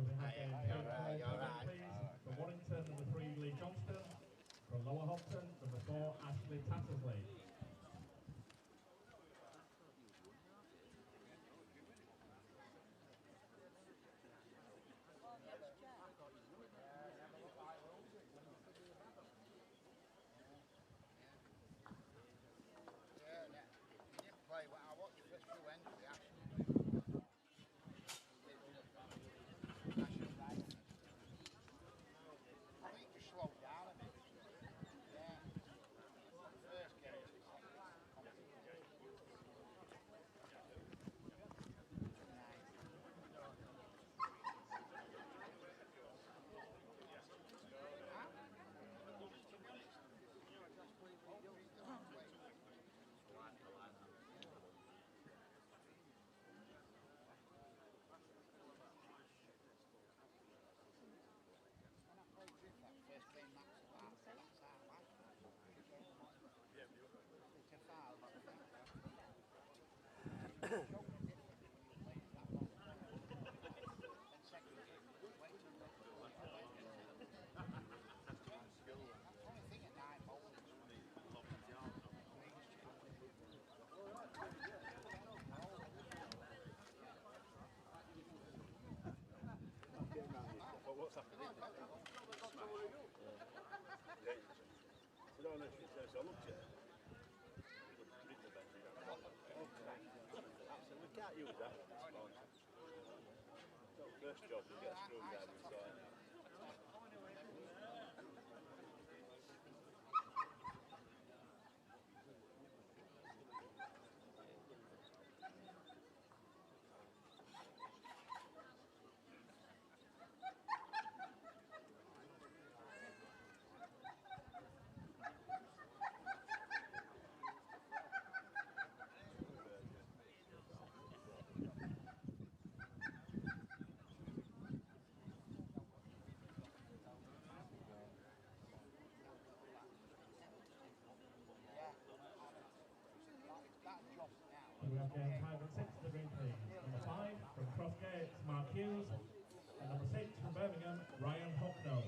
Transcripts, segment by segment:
we have please. From Warrington, number 3, Lee Johnstone. From Lower Hopton, number 4, Ashley Tattersley. I watched the first few ends of the action. I think just slowed down a bit. Yeah. First game to the second. What's happening? I don't know if it's I looked at it. We can't use that this morning. First job, we get a screwdriver inside. We have game 5 and 6 to the green, please. Number 5 from Crossgate, Mark Hughes. And number 6 from Birmingham, Ryan Hocknell.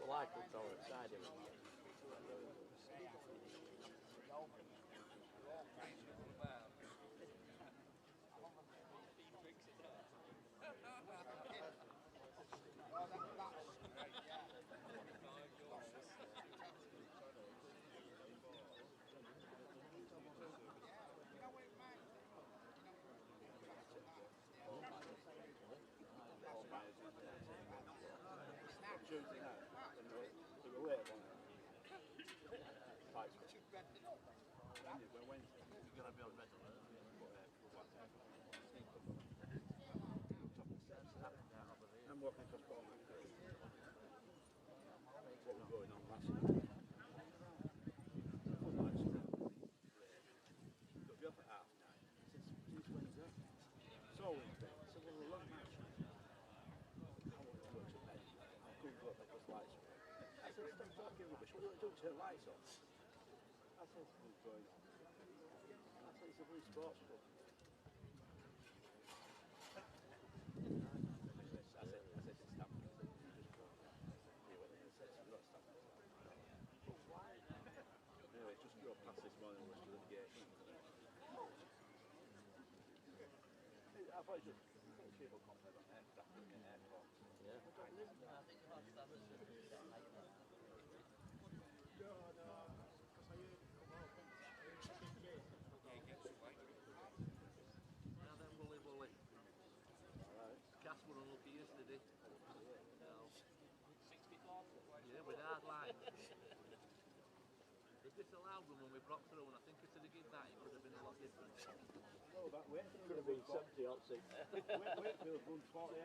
Well, I could throw it side of it. Tuesday night, they were late on it. Wednesday. You're going to be on red alert. I'm walking across Ball. What was going on last night? Got to be up at 9:30. Since Wednesday. So Wednesday. So we'll have a long match. I want to go to bed. I couldn't go up because lights were. I said, stop talking rubbish. What do you do to turn lights on? I said, what's going on? I said, it's a blue sports club. I said, it's Stamford. Anyway, just drove past this morning and was to the gate. I thought it just people complain about aircraft and airport. Yeah. Now then, bully. Alright. Gas were unlucky yesterday. No. 64? Yeah, with hard line. They disallowed them when we broke through, and I think if they'd have given that, it could have been a lot different. Oh, that Wakefield could have been 70 or 6. Wakefield won 48-0.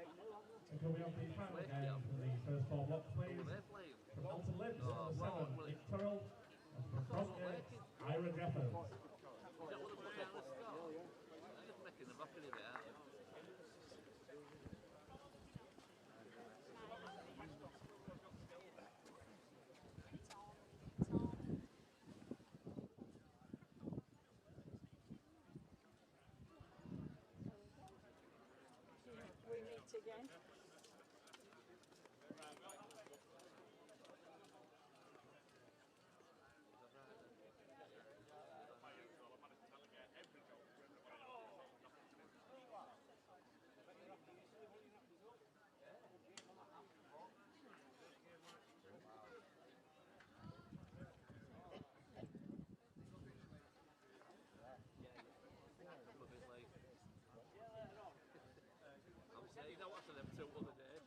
And can we have the final game for the first 4 blocks, please? They're playing. From Alton Lips, Oh, number 7, Nick Turrell. And from Crossgate, Ira Jeffers. Is that what they're putting out the score? They're just making the mockery of it, aren't they? again. You know what, after them two other day.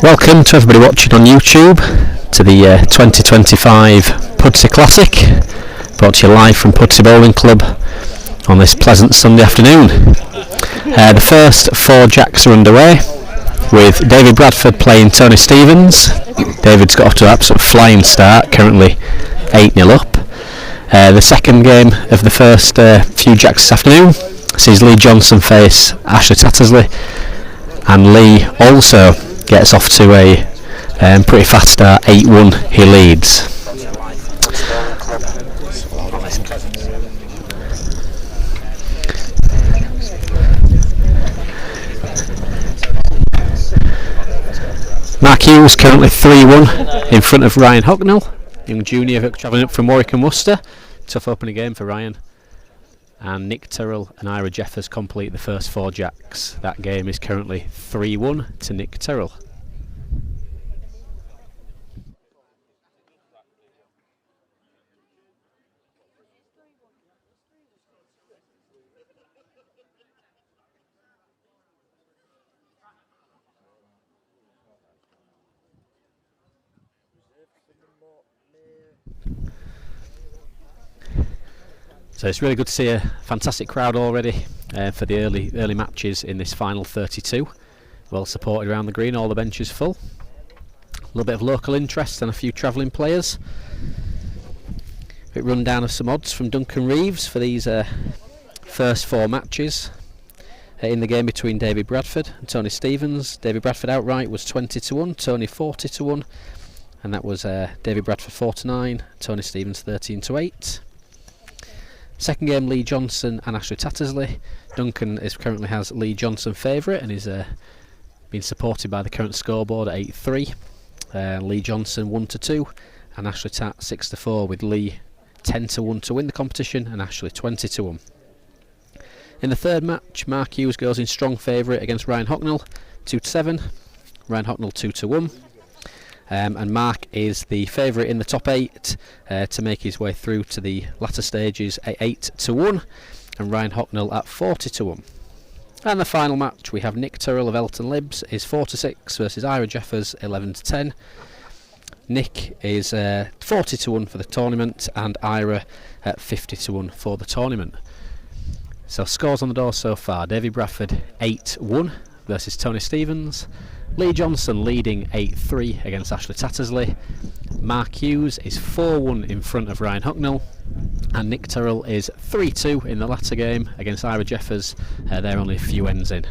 Welcome to everybody watching on YouTube to the 2025 Pudsey Classic, brought to you live from Pudsey Bowling Club on this pleasant Sunday afternoon. The first 4 jacks are underway, with David Bradford playing Tony Stevens. David's got off to an absolute flying start, currently 8-0 up. The second game of the first few jacks this afternoon sees Lee Johnson face Ashley Tattersley, and Lee also gets off to a pretty fast start, 8-1 he leads. Mark Hughes currently 3-1 in front of Ryan Hocknell, young junior travelling up from Warwick and Worcester. Tough opening game for Ryan. And Nick Tyrrell and Ira Jeffers complete the first 4 jacks. That game is currently 3-1 to Nick Tyrrell. So it's really good to see a fantastic crowd already for the early matches in this final 32. Well supported around the green, all the benches full. A little bit of local interest and a few travelling players. A bit rundown of some odds from Duncan Reeves for these first 4 matches in the game between David Bradford and Tony Stevens. David Bradford outright was 20-1, Tony 40-1, and that was David Bradford 4-9, Tony Stevens 13-8. Second game, Lee Johnson and Ashley Tattersley. Duncan currently has Lee Johnson favourite and is being supported by the current scoreboard at 8-3. Lee Johnson 1-2 and Ashley Tat 6-4, with Lee 10-1 to win the competition and Ashley 20-1. In the third match, Mark Hughes goes in strong favourite against Ryan Hocknell 2-7. Ryan Hocknell 2-1. And Mark is the favourite in the top 8 to make his way through to the latter stages at 8-1, and Ryan Hocknell at 40-1. And the final match, we have Nick Tyrrell of Elton Libs is 4-6 versus Ira Jeffers 11-10. Nick is 40-1 for the tournament and Ira at 50-1 for the tournament. So scores on the door so far: David Bradford 8-1 versus Tony Stevens. Lee Johnson leading 8-3 against Ashley Tattersley. Mark Hughes is 4-1 in front of Ryan Hocknell, and Nick Tyrrell is 3-2 in the latter game against Ira Jeffers. They're only a few ends in.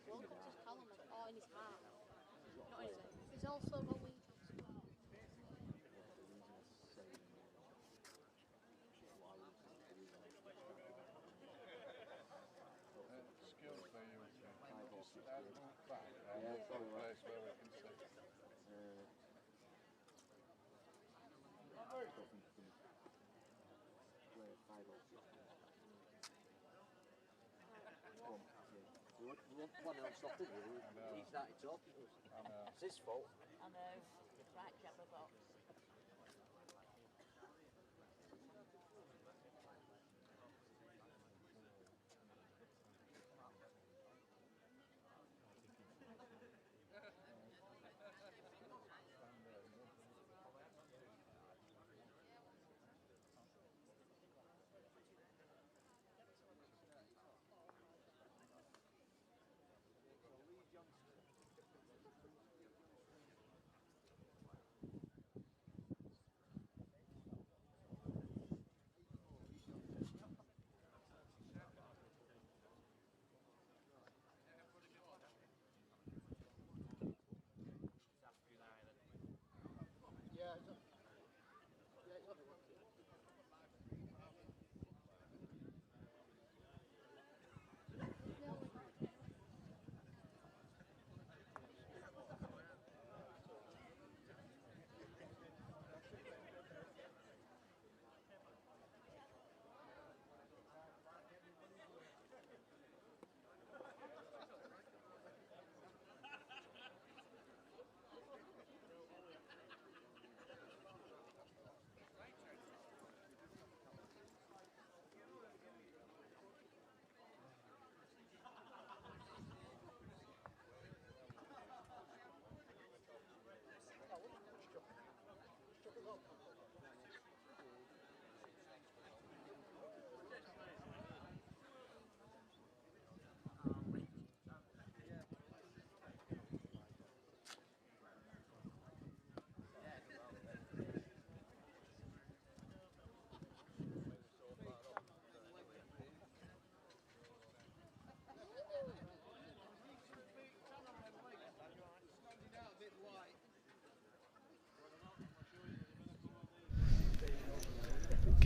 Wilcox is Callum, in his heart. Not in his. He's also got Wilcox. One else off, didn't you? He started talking to us. It's his fault. I know. Right, Chamberlain.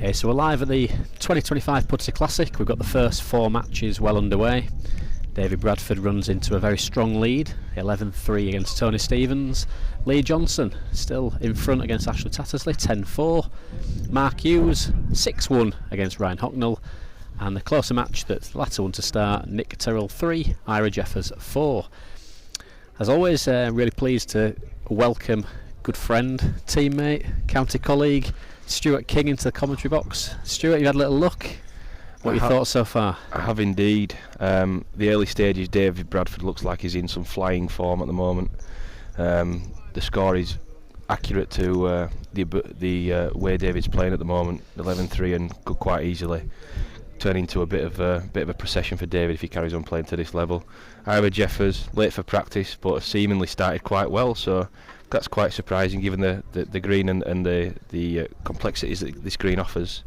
Okay, so we're live at the 2025 Pudsey Classic. We've got the first 4 matches well underway. David Bradford runs into a very strong lead, 11-3 against Tony Stevens. Lee Johnson still in front against Ashley Tattersley, 10-4. Mark Hughes, 6-1 against Ryan Hocknell. And the closer match, that's the latter one to start, Nick Tyrrell 3, Ira Jeffers 4. As always, really pleased to welcome good friend, teammate, county colleague, Stuart King into the commentary box. Stuart, you had a little look. What are your thoughts so far? I have indeed. The early stages, David Bradford looks like he's in some flying form at the moment. The score is accurate to the way David's playing at the moment, 11-3, and could quite easily turn into a bit of a procession for David if he carries on playing to this level. Ira Jeffers late for practice, but has seemingly started quite well, so that's quite surprising given the green and the complexities that this green offers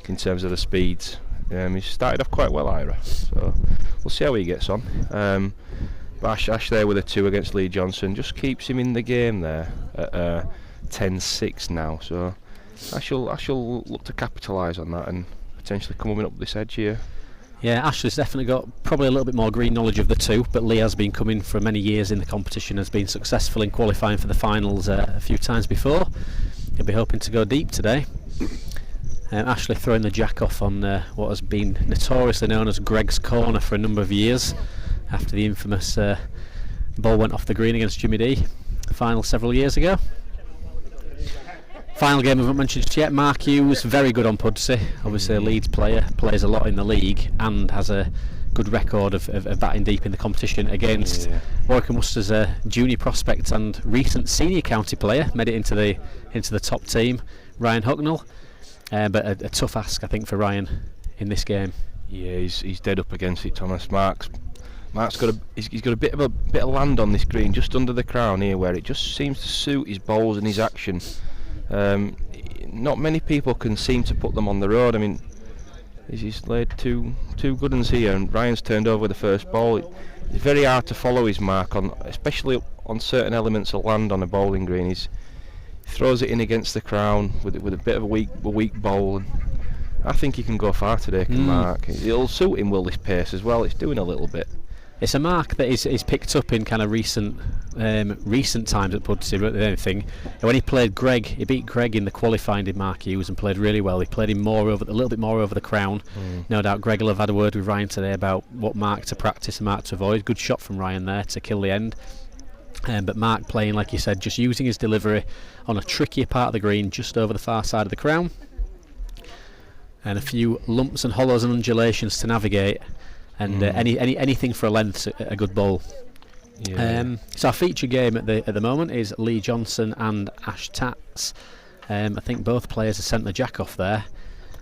in terms of the speeds. He's started off quite well, Ira, so we'll see how he gets on. Ash there with a 2 against Lee Johnson just keeps him in the game there at 10-6 now, so I shall look to capitalise on that and potentially coming up this edge here. Yeah, Ashley's definitely got probably a little bit more green knowledge of the two, but Lee has been coming for many years in the competition, has been successful in qualifying for the finals a few times before. He'll be hoping to go deep today. Ashley throwing the jack off on what has been notoriously known as Greg's Corner for a number of years, after the infamous ball went off the green against Jimmy D, final several years ago. Final game we've not mentioned just yet, Mark Hughes, very good on Pudsey, obviously a Leeds player, plays a lot in the league and has a good record of batting deep in the competition against Warwick and Worcester's junior prospect and recent senior county player, made it into the top team, Ryan Hocknell. But a tough ask, I think, for Ryan in this game. Yeah, he's dead up against it, Thomas. Mark's got a bit of land on this green, just under the crown here, where it just seems to suit his bowls and his action. Not many people can seem to put them on the road. I mean, he's laid two good ones here, and Ryan's turned over the first ball. It's very hard to follow his mark on, especially on certain elements of land on a bowling green. He throws it in against the crown with a bit of a weak bowl. And I think he can go far today, Mark. It'll suit him well, this pace as well. It's doing a little bit. It's a mark that is picked up in kind of recent times at Pudsey, but anything. When he played Greg, he beat Greg in the qualifying, did Mark Hughes, and played really well. He played him a little bit more over the crown. No doubt Greg will have had a word with Ryan today about what mark to practice and mark to avoid. Good shot from Ryan there to kill the end. But Mark playing, like you said, just using his delivery on a trickier part of the green, just over the far side of the crown, and a few lumps and hollows and undulations to navigate. And anything for a length's a good bowl. Yeah. So our feature game at the moment is Lee Johnson and Ash Tats. I think both players have sent the jack off there.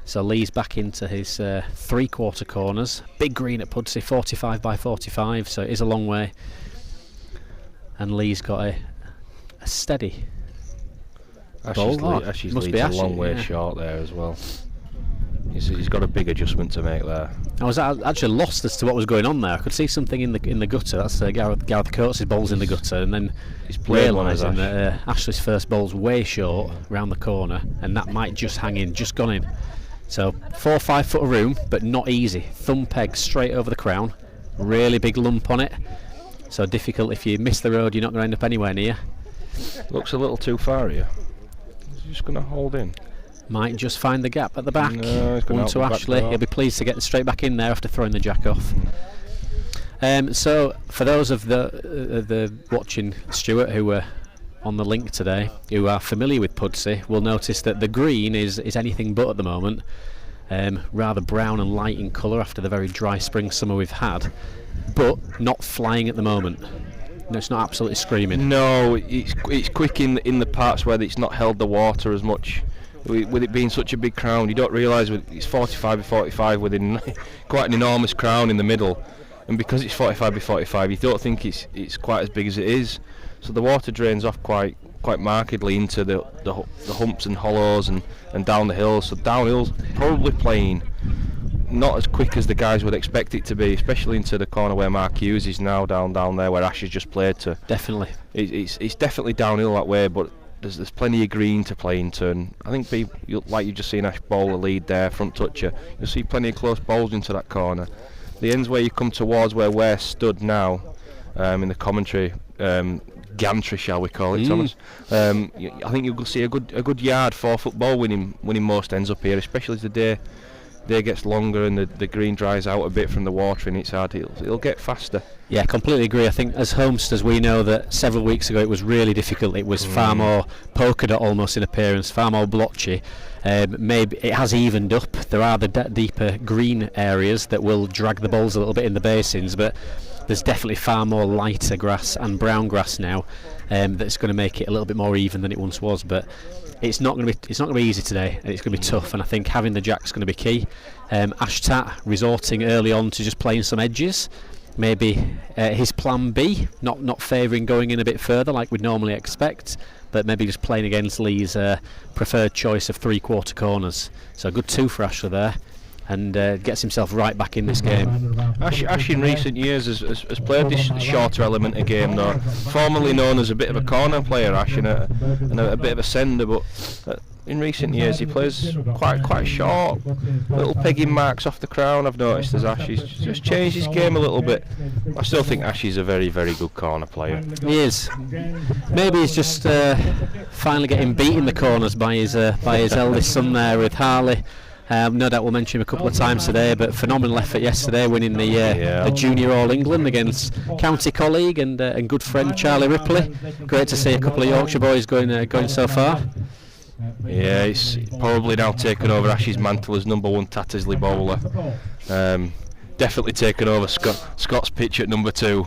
So Lee's back into his 3/4 corners. Big green at Pudsey, 45 by 45, so it is a long way. And Lee's got a steady bowl. Ash's lead's a long way short there as well. He's got a big adjustment to make there. I was actually lost as to what was going on there. I could see something in the gutter. That's Gareth Coates' ball's in the gutter, and then he's realising that Ashley's first ball's way short round the corner, and that might just hang in, just gone in. So 4 or 5 foot of room, but not easy. Thumb peg straight over the crown, really big lump on it. So difficult. If you miss the road, you're not going to end up anywhere near. Looks a little too far here. He's just going to hold in. Might just find the gap at the back. No, one to Ashley. He'll be pleased to get straight back in there after throwing the jack off. So for those of the watching Stuart who were on the link today, who are familiar with Pudsey, will notice that the green is anything but at the moment. Rather brown and light in colour after the very dry spring summer we've had, but not flying at the moment. No, it's not absolutely screaming. No, it's quick in the parts where it's not held the water as much. With it being such a big crown, you don't realise it's 45 by 45 within quite an enormous crown in the middle, and because it's 45 by 45, you don't think it's quite as big as it is. So the water drains off quite markedly into the humps and hollows and down the hills. So downhill's probably playing not as quick as the guys would expect it to be, especially into the corner where Mark Hughes is now down there where Ash has just played to. Definitely. It's definitely downhill that way, but there's plenty of green to play into, and I think like you've just seen Ash bowl a lead there, front toucher, you'll see plenty of close bowls into that corner. The ends where you come towards where we're stood now, in the commentary gantry, shall we call it, Thomas? I think you'll see a good yard 4-foot ball winning most ends up here, especially as the day gets longer and the green dries out a bit from the watering. It's hard. It'll get faster. Yeah, completely agree. I think as homesters we know that several weeks ago it was really difficult. It was far more polka dot almost in appearance, far more blotchy. Maybe it has evened up. There are the deeper green areas that will drag the balls a little bit in the basins, but there's definitely far more lighter grass and brown grass now, that's going to make it a little bit more even than it once was. But it's not going to be easy today, and it's going to be tough. And I think having the jack's going to be key. Ash Tat resorting early on to just playing some edges. Maybe his plan B, not favouring going in a bit further like we'd normally expect, but maybe just playing against Lee's preferred choice of 3/4 corners. So a good 2 for Ashley there, and gets himself right back in this game. Ash in recent years has played this shorter element of game though, formerly known as a bit of a corner player, Ash, and a bit of a sender, but in recent years he plays quite short, little pegging marks off the crown. I've noticed as Ash, he's just changed his game a little bit. I still think Ash is a very, very good corner player. He is. Maybe he's just finally getting beat in the corners by his eldest son there with Harley. No doubt we'll mention him a couple of times today, but phenomenal effort yesterday, winning the Junior All England against county colleague and good friend Charlie Ripley. Great to see a couple of Yorkshire boys going so far. Yeah, he's probably now taken over Ash's mantle as number 1 Tattersley bowler. Definitely taken over Scott's pitch at number 2,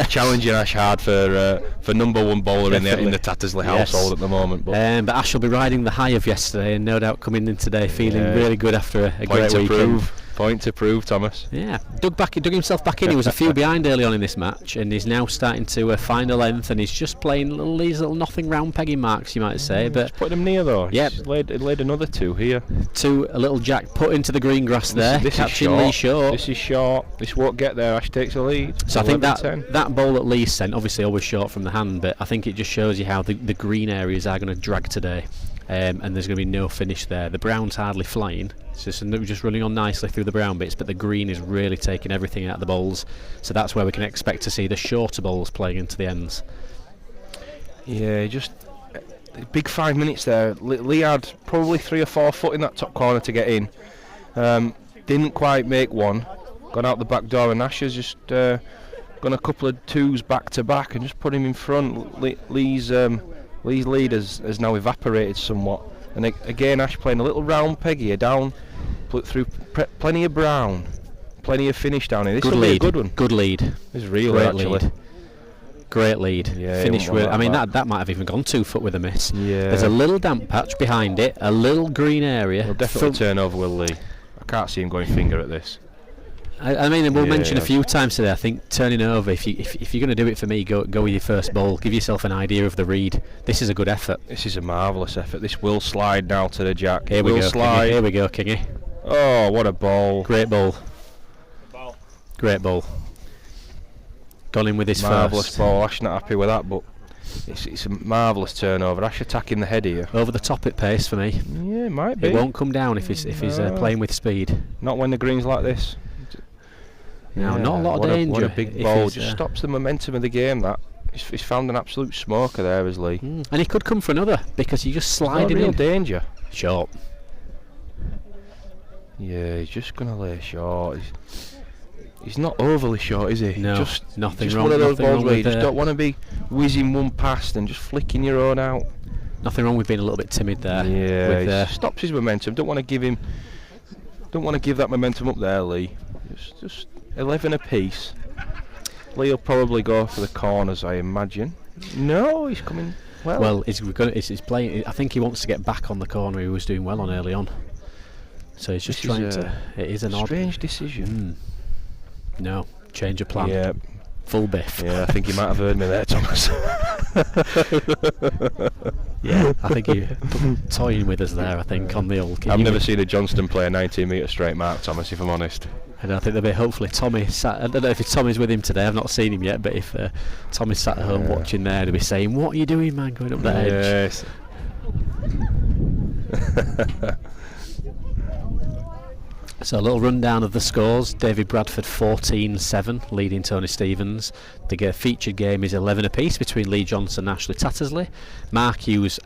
challenging Ash hard for number 1 bowler in the Tattersley household at the moment. But Ash will be riding the high of yesterday, and no doubt coming in today feeling really good after a great weekend. Point to prove, Thomas. Yeah, dug himself back in. He was a few behind early on in this match, and he's now starting to find a length, and he's just playing these little nothing round pegging marks, you might say. But just put him near though. Yeah, laid another 2 here. 2, a little jack put into the green grass there, catching Lee short. This is short. This won't get there. Ash takes a lead. So I think that ball that Lee sent, obviously always short from the hand, but I think it just shows you how the green areas are going to drag today. And there's going to be no finish there. The brown's hardly flying, it's just running on nicely through the brown bits, but the green is really taking everything out of the bowls, so that's where we can expect to see the shorter bowls playing into the ends. Yeah, just big 5 minutes there. Lee had probably 3 or 4 foot in that top corner to get in, didn't quite make one, gone out the back door, and Ash has just gone a couple of 2s back to back and just put him in front. Lee's lead has now evaporated somewhat, and again Ash playing a little round peg here, down through plenty of brown, plenty of finish down here. This will be a good one. Good lead. It's real actually. Great lead. Yeah, finish with. I mean that might have even gone 2 foot with a miss. Yeah. There's a little damp patch behind it, a little green area. He'll definitely turn over, will Lee? I can't see him going finger at this. I mean, we'll mention a few times today, I think turning over, if you're going to do it for me, go with your first ball, give yourself an idea of the read. This is a good effort. This is a marvellous effort. This will slide now to the jack. Here we go, Kingy. Here we go, Kingy. Oh, what a ball. Great ball. Great ball. Gone in with his marvellous first. Ball. Ash not happy with that, but it's a marvellous turnover. Ash attacking the head here. Over the top at pace for me. Yeah, it might be. It won't come down if he's playing with speed. Not when the green's like this. Now, not a lot of danger. What a big ball. Just stops the momentum of the game, that. He's found an absolute smoker there, as Lee. And he could come for another, because he just sliding real in. Danger. Short. Yeah, he's just going to lay short. He's not overly short, is he? No, nothing just wrong. One of those balls where you with just don't want to be whizzing one past and just flicking your own out. Nothing wrong with being a little bit timid there. Yeah, stops his momentum. Don't want to give that momentum up there, Lee. Just 11 apiece. Lee will probably go for the corners, I imagine. No, he's coming well. Well, he's playing. I think he wants to get back on the corner he was doing well on early on. So he's just trying to. It is an strange decision. No, change of plan. Yeah. Full biff. Yeah, I think you might have heard me there, Thomas. Yeah, I think you're toying with us there, I think, on the old... I've never seen a Johnstone play a 19-metre straight mark, Thomas, if I'm honest. And I think there'll be, hopefully, Tommy sat... I don't know if Tommy's with him today, I've not seen him yet, but if Tommy's sat at home watching there, they'll be saying, what are you doing, man, going up that edge? So a little rundown of the scores. David Bradford 14-7 leading Tony Stevens. The featured game is 11 apiece between Lee Johnson and Ashley Tattersley. Mark Hughes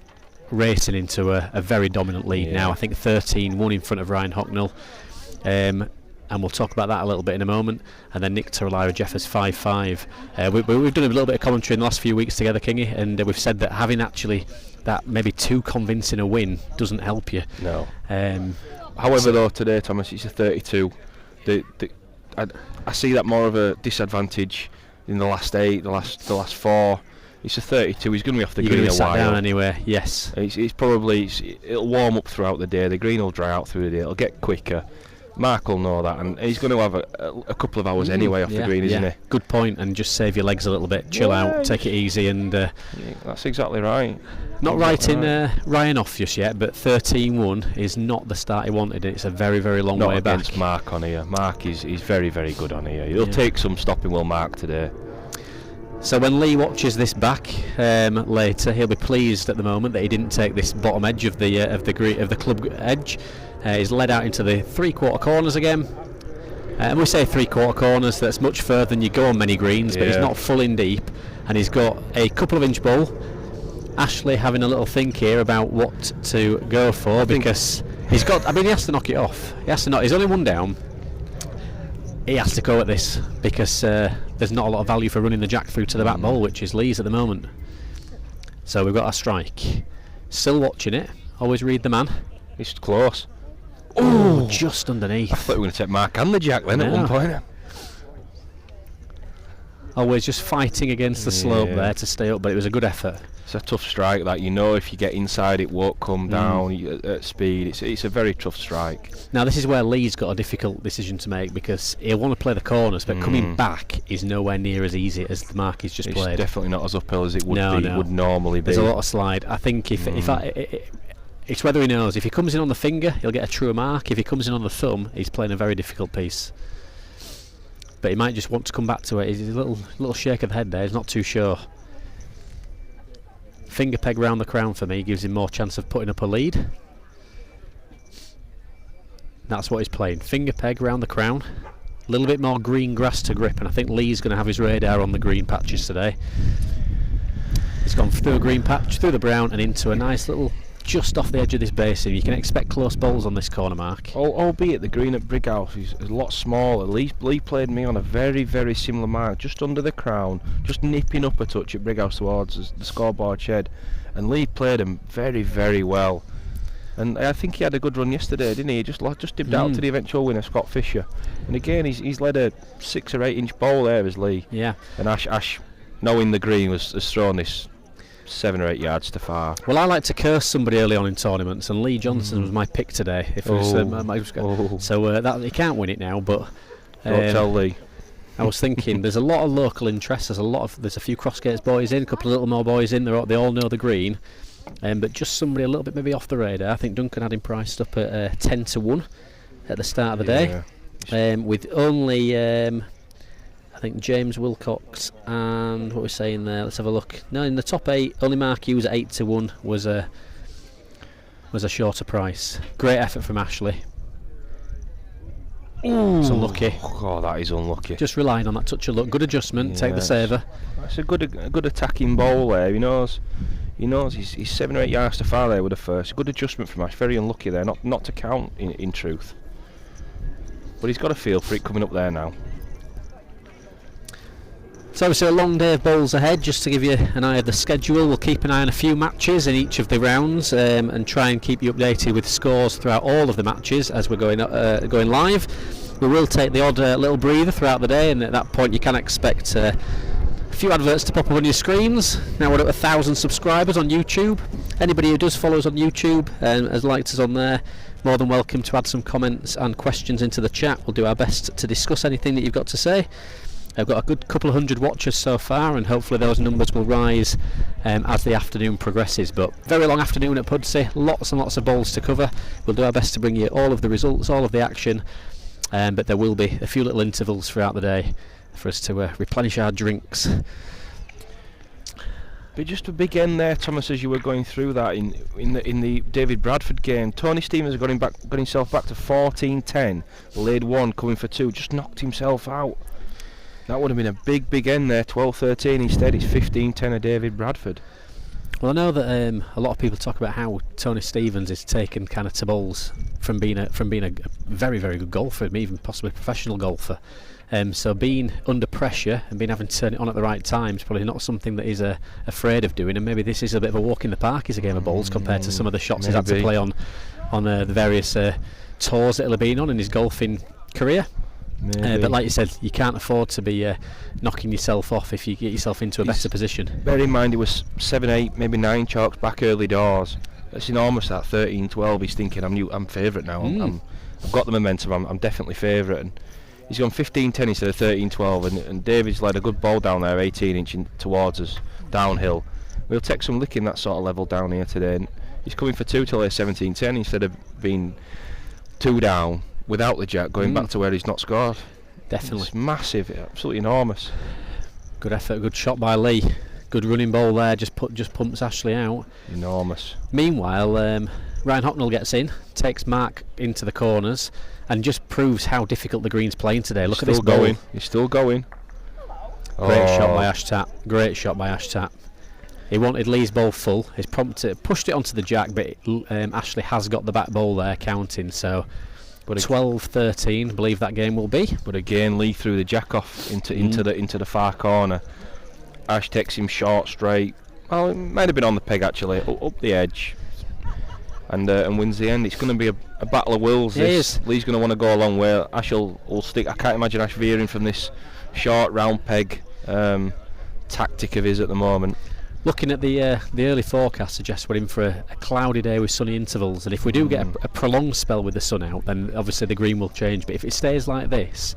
racing into a very dominant lead now. I think 13-1 in front of Ryan Hocknell. And we'll talk about that a little bit in a moment. And then Nick Torreira Jeffers 5-5. We've done a little bit of commentary in the last few weeks together, Kingy, and we've said that having actually that maybe too convincing a win doesn't help you. No. However, though, today, Thomas, it's a 32. I see that more of a disadvantage in the last 8, the last 4. It's a 32. He's going to be off the green a sat while. Down anyway. Yes. It'll warm up throughout the day. The green will dry out through the day. It'll get quicker. Mark will know that, and he's going to have a couple of hours anyway off the green, isn't he? Good point, and just save your legs a little bit, chill out, take it easy, and that's exactly right. Not writing Ryan off just yet, but 13-1 is not the start he wanted. It's a very, very long way back. Not against Mark on here. Mark is very, very good on here. He'll take some stopping, will Mark, today. So when Lee watches this back later, he'll be pleased at the moment that he didn't take this bottom edge of the club edge. He's led out into the 3/4 corners again. And we say 3/4 corners, that's much further than you go on many greens, but he's not full in deep, and he's got a couple of inch ball. Ashley having a little think here about what to go for, because he's got, he has to knock it off. He's only one down. He has to go at this, because there's not a lot of value for running the jack through to the back ball, which is Lee's at the moment. So we've got our strike. Still watching it, always read the man. It's close. Oh, just underneath. I thought we were going to take Mark and the jack then at one point. Always just fighting against the slope there to stay up, but it was a good effort. It's a tough strike that, if you get inside it won't come down at speed. It's a very tough strike. Now this is where Lee's got a difficult decision to make, because he'll want to play the corners, but coming back is nowhere near as easy as the mark he's just played. It's definitely not as uphill as it would would normally be. There's a lot of slide. I think it's whether he knows. If he comes in on the finger, he'll get a truer mark. If he comes in on the thumb, he's playing a very difficult piece. But he might just want to come back to it. He's a little shake of the head there. He's not too sure. Finger peg round the crown for me gives him more chance of putting up a lead. That's what he's playing. Finger peg round the crown. A little bit more green grass to grip, and I think Lee's going to have his radar on the green patches today. He's gone through a green patch, through the brown, and into a nice little, just off the edge of this basin. You can expect close bowls on this corner mark. Albeit the green at Brighouse is a lot smaller. Lee played me on a very, very similar mark, just under the crown, just nipping up a touch at Brighouse towards the scoreboard shed, and Lee played him very, very well. And I think he had a good run yesterday, didn't he? He just dipped out to the eventual winner, Scott Fisher. And again, he's led a 6 or 8 inch bowl there as Lee. Yeah. And Ash, knowing the green, has thrown this 7 or 8 yards to far. Well, I like to curse somebody early on in tournaments, and Lee Johnson was my pick today. If it was, so that he can't win it now, but don't tell Lee. I was thinking there's a lot of local interest. There's a few Crossgates boys in, a couple of little more boys in. They all know the green, but just somebody a little bit maybe off the radar. I think Duncan had him priced up at 10-1 at the start of the day, with only. I think James Wilcox and what we're saying there. Let's have a look. No, in the top 8, only Mark Hughes at 8-1 was a shorter price. Great effort from Ashley. Ooh, it's unlucky. Oh, that is unlucky. Just relying on that touch of luck. Good adjustment. Take the saver. That's a good attacking bowl there. He knows he's 7 or 8 yards to far there with the first. Good adjustment from Ash. Very unlucky there. Not to count in truth. But he's got a feel for it coming up there now. So obviously a long day of bowls ahead. Just to give you an eye of the schedule, we'll keep an eye on a few matches in each of the rounds, and try and keep you updated with scores throughout all of the matches as we're going live. We will take the odd little breather throughout the day, and at that point you can expect a few adverts to pop up on your screens. Now we're at 1,000 subscribers on YouTube. Anybody who does follow us on YouTube and has liked us on there, more than welcome to add some comments and questions into the chat. We'll do our best to discuss anything that you've got to say. I've got a good couple of hundred watchers so far, and hopefully those numbers will rise as the afternoon progresses. But very long afternoon at Pudsey, lots and lots of bowls to cover. We'll do our best to bring you all of the results, all of the action, but there will be a few little intervals throughout the day for us to replenish our drinks. But just a big end there, Thomas, as you were going through that in the David Bradford game. Tony Stevens got himself back to 14-10, laid one, coming for two, just knocked himself out. That would have been a big end there, 12-13. Instead, it's 15-10 of David Bradford. Well, I know that a lot of people talk about how Tony Stevens is taken kind of to bowls from being a very, very good golfer, even possibly professional golfer. So being under pressure and being having to turn it on at the right time is probably not something that he's afraid of doing. And maybe this is a bit of a walk in the park as a game of bowls compared to some of the shots he's had to play on the various tours that he'll have been on in his golfing career. But like you said, you can't afford to be knocking yourself off if you get yourself into a better position. Bear in mind, he was 7, 8, maybe 9 chalks back early doors. That's enormous, that 13-12. He's thinking, I'm favourite now. I've got the momentum. I'm definitely favourite. And he's gone 15-10 instead of 13-12. And David's led a good ball down there, 18 inch towards us, downhill. We'll take some licking that sort of level down here today. And he's coming for 2 till 17-10 instead of being 2 down. Without the jack, going back to where he's not scored. Definitely. It's massive, absolutely enormous. Good effort, good shot by Lee. Good running ball there, just pumps Ashley out. Enormous. Meanwhile, Ryan Hocknell gets in, takes Mark into the corners, and just proves how difficult the green's playing today. Look at this ball. He's still going. Great shot by Ashtat. Great shot by Ashtat. He wanted Lee's ball full. He's pushed it onto the jack, but Ashley has got the back ball there counting, so 12-13, I believe that game will be. But again, Lee threw the jack off into the far corner. Ash takes him short, straight. Well, it might have been on the peg actually, up the edge, and wins the end. It's going to be a battle of wills. Lee's going to want to go a long way. Ash will stick. I can't imagine Ash veering from this short round peg tactic of his at the moment. Looking at the early forecast suggests we're in for a cloudy day with sunny intervals, and if we do get a prolonged spell with the sun out, then obviously the green will change. But if it stays like this,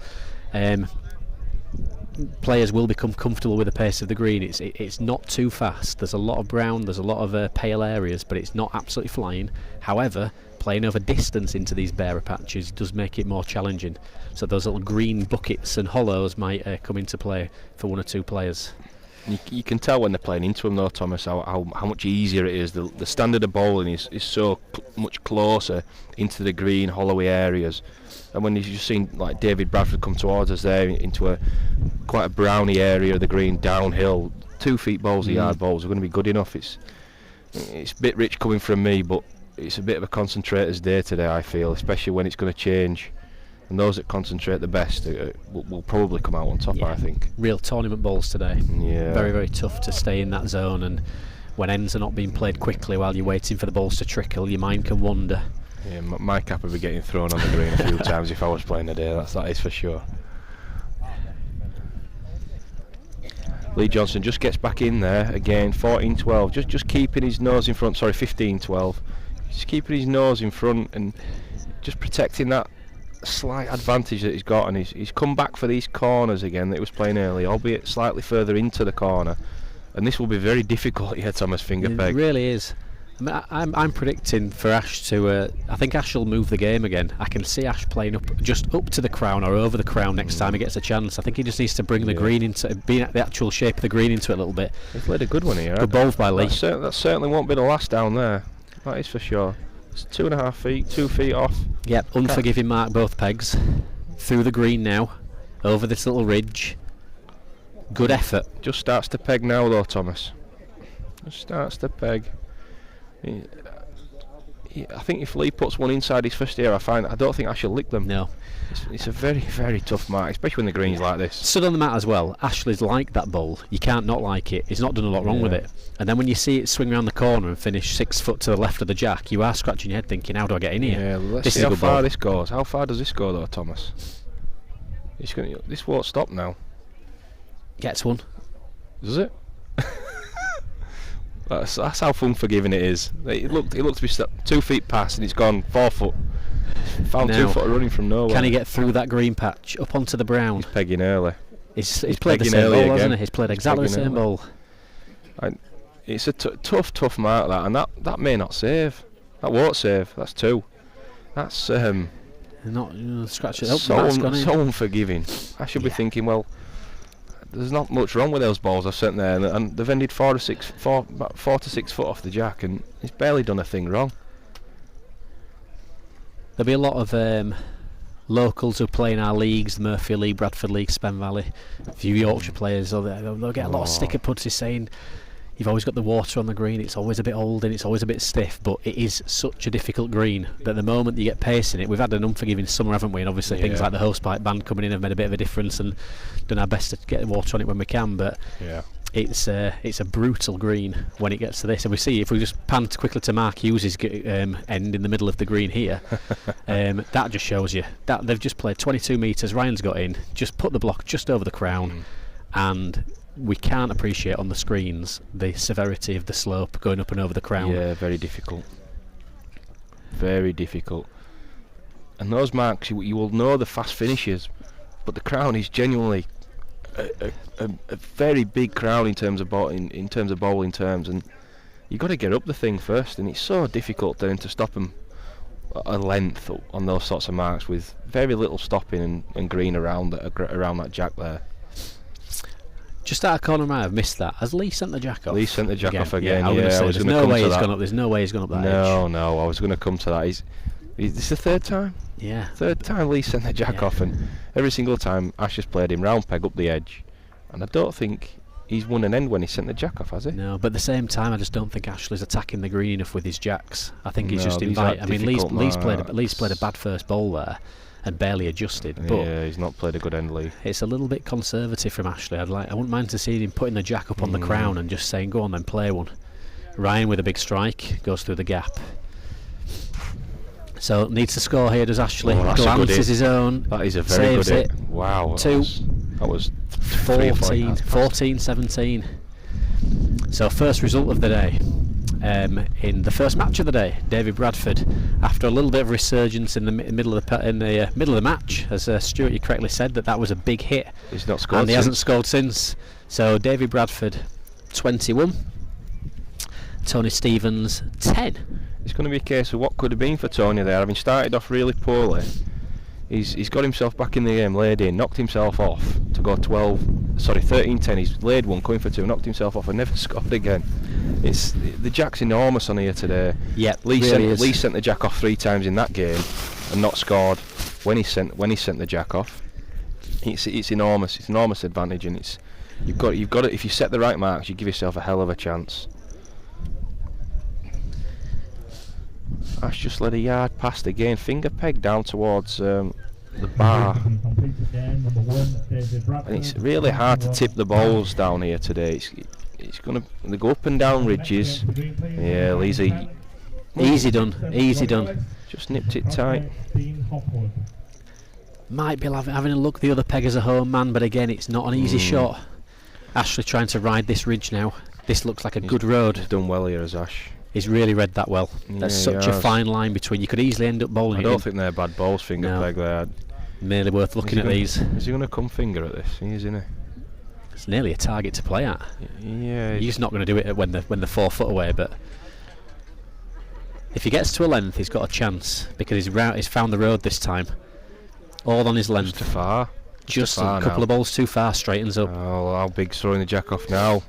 players will become comfortable with the pace of the green. It's not too fast. There's a lot of brown, there's a lot of pale areas, but it's not absolutely flying. However, playing over distance into these barer patches does make it more challenging. So those little green buckets and hollows might come into play for 1 or 2 players. You can tell when they're playing into them though, Thomas, how much easier it is. The standard of bowling is so much closer into the green, hollowy areas. And when you've just seen like David Bradford come towards us there into quite a browny area of the green, downhill, 2 feet bowls, yard bowls are going to be good enough. It's a bit rich coming from me, but it's a bit of a concentrator's day today, I feel, especially when it's going to change. And those that concentrate the best will probably come out on top, I think. Real tournament balls today. Yeah. Very, very tough to stay in that zone, and when ends are not being played quickly while you're waiting for the balls to trickle, your mind can wander. Yeah, my cap would be getting thrown on the green a few times if I was playing today, that is for sure. Lee Johnson just gets back in there again, 14-12, just keeping his nose in front, sorry, 15-12. Just keeping his nose in front and just protecting that slight advantage that he's got, and he's come back for these corners again that he was playing early, albeit slightly further into the corner, and this will be very difficult here, Thomas Fingerpeg. It really is. I mean, I'm predicting for Ash to I think Ash will move the game again. I can see Ash playing just up to the crown or over the crown next time he gets a chance. I think he just needs to bring the green into the actual shape of the green into it a little bit. He's played a good one here. Good bowls by Lee. That certainly won't be the last down there, that is for sure. It's 2.5 feet, 2 feet off. Yep, unforgiving mark both pegs. Through the green now, over this little ridge. Good effort. Just starts to peg now though, Thomas. Just starts to peg. I think if Lee puts one inside his first year, I don't think I shall lick them. No. It's a very, very tough mark, especially when the green's like this. Stood on the mat as well. Ashley's like that bowl. You can't not like it. He's not done a lot wrong with it. And then when you see it swing around the corner and finish 6 foot to the left of the jack, you are scratching your head thinking, how do I get in here? Yeah, let's see how far this goes. How far does this go though, Thomas? This won't stop now. Gets one. Does it? That's how unforgiving it is. It looked to be 2 feet past and it's gone 4 foot. Found now, 2 foot running from nowhere. Can he get through that green patch up onto the brown? He's pegging early. He's played the same ball, hasn't he? He's played exactly the same ball. It's a tough mark that, and that may not save. That won't save. That's 2. That's not scratch it up. So unforgiving. I should be thinking, well, there's not much wrong with those balls I've sent there, and they've ended 4 to 6 foot off the jack, and he's barely done a thing wrong. There'll be a lot of locals who play in our leagues, the Murphy League, Bradford League, Spen Valley, a few Yorkshire players. They'll get a lot of stick at Pudsey saying you've always got the water on the green, it's always a bit old and it's always a bit stiff, but it is such a difficult green that the moment you get pace in it, we've had an unforgiving summer, haven't we? And obviously things like the hosepipe ban coming in have made a bit of a difference, and done our best to get the water on it when we can, but it's a brutal green when it gets to this. And we see, if we just pan quickly to Mark Hughes' end in the middle of the green here, that just shows you that they've just played 22 metres, Ryan's got in, just put the block just over the crown, and we can't appreciate on the screens the severity of the slope going up and over the crown. Yeah, very difficult. Very difficult. And those marks, you will know the fast finishes, but the crown is genuinely a very big crown in terms of bowling terms, and you've got to get up the thing first, and it's so difficult then to stop them a length on those sorts of marks with very little stopping and green around that jack there. Just out of corner, I have missed that. Has Lee sent the jack off? Lee sent the jack off again. I was going to come to that. There's no way he's gone up that edge. No, I was going to come to that. This is the third time? Yeah. Third time Lee sent the jack off, and every single time Ash has played him round peg up the edge. And I don't think he's won an end when he sent the jack off, has he? No, but at the same time, I just don't think Ashley's attacking the green enough with his jacks. I think he's just inviting. I mean, Lee's played a bad first bowl there and barely adjusted. But yeah, he's not played a good end, Lee. It's a little bit conservative from Ashley. I wouldn't mind to see him putting the jack up on the crown and just saying, go on then, play one. Ryan with a big strike goes through the gap. So needs to score here, does Ashley? Glances his own. That is a very good hit. Wow. That was 14-17. So first result of the day. In the first match of the day, David Bradford, after a little bit of resurgence in the middle of the match, as Stuart, you correctly said that was a big hit. He's not scored, and he hasn't scored since. So David Bradford 21, Tony Stevens 10. It's going to be a case of what could have been for Tony there, having started off really poorly. He's got himself back in the game, laid in, knocked himself off to go 13-10. He's laid one, going for two, knocked himself off and never scored again. The jack's enormous on here today. Yeah, Lee sent the jack off 3 times in that game and not scored when he sent the jack off. It's enormous. It's enormous advantage, and you've got it. If you set the right marks, you give yourself a hell of a chance. Ash just led a yard past again, finger peg down towards the bar, and it's really hard to tip the balls down here today. It's going to go up and down ridges. Yeah, easy done. Just nipped it tight. Might be having a look. The other peg as a home man, but again, it's not an easy shot. Ashley trying to ride this ridge now. This looks like a good road. He's done well here as Ash. He's really read that well. There's such a fine line between. You could easily end up bowling. I don't think they're bad balls, finger peg there. Merely worth looking at these. Is he going to come finger at this? He is, isn't he? It's nearly a target to play at. Yeah. He's not going to do it when they're 4 foot away, but if he gets to a length, he's got a chance because he's found the road this time. All on his length. Just too far. Just a couple of balls too far. Straightens up. Oh, how big's throwing the jack off now?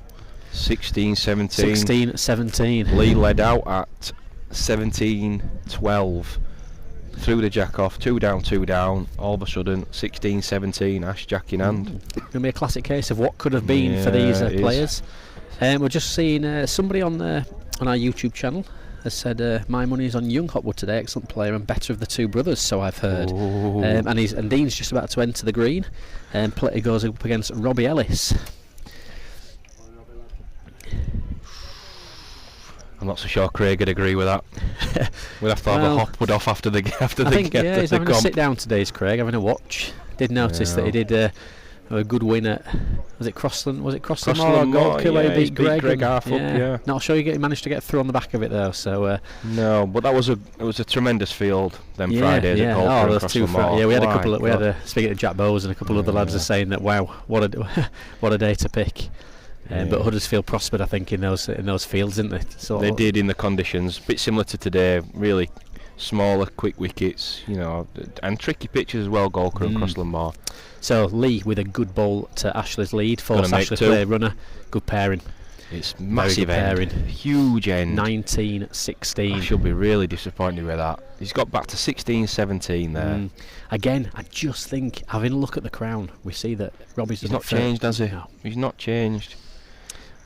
16-17. 16-17. Lee led out at 17-12. Threw the jack off, 2 down. All of a sudden, 16-17. Ash jack in hand. Going to be a classic case of what could have been for these players. We're just seeing somebody on our YouTube channel has said my money is on young Hopwood today. Excellent player and better of the 2 brothers, so I've heard. And Dean's just about to enter the green, and he goes up against Robbie Ellis. I'm not so sure Craig would agree with that. We'd have to have a Hopwood off after the I think he's having a sit down today, is Craig, having a watch. Did notice that he did a good win at Crossland? Was it Crossland or Gorky where he beat Greg half up? Yeah. Not sure he managed to get through on the back of it though. So no, but it was a tremendous field. Them Fridays at Gorky and Crossland Moor. Yeah, we had a couple. We had speaking of Jack Bowes and a couple of other lads are saying that wow, what a day to pick. But Huddersfield prospered, I think, in those fields, didn't they? They did in the conditions, a bit similar to today. Really smaller, quick wickets, you know, and tricky pitches as well. Golker and Crossland-Bar. So Lee with a good ball to Ashley's lead, forced Gonna make Ashley two. play runner. Good pairing. It's massive good end, pairing. huge end. 19-16. I should be really disappointed with that. He's got back to 16-17 there. Again, I just think, having a look at the crown, we see that Robbie's He's done not it changed, has he? No. He's not changed.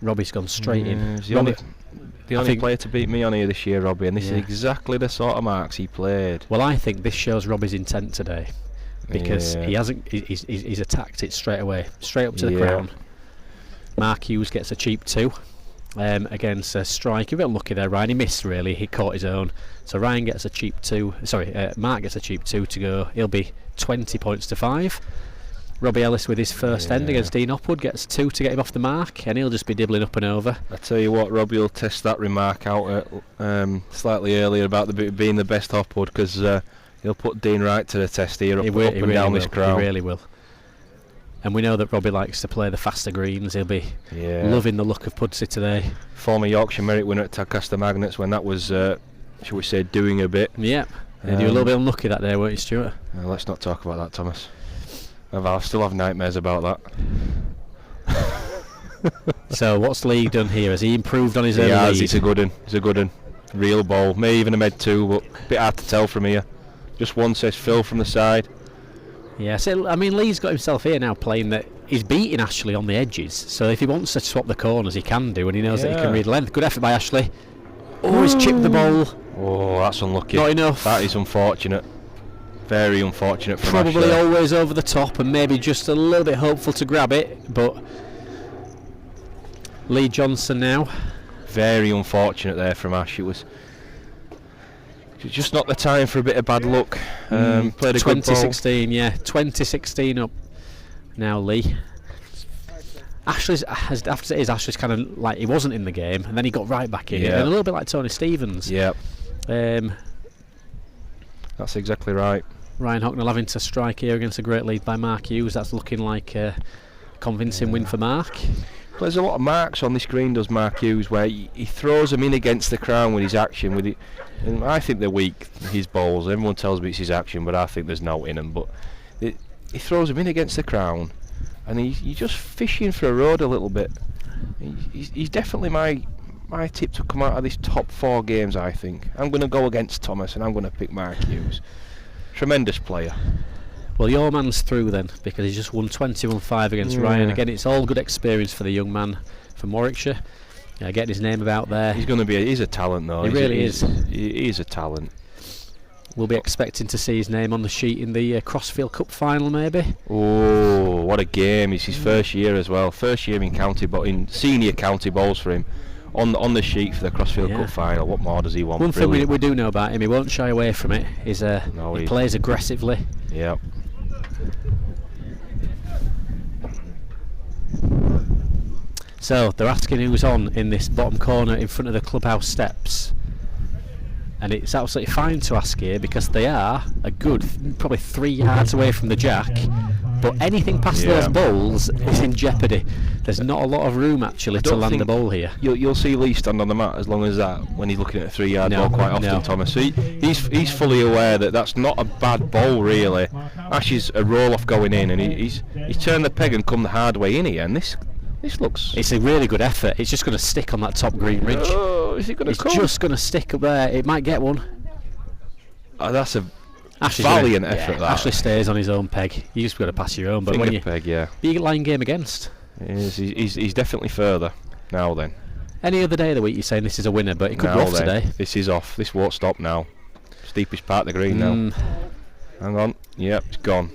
Robbie's gone straight in. He's the Robbie, only think- player to beat me on here this year, Robbie, and this is Yeah. exactly the sort of marks he played. well, I think this shows Robbie's intent today, because Yeah. he hasn't. He's attacked it straight away, straight up to the Yeah. crown. Mark Hughes gets a cheap 2 against a strike. A bit unlucky there, Ryan. He missed really. He caught his own. So Ryan gets a cheap 2. Sorry, Mark gets a cheap 2 to go. He'll be 20 points to 5. Robbie Ellis with his first end against Dean Upwood gets 2 to get him off the mark, and he'll just be dibbling up and over. I tell you what, Robbie will test that remark out slightly earlier about being the best Hopwood, because he'll put Dean right to the test here, up and really down this crown. He really will. And we know that Robbie likes to play the faster greens. He'll be loving the look of Pudsey today. Former Yorkshire Merit winner at Tadcaster Magnets when that was, shall we say, doing a bit. Yep. You were a little bit unlucky that day, weren't you, Stuart? Let's not talk about that, Thomas. I'll still have nightmares about that. So what's Lee done here? Has he improved on his early He has, lead? it's a good one. It's a good one. Real ball. May even have made 2, but a bit hard to tell from here. Just one says Phil from the side. Yeah, so I mean, Lee's got himself here now playing that he's beating Ashley on the edges. So if he wants to swap the corners, he can do, and he knows that he can read length. Good effort by Ashley. Oh, he's chipped the ball. Oh, that's unlucky. Not enough. That is unfortunate. Very unfortunate for Probably Ashley. always over the top, and maybe just a little bit hopeful to grab it, but Lee Johnson now. Very unfortunate there from Ash. It was just not the time for a bit of bad luck. Played a good ball. 2016, yeah, 2016 up. Now Lee. Ashley's, after it is, Ashley's kind of like he wasn't in the game, and then he got right back in, and a little bit like Tony Stevens. Yep. Um, That's exactly right. Ryan Hocknell having to strike here against a great lead by Mark Hughes. That's looking like a convincing win for Mark. There's a lot of marks on this green, does Mark Hughes, where he throws them in against the crown with his action. With it, and I think they're weak, his balls. Everyone tells me it's his action, but I think there's no in them. But he throws them in against the crown, and he's just fishing for a road a little bit. He's definitely my tip to come out of these top 4 games, I think. I'm going to go against Thomas, and I'm going to pick Mark Hughes. Tremendous player. Well, your man's through then, because he's just won 21-5 against Ryan. Again, it's all good experience for the young man from Warwickshire. Getting his name about there. He's a talent, though. He really is. He is a talent. We'll be expecting to see his name on the sheet in the Crossfield Cup final, maybe. Oh, what a game! It's his first year as well. First year in in senior county bowls for him. On the sheet for the Crossfield Cup final. What more does he want? One thing we do know about him, he won't shy away from it. He plays aggressively. Yeah. So they're asking who's on in this bottom corner in front of the clubhouse steps, and it's absolutely fine to ask here because they are a good probably 3 yards away from the jack, but anything past those bowls is in jeopardy. There's not a lot of room actually to land a bowl here. You'll see Lee stand on the mat as long as that when he's looking at a 3-yard ball quite often, Thomas. So he's fully aware that that's not a bad bowl really. Ash is a roll off going in, and he's turned the peg and come the hard way in here, and this looks... It's a really good effort. It's just going to stick on that top green ridge. Oh, is it going to come? It's just going to stick up there. It might get one. That's a valiant effort, that. Ashley stays on his own peg. You just got to pass your own. But when you peg, yeah. You line game against. He's definitely further. Now then. Any other day of the week you're saying this is a winner, but it could go off today. This is off. This won't stop now. Steepest part of the green now. Hang on. Yep, it's gone.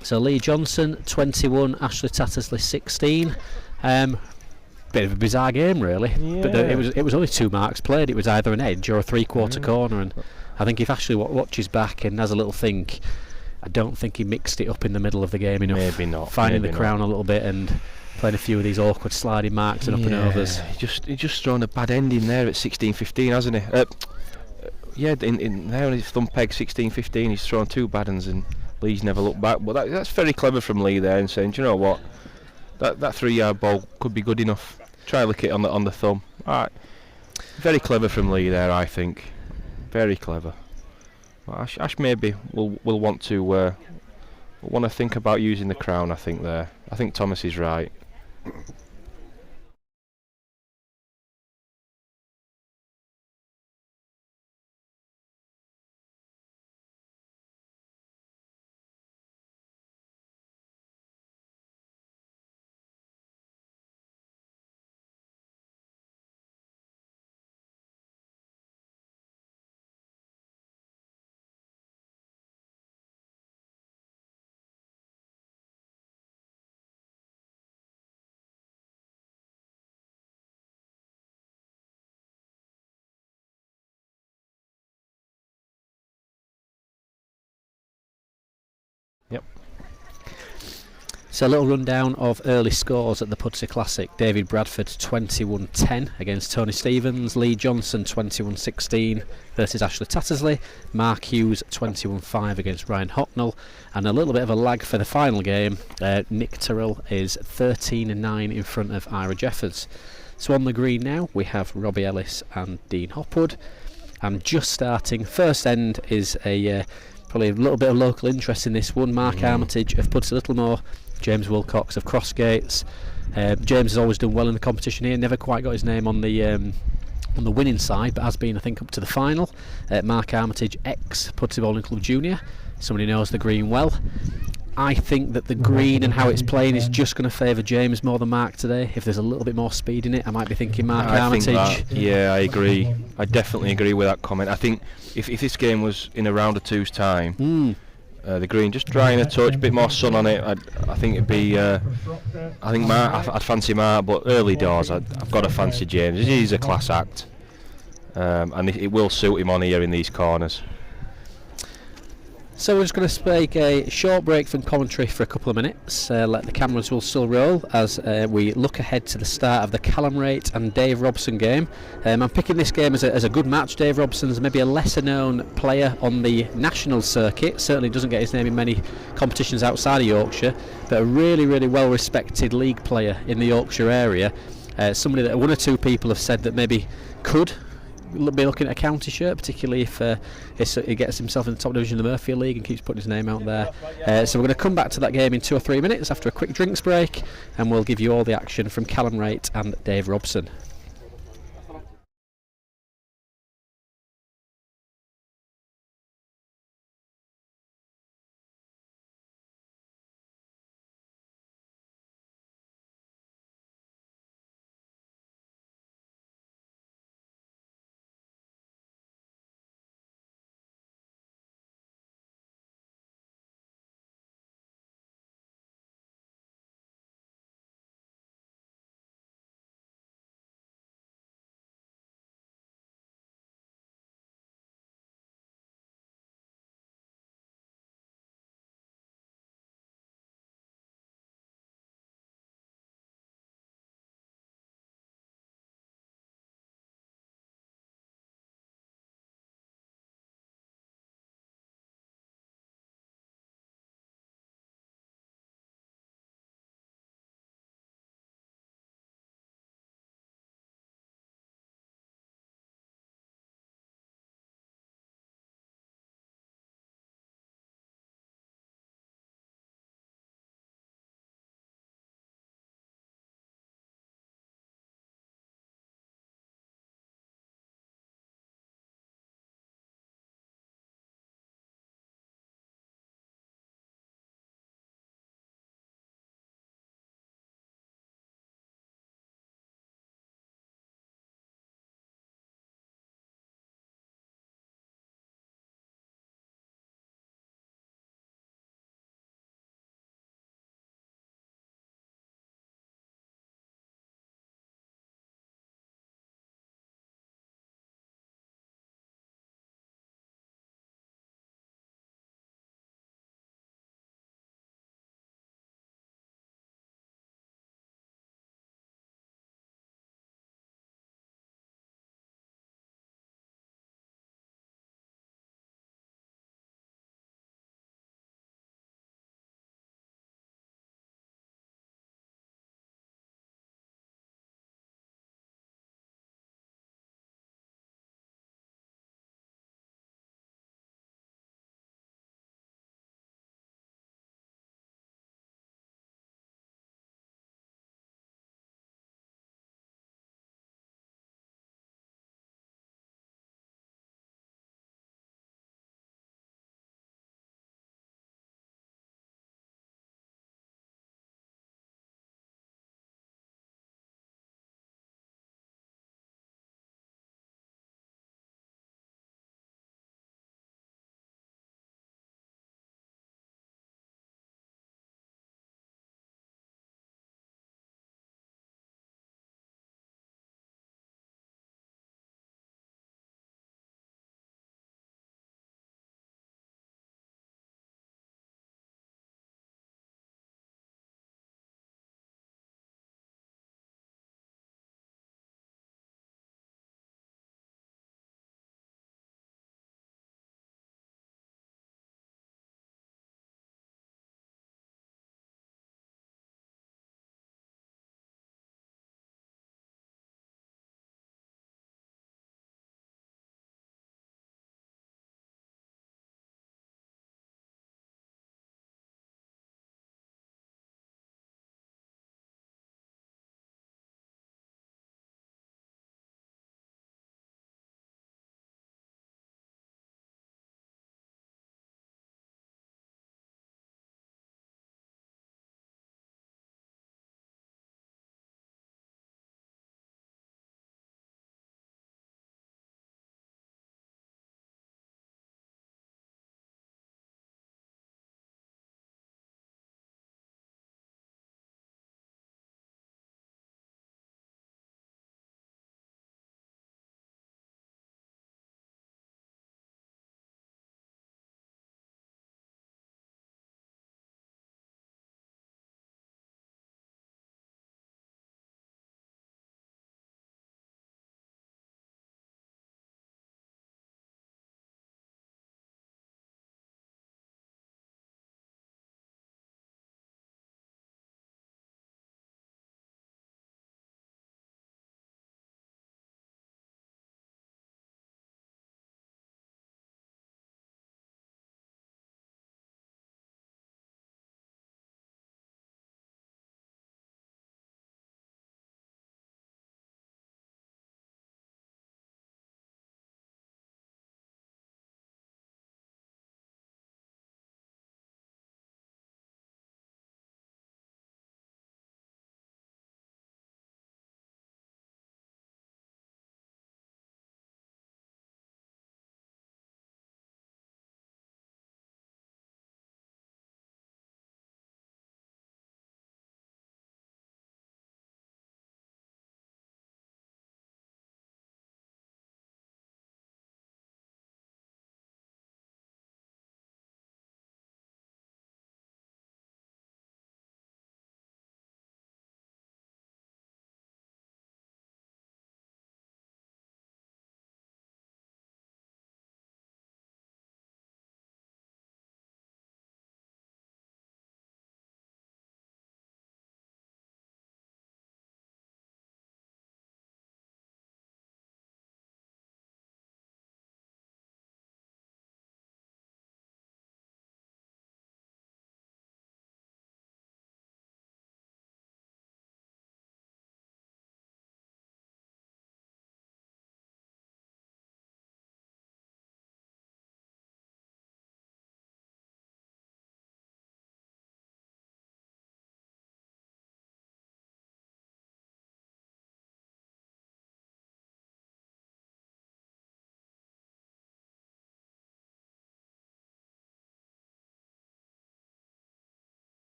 So Lee Johnson 21, Ashley Tattersley 16. Bit of a bizarre game really, but it was only 2 marks played. It was either an edge or a 3/4 corner, and I think if Ashley watches back and has a little think, I don't think he mixed it up in the middle of the game enough. Maybe not. Finding the crown a little bit and playing a few of these awkward sliding marks and up and overs. He's just thrown a bad end in there at 16-15, hasn't he? In there on his thumb peg 16-15, he's thrown 2 bad ends and Lee's never looked back. But that's very clever from Lee there, and saying, do you know what, that 3-yard ball could be good enough. Try lick it on the thumb. All right. Very clever from Lee there, I think. Very clever. Well, Ash maybe will want to think about using the crown. I think there. I think Thomas is right. Yep. So a little rundown of early scores at the Pudsey Classic. David Bradford 21-10 against Tony Stevens. Lee Johnson 21-16 versus Ashley Tattersley. Mark Hughes 21-5 against Ryan Hocknell. And a little bit of a lag for the final game. Nick Terrell is 13-9 in front of Ira Jeffers. So on the green now we have Robbie Ellis and Dean Hopwood. And just starting, first end is a probably a little bit of local interest in this one. Mark Armitage of Pudsey Littlemore, James Wilcox of Crossgates. James has always done well in the competition here, never quite got his name on the winning side, but has been, I think, up to the final. Mark Armitage, ex Pudsey Bowling Club Junior, somebody who knows the green well. I think that the green and how it's playing is just going to favour James more than Mark today. If there's a little bit more speed in it, I might be thinking Mark Armitage. Yeah, I agree. I definitely agree with that comment. I think if this game was in a round or two's time, the green just drying a touch, a bit more sun on it, I think it'd be. I think Mark, I'd fancy Mark, but early doors, I've got to fancy James. He's a class act, and it will suit him on here in these corners. So we're just going to take a short break from commentary for a couple of minutes. Let the cameras will still roll as we look ahead to the start of the Callum Wraight and Dave Robson game. I'm picking this game as a good match. Dave Robson's maybe a lesser known player on the national circuit, certainly doesn't get his name in many competitions outside of Yorkshire, but a really, really well respected league player in the Yorkshire area. Somebody that one or two people have said that maybe could be looking at a county shirt, particularly if he gets himself in the top division of the Murphy League and keeps putting his name out there. So we're going to come back to that game in 2 or 3 minutes after a quick drinks break, and we'll give you all the action from Callum Wraight and Dave Robson.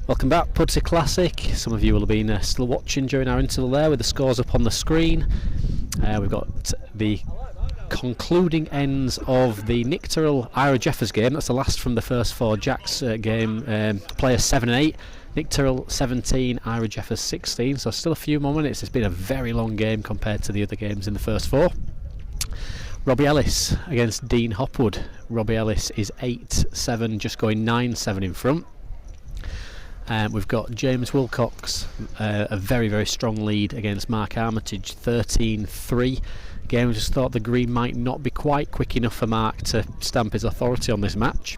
Welcome back, Pudsey Classic. Some of you will have been still watching during our interval there with the scores up on the screen. We've got the concluding ends of the Nick Tyrrell Ira Jeffers game. That's the last from the first 4 Jacks game. Players 7 and 8. Nick Tyrrell 17, Ira Jeffers 16. So still a few more minutes. It's been a very long game compared to the other games in the first 4. Robbie Ellis against Dean Hopwood. Robbie Ellis is 8-7, just going 9-7 in front. We've got James Wilcox, a very, very strong lead against Mark Armitage, 13-3. Again, we just thought the green might not be quite quick enough for Mark to stamp his authority on this match.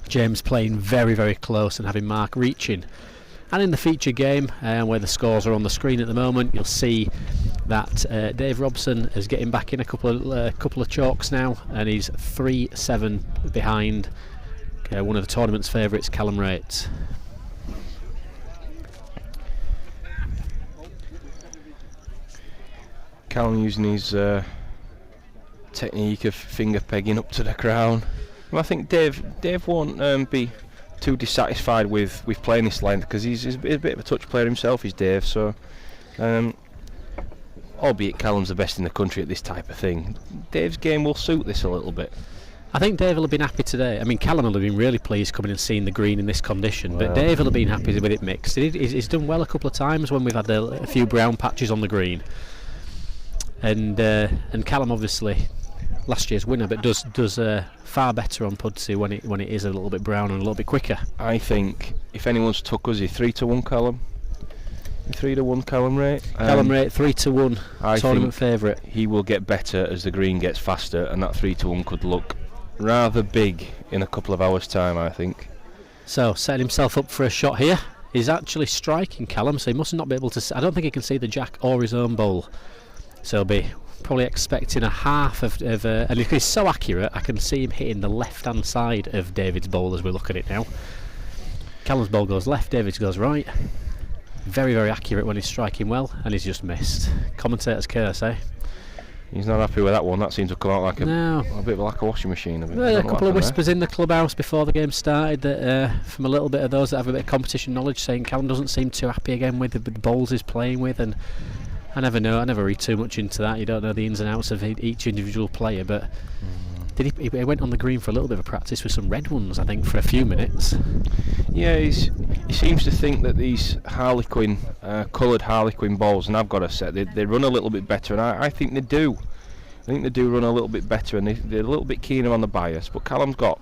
James playing very, very close and having Mark reaching. And in the feature game, where the scores are on the screen at the moment, you'll see that Dave Robson is getting back in a couple of chalks now, and he's 3-7 behind one of the tournament's favourites, Callum Wraight. Callum using his technique of finger pegging up to the crown. Well, I think Dave won't be too dissatisfied with playing this length, because he's a bit of a touch player himself, is Dave. So, albeit Callum's the best in the country at this type of thing, Dave's game will suit this a little bit. I think Dave will have been happy today. I mean, Callum will have been really pleased coming and seeing the green in this condition, but Dave will have been happy with it mixed. He's done well a couple of times when we've had a few brown patches on the green, and Callum obviously last year's winner, but does far better on Pudsey when it is a little bit brown and a little bit quicker. I think if anyone's took us, 3-1 Callum. 3-1 Callum Wraight. Callum Wraight 3-1 tournament favourite. He will get better as the green gets faster, and that 3-1 could look rather big in a couple of hours' time, I think. So setting himself up for a shot here. He's actually striking Callum, so he must not be able to. I don't think he can see the jack or his own bowl. So he'll be probably expecting a half of and he's so accurate, I can see him hitting the left-hand side of David's bowl as we look at it now. Callum's bowl goes left, David's goes right. Very, very accurate when he's striking well, and he's just missed. Commentator's curse, eh? He's not happy with that one. That seems to come out like a bit like a washing machine. A couple of whispers in the clubhouse before the game started that from a little bit of those that have a bit of competition knowledge, saying Callum doesn't seem too happy again with the bowls he's playing with, and I never know. I never read too much into that. You don't know the ins and outs of each individual player, but he went on the green for a little bit of a practice with some red ones, I think, for a few minutes. Yeah, he seems to think that these Harlequin, coloured Harlequin balls, and I've got to say, they run a little bit better, and I think they do. I think they do run a little bit better, and they're a little bit keener on the bias. But Callum's got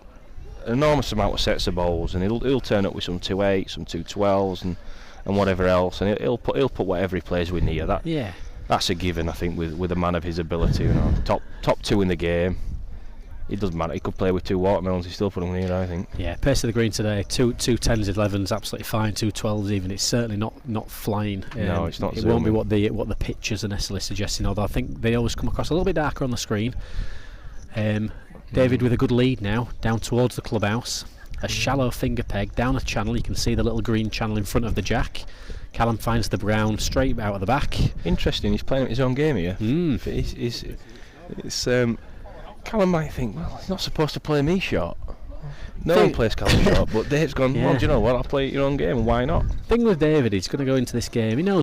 an enormous amount of sets of balls, and he'll turn up with some 2-8s, some 2-12s, and whatever else, and he'll put whatever he plays with near that. Yeah, that's a given, I think, with a man of his ability. You know, top 2 in the game. It doesn't matter. He could play with 2 watermelons. He still put them near, I think. Yeah, pace of the green today. 2 10s, 11s, absolutely fine. 2 12s even. It's certainly not flying. No, it's not. It won't be what the pictures are necessarily suggesting. Although I think they always come across a little bit darker on the screen. David with a good lead now, down towards the clubhouse. A shallow finger peg down a channel. You can see the little green channel in front of the jack. Callum finds the brown straight out of the back. Interesting. He's playing his own game here. Callum might think, well, he's not supposed to play me short. No one plays Callum short, but Dave's gone, well, do you know what, I'll play your own game, and why not? Thing with David, he's going to go into this game, he knows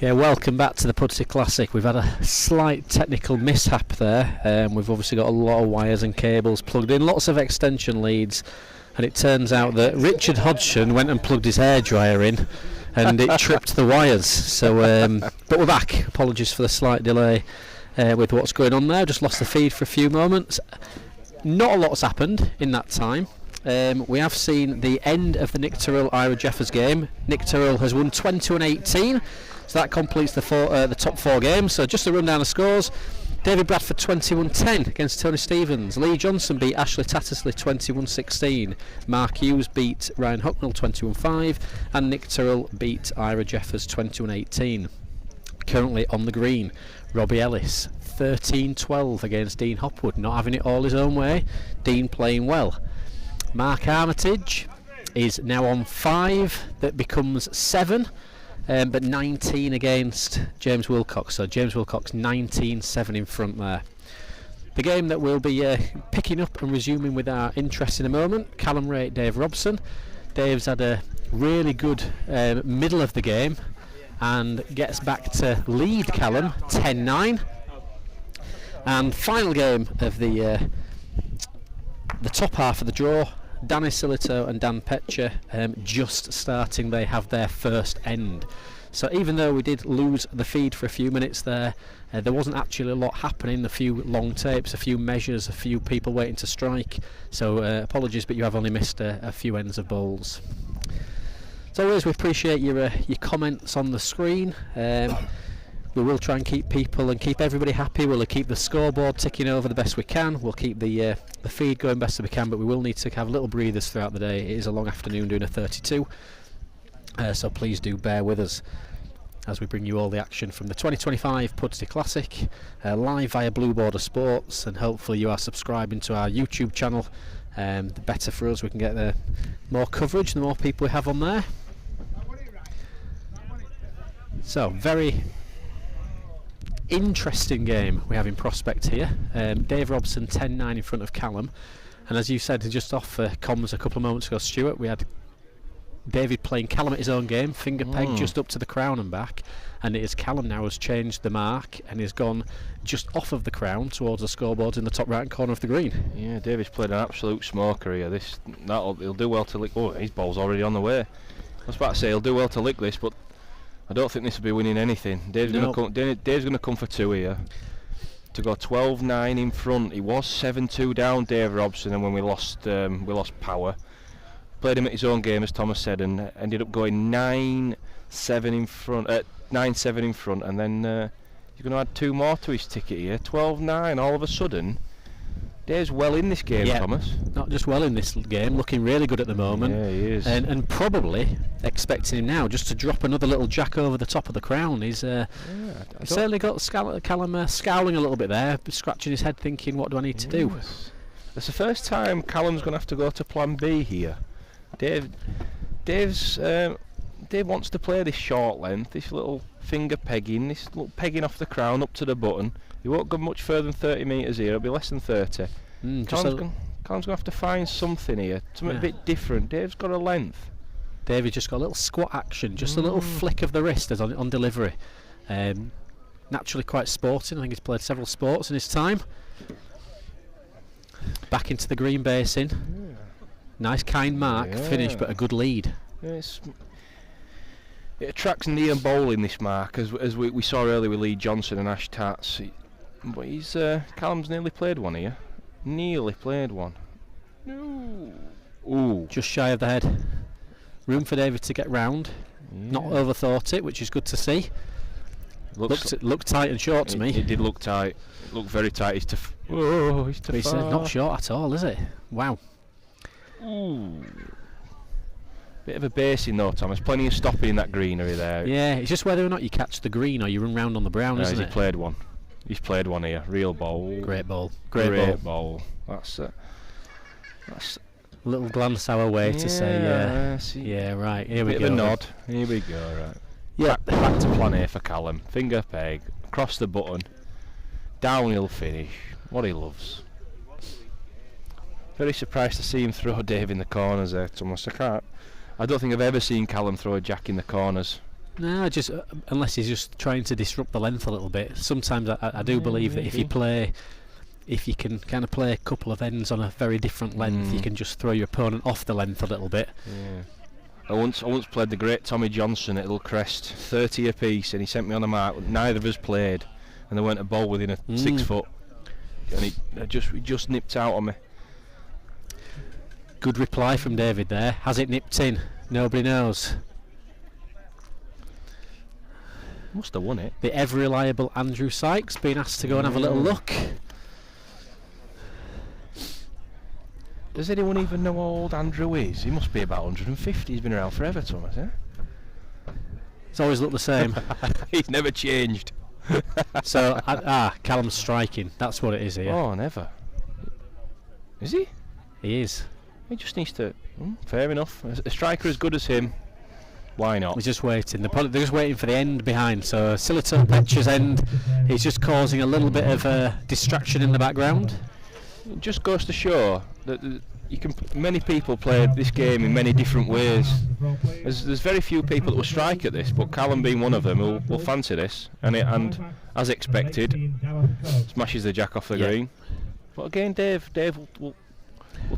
Yeah, welcome back to the Pudsey Classic. We've had a slight technical mishap there. We've obviously got a lot of wires and cables plugged in, lots of extension leads, and it turns out that Richard Hodgson went and plugged his hairdryer in and it tripped the wires. So, but we're back. Apologies for the slight delay with what's going on there. Just lost the feed for a few moments. Not a lot's happened in that time. We have seen the end of the Nick Tyrrell-Ira Jeffers game. Nick Tyrrell has won 21-18. So that completes the top 4 games. So just a rundown of scores. David Bradford 21-10 against Tony Stevens. Lee Johnson beat Ashley Tattersley 21-16. Mark Hughes beat Ryan Hucknall 21-5. And Nick Tyrrell beat Ira Jeffers 21-18. Currently on the green, Robbie Ellis 13-12 against Dean Hopwood. Not having it all his own way. Dean playing well. Mark Armitage is now on 5. That becomes 7. But 19 against James Wilcox, so James Wilcox 19-7 in front there. The game that we'll be picking up and resuming with our interest in a moment, Callum, Wraight, Dave, Robson. Dave's had a really good middle of the game and gets back to lead Callum 10-9. And final game of the top half of the draw, Danny Silito and Dan Petcher just starting. They have their first end. So even though we did lose the feed for a few minutes there, there wasn't actually a lot happening. A few long tapes, a few measures, a few people waiting to strike. So apologies, but you have only missed a few ends of bowls. As always, we appreciate your comments on the screen. We will try and keep people and keep everybody happy. We'll keep the scoreboard ticking over the best we can. We'll keep the feed going best as we can, but we will need to have little breathers throughout the day. It is a long afternoon doing a 32, so please do bear with us as we bring you all the action from the 2025 Pudsey Classic, live via Blue Border Sports, and hopefully you are subscribing to our YouTube channel. The better for us, we can get the more coverage, the more people we have on there. So, very interesting game we have in prospect here. Dave Robson 10-9 in front of Callum, and as you said just off comms a couple of moments ago, Stuart, we had David playing Callum at his own game, finger peg just up to the crown and back, and it is Callum now has changed the mark and has gone just off of the crown towards the scoreboards in the top right hand corner of the green. Yeah, David's played an absolute smoker here. He'll do well to lick. Oh, his ball's already on the way. I was about to say he'll do well to lick this, but I don't think this will be winning anything. Dave's going to come for 2 here to go 12-9 in front. He was 7-2 down, Dave Robson, and when we lost power, played him at his own game, as Thomas said, and ended up going 9-7 in front. 9-7 in front, and then you're going to add 2 more to his ticket here. 12-9. All of a sudden, Dave's well in this game, Thomas. Not just well in this game, looking really good at the moment. Yeah, he is. And probably expecting him now just to drop another little jack over the top of the crown. He's certainly got Callum scowling a little bit there, scratching his head thinking, what do I need to do? It's the first time Callum's going to have to go to plan B here. Dave wants to play this short length, this little finger pegging, this little pegging off the crown up to the button. He won't go much further than 30 metres here, it'll be less than 30. Callum's going to have to find something here, something a bit different. Dave's got a length. David's just got a little squat action, just a little flick of the wrist as on delivery. Naturally quite sporting, I think he's played several sports in his time. Back into the green basin. Nice kind mark, finish, but a good lead. It attracts near bowling, this mark, as we saw earlier with Lee Johnson and Ash Tats. But Callum's nearly played one here. Nearly played one. Ooh. Just shy of the head. Room for David to get round. Not overthought it, which is good to see. Looked tight and short to me. It did look tight. It looked very tight. He's not short at all, is it? Wow. Ooh. Bit of a basing though, Thomas. Plenty of stopping in that greenery there. Yeah, it's just whether or not you catch the green or you run round on the brown, isn't it? He's played one. He's played one here. Real bowl. Great bowl. Great bowl. That's a little glance our way to say, yeah, right. Here we go. Bit of a nod. Here we go. Right. Yeah. Back to plan A for Callum. Finger peg across the button. Downhill finish. What he loves. Very surprised to see him throw Dave in the corners there, Thomas. I don't think I've ever seen Callum throw a jack in the corners. No, just unless he's just trying to disrupt the length a little bit. Sometimes I do believe that if you can kind of play a couple of ends on a very different length, you can just throw your opponent off the length a little bit. Yeah. I once played the great Tommy Johnstone at Hillcrest, 30 apiece, and he sent me on a mark. Neither of us played, and they went a ball within a 6 foot, and it just nipped out on me. Good reply from David there. Has it nipped in? Nobody knows. Must have won it. The ever reliable Andrew Sykes being asked to go and have a little look. Does anyone even know how old Andrew is? He must be about 150. He's been around forever, Thomas, eh? It's always looked the same. He's never changed. So, Callum's striking. That's what it is here. Oh, never. Is he? He is. He just needs to... fair enough. A striker as good as him, why not? He's just waiting. They're just waiting for the end behind. So, Silito Petcher's end. He's just causing a little bit of distraction in the background. It just goes to show that many people play this game in many different ways. There's very few people that will strike at this, but Callum being one of them will fancy this, and as expected, smashes the jack off the green. But again, Dave will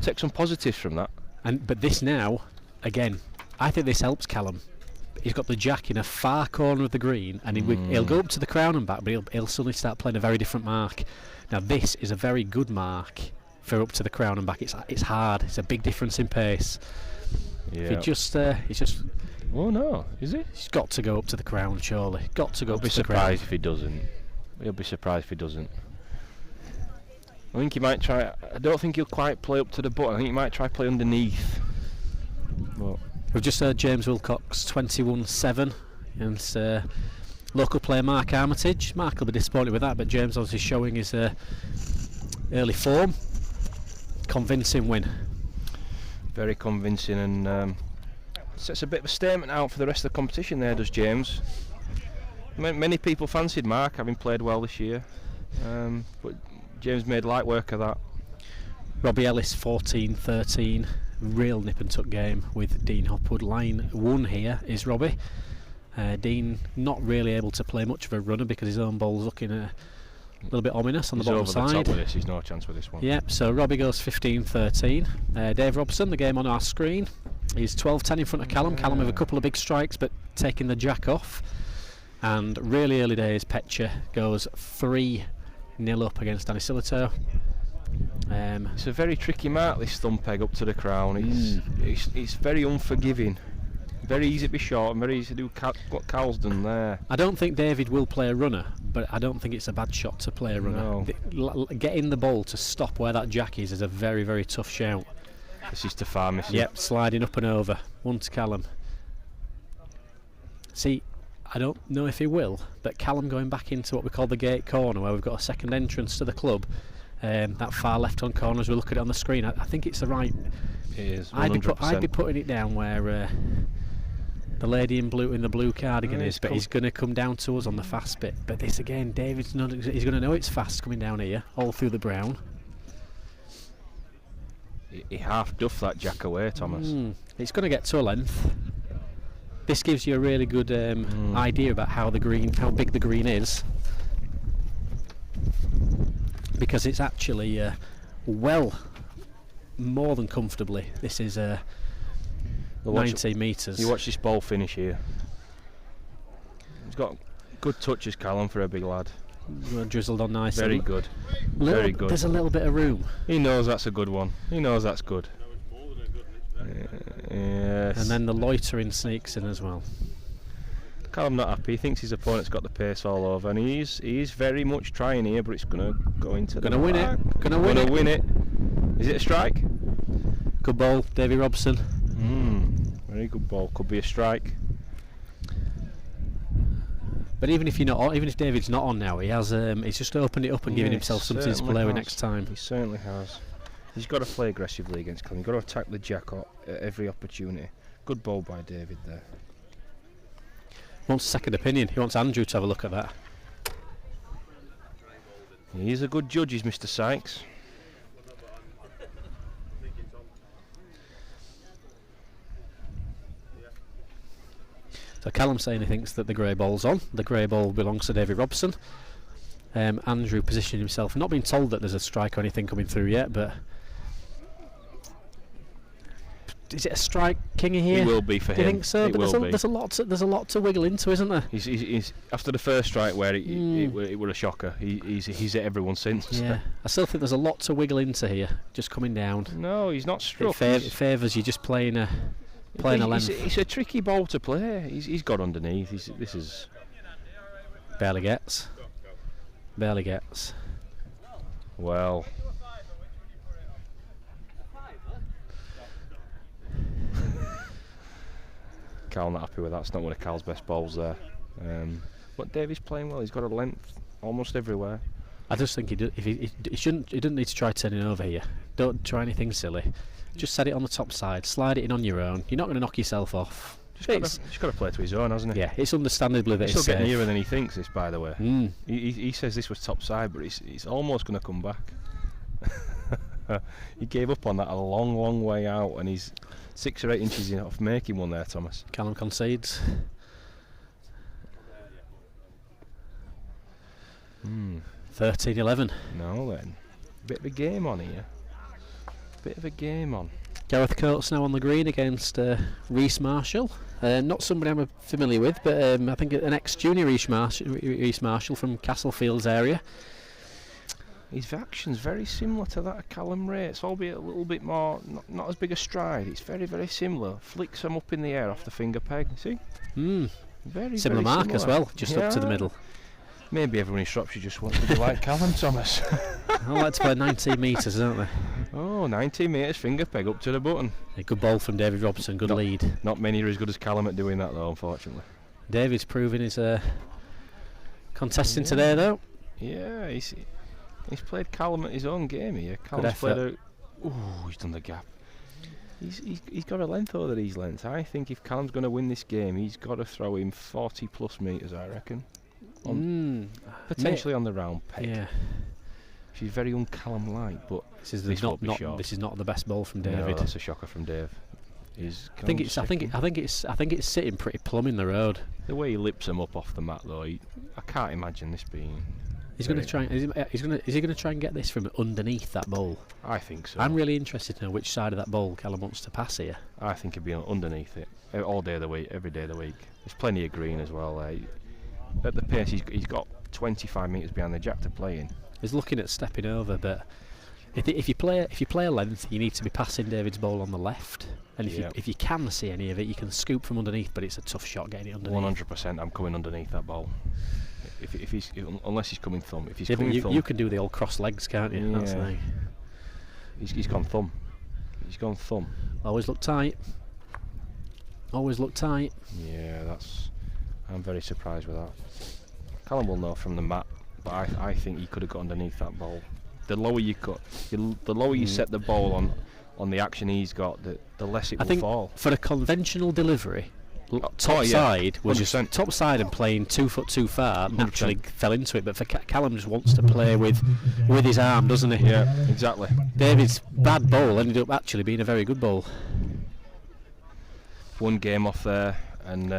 take some positives from that. But this now, again, I think this helps Callum. He's got the jack in a far corner of the green, and he'll go up to the crown and back, but he'll suddenly start playing a very different mark. Now this is a very good mark for up to the crown and back. It's hard. It's a big difference in pace. Yeah. If he's just. Oh no, is it? He's got to go up to the crown, surely. Got to go up to the crown. I'll be surprised if he doesn't. He'll be surprised if he doesn't. I think he might try. I don't think he'll quite play up to the button. I think he might try play underneath. But we've just heard James Wilcox 21-7 and local player Mark Armitage. Mark will be disappointed with that, but James obviously showing his early form. Convincing win. Very convincing, and sets a bit of a statement out for the rest of the competition there, does James. Many people fancied Mark, having played well this year, but James made light work of that. Robbie Ellis 14-13, real nip and tuck game with Dean Hopwood. Line 1 here is Robbie. Dean not really able to play much of a runner because his own ball's looking a little bit ominous on the bottom side. He's over the top with this. He's no chance with this one. Yep, so Robbie goes 15-13. Dave Robson, the game on our screen, he's 12-10 in front of Callum. Callum with a couple of big strikes but taking the jack off. And really early days, Petcher goes 3-0 up against Danny Silito. It's a very tricky mark, this thumb peg up to the crown. It's very unforgiving. Very easy to be short and very easy to do what Cal's done there. I don't think David will play a runner, but I don't think it's a bad shot to play a runner. No. Getting the ball to stop where that jack is a very, very tough shout. This is to far missing. Yep, sliding up and over. 1 to Callum. See, I don't know if he will, but Callum going back into what we call the gate corner, where we've got a second entrance to the club. That far left-hand corner, as we look at it on the screen, I think it's the right. It is. 100%. I'd be putting it down where the lady in blue in the blue cardigan is, but he's going to come down to us on the fast bit. But this again, he's going to know it's fast coming down here, all through the brown. He half duffed that jack away, Thomas. It's going to get to a length. This gives you a really good idea about how big the green is, because it's actually well more than comfortably. This is 90 metres. You watch this ball finish here. He's got good touches, Callum, for a big lad. Drizzled on nicely. Very good. Very good. There's a little bit of room. He knows that's a good one. He knows that's good. Yes. And then the loitering sneaks in as well. Callum not happy. He thinks his opponent's got the pace all over, and he's very much trying here, but it's going to go into the win it. Gonna win it. Is it a strike? Good ball, Davy Robson. Very good ball. Could be a strike. But even if David's not on now, he's just opened it up and giving himself something to play with next time. He certainly has. He's got to play aggressively against Callum. He's got to attack the jack at every opportunity. Good ball by David there. Wants a second opinion. He wants Andrew to have a look at that. He's a good judge, is Mr. Sykes. So Callum saying he thinks that the grey ball's on. The grey ball belongs to David Robson. Andrew positioning himself, not being told that there's a strike or anything coming through yet, but is it a strike, Kingy, here? It will be for him. Do you think so? It But will be. there's a lot to wiggle into, isn't there? He's after the first strike where it were a shocker. He's hit everyone since. Yeah, I still think there's a lot to wiggle into here. Just coming down. No, he's not struck. It favours you just playing a length. It's a tricky ball to play. He's got underneath. This is Barely gets. well. Cal not happy with that. It's not one of Cal's best balls there. But Davy's playing well. He's got a length almost everywhere. I just think he doesn't need to try turning over here. Don't try anything silly. Just set it on the top side. Slide it in on your own. You're not going to knock yourself off. Just got to play to his own, hasn't he? Yeah, it's understandably that He's it's still getting safe. nearer than he thinks. This, by the way. Mm. He says this was top side, but it's almost going to come back. He gave up on that a long way out, and he's 6 or 8 inches off making one there, Thomas. Callum concedes. 13-11. No then. Bit of a game on here. Gareth Coates now on the green against Reece Marshall. Not somebody I'm familiar with, but I think an ex-junior Reece Marshall from Castlefields area. His action's very similar to that of Callum Wraight, albeit a little bit more, not as big a stride. It's very, very similar. Flicks them up in the air off the finger peg. See? Very Similar very mark as well, just up to the middle. Maybe everyone in Shropshire just wants to be like Callum, Thomas. I like to play 19 metres, don't they? Oh, 19 metres finger peg up to the button. A good ball from David Robson, good lead. Not many are as good as Callum at doing that though, unfortunately. David's proving his contesting today though. Yeah, he's played Callum at his own game here. Callum's played he's done the gap. He's got a length over these lengths. I think if Callum's going to win this game, he's got to throw him 40 plus metres, I reckon. Potentially on the round peg. Yeah. She's very un-Callum-like, but this is not the best ball from David. No, that's a shocker from Dave. I think it's sitting pretty plumb in the road. The way he lips them up off the mat, though, I can't imagine this being. Is he going to try and get this from underneath that bowl? I think so. I'm really interested to know which side of that bowl Callum wants to pass here. I think he'd be underneath it all day of the week, every day of the week. There's plenty of green as well. At the pace he's got 25 metres behind the jack to play in. He's looking at stepping over, but if you play a length, you need to be passing David's bowl on the left. And if you can see any of it, you can scoop from underneath. But it's a tough shot getting it underneath. 100%, I'm coming underneath that ball. Unless he's coming thumb. If he's yeah, coming but thumb, you can do the old cross legs, can't you? Yeah. That's the thing. He's gone thumb. He's gone thumb. Always look tight. Yeah, I'm very surprised with that. Callum will know from the mat, but I think he could have got underneath that ball. The lower you set the ball on the action he's got, the less it will fall. For a conventional delivery, top side was 100%. Just top side and playing 2 foot too far. 100%. Naturally fell into it, but for Callum just wants to play with his arm, doesn't he? Yeah, exactly. David's bad ball ended up actually being a very good ball. One game off there, and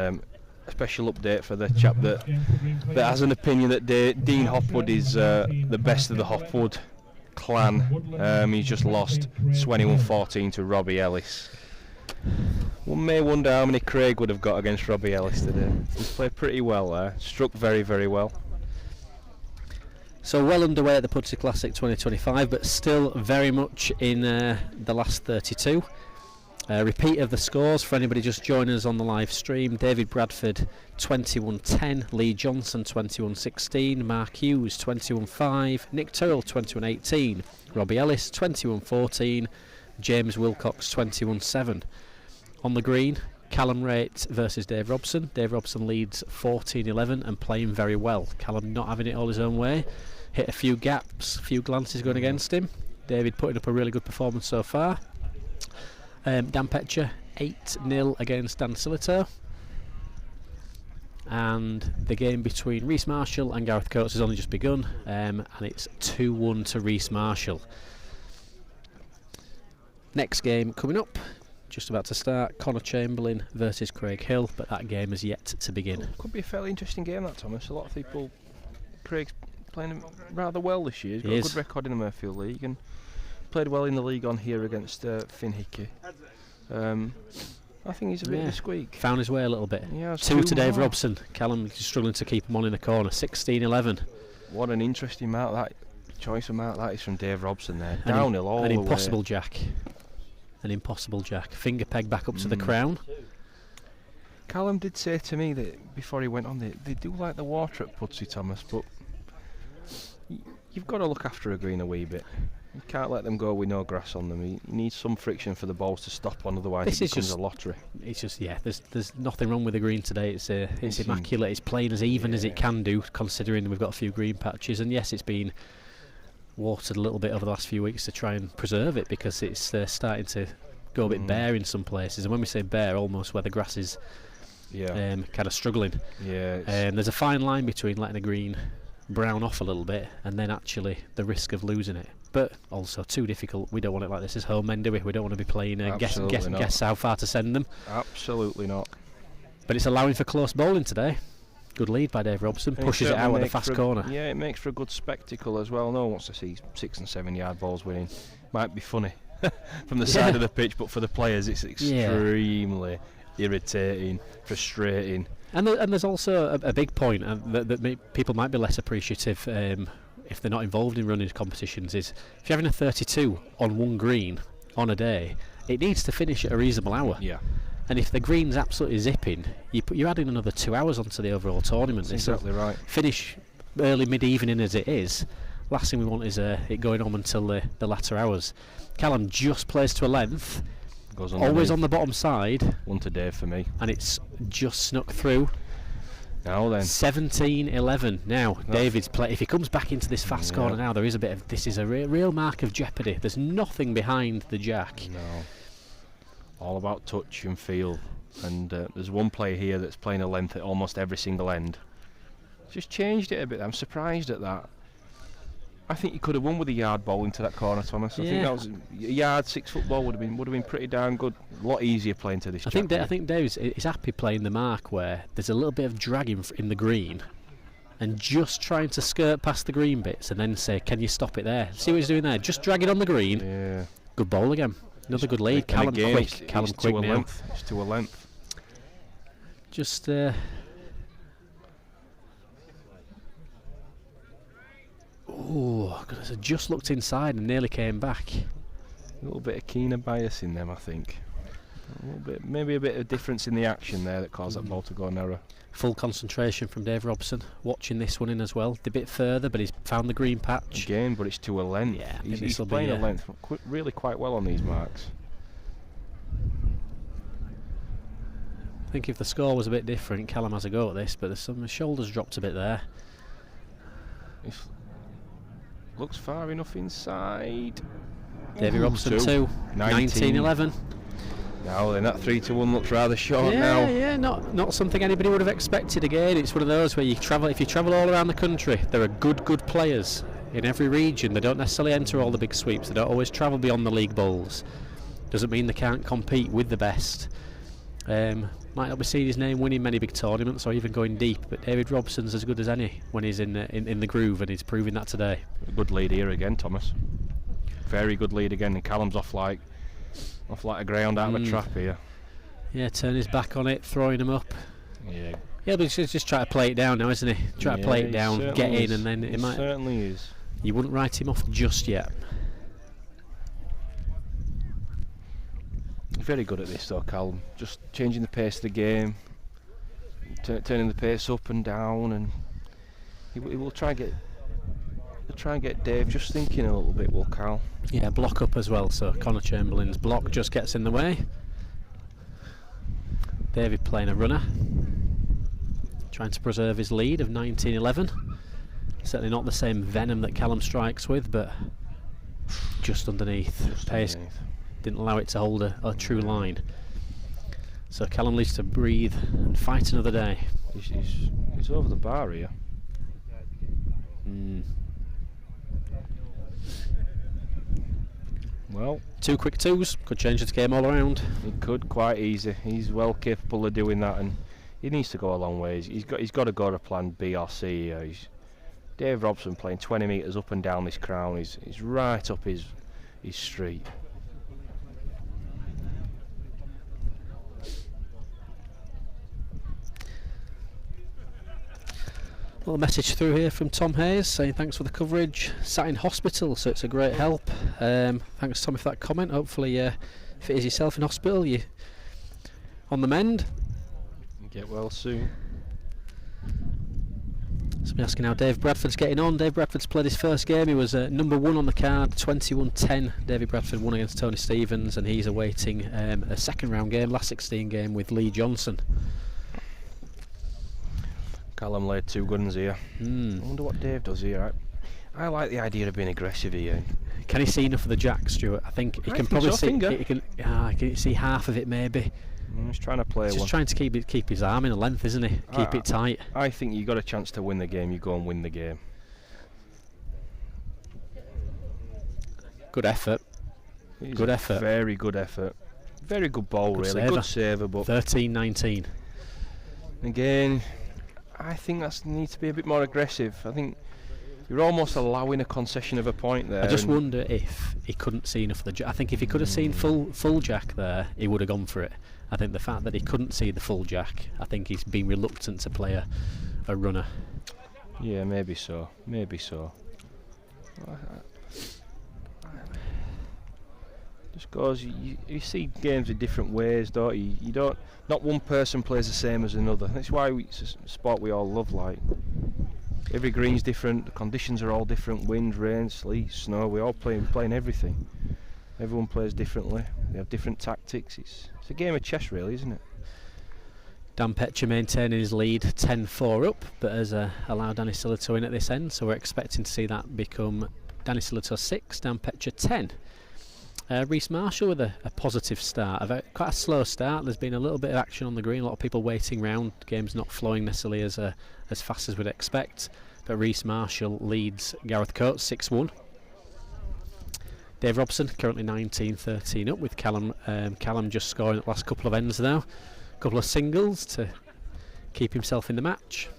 a special update for the chap that has an opinion that Dean Hopwood is the best of the Hopwood clan. He's just lost 21-14 to Robbie Ellis. One may wonder how many Craig would have got against Robbie Ellis today. He's played pretty well there, struck very, very well. So well underway at the Pudsey Classic 2025, but still very much in the last 32. Repeat of the scores for anybody just joining us on the live stream. David Bradford 21-10, Lee Johnson 21-16, Mark Hughes 21-5, Nick Turrell 21-18, Robbie Ellis 21-14, James Wilcox 21-7. On the green, Callum Wraight versus Dave Robson. Dave Robson leads 14-11 and playing very well. Callum not having it all his own way. Hit a few gaps, a few glances going against him. David putting up a really good performance so far. Dan Petcher 8-0 against Dan Silito. And the game between Reece Marshall and Gareth Coates has only just begun, and it's 2-1 to Reece Marshall. Next game coming up, just about to start. Conor Chamberlain versus Craig Hill, but that game is yet to begin. Could be a fairly interesting game, that, Thomas. A lot of people. Craig's playing rather well this year. He's got a good record in the Murfield League and played well in the league on here against Finn Hickey. I think he's a bit of a squeak. Found his way a little bit. Yeah, 2 to Dave Robson. Callum struggling to keep him on in the corner. 16-11. What an interesting choice amount that is from Dave Robson there. Downhill all the way. An impossible jack. An impossible jack. Finger peg back up to the crown. Callum did say to me that before he went on, they do like the water at Pudsey, Thomas, but you've got to look after a green a wee bit. You can't let them go with no grass on them. You need some friction for the balls to stop on, otherwise it becomes a lottery. It's just, there's nothing wrong with the green today. It's immaculate. It's playing as even as it can do, considering we've got a few green patches. And yes, it's been watered a little bit over the last few weeks to try and preserve it, because it's starting to go a bit bare in some places. And when we say bare, almost where the grass is kind of struggling. Yeah. There's a fine line between letting a green brown off a little bit and then actually the risk of losing it, but also too difficult. We don't want it like this as home men, do we? We don't want to be playing guess how far to send them. Absolutely not. But it's allowing for close bowling today. Good lead by Dave Robson. Pushes it out with a fast corner. Yeah, it makes for a good spectacle as well. No one wants to see 6 and 7 yard balls winning. Might be funny from the side of the pitch, but for the players it's extremely irritating, frustrating. And there's also a big point that people might be less appreciative if they're not involved in running competitions, is if you're having a 32 on one green on a day, it needs to finish at a reasonable hour. Yeah. And if the green's absolutely zipping, you're adding another 2 hours onto the overall tournament. That's exactly right. Finish early mid-evening as it is. Last thing we want is it going on until the latter hours. Callum just plays to a length. Goes always on the bottom side. 1 to Dave for me. And it's just snuck through. Now then. 17-11. Now, David's play. If he comes back into this fast corner now, there is a bit of. This is a real mark of jeopardy. There's nothing behind the jack. No. All about touch and feel. And there's one player here that's playing a length at almost every single end. Just changed it a bit. I'm surprised at that. I think you could have won with a yard ball into that corner, Thomas. I think that was a yard 6 foot ball would have been pretty darn good. A lot easier playing to this. I think Dave's is happy playing the mark where there's a little bit of dragging in the green, and just trying to skirt past the green bits and then say, "Can you stop it there?" See what he's doing there? Just dragging on the green. Yeah. Good ball again. Another good lead. Callum quick. Callum quick now. It's to a length. Just. Oh, goodness, I just looked inside and nearly came back. A little bit of keener bias in them, I think. A little bit, maybe a bit of difference in the action there that caused that ball to go narrow. Full concentration from Dave Robson, watching this one in as well. A bit further, but he's found the green patch. Again, but it's to a length. Yeah, he's playing a length really quite well on these marks. I think if the score was a bit different, Callum has a go at this, but there's some shoulders dropped a bit there. Looks far enough inside. Davy Robson 2, 19-11. Now then, that 3-1 looks rather short now. Yeah, not something anybody would have expected. Again, it's one of those where if you travel all around the country, there are good players in every region. They don't necessarily enter all the big sweeps. They don't always travel beyond the league bowls. Doesn't mean they can't compete with the best. Might not be seen his name winning many big tournaments or even going deep, but David Robson's as good as any when he's in the groove, and he's proving that today. A good lead here again, Thomas. Very good lead again, and Callum's off like a ground out of a trap here. Yeah, turn his back on it, throwing him up. Yeah, but he's just try to play it down now, isn't he? Try to play it down, get in, and then it might. Certainly is. You wouldn't write him off just yet. Very good at this though, Callum. Just changing the pace of the game, turning the pace up and down, and he will try and get Dave just thinking a little bit. Will Cal? Yeah, block up as well. So Conor Chamberlain's block just gets in the way. David playing a runner, trying to preserve his lead of 19-11. Certainly not the same venom that Callum strikes with, but just underneath. Pace didn't allow it to hold a true line. So Callum needs to breathe and fight another day. He's over the bar here. Well, 2 quick twos could change the game all around. it could quite easy. He's well capable of doing that, and he needs to go a long way. He's got to go to plan B or C here. Dave Robson playing 20 metres up and down this crown. He's right up his street. Little message through here from Tom Hayes saying thanks for the coverage. Sat in hospital, so it's a great help. Thanks Tommy for that comment. Hopefully if it is yourself in hospital, you on the mend. Get well soon. Somebody asking how Dave Bradford's getting on. Dave Bradford's played his first game. He was number 1 on the card, 21-10. David Bradford won against Tony Stevens, and he's awaiting a second round game, last 16 game with Lee Johnson. Callum laid 2 guns here. I wonder what Dave does here. I like the idea of being aggressive here. Can he see enough of the jack, Stuart? I think he can probably see. He can see half of it maybe. He's trying to play He's just trying to keep his arm in a length, isn't he? Keep it tight. I think you got a chance to win the game. You go and win the game. Good effort. Good effort. Very good effort. Very good ball, Good really. saver. Good saver, but 13-19. again, I think that needs to be a bit more aggressive. I think you're almost allowing a concession of a point there. I just wonder if he couldn't see enough of the jack. I think if he could have seen full jack there, he would have gone for it. I think the fact that he couldn't see the full jack, I think he's been reluctant to play a runner. Yeah, maybe so. Maybe so. Just goes. You see games in different ways, don't you? You don't. Not one person plays the same as another. That's why it's a sport we all love. Like every green's different. The conditions are all different. Wind, rain, sleet, snow. We all playing everything. Everyone plays differently. They have different tactics. It's a game of chess, really, isn't it? Dan Petcher maintaining his lead 10-4 up, but has allowed Danny Sillito in at this end, so we're expecting to see that become Danny Sillito 6, Dan Petcher 10. Reece Marshall with a positive start, quite a slow start. There's been a little bit of action on the green, a lot of people waiting round. Game's not flowing necessarily as fast as we'd expect, but Reece Marshall leads Gareth Coates 6-1. Dave Robson currently 19-13 up, with Callum just scoring at the last couple of ends now. A couple of singles to keep himself in the match,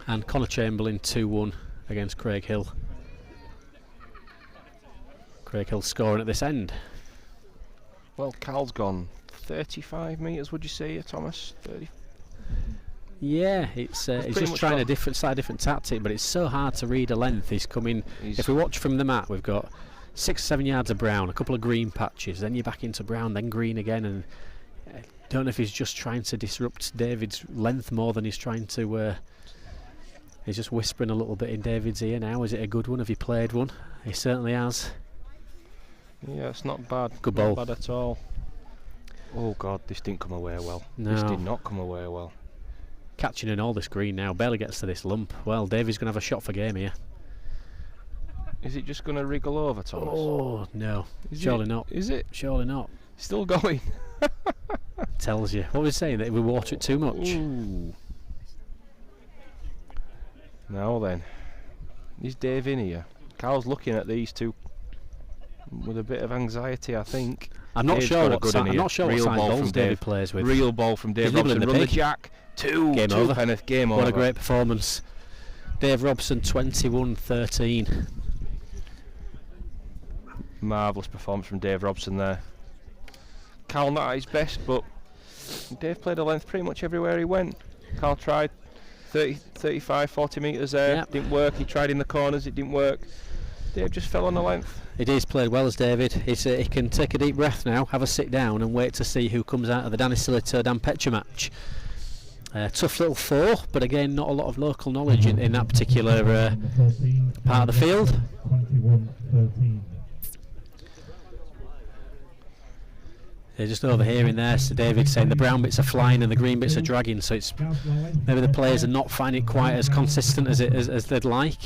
and Conor Chamberlain 2-1 against Craig Hill. Craig Hill scoring at this end. Well, Cal's gone 35 metres, would you say, Thomas? 30. Yeah, he's just trying a slightly different tactic, but it's so hard to read a length. He's coming. If we watch from the mat, we've got 6 or 7 yards of brown, a couple of green patches, then you're back into brown, then green again, and I don't know if he's just trying to disrupt David's length more than he's trying to. He's just whispering a little bit in David's ear now. Is it a good one? Have you played one? He certainly has. Yeah, it's not bad. Good ball. Not bad at all. Oh God, this didn't come away well. No. This did not come away well. Catching in all this green now, barely gets to this lump. Well, David's going to have a shot for game here. Is it just going to wriggle over, Thomas? Oh no, surely not. Is it? Surely not. Still going. Tells you. What was he saying? That we water it too much. Ooh. Now then, is Dave in here? Carl's looking at these two with a bit of anxiety, I think. I'm not Dave's sure got what Real size ball balls from David plays with. Real ball from Dave He's nibbling Robson. the Run the pig. jack. Game Two over. Penneth, game over. What a great performance. Dave Robson 21-13. Marvellous performance from Dave Robson there. Carl not at his best, but Dave played a length pretty much everywhere he went. Carl tried 30, 35, 40 metres there. Yep. Didn't work. He tried in the corners. It didn't work. Dave just fell on the length. It is played well as David. He can take a deep breath now, have a sit down and wait to see who comes out of the Danny Sillito Dan Petcher match. Tough little 4, but again not a lot of local knowledge in that particular part of the field. 21-13. They're just overhearing there, so David saying the brown bits are flying and the green bits are dragging, so it's maybe the players are not finding it quite as consistent as they'd like.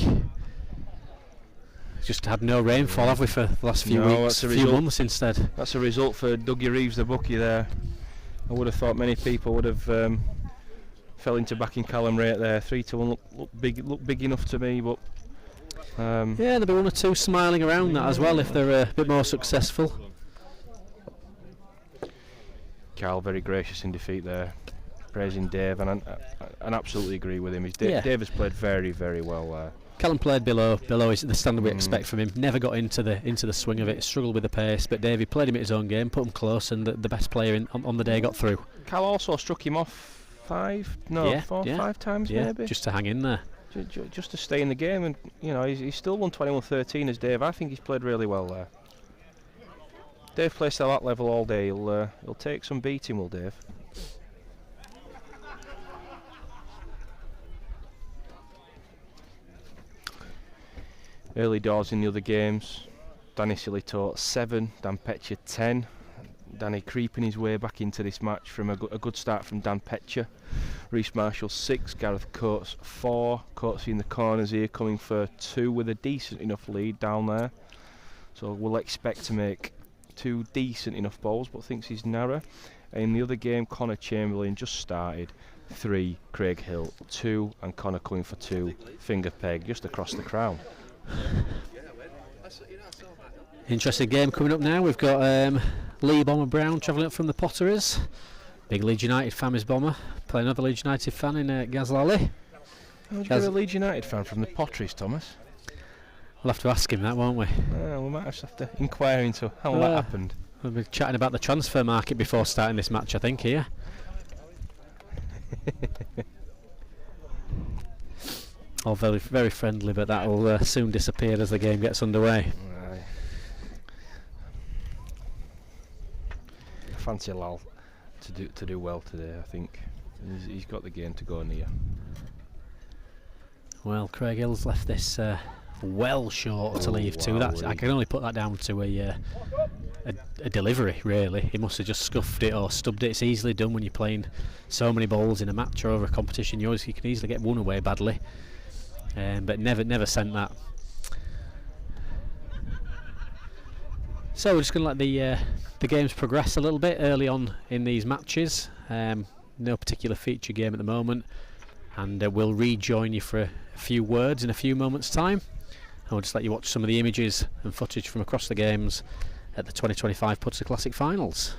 Just had no rainfall, have we, for the last few weeks, few months instead. That's a result for Dougie Reeves, the bookie there. I would have thought many people would have fell into backing Callum Wraight there. 3-1 look big enough to me, but Yeah, there'll be one or two smiling around that as well if they're a bit more successful. Carl very gracious in defeat there, praising Dave, and I absolutely agree with him. Dave has played very, very well there. Callum played below the standard we expect from him. Never got into the swing of it. Struggled with the pace, but Davey played him at his own game, put him close, and the best player on the day got through. Cal also struck him off 5 times maybe. Just to hang in there. Just to stay in the game, and you know he's still won 21-13 as Dave. I think he's played really well there. Dave plays at that level all day. He'll take some beating, will Dave? Early doors in the other games. Danny Silito 7, Dan Petcher 10. Danny creeping his way back into this match from a good start from Dan Petcher. Reece Marshall 6, Gareth Coates 4. Coates in the corners here, coming for 2 with a decent enough lead down there. So we'll expect to make 2 decent enough balls, but thinks he's narrow. In the other game, Conor Chamberlain just started 3, Craig Hill 2, and Conor coming for 2, finger peg just across the crown. Interesting game coming up now. We've got Lee Bomber Brown travelling up from the Potteries. Big Leeds United fan is Bomber. Playing another Leeds United fan in Lally. How'd you get a Leeds United fan from the Potteries, Thomas? We'll have to ask him that, won't we? We might have to inquire into how that happened. We'll be chatting about the transfer market before starting this match, I think, here. All very, very friendly, but that will soon disappear as the game gets underway. Right. I fancy Lal to do well today. I think he's got the game to go near. Well, Craig Hill's left this well short to leave to. I can only put that down to a delivery, really. He must have just scuffed it or stubbed it. It's easily done when you're playing so many balls in a match or over a competition. You can easily get one away badly, but never sent that. So we're just going to let the games progress a little bit early on in these matches. No particular feature game at the moment, and we'll rejoin you for a few words in a few moments' time. I'll just let you watch some of the images and footage from across the games at the 2025 Pudsey Classic Finals.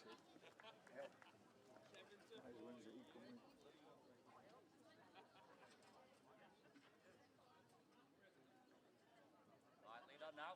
Pudsey. Yeah. How's Wednesday coming? Right, lead on now.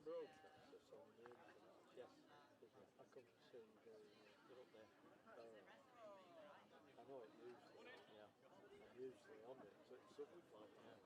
broadcast that's on the internet. Yes, I come to see you go up there. I know it usually. Yeah. I'm usually on it, so it's something like that.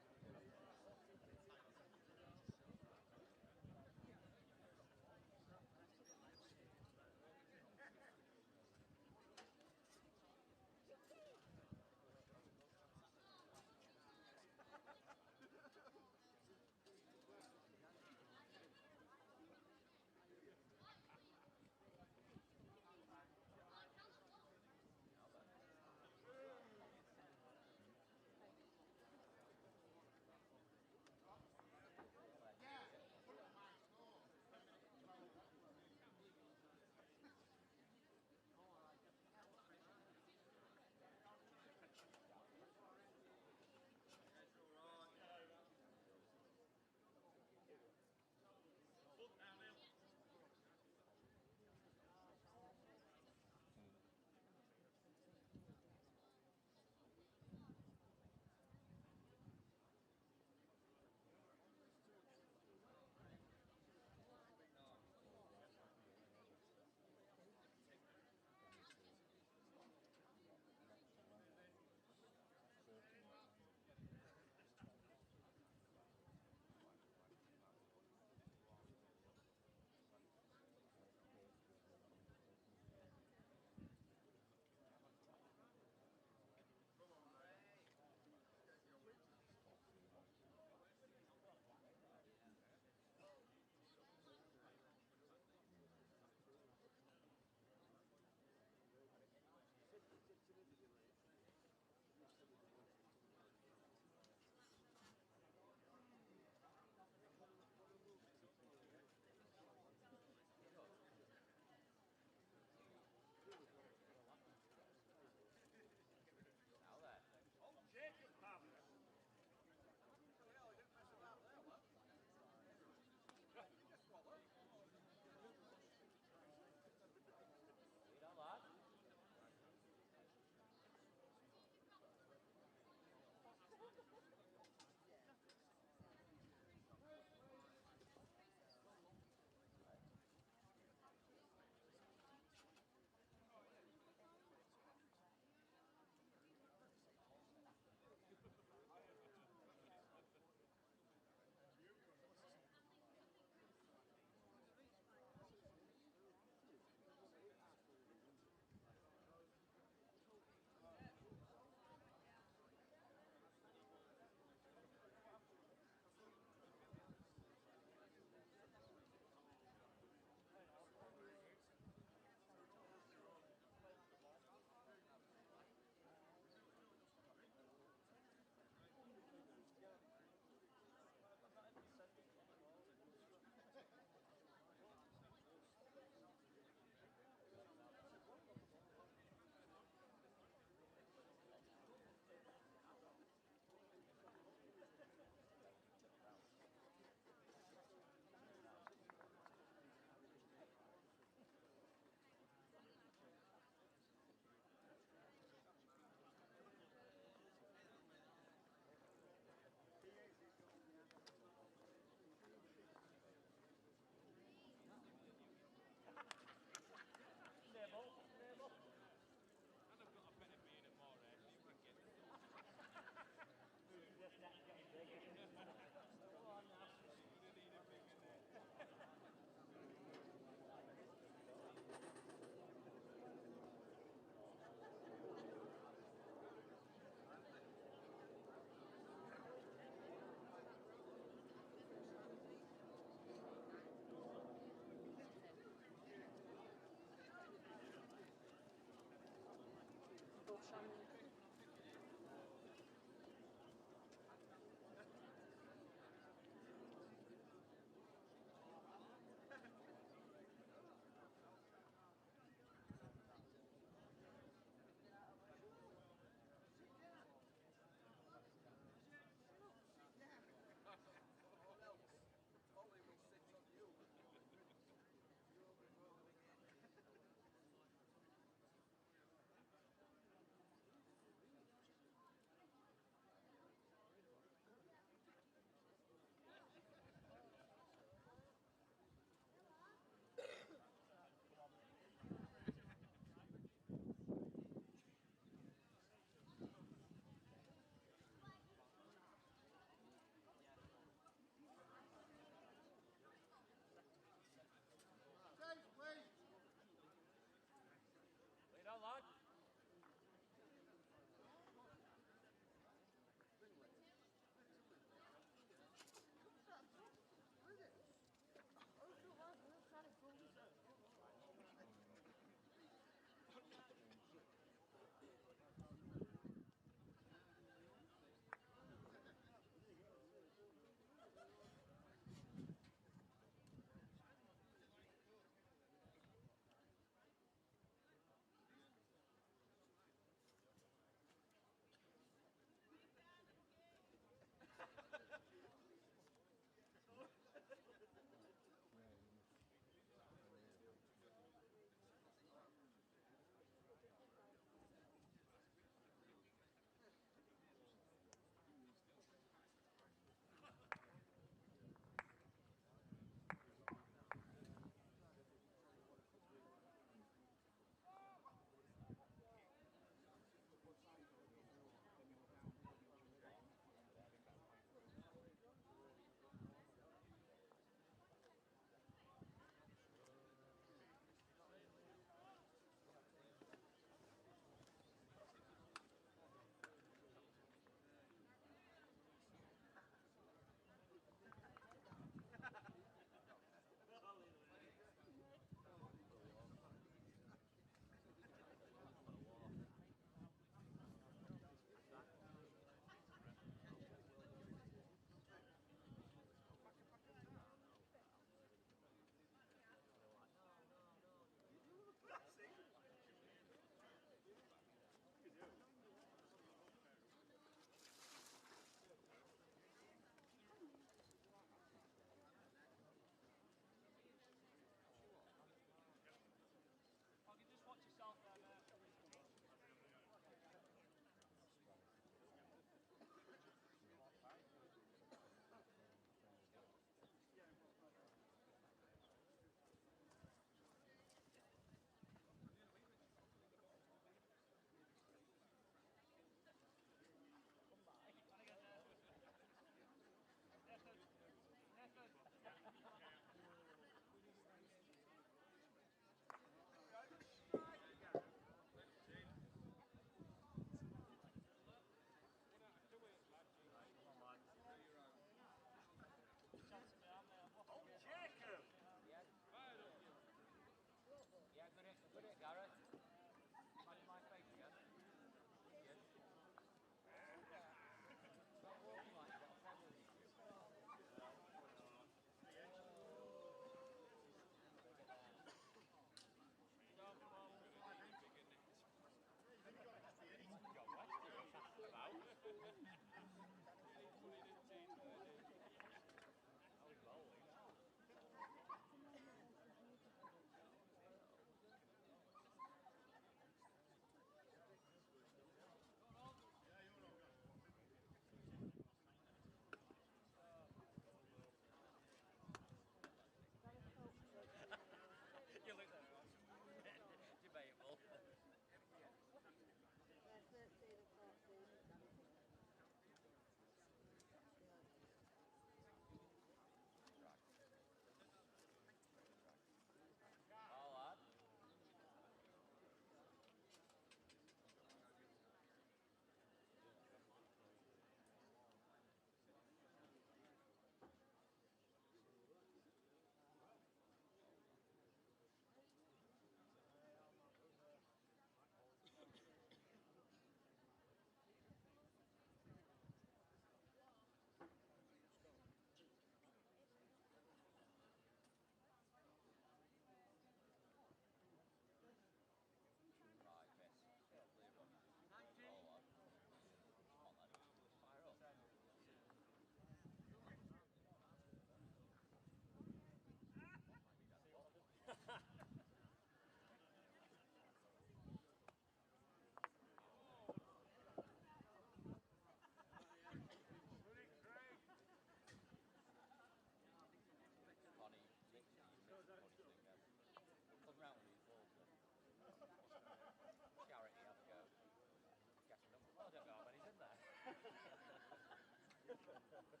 Yeah, I got it.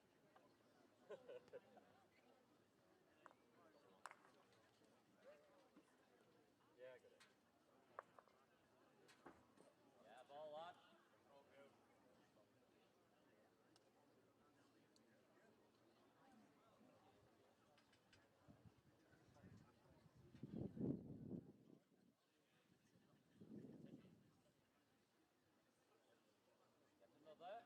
Yeah, ball lad. Another.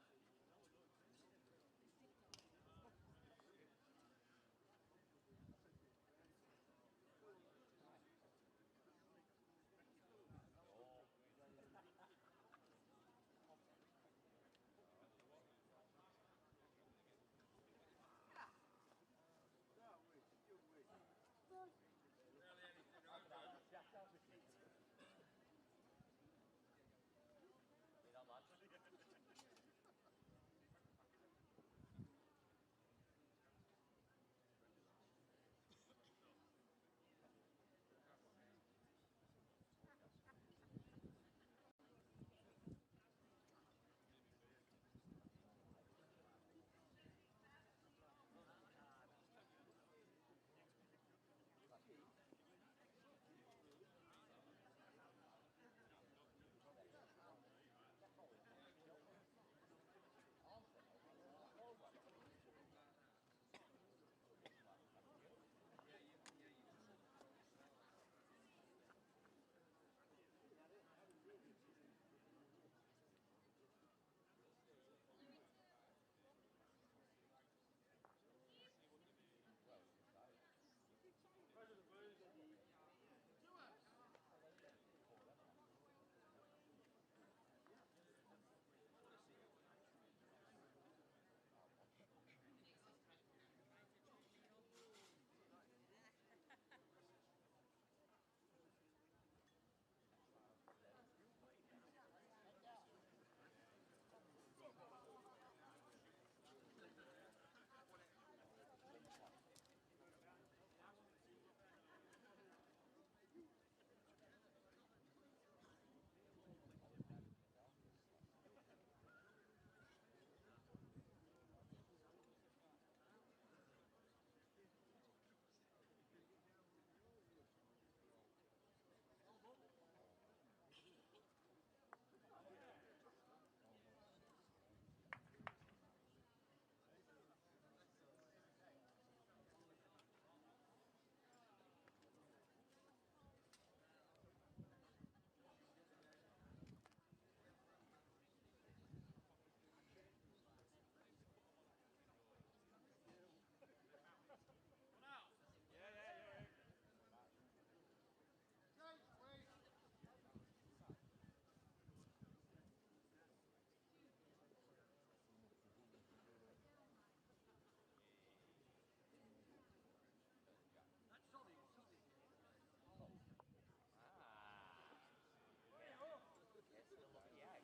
Be that lad.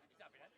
He's happy then.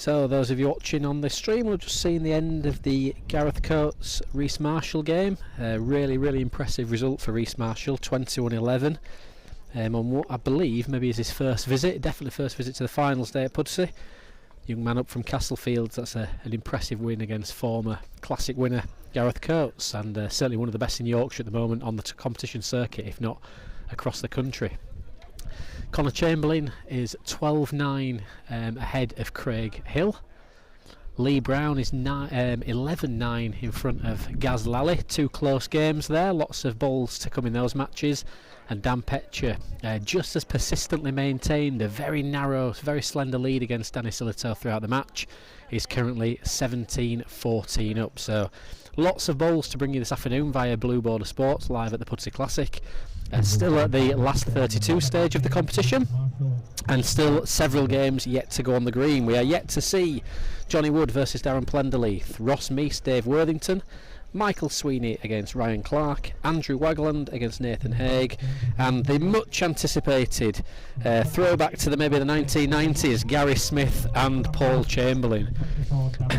So those of you watching on the stream will have just seen the end of the Gareth Coates Reece Marshall game. Really impressive result for Reece Marshall, 21-11. On what I believe maybe is his first visit, definitely first visit to the finals day at Pudsey. Young man up from Castlefields, that's an impressive win against former classic winner Gareth Coates, and certainly one of the best in Yorkshire at the moment on the competition circuit, if not across the country. Conor Chamberlain is 12-9 ahead of Craig Hill. Lee Brown is 11-9 in front of Gaz Lally. Two close games there, lots of balls to come in those matches. And Dan Petcher just as persistently maintained a very narrow, very slender lead against Danny Silito throughout the match. He's currently 17-14 up. So lots of bowls to bring you this afternoon via Blue Border Sports live at the Pudsey Classic. Still at the last 32 stage of the competition, and still several games yet to go on the green. We are yet to see Johnny Wood versus Darren Plenderleith, Ross Meese, Dave Worthington, Michael Sweeney against Ryan Clark, Andrew Wagland against Nathan Haig, and the much anticipated throwback to maybe the 1990s, Gary Smith and Paul Chamberlain.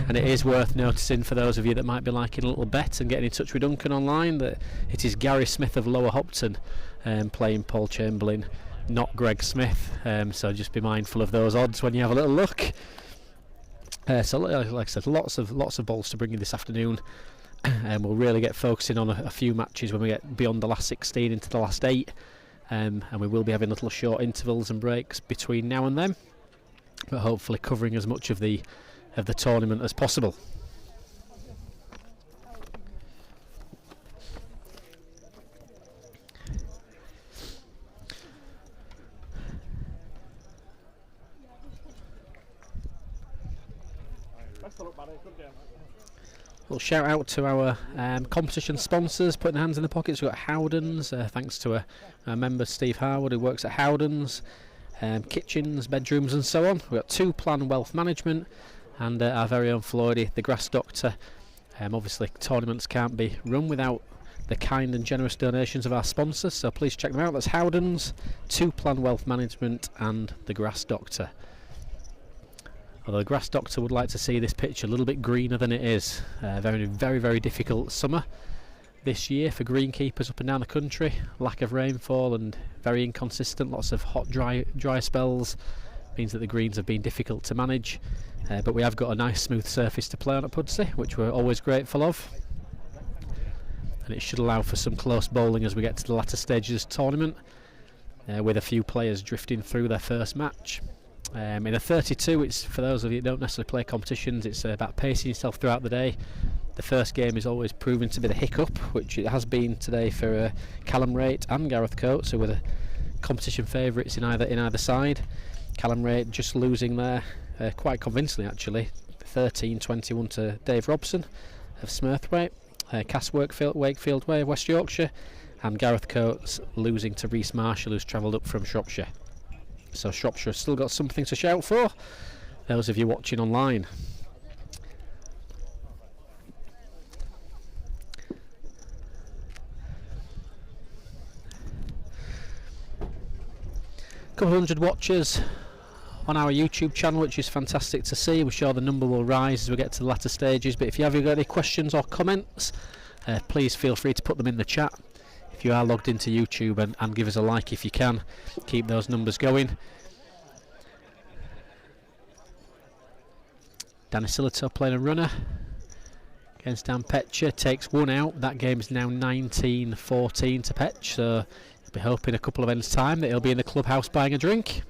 And it is worth noticing for those of you that might be liking a little bet and getting in touch with Duncan online that it is Gary Smith of Lower Hopton playing Paul Chamberlain, not Greg Smith, so just be mindful of those odds when you have a little look. So like I said, lots of balls to bring you this afternoon. And we'll really get focusing on a few matches when we get beyond the last 16 into the last 8, and we will be having little short intervals and breaks between now and then, but hopefully covering as much of the tournament as possible. Well, shout out to our competition sponsors putting their hands in the pockets. We've got Howden's, thanks to a member Steve Harwood who works at Howden's, kitchens, bedrooms and so on. We've got Two Plan Wealth Management and our very own Floydie, the Grass Doctor. Obviously tournaments can't be run without the kind and generous donations of our sponsors, so please check them out. That's Howden's, Two Plan Wealth Management and the Grass Doctor. Although the Grass Doctor would like to see this pitch a little bit greener than it is. Very difficult summer this year for greenkeepers up and down the country. Lack of rainfall and very inconsistent, lots of hot dry spells means that the greens have been difficult to manage, but we have got a nice smooth surface to play on at Pudsey, which we're always grateful of, and it should allow for some close bowling as we get to the latter stages of the tournament, with a few players drifting through their first match. In a 32, it's for those of you who don't necessarily play competitions, it's about pacing yourself throughout the day. The first game is always proven to be the hiccup, which it has been today for Callum, Wraight and Gareth Coates, who were the competition favourites in either side. Callum Wraight just losing there quite convincingly actually, 13-21 to Dave Robson of Smurthwaite, Cass Wakefield Way of West Yorkshire, and Gareth Coates losing to Reece Marshall, who's travelled up from Shropshire. So Shropshire has still got something to shout for, those of you watching online. Couple hundred watchers on our YouTube channel, which is fantastic to see. We're sure the number will rise as we get to the latter stages, but if you have got any questions or comments, please feel free to put them in the chat. If you are logged into YouTube, and give us a like if you can, keep those numbers going. Danny Silito playing a runner against Dan Petcher, takes one out. That game is now 19-14 to Petch, so you'll be hoping a couple of ends time that he'll be in the clubhouse buying a drink.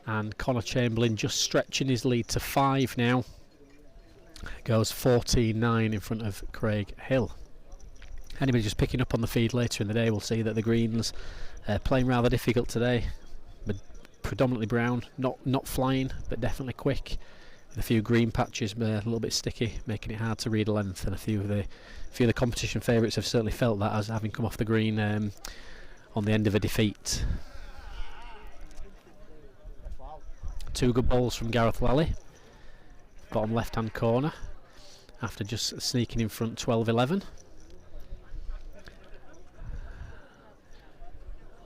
And Conor Chamberlain just stretching his lead to 5 now. Goes 14-9 in front of Craig Hill. Anybody just picking up on the feed later in the day will see that the greens playing rather difficult today, but predominantly brown, not flying but definitely quick, with a few green patches a little bit sticky, making it hard to read a length, and a few of the competition favourites have certainly felt that as having come off the green on the end of a defeat. Two good balls from Gareth Lally, bottom left hand corner, after just sneaking in front 12-11.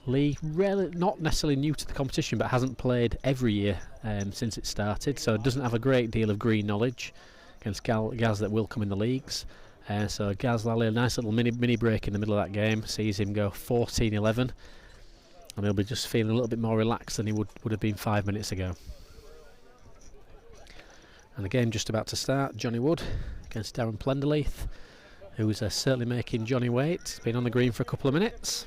Lee, not necessarily new to the competition, but hasn't played every year since it started, so doesn't have a great deal of green knowledge against Gaz that will come in the leagues. So Gaz Lally, a nice little mini break in the middle of that game, sees him go 14-11, and he'll be just feeling a little bit more relaxed than he would have been 5 minutes ago. And the game just about to start. Johnny Wood against Darren Plenderleith, who's certainly making Johnny wait. He's been on the green for a couple of minutes.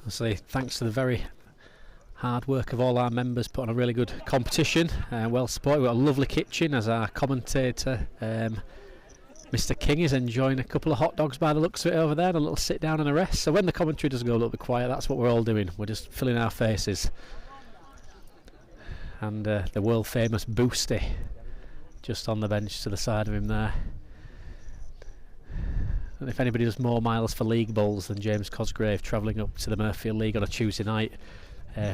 Obviously, thanks to the very hard work of all our members, put on a really good competition, well supported. We've got a lovely kitchen, as our commentator Mr. King is enjoying a couple of hot dogs by the looks of it over there, and a little sit down and a rest. So when the commentary does go a little bit quiet, that's what we're all doing. We're just filling our faces. And the world famous Boosty just on the bench to the side of him there. And if anybody does more miles for league bowls than James Cosgrave, travelling up to the Murfield League on a Tuesday night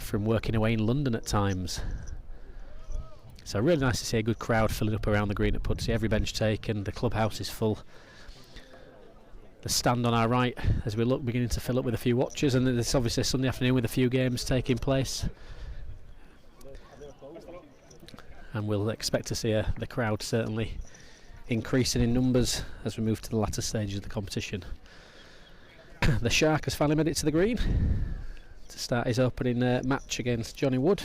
from working away in London at times. So really nice to see a good crowd filling up around the green at Pudsey. Every bench taken, the clubhouse is full. The stand on our right, as we look, beginning to fill up with a few watchers, and it's obviously a Sunday afternoon with a few games taking place. And we'll expect to see the crowd certainly increasing in numbers as we move to the latter stages of the competition. The Shark has finally made it to the green to start his opening match against Johnny Wood.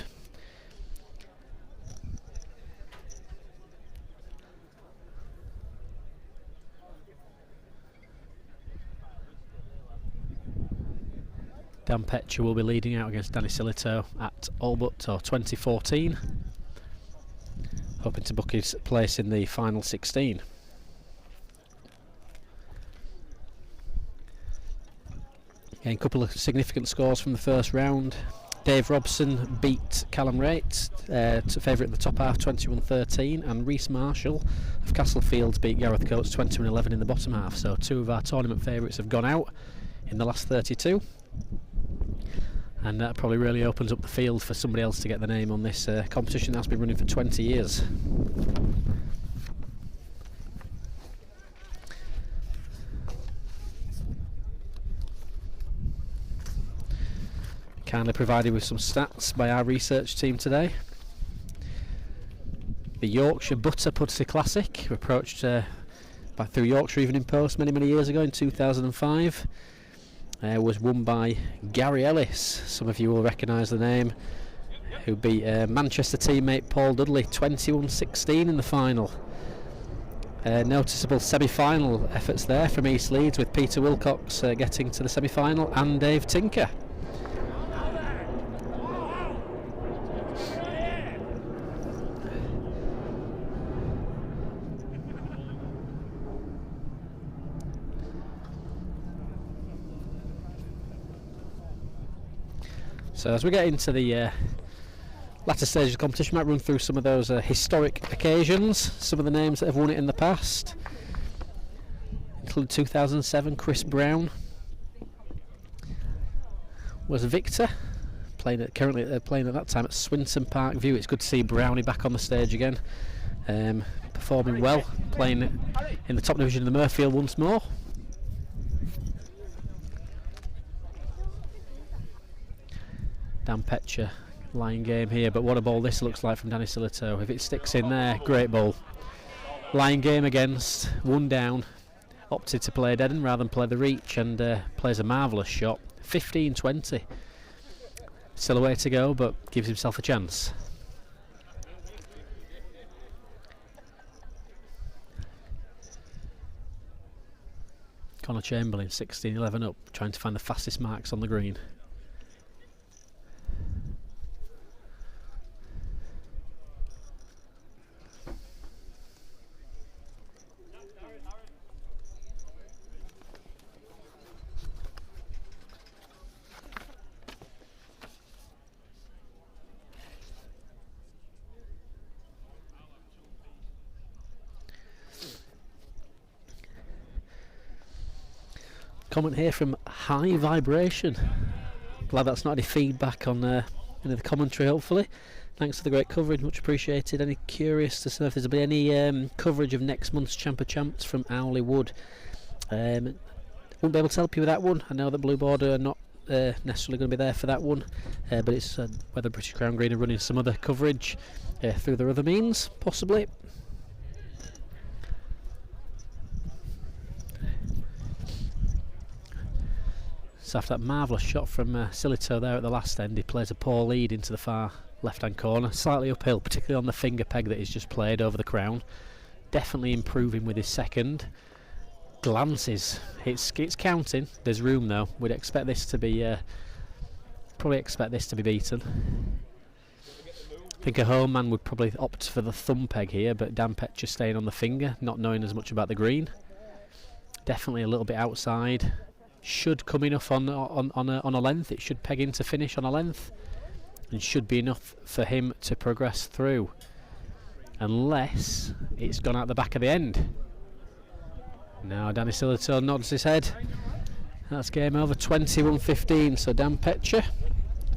Dan Petcher will be leading out against Danny Silito at Albert, or 2014. Hoping to book his place in the final 16. Again, a couple of significant scores from the first round. Dave Robson beat Callum Wraight to favourite in the top half, 21-13, and Reece Marshall of Castlefields beat Gareth Coates 21-11 in the bottom half. So two of our tournament favourites have gone out in the last 32. And that probably really opens up the field for somebody else to get the name on this competition that's been running for 20 years. Kindly provided with some stats by our research team today. The Yorkshire Butter Pudsey Classic, approached through Yorkshire Evening Post many years ago in 2005. Was won by Gary Ellis. Some of you will recognise the name, who beat Manchester teammate Paul Dudley 21-16 in the final. Noticeable semi-final efforts there from East Leeds, with Peter Wilcox getting to the semi-final, and Dave Tinker. So as we get into the latter stage of the competition, might run through some of those historic occasions, some of the names that have won it in the past, including 2007 Chris Brown was victor, currently playing at that time at Swinton Park View. It's good to see Brownie back on the stage again, performing well, playing in the top division of the Murfield once more. Dan Petcher, line game here, but what a ball this looks like from Danny Silito. If it sticks in there, great ball. Line game against, one down, opted to play dead end rather than play the reach, and plays a marvellous shot. 15-20. Still a way to go, but gives himself a chance. Conor Chamberlain, 16-11 up, trying to find the fastest marks on the green. Comment here from High Vibration. Glad that's not any feedback on the commentary, hopefully. Thanks for the great coverage, much appreciated. Any curious to know if there's been any coverage of next month's Champ of Champs from Owley Wood? Won't be able to help you with that one. I know that Blue Border are not necessarily going to be there for that one, but it's whether British Crown Green are running some other coverage through their other means, possibly. So after that marvellous shot from Silito there at the last end, he plays a poor lead into the far left-hand corner, slightly uphill, particularly on the finger peg that he's just played over the crown. Definitely improving with his second. Glances, it's counting. There's room though. We'd expect this to be probably expect this to be beaten. I think a home man would probably opt for the thumb peg here, but Dan Petcher staying on the finger, not knowing as much about the green. Definitely a little bit outside. Should come enough on a length. It should peg in to finish on a length, and should be enough for him to progress through, unless it's gone out the back of the end. Now Danny Silito nods his head. That's game over. 21-15. So Dan Petcher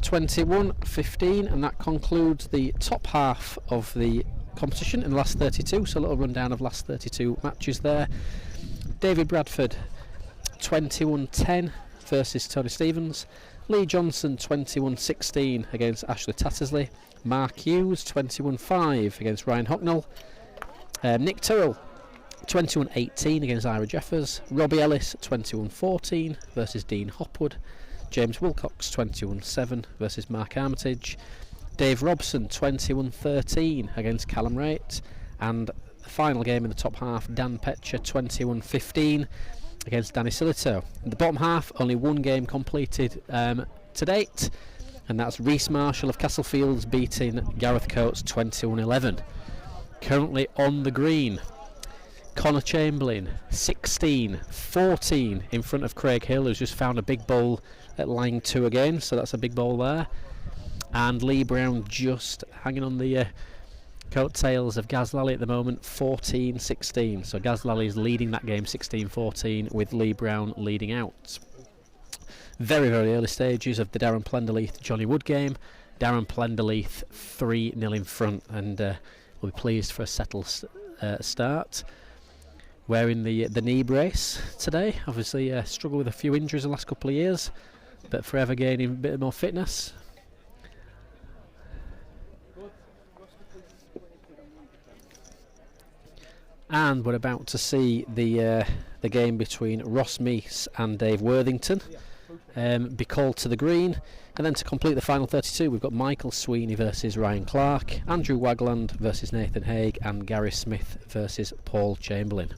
21-15, and that concludes the top half of the competition in the last 32. So a little rundown of last 32 matches there. David Bradford 21-10 versus Tony Stevens. Lee Johnson 21-16 against Ashley Tattersley. Mark Hughes 21-5 against Ryan Hocknell. Nick Tyrrell 21-18 against Ira Jeffers. Robbie Ellis 21-14 versus Dean Hopwood. James Wilcox 21-7 versus Mark Armitage. Dave Robson 21-13 against Callum Wraight. And the final game in the top half, Dan Petcher 21-15 against Danny Silito. In the bottom half, only one game completed to date, and that's Reese Marshall of Castlefields beating Gareth Coates 21-11. Currently on the green, Conor Chamberlain 16-14 in front of Craig Hill, who's just found a big bowl at line 2 again, so that's a big bowl there. And Lee Brown just hanging on the coattails of Gaz Lally at the moment, 14-16. So Gaz Lally is leading that game 16-14 with Lee Brown leading out. Very, very early stages of the Darren Plenderleith Johnny Wood game. Darren Plenderleith 3-0 in front, and we'll be pleased for a settled start. Wearing the knee brace today. Obviously struggled with a few injuries the last couple of years, but forever gaining a bit more fitness. And we're about to see the game between Ross Meese and Dave Worthington be called to the green. And then to complete the final 32, we've got Michael Sweeney versus Ryan Clark, Andrew Wagland versus Nathan Haig, and Gary Smith versus Paul Chamberlain.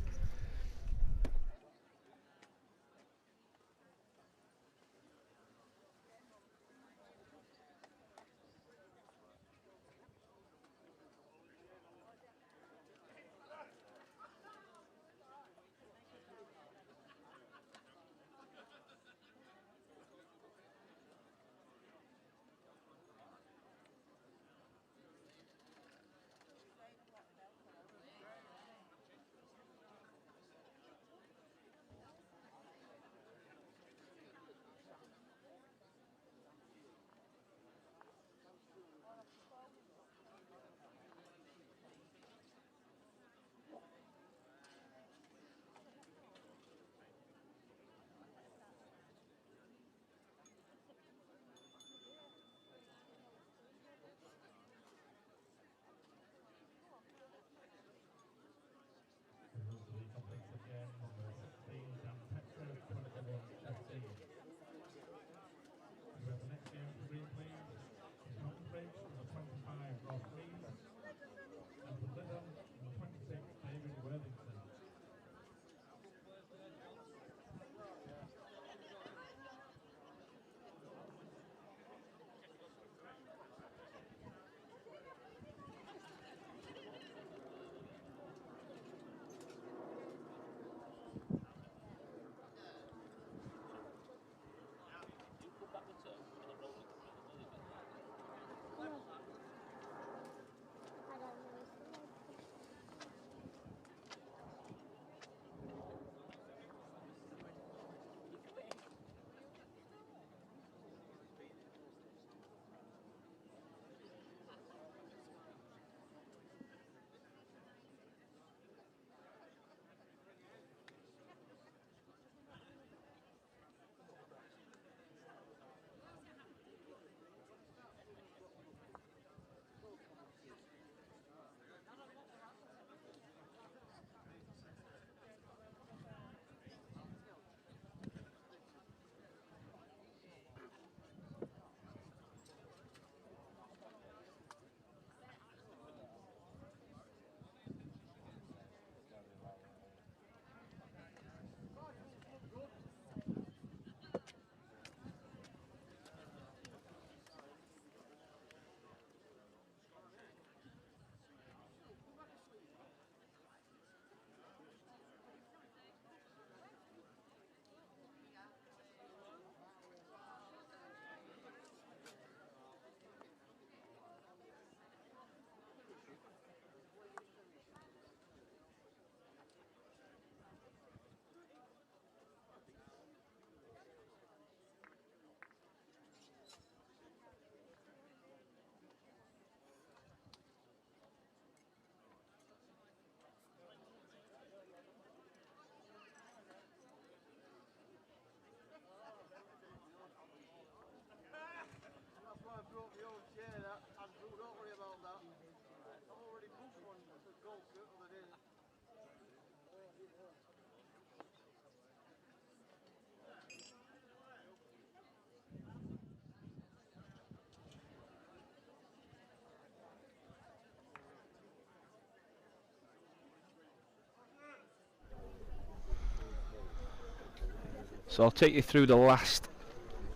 So I'll take you through the last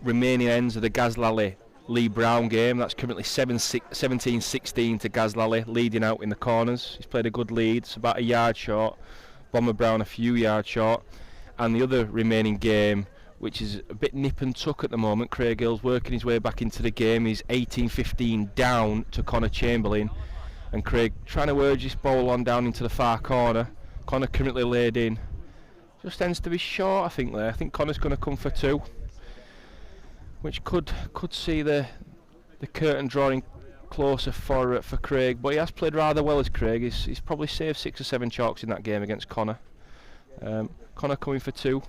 remaining ends of the Lally Lee Brown game. That's currently 17-16 to Lally, leading out in the corners. He's played a good lead, it's about a yard short. Bomber Brown a few yards short. And the other remaining game, which is a bit nip and tuck at the moment, Craig Hill's working his way back into the game. He's 18-15 down to Conor Chamberlain. And Craig trying to urge this ball on down into the far corner. Conor currently laid in. Just tends to be short, I think, there. I think Conor's going to come for 2. Which could see the curtain drawing closer for Craig. But he has played rather well as Craig. He's probably saved 6 or 7 chalks in that game against Conor. Conor coming for 2.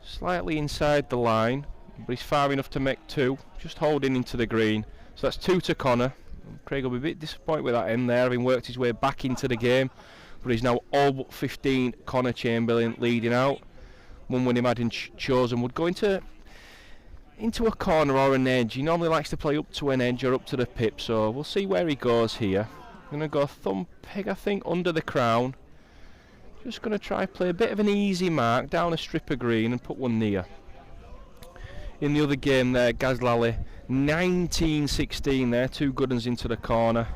Slightly inside the line, but he's far enough to make 2. Just holding into the green. So that's 2 to Conor. Craig will be a bit disappointed with that end there, having worked his way back into the game. But he's now all but 15. Conor Chamberlain leading out. One when him adding Chosen would go into a corner or an edge. He normally likes to play up to an edge or up to the pip, so we'll see where he goes here. I'm going to go thumb peg, I think, under the crown. Just going to try play a bit of an easy mark down a strip of green and put one near. In the other game there, Lally 19-16 there, 2 good ones into the corner.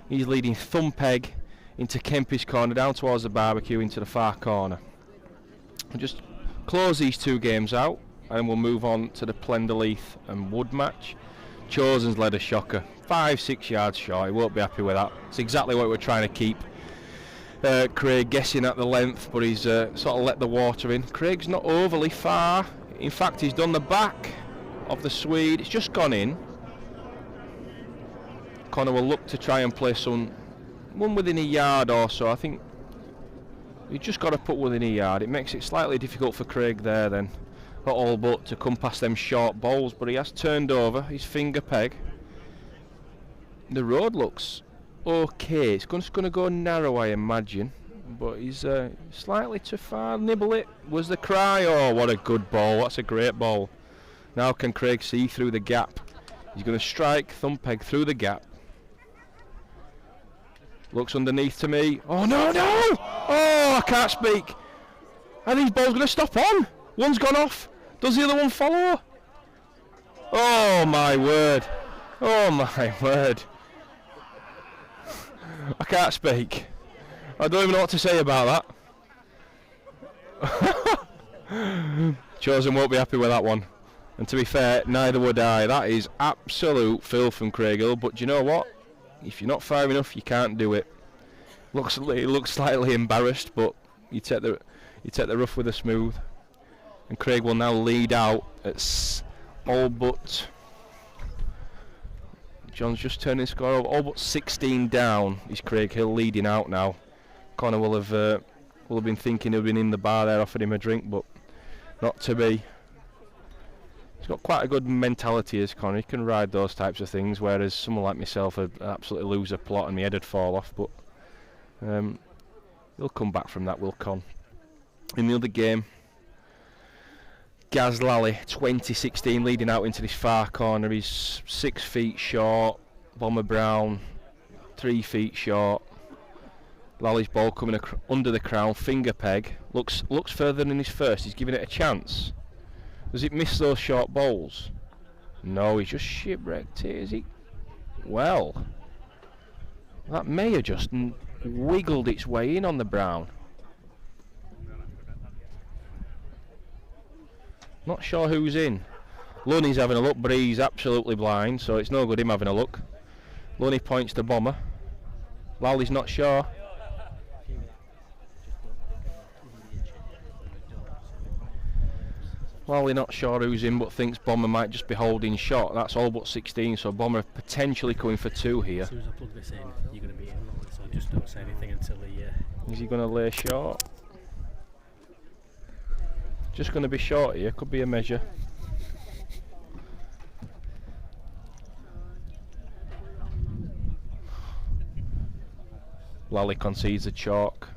He's leading thumb peg into Kempy's corner, down towards the barbecue into the far corner. We'll just close these 2 games out and we'll move on to the Plenderleith and Wood match. Chosen's led a shocker, 5-6 yards short. He won't be happy with that. It's exactly what we're trying to keep. Craig guessing at the length, but he's sort of let the water in. Craig's not overly far. In fact, he's done the back of the Swede. It's just gone in. Conor will look to try and play one within a yard or so. I think you've just got to put within a yard. It makes it slightly difficult for Craig there then, at all but to come past them short balls. But he has turned over his finger peg. The road looks okay. It's just going to go narrow, I imagine, but he's slightly too far. Nibble it was the cry. Oh, what a good ball. That's a great ball. Now can Craig see through the gap? He's going to strike thumb peg through the gap. Looks underneath to me. Oh no, no! Oh, I can't speak. Are these balls going to stop on? One's gone off. Does the other one follow? Oh my word. Oh my word. I can't speak. I don't even know what to say about that. Chosen won't be happy with that one. And to be fair, neither would I. That is absolute filth from Craig Hill. But do you know what? If you're not far enough, you can't do it. He looks slightly embarrassed, but you take the rough with the smooth. And Craig will now lead out at all but. John's just turning his score over. All but 16 down is Craig Hill leading out now. Conor will have been thinking he'd been in the bar there, offered him a drink, but not to be. He's got quite a good mentality as Conor. He can ride those types of things, whereas someone like myself would absolutely lose a plot and my head would fall off. But he'll come back from that, will Con. In the other game, Lally 20-16 leading out into this far corner. He's 6 feet short. Bomber Brown 3 feet short. Lally's ball coming under the crown, finger peg. Looks further than his first. He's giving it a chance. Does it miss those short balls? No, he's just shipwrecked it, is he? Well, that may have just wiggled its way in on the brown. Not sure who's in. Lunny's having a look, but he's absolutely blind, so it's no good him having a look. Lunny points to Bomber. Lally's not sure. Lally not sure who's in, but thinks Bomber might just be holding shot. That's all but 16, so Bomber potentially coming for 2 here. As soon as I plug this in, you're going to be in, so just don't say anything until the... Is he going to lay short? Just going to be short here, could be a measure. Lally concedes a chalk.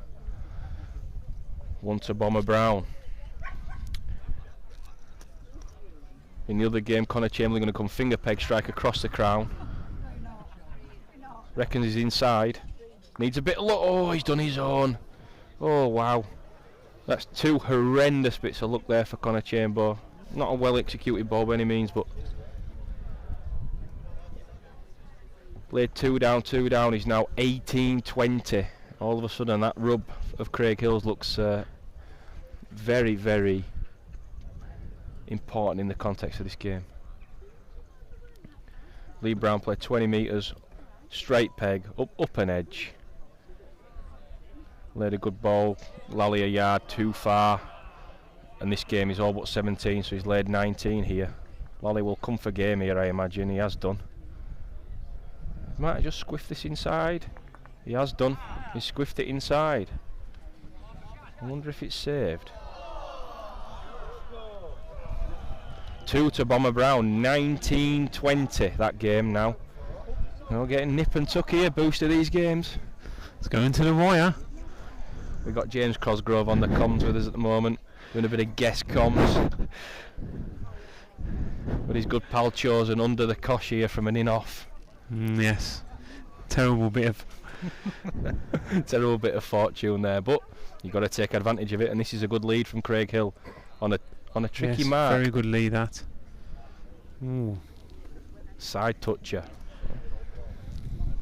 1 to Bomber Brown. In the other game, Conor Chamberlain going to come finger peg strike across the crown. Reckons he's inside. Needs a bit of luck. Oh, he's done his own. Oh, wow. That's 2 horrendous bits of luck there for Conor Chamberlain. Not a well executed ball by any means, but played 2 down. He's now 18-20. All of a sudden that rub of Craig Hill's looks very, very important in the context of this game. Lee Brown played 20 metres, straight peg, up an edge. Laid a good ball, Lally a yard too far, and this game is all but 17, so he's laid 19 here. Lally will come for game here, I imagine. He has done. He might have just squiffed this inside. He has done. He squiffed it inside. I wonder if it's saved. 2 to Bomber Brown, 19-20 that game now. Now getting nip and tuck here, boost of these games. It's going to the wire. We've got James Cosgrove on the comms with us at the moment, doing a bit of guest comms. But his good pal chosen under the cosh here from an in-off. Yes. Terrible bit of terrible bit of fortune there, but you've got to take advantage of it, and this is a good lead from Craig Hill on a tricky mark. Very good lead that. Ooh. Side toucher.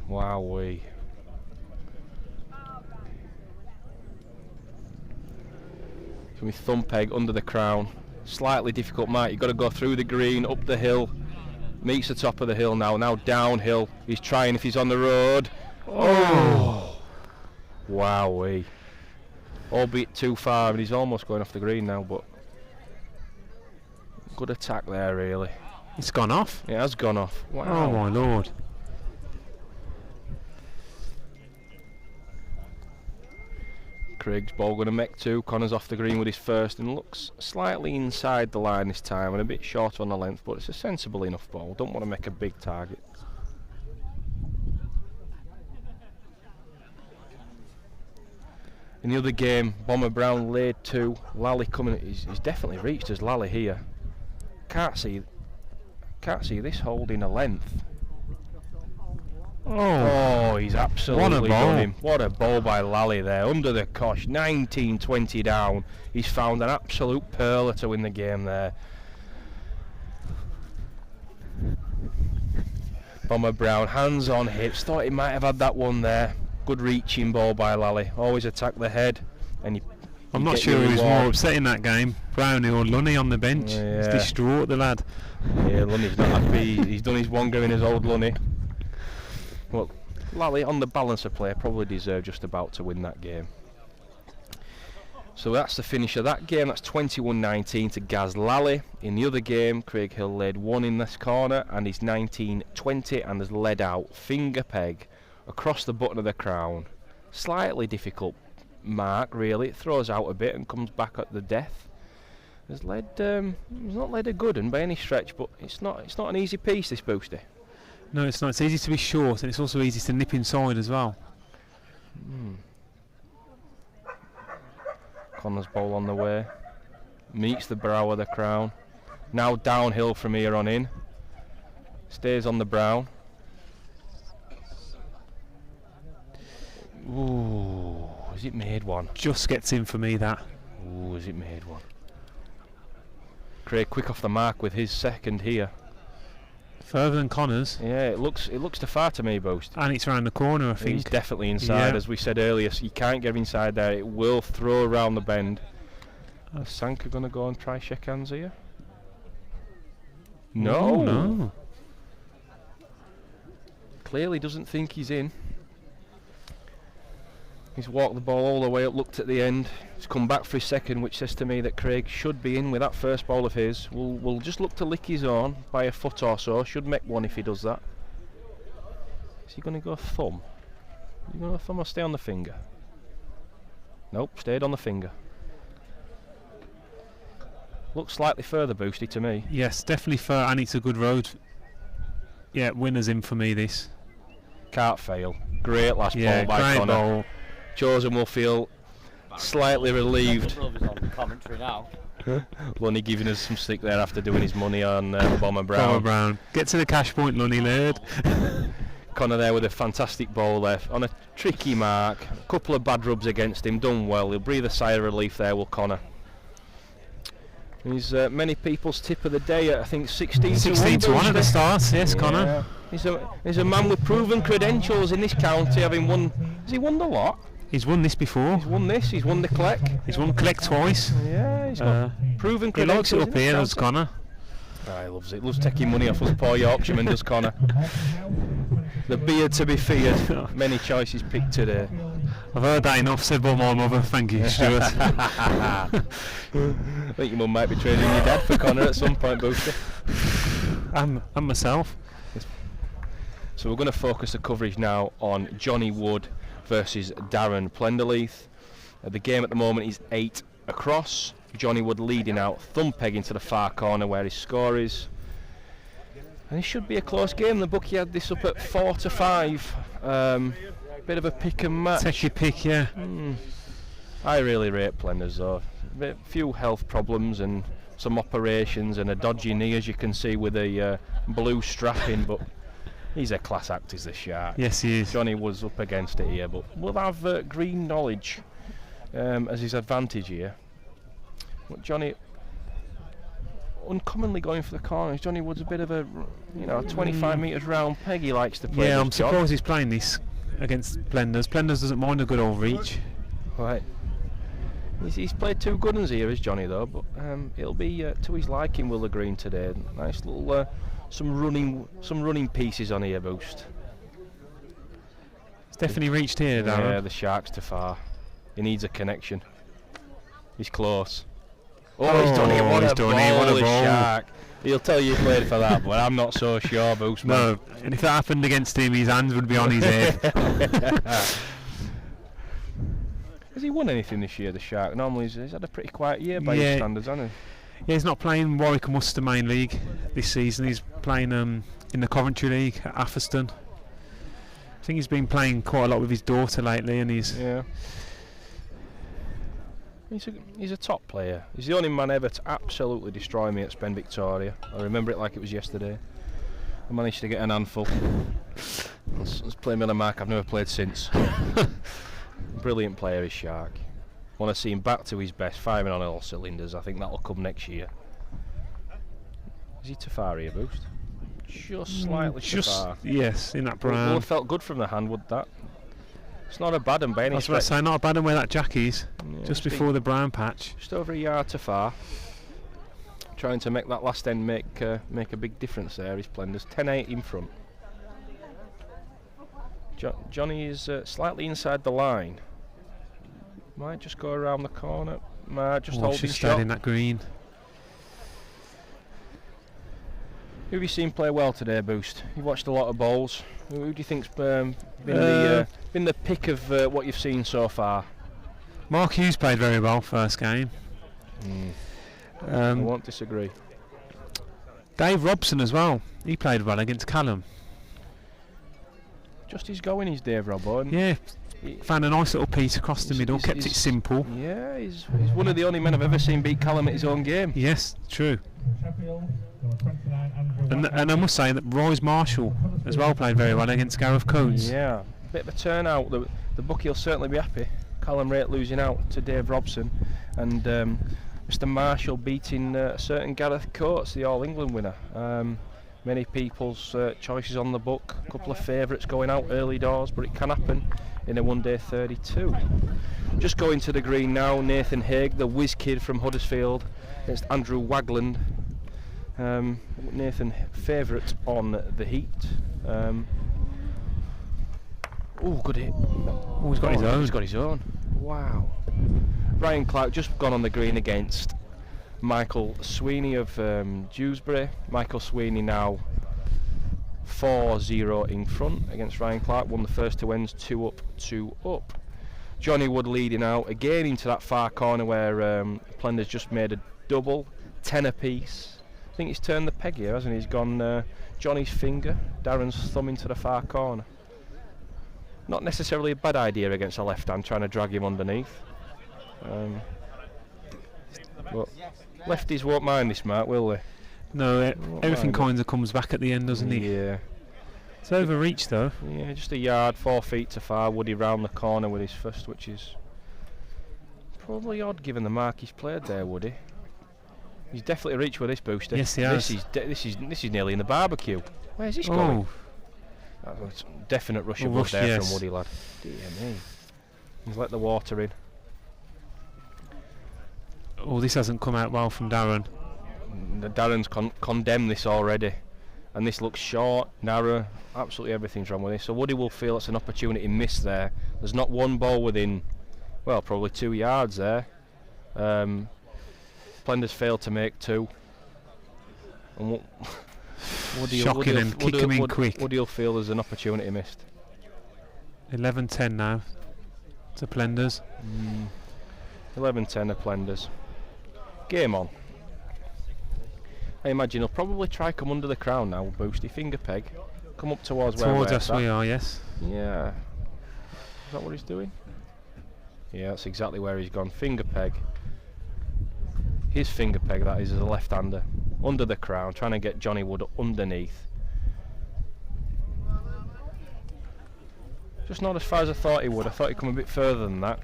Wowee. So with thumb peg under the crown. Slightly difficult mark. You've got to go through the green, up the hill. Meets the top of the hill now. Now downhill. He's trying if he's on the road. Oh! Wowee. Albeit too far, and he's almost going off the green now, but good attack there, really. It's gone off? It has gone off. Wow. Oh my lord. Craig's ball going to make 2. Connor's off the green with his first and looks slightly inside the line this time and a bit short on the length, but it's a sensible enough ball. Don't want to make a big target. In the other game, Bomber Brown laid 2. Lally coming. He's definitely reached as Lally here. Can't see this holding a length. Oh, he's absolutely done him. What a ball by Lally there, under the cosh, 19-20 down. He's found an absolute pearler to win the game there. Bomber Brown, hands on hips, thought he might have had that one there. Good reaching ball by Lally, always attack the head. And I'm not sure who was more upset in that game, Brownie or Lunny on the bench. Yeah. He's distraught, the lad. Yeah, Lunny's not happy. He's done his one game in his old Lunny. Well, Lally, on the balance of play, probably deserved just about to win that game. So that's the finish of that game. That's 21-19 to Gaz Lally. In the other game, Craig Hill laid 1 in this corner, and he's 19-20 and has led out finger peg across the button of the crown. Slightly difficult mark, really. It throws out a bit and comes back at the death. He's not led a good one by any stretch, but it's not an easy piece, this boosty. No, it's not. It's easy to be short, and it's also easy to nip inside as well. Connor's ball on the way. Meets the brow of the crown. Now downhill from here on in. Stays on the brown. Ooh, has it made one? Just gets in for me, that. Ooh, has it made one? Craig quick off the mark with his second here. Further than Connor's. Yeah, it looks too far to me, Boost. And it's round the corner, I think. He's definitely inside, as we said earlier, so you can't get inside there. It will throw around the bend. Is Sanka going to go and try shake hands here? No. No. Clearly doesn't think he's in. He's walked the ball all the way up, looked at the end. He's come back for his second, which says to me that Craig should be in with that first ball of his. We'll just look to lick his own by a foot or so. Should make one if he does that. Is he going to go thumb? Is he going to thumb or stay on the finger? Nope, stayed on the finger. Looks slightly further boosty to me. Yes, definitely fur, and it's a good road. Yeah, winner's in for me, this. Can't fail. Great last ball by Conor. Ball. Chosen will feel slightly relieved. On commentary now. Lunny giving us some stick there after doing his money on Bomber Brown. Bomber Brown. Get to the cash point, Lunny, lad. Conor there with a fantastic ball there on a tricky mark. A couple of bad rubs against him, done well. He'll breathe a sigh of relief there, will Conor. He's many people's tip of the day at, I think, 16 to 1 at the start, yes, Conor. He's a man with proven credentials in this county, having won. Has he won the lot? He's won this before. He's won this, he's won the Clec. He's won Clec twice. Yeah, he's got proven He credentials. likes it up here, does Conor. He loves it. Loves taking money off us poor Yorkshiremen, does Conor. The beard to be feared. Many choices picked today. I've heard that enough, said by my mother. Thank you, Stuart. I think your mum might be trading your dad for Conor at some point, Booster. And myself. So we're going to focus the coverage now on Johnny Wood versus Darren Plenderleith. The game at the moment is 8 across. Johnny Wood leading out, thumb peg into the far corner where his score is. And it should be a close game. The bookie had this up at 4-5. Bit of a pick and match. Take your pick, yeah. I really rate Plenders though. A few health problems and some operations and a dodgy knee, as you can see, with a blue strap in, but he's a class act, is the Shark. Yes, he is. Johnny was up against it here, but we'll have green knowledge as his advantage here. But Johnny uncommonly going for the corners. Johnny Wood's a bit of a 25 metres round peg he likes to play. Yeah, I'm this job. surprised he's playing this against Plenders. Plenders doesn't mind a good old reach. Right. He's played 2 good ones here, is Johnny, though, but it'll be to his liking, will the green today. Nice little some running pieces on here, Boost. It's definitely reached here, Darren. Yeah, the Shark's too far. He needs a connection. He's close. Oh, he's done it. What a ball, Shark. He'll tell you he played for that, but I'm not so sure, Boost. No, and if that happened against him, his hands would be on his head. Has he won anything this year, the Shark? Normally he's had a pretty quiet year by his standards, hasn't he? Yeah, he's not playing Warwick and Worcester main league this season. He's playing in the Coventry League at Atherstone. I think he's been playing quite a lot with his daughter lately, and he's he's a top player. He's the only man ever to absolutely destroy me at Spen Victoria. I remember it like it was yesterday. I managed to get an handful. Let's play me on a mark I've never played since. Brilliant player is Shark. Want to see him back to his best, firing on all cylinders. I think that'll come next year. Is he too far here, Boost? Just slightly too far. Yes, in that brown. Would have felt good from the hand, would that? It's not a bad one by any stretch. I was about to say, not a bad one where that jack is. Yeah, just before the brown patch. Just over a yard too far. Trying to make that last end make a big difference there. His Plenders 10-8 in front. Johnny is slightly inside the line. Might just go around the corner. Might just hold his shot. In that green. Who have you seen play well today, Boost? You watched a lot of bowls. Who do you think's been the pick of what you've seen so far? Mark Hughes played very well first game. I won't disagree. Dave Robson as well. He played well against Callum. Just his going, he's Dave Robbo. Yeah, found a nice little piece across the middle, kept it simple. Yeah, he's one of the only men I've ever seen beat Callum at his own game. Yes, true. And I must say that Royce Marshall as well played very well against Gareth Coates. Yeah, bit of a turnout. The bookie will certainly be happy. Callum Wraight losing out to Dave Robson, and Mr. Marshall beating a certain Gareth Coates, the All England winner. Many people's choices on the book, a couple of favourites going out early doors, but it can happen in a one-day 32. Just going to the green now, Nathan Haig, the whiz kid from Huddersfield, against Andrew Wagland. Nathan favourite on the heat. Good hit. He's got his own. He's got his own. Wow. Ryan Clark just gone on the green against Michael Sweeney of Dewsbury. Michael Sweeney now 4-0 in front against Ryan Clark. Won the first 2 ends, 2 up, 2 up. Johnny Wood leading out again into that far corner where Plender's just made a double, 10 apiece. I think he's turned the peg here, hasn't he? He's gone Johnny's finger, Darren's thumb into the far corner. Not necessarily a bad idea against a left hand, trying to drag him underneath. But lefties won't mind this, Mark, will they? No, everything kind of comes back at the end, doesn't he? Yeah. It's overreach though. Yeah, just a yard, 4 feet to far. Woody round the corner with his first, which is probably odd given the mark he's played there, Woody. He's definitely reached with this booster. Yes, he has. This is nearly in the barbecue. Where's this going? That's a definite rush of blood there from Woody, lad. Dear me. He's let the water in. Oh, this hasn't come out well from Darren. Darren's condemned this already. And this looks short, narrow, absolutely everything's wrong with this. So Woody will feel it's an opportunity missed there. There's not one ball within, well, probably 2 yards there. Plender's failed to make 2. And Shocking and kick him in quick. Woody will feel there's an opportunity missed. 11-10 now to Plenders. 11-10 to Plenders. Game on. I imagine he'll probably try come under the crown now, Boosty. Finger peg. Come up towards where we're us we are, yes. Yeah. Is that what he's doing? Yeah, that's exactly where he's gone. Finger peg. His finger peg, that is, as a left-hander. Under the crown, trying to get Johnny Wood underneath. Just not as far as I thought he would. I thought he'd come a bit further than that.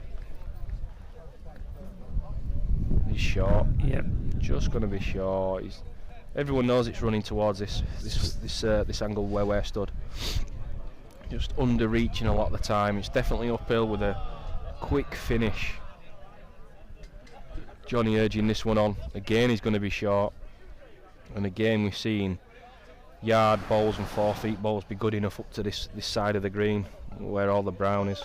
He's short. Yep. Just going to be short. Everyone knows it's running towards this angle where we're stood. Just under reaching a lot of the time. It's definitely uphill with a quick finish. Johnny urging this one on. Again, he's going to be short. And again, we've seen yard balls and 4 feet balls be good enough up to this side of the green where all the brown is.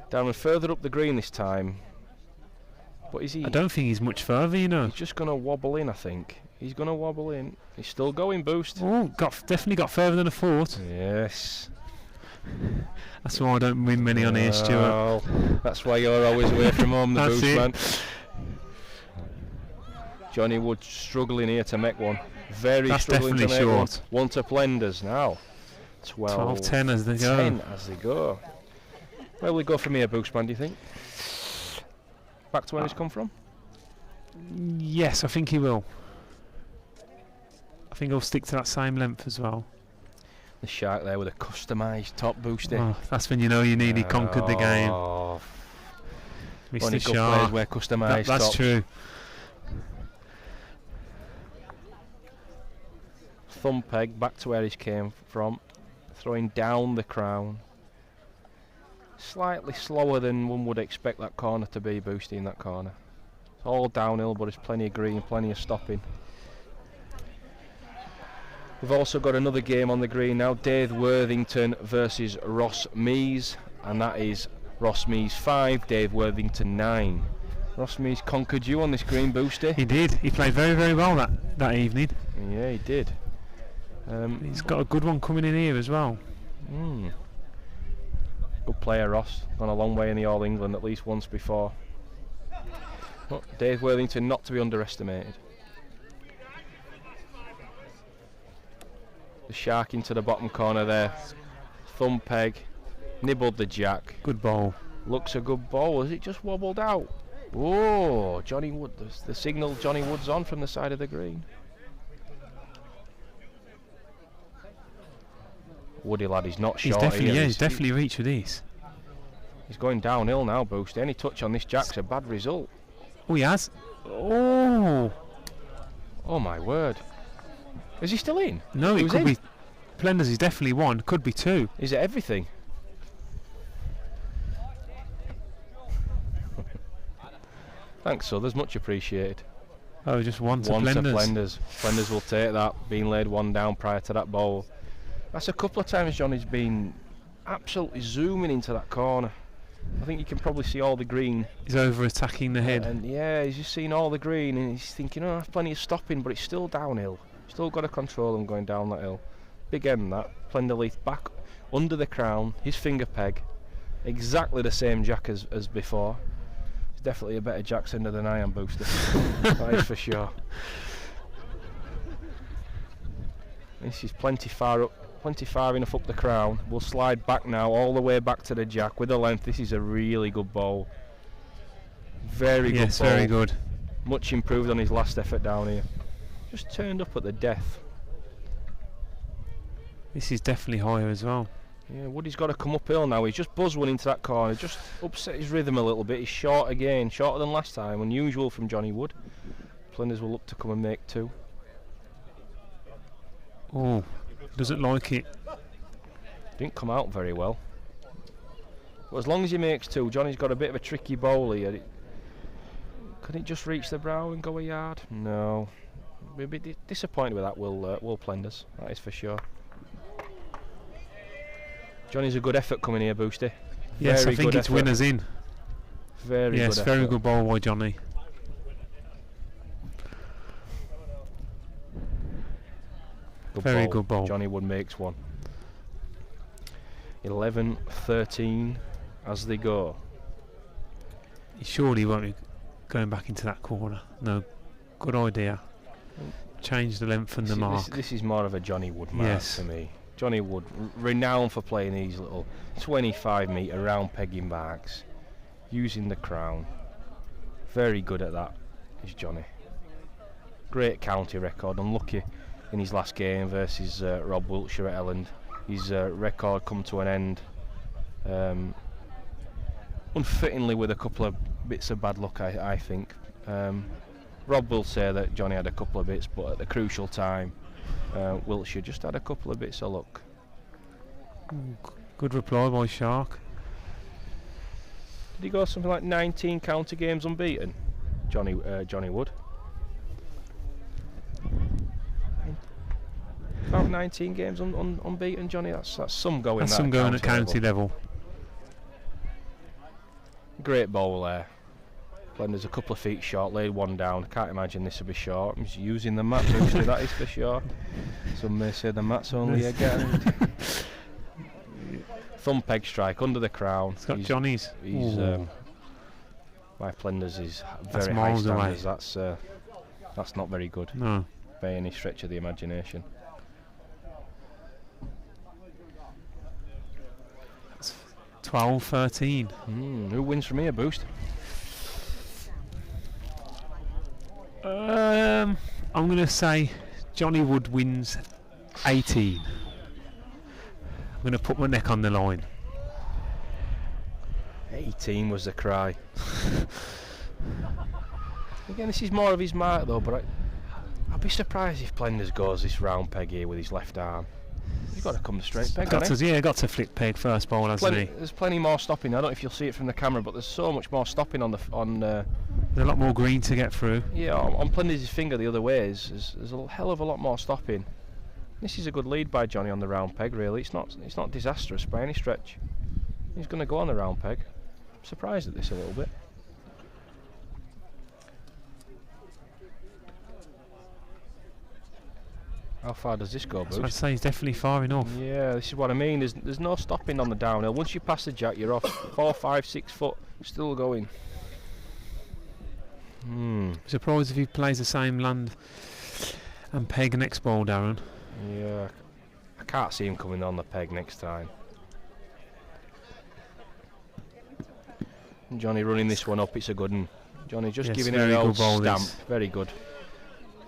Darren further up the green this time, but is he? I don't think he's much further, you know. He's just going to wobble in, I think. He's going to wobble in. He's still going, Boost. Oh, definitely got further than I thought. Yes. That's why I don't win many on here, Stuart. That's why you're always away from home, the That's Boost it. man. Johnny Wood struggling here to make one. That's struggling to make short. One to Plenders now. 12-10 as they go. 10 as they go. Where will we go from here, Boostman, do you think? Back to where he's come from? Yes, I think he will. I think he'll stick to that same length as well. The shark there with a customised top booster. Oh, that's when you know you nearly conquered the game. Only Mr. good Shark. players wear customised That's tops. true. Thumb peg back to where he came from. Throwing down the crown. Slightly slower than one would expect that corner to be, boosting that corner. It's all downhill, but there's plenty of green, plenty of stopping. We've also got another game on the green now, Dave Worthington versus Ross Mees, and that is Ross Mees 5, Dave Worthington 9. Ross Mees conquered you on this green, Boosty. He did. He played very, very well that evening. Yeah, he did. He's got a good one coming in here as well. Good player, Ross. Gone a long way in the All England at least once before. Oh, Dave Worthington not to be underestimated. The shark into the bottom corner there. Thumb peg. Nibbled the jack. Good ball. Looks a good ball. Has it just wobbled out? Oh, Johnny Wood. The signal Johnny Wood's on from the side of the green. Woody lad, he's not short. He's definitely reached with this. He's going downhill now, Boost. Any touch on this jack's a bad result. Oh, he has. Oh. Oh my word. Is he still in? No, it could be. Plenders is definitely one. Could be two. Is it everything? Thanks, others. Much appreciated. Oh, just one to One Plenders. to Plenders. Plenders will take that. Being laid one down prior to that bowl. That's a couple of times Johnny's been absolutely zooming into that corner. I think you can probably see all the green. He's over attacking the head. And yeah, he's just seen all the green and he's thinking, oh, there's plenty of stopping, but it's still downhill. Still got to control him going down that hill. Big M that. Plenderleith back under the crown, his finger peg. Exactly the same jack as before. He's definitely a better jack sender than I am, Booster. That is for sure. This is plenty far plenty far enough up the crown. We'll slide back now, all the way back to the jack with the length. This is a really good bowl. Very good Yes, bowl. very good. Much improved on his last effort down here. Just turned up at the death. This is definitely higher as well. Yeah, Woody's got to come uphill now. He's just buzzed one into that corner. Just upset his rhythm a little bit. He's short again, shorter than last time. Unusual from Johnny Wood. Flinders will look to come and make 2. Oh, doesn't like it. Didn't come out very well. But as long as he makes 2, Johnny's got a bit of a tricky bowl here. Could it just reach the brow and go a yard? No. We'll be disappointed with that, Will Plenders. That is for sure. Johnny's a good effort coming here, Boosty. Yes, Very I think good it's effort. winners in. Very yes, good very effort. good ball by Johnny. Very good ball. Johnny Wood makes 1. 11-13 as they go. He surely won't be going back into that corner. No, good idea. Change the length and the mark. This is more of a Johnny Wood mark Yes. for me. Johnny Wood, renowned for playing these little 25-metre round pegging marks, using the crown. Very good at that is Johnny. Great county record. Unlucky in his last game versus Rob Wiltshire at Elland. His record come to an end unfittingly with a couple of bits of bad luck, I think. Rob will say that Johnny had a couple of bits, but at the crucial time Wiltshire just had a couple of bits of luck. Good reply by Shark. Did he go something like 19 county games unbeaten, Johnny Wood? About 19 games unbeaten, Johnny. That's some going. That's some going at county level. Great bowl there. Blender's a couple of feet short, laid one down. Can't imagine this will be short. He's using the mat, Boosty, that is for sure. Some may say the mat's only a guarantee. Thumb peg strike under the crown. It's got Johnny's. My Blenders is That's very high miles away. standards. That's not very good No. by any stretch of the imagination. 12-13. Who wins from here, Boost? I'm going to say Johnny Wood wins 18. I'm going to put my neck on the line. 18 was the cry. Again, this is more of his mark though, but I'd be surprised if Blenders goes this round peg here with his left arm. He's got to come straight peg, Got to flick peg first ball, hasn't he? There's plenty more stopping. I don't know if you'll see it from the camera, but there's so much more stopping on There's a lot more green to get through. Yeah, on Blenders' finger the other way there's a hell of a lot more stopping. This is a good lead by Johnny on the round peg. Really, it's not disastrous by any stretch. He's going to go on the round peg. I'm surprised at this a little bit. How far does this go, Boost? I'd say he's definitely far enough. Yeah, this is what I mean. There's no stopping on the downhill. Once you pass the jack, you're off 4, 5, 6 foot, still going. Surprised if he plays the same land and peg next ball, Darren. Yeah, I can't see him coming on the peg next time. Johnny running this one up, it's a good one. Johnny just giving it an old stamp. Very good.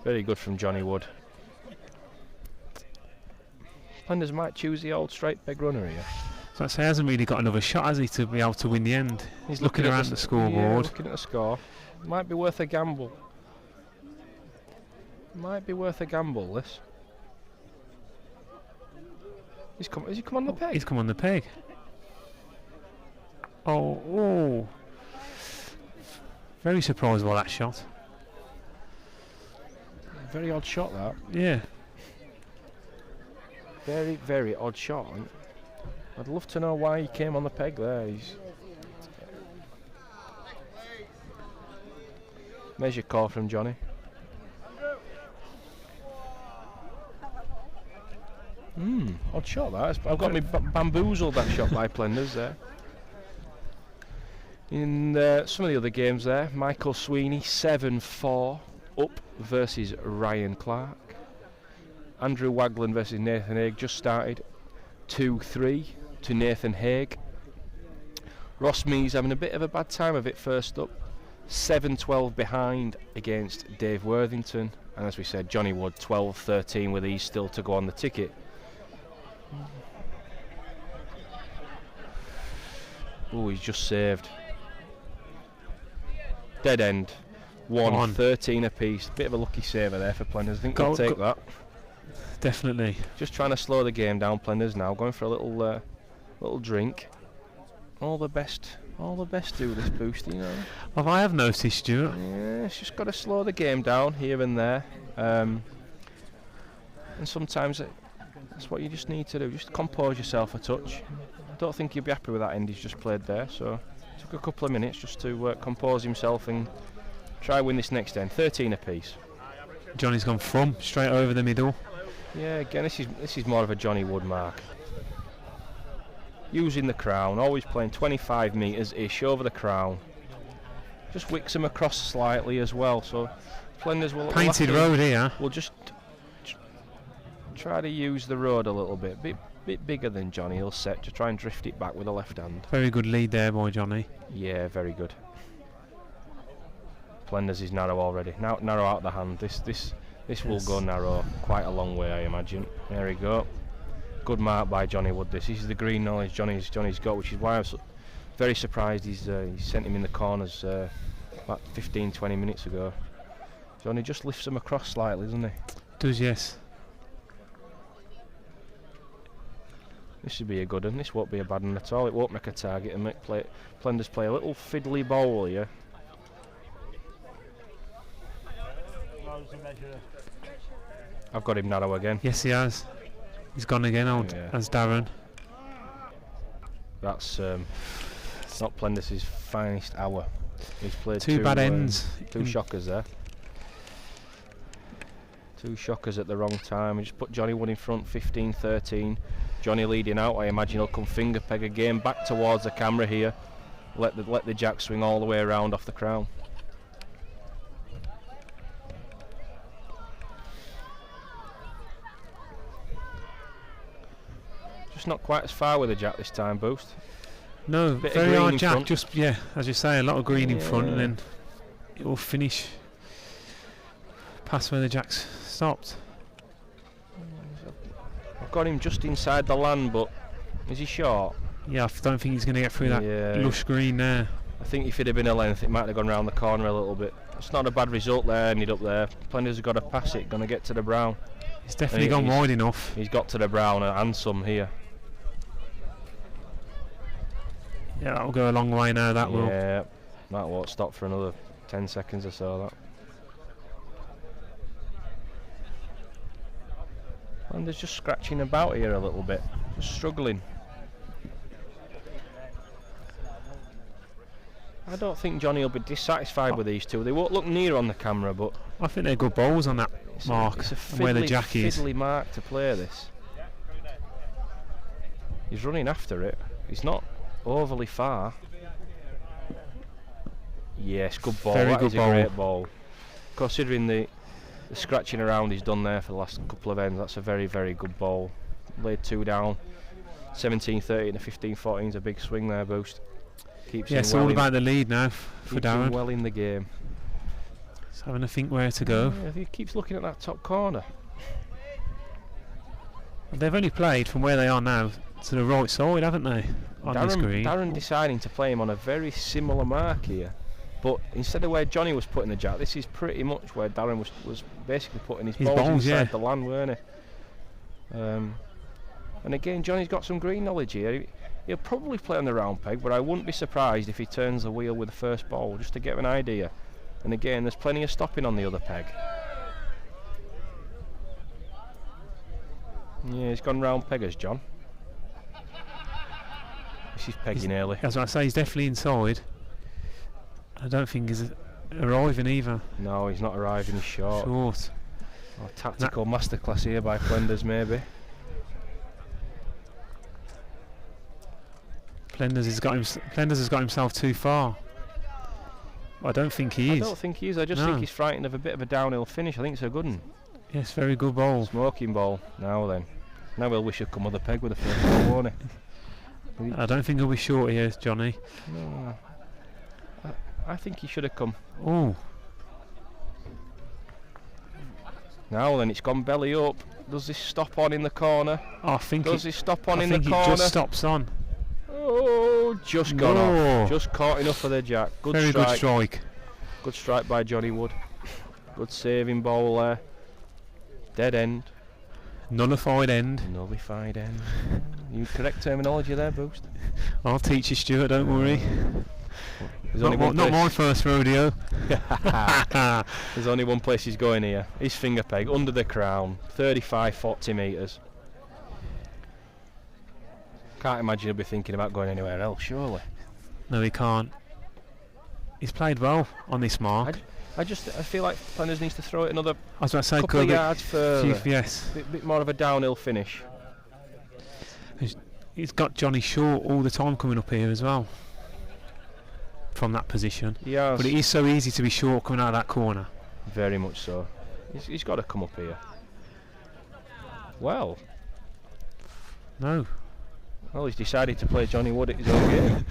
Very good from Johnny Wood. Blenders might choose the old straight peg runner here. So he hasn't really got another shot, has he, to be able to win the end? He's looking around the scoreboard. Yeah, looking at the score. Might be worth a gamble. Might be worth a gamble, this. Has he come on the peg? He's come on the peg. Oh. Very surprised by that shot. Very odd shot, that. Yeah. Very, very odd shot. I'd love to know why he came on the peg there. Measure call from Johnny. Odd shot that. I've got me bamboozled, that shot by Blenders there. In some of the other games there, Michael Sweeney 7-4 up versus Ryan Clark. Andrew Wagland versus Nathan Haig just started. 2-3 to Nathan Haig. Ross Mees having a bit of a bad time of it first up. 7-12 behind against Dave Worthington. And as we said, Johnny Wood 12-13 with these still to go on the ticket. Oh, he's just saved. Dead end. 13 apiece. Bit of a lucky saver there for Plenders. I think they'll take that. Definitely. Just trying to slow the game down, Plenders now. Going for a little drink. All the best do this boost, you know. Well, I have noticed, Stuart. Yeah, it's just got to slow the game down here and there. And sometimes that's what you just need to do. Just compose yourself a touch. I don't think you'll be happy with that end he's just played there. So it took a couple of minutes just to compose himself and try win this next end. 13 apiece. Johnny's gone from straight over the middle. Yeah, again, this is more of a Johnny Wood mark. Using the crown, always playing 25 metres-ish over the crown. Just wicks him across slightly as well, so Plenders will... Painted road here. We'll just try to use the road a little bit. Bit bigger than Johnny, he'll set to try and drift it back with the left hand. Very good lead there, boy Johnny. Yeah, very good. Plenders is narrow already. Now narrow out the hand. This will go narrow quite a long way, I imagine. There we go. Good mark by Johnny Wood. This is the green knowledge Johnny's got, which is why I was very surprised he sent him in the corners about 15-20 minutes ago. Johnny just lifts him across slightly, doesn't he? Does, yes. This should be a good one. This won't be a bad one at all. It won't make a target and make Plenders play a little fiddly bowl here. I've got him narrow again. Yes, he has. He's gone again, as Darren. That's not Plenders' finest hour. He's played two bad ends. Two shockers there. Two shockers at the wrong time. We just put Johnny Wood in front, 15-13. Johnny leading out. I imagine he'll come finger peg again, back towards the camera here. Let the jack swing all the way around off the crown. Just not quite as far with the jack this time, Boost. No, very hard jack. Front. Just as you say, a lot of green in front, and then it will finish past where the jack's stopped. I've got him just inside the land, but is he short? Yeah, I don't think he's going to get through that lush green there. I think if it had been a length, it might have gone round the corner a little bit. It's not a bad result there, ended up there. Plenders have got to pass it, going to get to the brown. He's definitely gone wide enough. He's got to the brown and some here. Yeah, that'll go a long way now, that will. Yeah, that won't stop for another 10 seconds or so, that. And they're just scratching about here a little bit, just struggling. I don't think Johnny will be dissatisfied with these two. They won't look near on the camera, but I think they're good bowls on that mark. It's a where the jack is. fiddly mark to play this. He's running after it. He's not overly far. Yes, good ball. That is a great ball. Considering the scratching around he's done there for the last couple of ends, that's a very, very good ball. Laid two down. 17-13 to 15-14 is a big swing there, Boost. Keeps it's all about the lead now for Darren. Him well in the game. He's having to think where to go. Yeah, he keeps looking at that top corner. They've only played from where they are now to the right side, haven't they? On this green. Darren deciding to play him on a very similar mark here, but instead of where Johnny was putting the jack, this is pretty much where Darren was basically putting his balls inside the land, weren't he? And again, Johnny's got some green knowledge here. He'll probably play on the round peg, but I wouldn't be surprised if he turns the wheel with the first ball, just to get an idea. And again, there's plenty of stopping on the other peg. Yeah, he's gone round peggers, John. This is pegging early. As I say, he's definitely inside. I don't think he's arriving either. No, he's not arriving, he's short. Oh, tactical masterclass here by Plenders, maybe. Plenders has got himself too far. I don't think he is. I don't think he is. I just think he's frightened of a bit of a downhill finish. I think it's a good one. Yes, very good ball. Smoking ball. Now then. Now we'll wish he'd come other peg with the first ball, won't he? I don't think he'll be short here, Johnny. No. I think he should have come. Oh. Now then, it's gone belly up. Does this stop on in the corner? I think Does it stop on in the I think corner? it just stops on. Oh, just gone off. Just caught enough of the jack. Good Very strike. good strike. Good strike by Johnny Wood. Good saving ball there. Dead end. Nullified end. Nullified end. You correct terminology there, Boost? I'll teach you, Stuart, don't worry. There's Not my first rodeo. There's only one place he's going here. His finger peg under the crown. 35-40 metres. Can't imagine he'll be thinking about going anywhere else, surely. No, he can't. He's played well on this mark. I feel like Plenderleith needs to throw it another I was about to say, couple of yards further. Yes. Bit more of a downhill finish. He's got Johnny short all the time coming up here as well. From that position. Yes. But it is so easy to be short coming out of that corner. Very much so. He's got to come up here. Well. No. Well, he's decided to play Johnny Wood at his own game.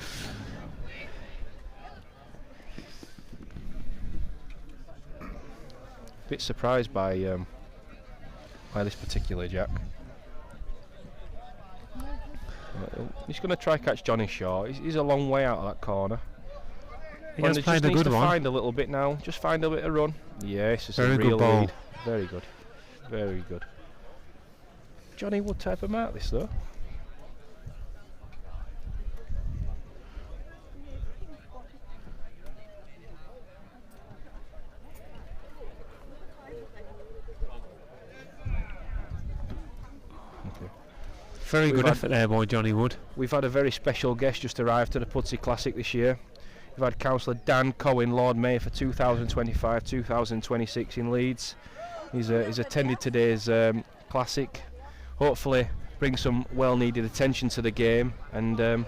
Bit surprised by this particular jack. He's going to try catch Johnny short. He's a long way out of that corner. He has played a good one. Find a little bit now. Just find a bit of run. Yes, it's very a real good ball. lead. Very good. Very good. Johnny Wood type of mark this though. Very good effort there by Johnny Wood. We've had a very special guest just arrived to the Pudsey Classic this year. We've had Councillor Dan Cohen, Lord Mayor for 2025-2026 in Leeds. He's attended today's Classic. Hopefully bring some well-needed attention to the game, and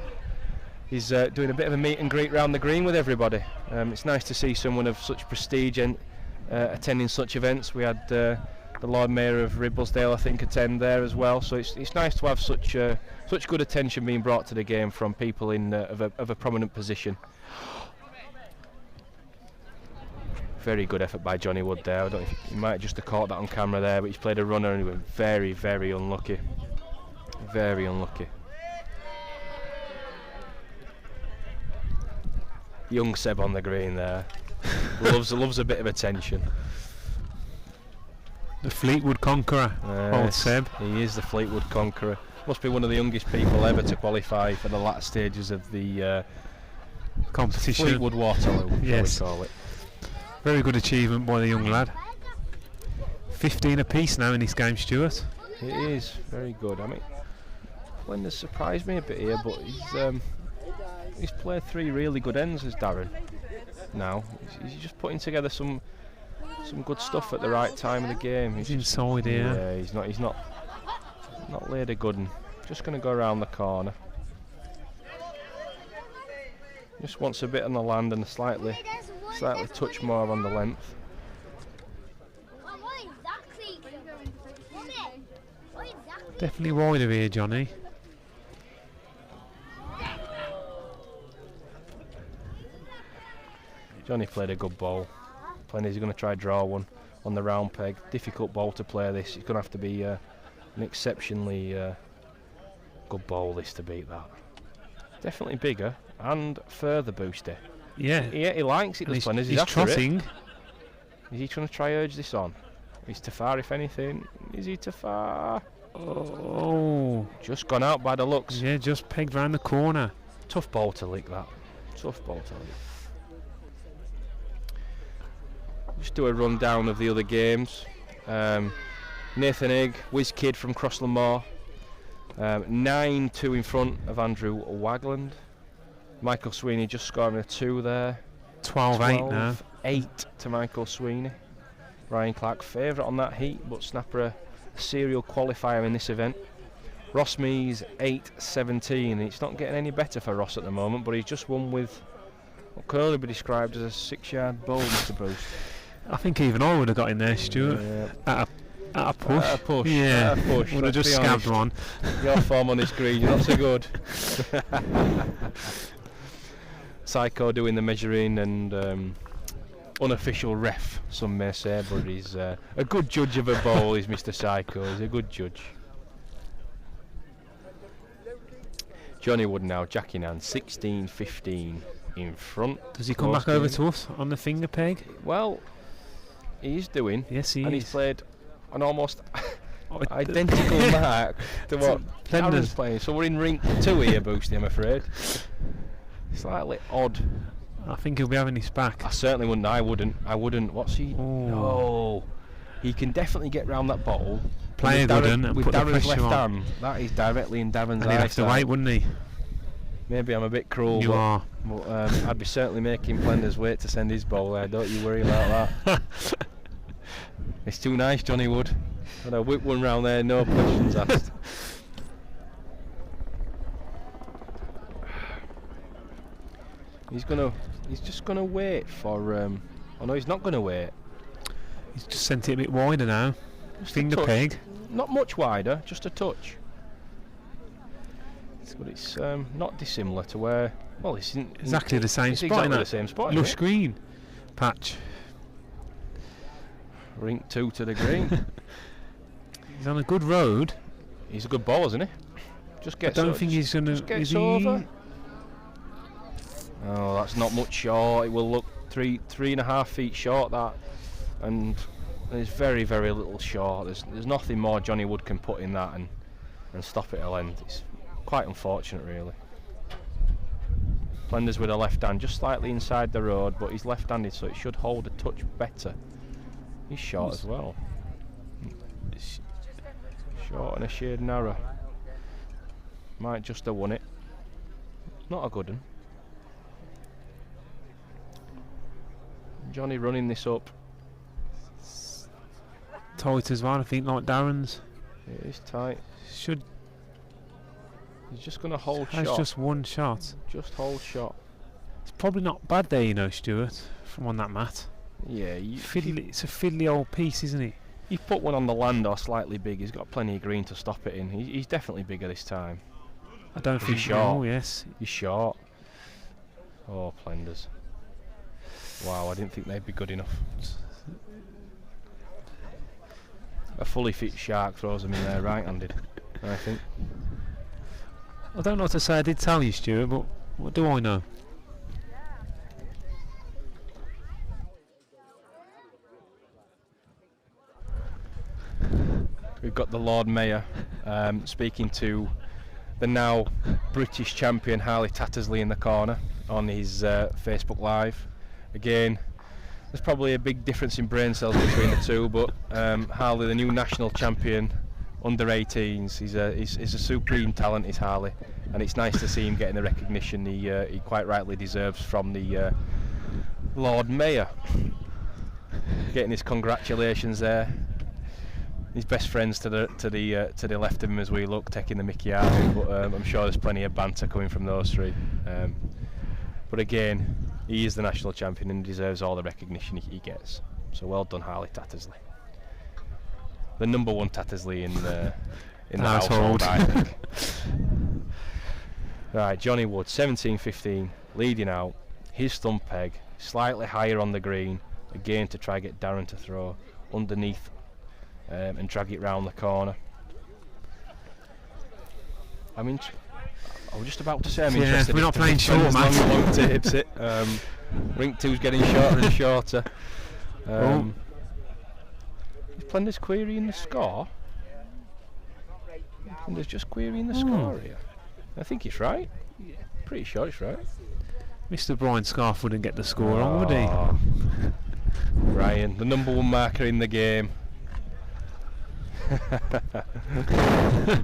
he's doing a bit of a meet and greet round the green with everybody. It's nice to see someone of such prestige and attending such events. We had the Lord Mayor of Ribblesdale, I think, attend there as well. So it's nice to have such good attention being brought to the game from people in of a prominent position. Very good effort by Johnny Wood there. I don't know if he might just have caught that on camera there, but he's played a runner and he went very, very unlucky. Very unlucky. Young Seb on the green there. loves a bit of attention. The Fleetwood conqueror, old Seb. He is the Fleetwood conqueror. Must be one of the youngest people ever to qualify for the latter stages of the competition. Fleetwood Waterloo, yes. shall we call it. Very good achievement by the young lad. 15 apiece now in this game, Stuart. It is very good. I mean, Plender's surprised me a bit here, but he's played 3 really good ends as Darren. Now he's just putting together some good stuff at the right time of the game. He's inside here. Yeah, he's not laid a good one. Just going to go around the corner. Just wants a bit on the land and a slightly touch more on the length. Definitely wider here, Johnny. Johnny played a good ball. Plenty's going to try draw one on the round peg. Difficult ball to play this. It's going to have to be an exceptionally good ball this to beat that. Definitely bigger and further boosty. Yeah, he likes it. Does Plenty? He's trotting. Is he trying to try urge this on? He's too far, if anything. Is he too far? Oh, just gone out by the looks. Yeah, just pegged round the corner. Tough ball to lick that. Tough ball to lick. Just do a rundown of the other games. Nathan Egg, whiz kid from Crossland Moor. 9-2 in front of Andrew Wagland. Michael Sweeney just scoring a 2 there. 12-8 now. 8 to Michael Sweeney. Ryan Clark favourite on that heat, but Snapper a serial qualifier in this event. Ross Mees 8-17. It's not getting any better for Ross at the moment, but he's just won with what can only be described as a 6-yard bowl, Mr. Bruce. I think even I would have got in there, Stuart. Yeah. At At a push. At a push. Yeah. At a push. Would have let's just be scabbed honest. one. Your form on this green, you're not so good. Psycho doing the measuring and unofficial ref, some may say, but he's a good judge of a ball. Is Mr. Psycho? He's a good judge. Johnny Wood now, Jack in hand, 16-15 in front. Does he come back over to us on the finger peg? Well, he's doing. Yes, he and is. he's played an almost identical mark to what Darren's playing. So we're in rink 2 here, Boosty, I'm afraid. Slightly odd. I think he'll be having his back. I certainly wouldn't. I wouldn't. What's he? Ooh. No. He can definitely get round that ball. Play a good one and with put the Darren's pressure left on. hand, that is directly in Darren's And he'd have to eyesight. wait, wouldn't he? Maybe I'm a bit cruel. You are. But I'd be certainly making Plenderleith wait to send his ball there. Don't you worry about that. It's too nice, Johnny Wood. And I whip one round there, no questions asked. He's just gonna wait for. Oh no, he's not gonna wait. He's just sent it a bit wider now. Just a Finger touch. peg. Not much wider, just a touch. But it's not dissimilar to where. Well, it's Exactly the same it's spot. exactly innit? the same spot. Lush isn't it? green patch. Rink 2 to the green. He's on a good road. He's a good ball, isn't he? Just I gets. don't think he's gonna. Just gets is he? over. Oh, that's not much short. It will look 3.5 feet short, that, and there's very, very little short. There's nothing more Johnny Wood can put in that and stop it at length. It's quite unfortunate, really. Plenderleith with a left hand, just slightly inside the road, but he's left-handed, so it should hold a touch better. He's short as well. Short and a shade narrow. Might just have won it. Not a good one. Johnny running this up. Tight as well, I think, like Darren's. It is tight. Should. He's just going to hold Has shot. just one shot. Just hold shot. It's probably not bad there, you know, Stuart, from on that mat. Yeah, It's a fiddly old piece, isn't it? he put one on the land or slightly big. He's got plenty of green to stop it in. He's definitely bigger this time. I don't think. He's short. Oh, yes. He's short. Oh, Plenders. Wow, I didn't think they'd be good enough. A fully fit shark throws them in there right-handed, I think. I don't know what to say. I did tell you, Stuart, but what do I know? We've got the Lord Mayor speaking to the now British champion Harley Tattersley in the corner on his Facebook Live. Again, there's probably a big difference in brain cells between the two, but Harley, the new national champion under 18s, he's a supreme talent, is Harley, and it's nice to see him getting the recognition he quite rightly deserves from the Lord Mayor. Getting his congratulations there. His best friends to the left of him as we look, taking the mickey out of him, but I'm sure there's plenty of banter coming from those three. But again, he is the national champion and deserves all the recognition he gets. So well done, Harley Tattersley. The number one Tattersley in the household, I think. Right, Johnny Wood, 17-15, leading out. His thumb peg, slightly higher on the green, again to try get Darren to throw underneath and drag it round the corner. I was just about to say I'm interested. We're not playing short, man. Long tapes it. Rink 2's getting shorter and shorter. Is Plender's querying the score? Plender's just querying the score here. I think it's right. Pretty sure it's right. Mr. Brian Scarf wouldn't get the score on, would he? Brian, the number one marker in the game.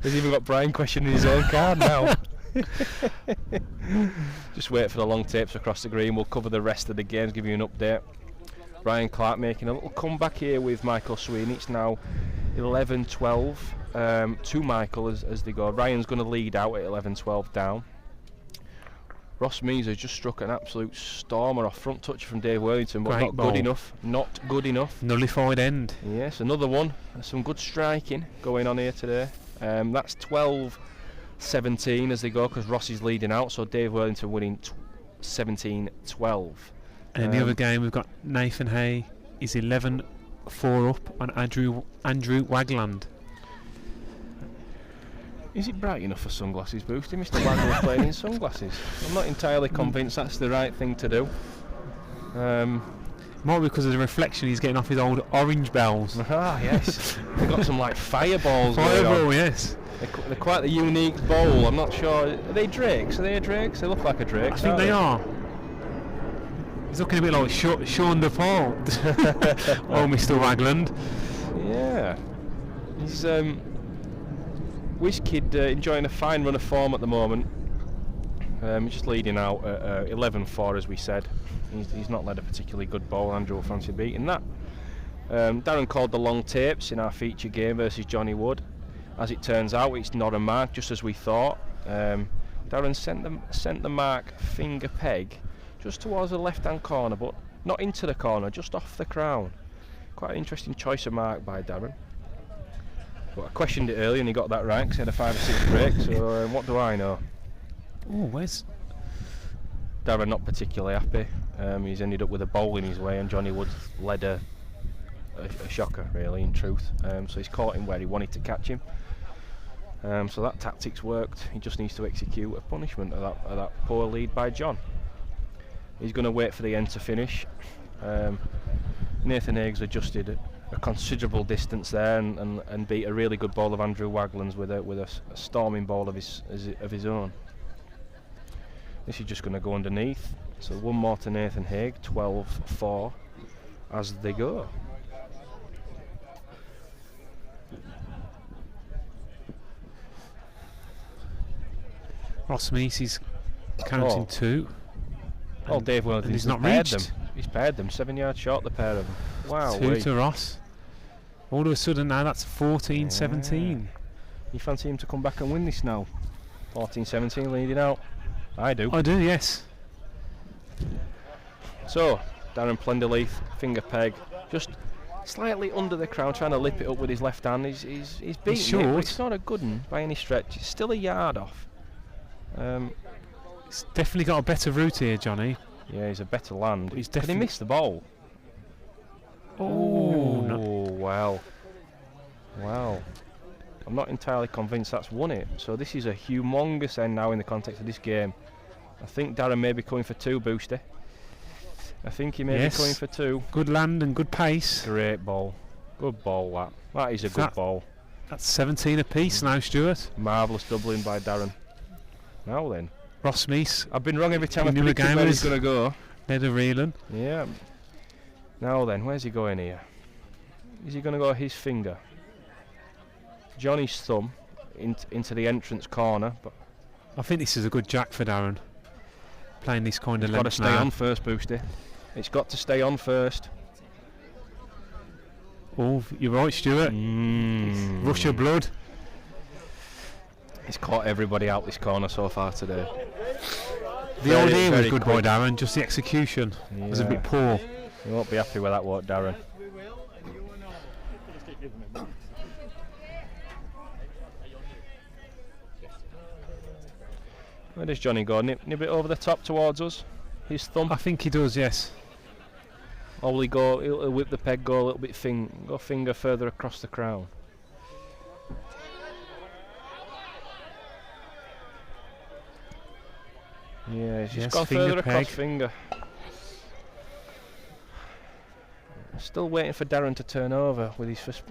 He's even got Brian questioning his own card now. Just wait for the long tapes across the green. We'll cover the rest of the games, give you an update. Ryan Clark making a little comeback here with Michael Sweeney. It's now 11-12 to Michael as they go. Ryan's going to lead out at 11-12 down. Ross Mees has just struck an absolute stormer off front touch from Dave Worthington, but Great not ball. good enough. Not good enough. Nullified end. Yes, another one. There's some good striking going on here today. That's 12-17 as they go, because Ross is leading out, so Dave Worthington winning 17-12. And in the other game, we've got Nathan Hay. He's 11-4 up on Andrew Wagland. Is it bright enough for sunglasses, Boosty? Mr. Wagner's playing in sunglasses. I'm not entirely convinced that's the right thing to do. Might be because of the reflection he's getting off his old orange bells. Ah, yes. They've got some like fireballs going on. Fireball, yes. They're quite a unique bowl. I'm not sure. Are they drakes? Are they drakes? They look like a drake. I think they are. He's looking a bit like Sean DePaul. Oh, Mr. Wagland. Yeah. He's Whiz Kid enjoying a fine run of form at the moment. He's just leading out at 11-4, as we said. He's not led a particularly good ball. Andrew will fancy beating that. Darren called the long tapes in our feature game versus Johnny Wood. As it turns out, it's not a mark, just as we thought. Darren sent the mark finger peg just towards the left-hand corner, but not into the corner, just off the crown. Quite an interesting choice of mark by Darren. But I questioned it earlier and he got that right, because he had a 5 or 6 break, so what do I know? Oh, where's... Darren not particularly happy. He's ended up with a bowl in his way, and Johnny Wood led a shocker, really, in truth. So he's caught him where he wanted to catch him. So that tactics worked. He just needs to execute a punishment of that poor lead by John. He's going to wait for the end to finish. Nathan Higgs adjusted a considerable distance there and beat a really good ball of Andrew Wagland's with a storming ball of his own. This is just going to go underneath. So one more to Nathan Haig, 12-4 as they go. Ross Mees is counting 2. Oh, Dave Worthington, he's not paired reached. them. He's paired them, 7 yards short, the pair of them. Wow. 2 to Ross. All of a sudden now that's 14-17. You fancy him to come back and win this now? 14-17 leading out. I do. I do, yes. So, Darren Plenderleith, finger peg, just slightly under the crown, trying to lip it up with his left hand. He's beaten short. it, but it's not a good one by any stretch. It's still a yard off. He's definitely got a better route here, Johnny. Yeah, he's a better land. He's Did he miss the ball? Oh, no. Wow. Wow. I'm not entirely convinced that's won it. So this is a humongous end now in the context of this game. I think Darren may be coming for 2, Boosty. I think he may be coming for 2. Good land and good pace. Great ball. Good ball, that. That is a good ball. That's 17 apiece now, Stuart. Marvellous doubling by Darren. Now then. Ross Mees. I've been wrong every time I predicted where he's going to go. Led a reeling. Yeah. Now then, where's he going here? Is he going to go his finger? Johnny's thumb into the entrance corner. But I think this is a good jack for Darren. Playing this kind of length. Got to stay on first, Boosty. It's got to stay on first. Oh, you're right, Stuart. Rush of blood. He's caught everybody out this corner so far today. The old aim was good by Darren, just the execution was a bit poor. You won't be happy with that, won't Darren? Where does Johnny go? Nip it over the top towards us? His thumb? I think he does, yes. Or will he go, he'll whip the peg, go a little bit finger further across the crown? Yeah, he's just gone further across finger. Still waiting for Darren to turn over with his first,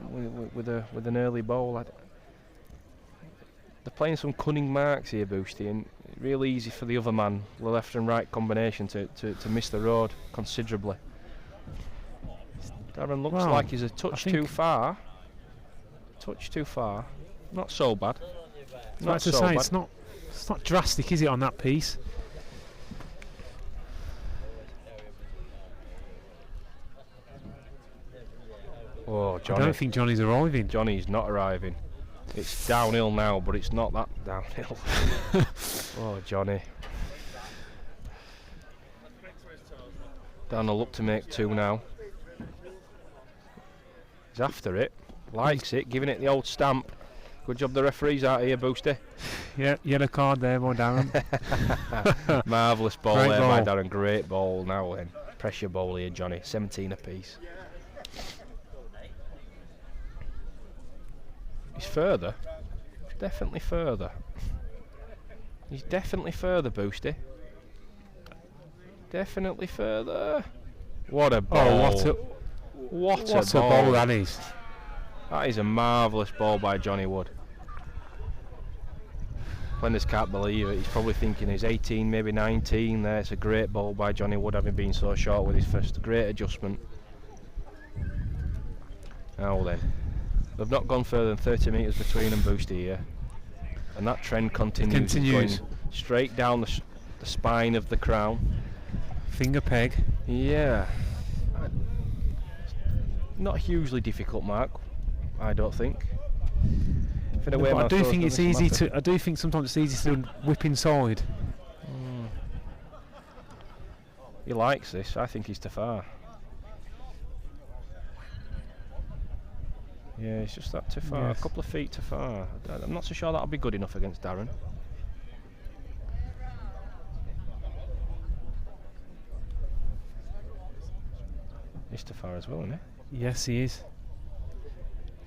with an early ball. They're playing some cunning marks here, Boosty, and really easy for the other man, the left and right combination, to miss the road considerably. Darren looks like he's a touch too far. Touch too far. Not so bad. Not so bad. It's not drastic, is it, on that piece? Oh, Johnny. I don't think Johnny's arriving. Johnny's not arriving. It's downhill now, but it's not that downhill. Oh, Johnny. Down a look to make 2 now. He's after it, likes it, giving it the old stamp. Good job the referees out here, Boosty. Yeah, yellow card there by Darren. Marvellous ball Great there ball. by Darren. Great ball now then. Pressure ball here, Johnny. 17 apiece. He's further. He's definitely further. He's definitely further, Boosty. Definitely further. What a ball. Oh, what a ball that is. That is a marvellous ball by Johnny Wood. Plenders can't believe it. He's probably thinking he's 18, maybe 19 there. It's a great ball by Johnny Wood, having been so short with his first. Great adjustment. Now then, they've not gone further than 30 metres between them, Boosty here. And that trend continues. It's going straight down the spine of the crown. Finger peg. Yeah. Not a hugely difficult mark, I don't think. No, but I do think it's easy to. I do think sometimes it's easy to whip inside. He likes this. I think he's too far. Yeah, it's just that too far. Yes. A couple of feet too far. I'm not so sure that'll be good enough against Darren. He's too far as well, isn't he? Yes, he is.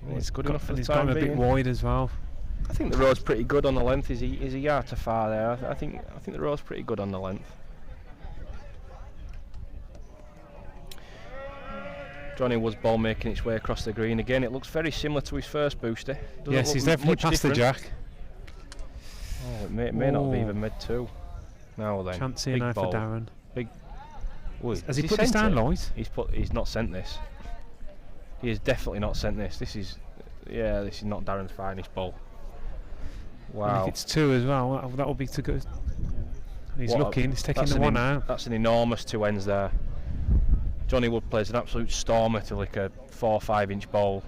Well, it's good enough for the he's time got him a bit being. wide as well. I think the road's pretty good on the length. Is he a yard too far there? I think the road's pretty good on the length. Johnny Wood's ball making its way across the green again. It looks very similar to his first Booster. Yes, he's definitely past the jack. Oh, it may not be even mid 2. Now then, Chance here big now ball. for Darren. Big. Ooh, Has he put this down, Lloyd? He's not sent this. He has definitely not sent this. This is not Darren's finest ball. Wow. And if it's 2 as well, that will be too good. He's looking. He's taking the one out. That's an enormous 2 ends there. Johnny Wood plays an absolute stormer to like a 4 or 5 inch ball.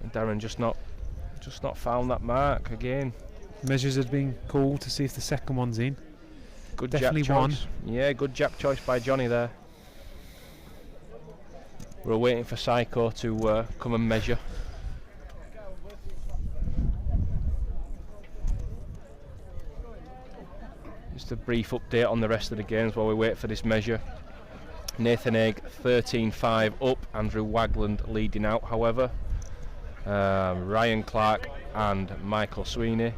And Darren just not found that mark again. Measures had been called to see if the second one's in. Good Definitely jack one. choice. Yeah, good jack choice by Johnny there. We're waiting for Psycho to come and measure. Just a brief update on the rest of the games while we wait for this measure. Nathan Egg 13-5 up, Andrew Wagland leading out, however. Ryan Clark and Michael Sweeney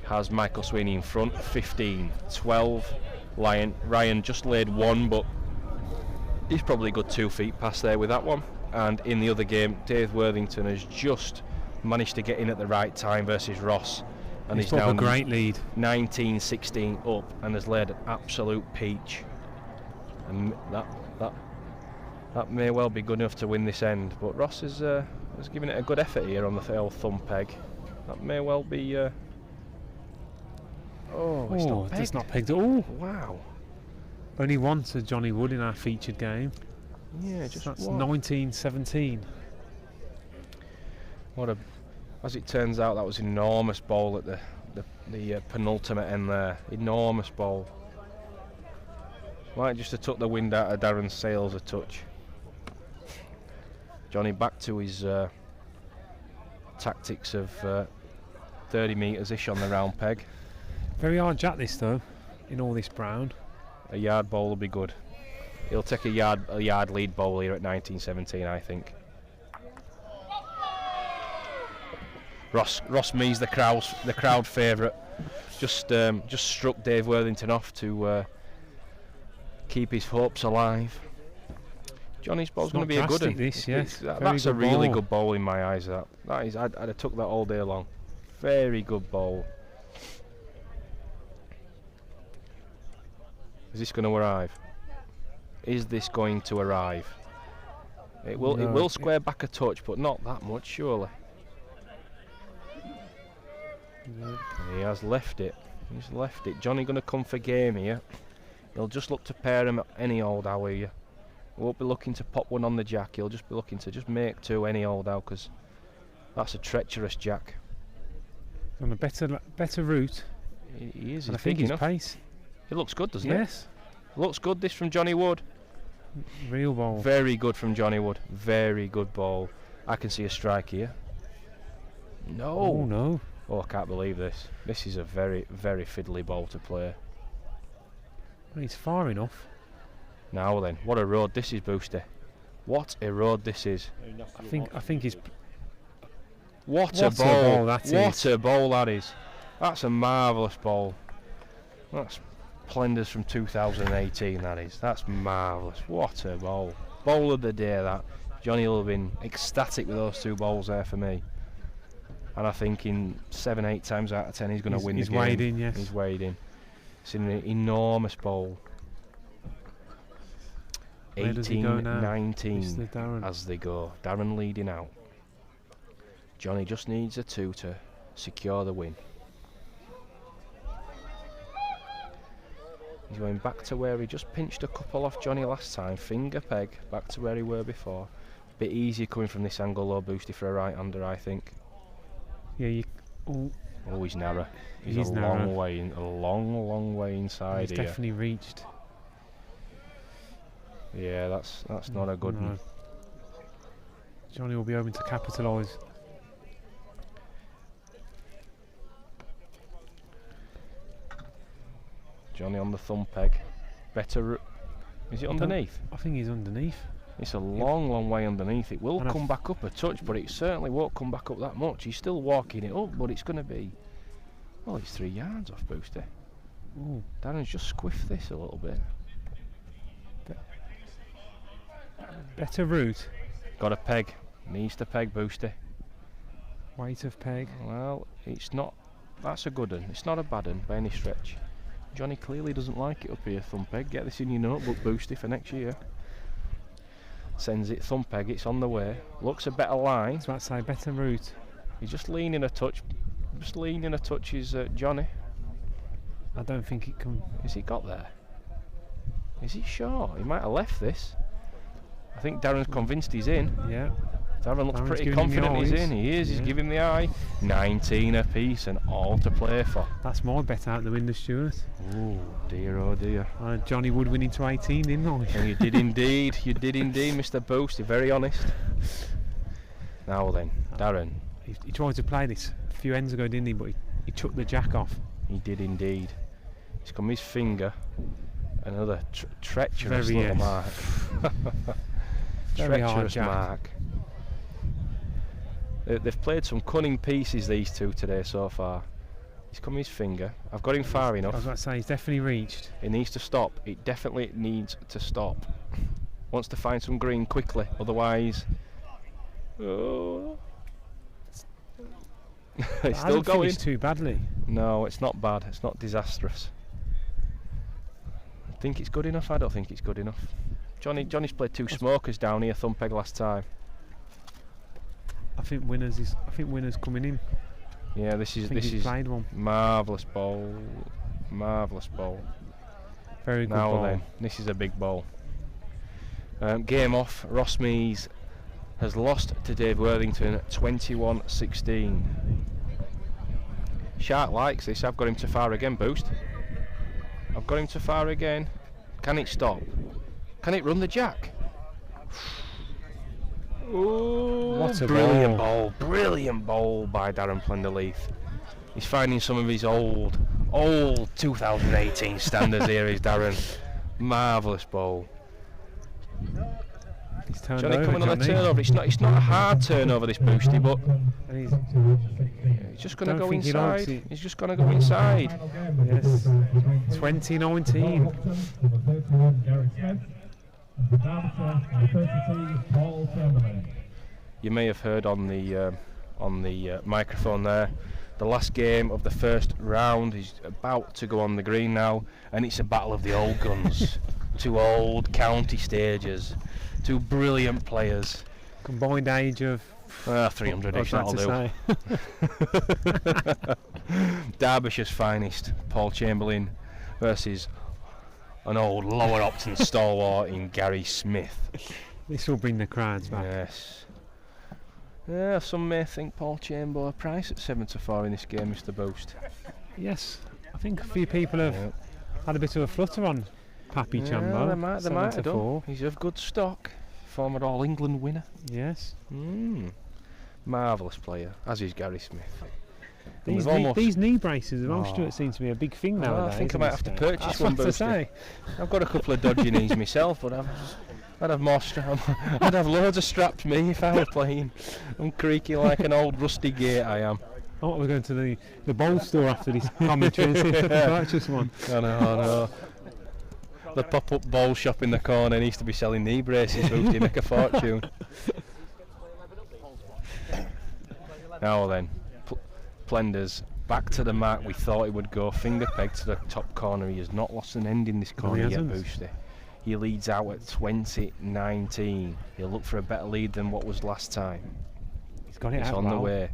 has Michael Sweeney in front, 15-12. Ryan just laid 1, but he's probably a good 2 feet past there with that one. And in the other game, Dave Worthington has just managed to get in at the right time versus Ross. And he's now a great lead. 19-16 up and has laid an absolute peach. And that may well be good enough to win this end. But Ross is giving it a good effort here on the old thumb peg. That may well be... it's not pegged. Oh, wow. Only one to Johnny Wood in our featured game. Yeah, just that's what? 19-17. As it turns out, that was an enormous ball at the penultimate end there. Enormous ball. Might just have took the wind out of Darren's sails a touch. Johnny back to his tactics of 30 metres-ish on the round peg. Very hard jack this though, in all this brown. A yard ball will be good. He'll take a yard lead ball here at 19-17, I think. Ross Mees, the crowd favourite, just struck Dave Worthington off to keep his hopes alive. Johnny's ball's going to be a good one. That's a really good ball in my eyes. That is, I'd have took that all day long. Very good ball. Is this going to arrive? Is this going to arrive? It will. It will square back a touch, but not that much, surely. He has left it. He's left it. Johnny going to come for game here. He'll just look to pair him any old hour here. He won't be looking to pop one on the jack. He'll just be looking to just make 2 any old hour, because that's a treacherous jack. On a better route. He is. And I think his pace. It looks good, doesn't it? Yes. Looks good, this from Johnny Wood. Real ball. Very good from Johnny Wood. Very good ball. I can see a strike here. No. Oh no. Oh, I can't believe this. This is a very, very fiddly ball to play. Well, he's far enough. Now then, what a road this is, Boosty. What a road this is. I think he's. What a ball that what is. a ball that is. That's a marvellous ball. That's Plenders from 2018, that is. That's marvellous. What a ball. Ball of the day, that. Johnny will have been ecstatic with those 2 balls there for me. And I think in 7-8 times out of 10 he's going to win the game. He's weighed in, yes. He's weighed in. It's an enormous ball. 18-19 as they go. Darren leading out. Johnny just needs a 2 to secure the win. He's going back to where he just pinched a couple off Johnny last time. Finger peg back to where he were before. Bit easier coming from this angle though, Boosty, for a right-hander, I think. Yeah, oh, he's narrow. He's a narrow. long way in, a long way inside he's here. definitely reached. Yeah, that's not a good one. Johnny will be hoping to capitalise. Johnny on the thumb peg. Better. Is it underneath? I think he's underneath. It's a long way underneath. It will come back up a touch, but it certainly won't come back up that much. He's still walking it up, but it's going to be. Well, it's 3 yards off, Boosty. Ooh. Darren's just squiffed this a little bit. Better route. Got a peg. Needs to peg, Boosty. Weight of peg. Well, it's not. That's a good one. It's not a bad one by any stretch. Johnny clearly doesn't like it up here, thumb peg. Get this in your notebook, Boosty, for next year. Sends it, thumb peg, it's on the way. Looks a better line. That's what I say, better route. He's just leaning a touch. Just leaning a touch is Johnny. I don't think it can. Is he got there? Is he sure? He might have left this. I think Darren's convinced he's in. Yeah. Darren looks Darren's pretty confident he's in. He is. Yeah. He's giving the eye. 19 apiece and all to play for. That's my bet out the window, Stuart. Oh dear, oh dear. Johnny Wood winning to 18, didn't I? And you did indeed. You did indeed, Mr. Boosty. Very honest. Now then, Darren. He tried to play this a few ends ago, didn't he? But he took the jack off. He did indeed. He's come his finger. Another treacherous little mark. Very hard treacherous jack. mark. They've played some cunning pieces, these two, today so far. He's come his finger. I've got him far enough. I was going to say, he's definitely reached. It needs to stop. It definitely needs to stop. Wants to find some green quickly, otherwise... Oh. It's still going. Too badly. No, it's not bad. It's not disastrous. I think it's good enough. I don't think it's good enough. Johnny's played 2 smokers down here, thumb peg last time. I think winners coming in. Yeah, this is played one. Marvellous ball. Marvellous ball. Very good now ball. Then, this is a big ball. Game off. Ross Mees has lost to Dave Worthington 21-16. Shark likes this. I've got him to far again, Boost. I've got him to far again. Can it stop? Can it run the jack? Ooh, what a brilliant ball. Brilliant ball by Darren Plenderleith. He's finding some of his old 2018 standards here, is Darren. Marvellous ball. He's turned Johnny over, coming on the Johnny. turnover. It's not a hard turnover, this Boosty, but he's just going to go inside. He's just going to go inside. Yes. 2019. You may have heard on the microphone there, the last game of the first round is about to go on the green now, and it's a battle of the old guns. 2 old county stagers, 2 brilliant players. Combined age of 300ish, that'll do. Derbyshire's finest, Paul Chamberlain, versus an old Lower Opton stalwart in Gary Smith. This will bring the crowds back. Yes. Yeah, some may think Paul Chamberlain price at 7-4 in this game, Mr. Boost. Yes, I think a few people have had a bit of a flutter on Pappy Yeah, Chambo. they might 7 have to done. 4. He's of good stock. Former All England winner. Yes. Marvellous player, as is Gary Smith. And These, we've almost- these knee braces of Oh. Stuart seem to be a big thing Well, nowadays. I think I in might this have to game. purchase That's one, what to Boosty. say. I've got a couple of dodgy knees myself, but I'd have more I'd have loads of straps me if I were playing. I'm creaky like an old rusty gate, I am. Oh, we're going to the bowl store after this commentary and see if we can purchase one. I know. The pop-up bowl shop in the corner needs to be selling knee braces, Boosty, make a fortune. Now then, Plenders back to the mark we thought he would go, finger pegged to the top corner. He has not lost an end in this corner yet, hasn't. Boosty. He leads out at 20-19. He'll look for a better lead than what was last time. He's got it It's out on the well. way.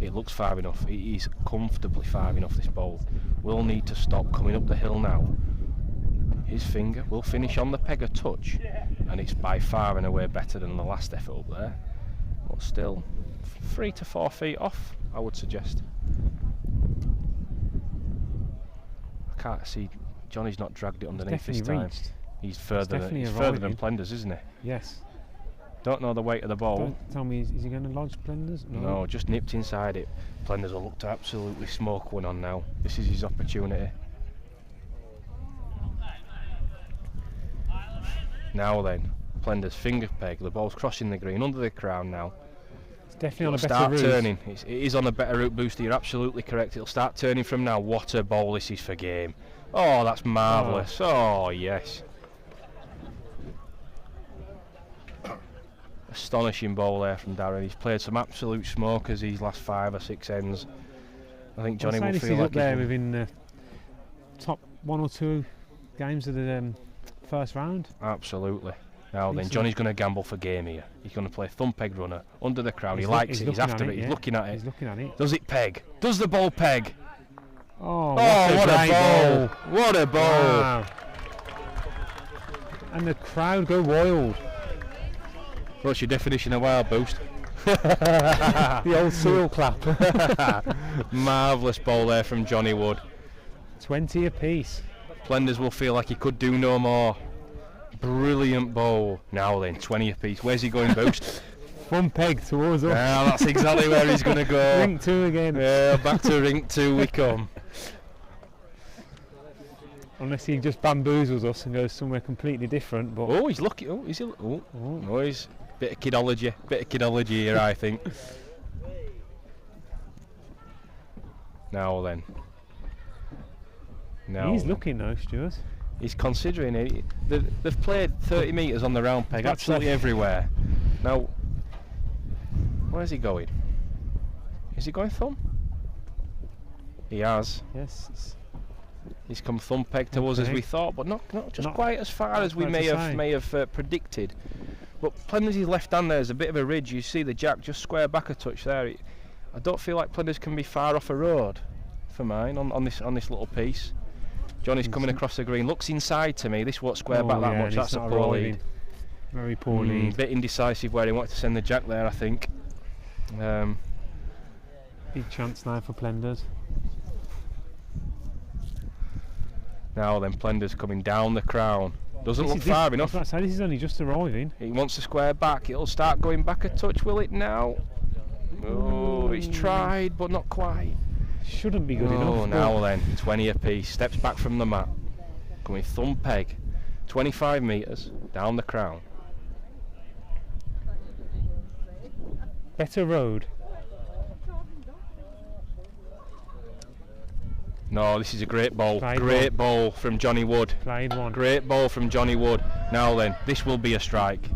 It looks far enough. It is comfortably far enough, this bowl. We'll need to stop coming up the hill now. His finger will finish on the peg a touch, and it's by far and away better than the last effort up there. But still, 3 to 4 feet off, I would suggest. I can't see. Johnny's not dragged it underneath this Definitely time. reached. He's further definitely he's further than arriving. Plenders, isn't he? Yes. Don't know the weight of the ball. Don't tell me, is he going to lodge Plenders? No, just nipped inside it. Plenders will look to absolutely smoke one on now. This is his opportunity. Now then, Plenders finger peg. The ball's crossing the green under the crown now. It's definitely on a It'll better start route. turning. It is on a better route, Booster. You're absolutely correct. It'll start turning from now. What a ball this is for game. Oh, that's marvellous. Oh, yes. Astonishing ball there from Darren. He's played some absolute smokers these last 5 or 6 ends. I think Johnny will this feel is like up there he's within the top 1 or 2 games of the first round. absolutely. Now then, Decent. Johnny's going to gamble for game here. He's going to play thumb peg runner under the crown. He He's likes it. He's looking after at it. He's yeah. looking at it. He's looking at it. Does it peg? Does the ball peg? Oh, What a great ball! What a ball! Wow. And the crowd go wild. What's your definition of wild, Boost? The old seal clap. Marvellous ball there from Johnny Wood. 20 apiece. Plenders will feel like he could do no more. Brilliant bowl. Now then, 20 apiece. Where's he going, Boost? One peg towards us. Yeah, that's exactly where he's going to go. Ring 2 again. Yeah, back to ring 2 we come. Unless he just bamboozles us and goes somewhere completely different. But Oh, he's lucky. Oh, is he? Oh, no, he's bit of kidology here, I think. Now then. Now he's then. looking though, Stuart. He's considering it. They've played 30 metres on the round peg, That's absolutely left. everywhere. Now, where's he going? Is he going thumb? He has. Yes. He's come thumb peg to us as we thought, but not just Not quite as far as we quite may the have same. predicted. But Plenders' left hand there is a bit of a ridge. You see the jack just square back a touch there. I don't feel like Plenders can be far off a road for mine on this little piece. Johnny's coming across the green. Looks inside to me. This won't square back that yeah, much. and That's it's a not poor arriving. lead. Very poor lead. Bit indecisive where he wanted to send the jack there, I think. Big chance now for Plenders. Now then, Plenders coming down the crown. Doesn't This look is- far this- enough. I was about to say, this is only just arriving. He wants to square back. It'll start going back a touch, will it now? Oh, it's tried, but not quite. Shouldn't be good Oh, enough. now then, 20 apiece. Steps back from the mat. Coming thumb peg. 25 metres down the crown. Better road. No, this is a great ball. Played Great ball from Johnny Wood. Played one. Great ball from Johnny Wood. Now then, this will be a strike.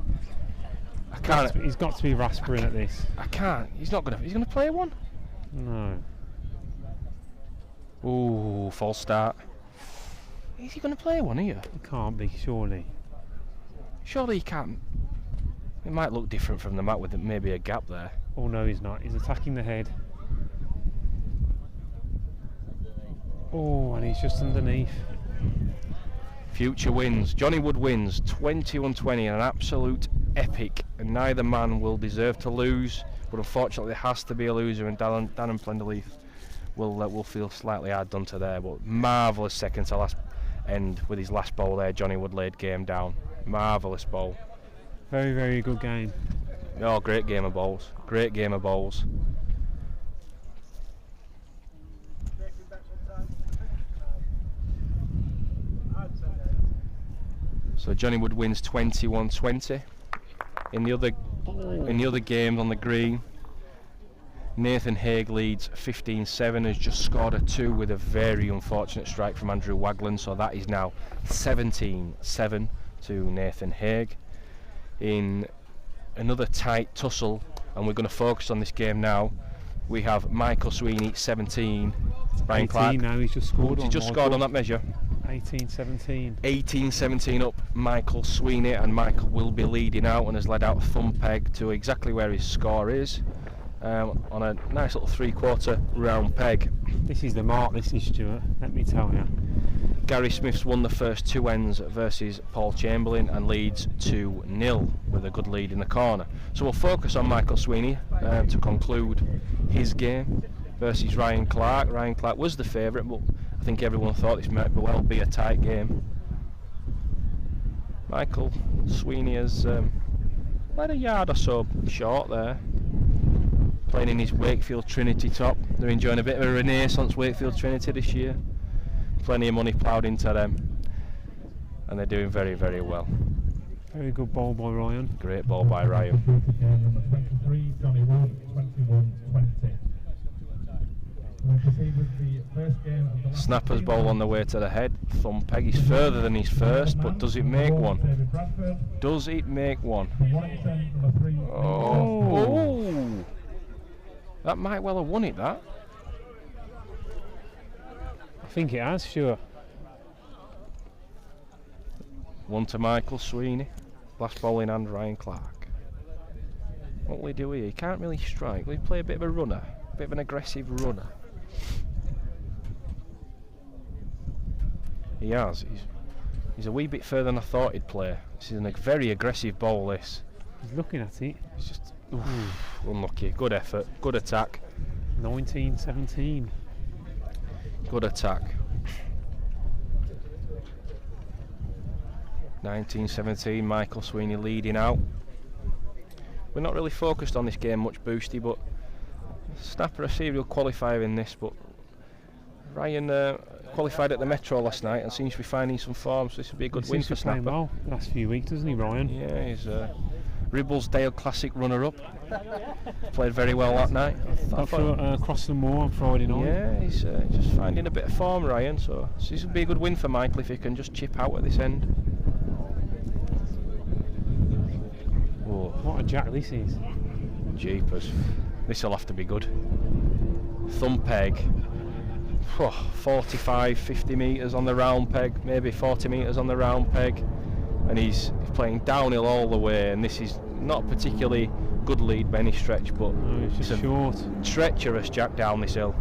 I can't. He's got to be raspering at this. I can't. He's not gonna. He's gonna play one. No. Ooh, false start. Is he gonna play one here? It can't be, surely. Surely he can't. It might look different from the mat with maybe a gap there. Oh no, he's not. He's attacking the head. Oh, and he's just underneath. Future wins. Johnny Wood wins 21-20 in an absolute epic, and neither man will deserve to lose, but unfortunately there has to be a loser, and Darren Plenderleith will feel slightly hard done to there. But marvellous second to last end with his last ball there. Johnny Wood laid game down. Marvellous ball. Very, very good game. Oh, great game of bowls. Great game of bowls. So Johnny Wood wins 21-20. In the other games on the green, Nathan Haig leads 15-7, has just scored a 2 with a very unfortunate strike from Andrew Wagland, so that is now 17-7 to Nathan Haig. In another tight tussle, and we're going to focus on this game now, we have Michael Sweeney 17, Ryan 18 Clark. now, he's just scored. He just scored on that measure. 18-17. 18-17 up Michael Sweeney, and Michael will be leading out and has led out a thumb peg to exactly where his score is, on a nice little 3/4 round peg. This is the mark, this is, Stuart, let me tell you. Gary Smith's won the first 2 ends versus Paul Chamberlain and leads 2-0 with a good lead in the corner. So we'll focus on Michael Sweeney to conclude his game versus Ryan Clark. Ryan Clark was the favourite, but I think everyone thought this might well be a tight game. Michael Sweeney has led a yard or so short there, playing in his Wakefield Trinity top. They're enjoying a bit of a renaissance, Wakefield Trinity, this year. Plenty of money ploughed into them, and they're doing very, very well. Very good ball by Ryan. Great ball by Ryan. Number 23, Johnny Wood, 21-20. We'll proceed with the first game of the last Snapper's ball on the way to the head. Thumb peg is further than his first, but does it make one? Does it make one? Oh! That might well have won it, that. I think it has, sure. One to Michael Sweeney. Last ball in hand, Ryan Clark. What will he do here? He can't really strike. Will he play a bit of a runner? A bit of an aggressive runner? He has. He's a wee bit further than I thought he'd play. This is a very aggressive ball, this. He's looking at it. It's just unlucky. Good effort. Good attack. 19-17. Good attack. 19-17, Michael Sweeney leading out. We're not really focused on this game much, Boosty, but Snapper a serial qualifier in this, but Ryan qualified at the Metro last night and seems to be finding some form, so this will be a good win for Snapper. Well last few weeks, doesn't he, Ryan? Yeah, he's Ribblesdale Classic runner-up. Played very well that night. Across the moor on Friday night. Yeah, he's just finding a bit of form, Ryan, so this will be a good win for Michael if he can just chip out at this end. Whoa. What a jack this is. Jeepers. This will have to be good. Thumb peg. 45, 50 metres on the round peg, maybe 40 metres on the round peg. And he's playing downhill all the way, and this is not a particularly good lead by any stretch, but no, it's just short. Treacherous jack down this hill.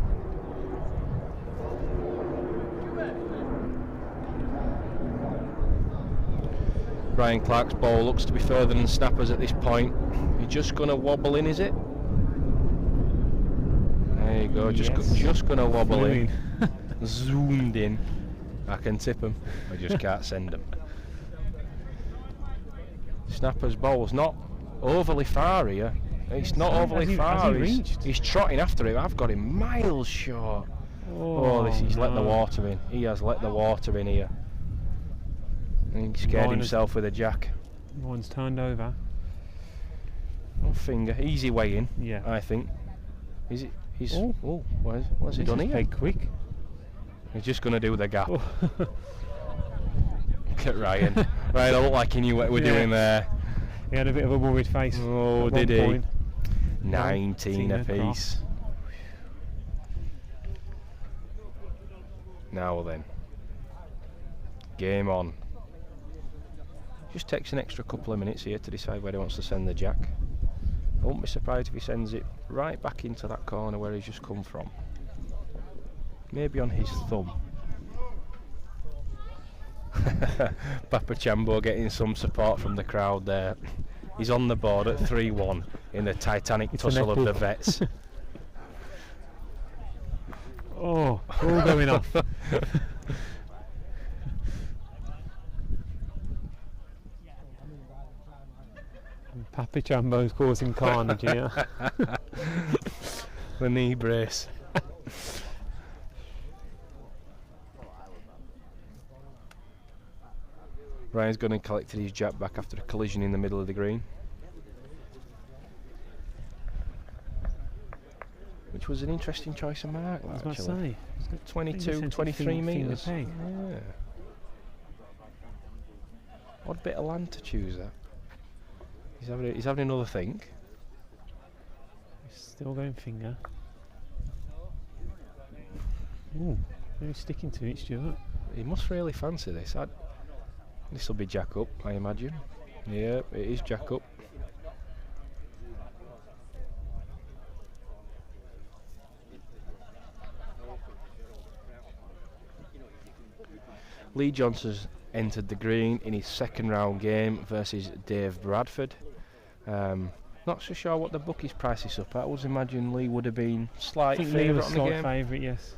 Ryan Clark's ball looks to be further than Snapper's at this point. He's just going to wobble in, is it? There you go, just going to wobble in. Zoomed in. I can tip him, I just can't send him. Snapper's ball's not overly far here. It's not overly far. He's trotting after it. I've got him miles short. He's let the water in. He has let the water in here. And he scared himself with a jack. One's turned over. Oh, finger. Easy way in, yeah. I think. Is it? What's he done here? Peg quick. He's just going to do the gap. Look at Ryan. Ryan, I look like he knew what we're doing there. He had a bit of a worried face. Oh, did he? 19 apiece. Now then. Game on. Just takes an extra couple of minutes here to decide where he wants to send the jack. I won't be surprised if he sends it right back into that corner where he's just come from. Maybe on his thumb. Papa Chambo getting some support from the crowd there. He's on the board at 3-1 in the Titanic tussle of the vets. All going off. Papa Chambo's causing carnage here. The knee brace. Ryan's gone and collected his jab back after a collision in the middle of the green, which was an interesting choice of mark. I was about to actually. say. 22, 23 metres. Peg. Yeah. Odd bit of land to choose that. He's having another think. Still going finger. Ooh, maybe sticking to it, Stuart. He must really fancy this. This will be jack up, I imagine. Yeah, it is jack up. Lee Johnson's entered the green in his second round game versus Dave Bradford. Not so sure what the bookies price is up at. I would imagine Lee would have been slight favourite on the game. Favourite, yes.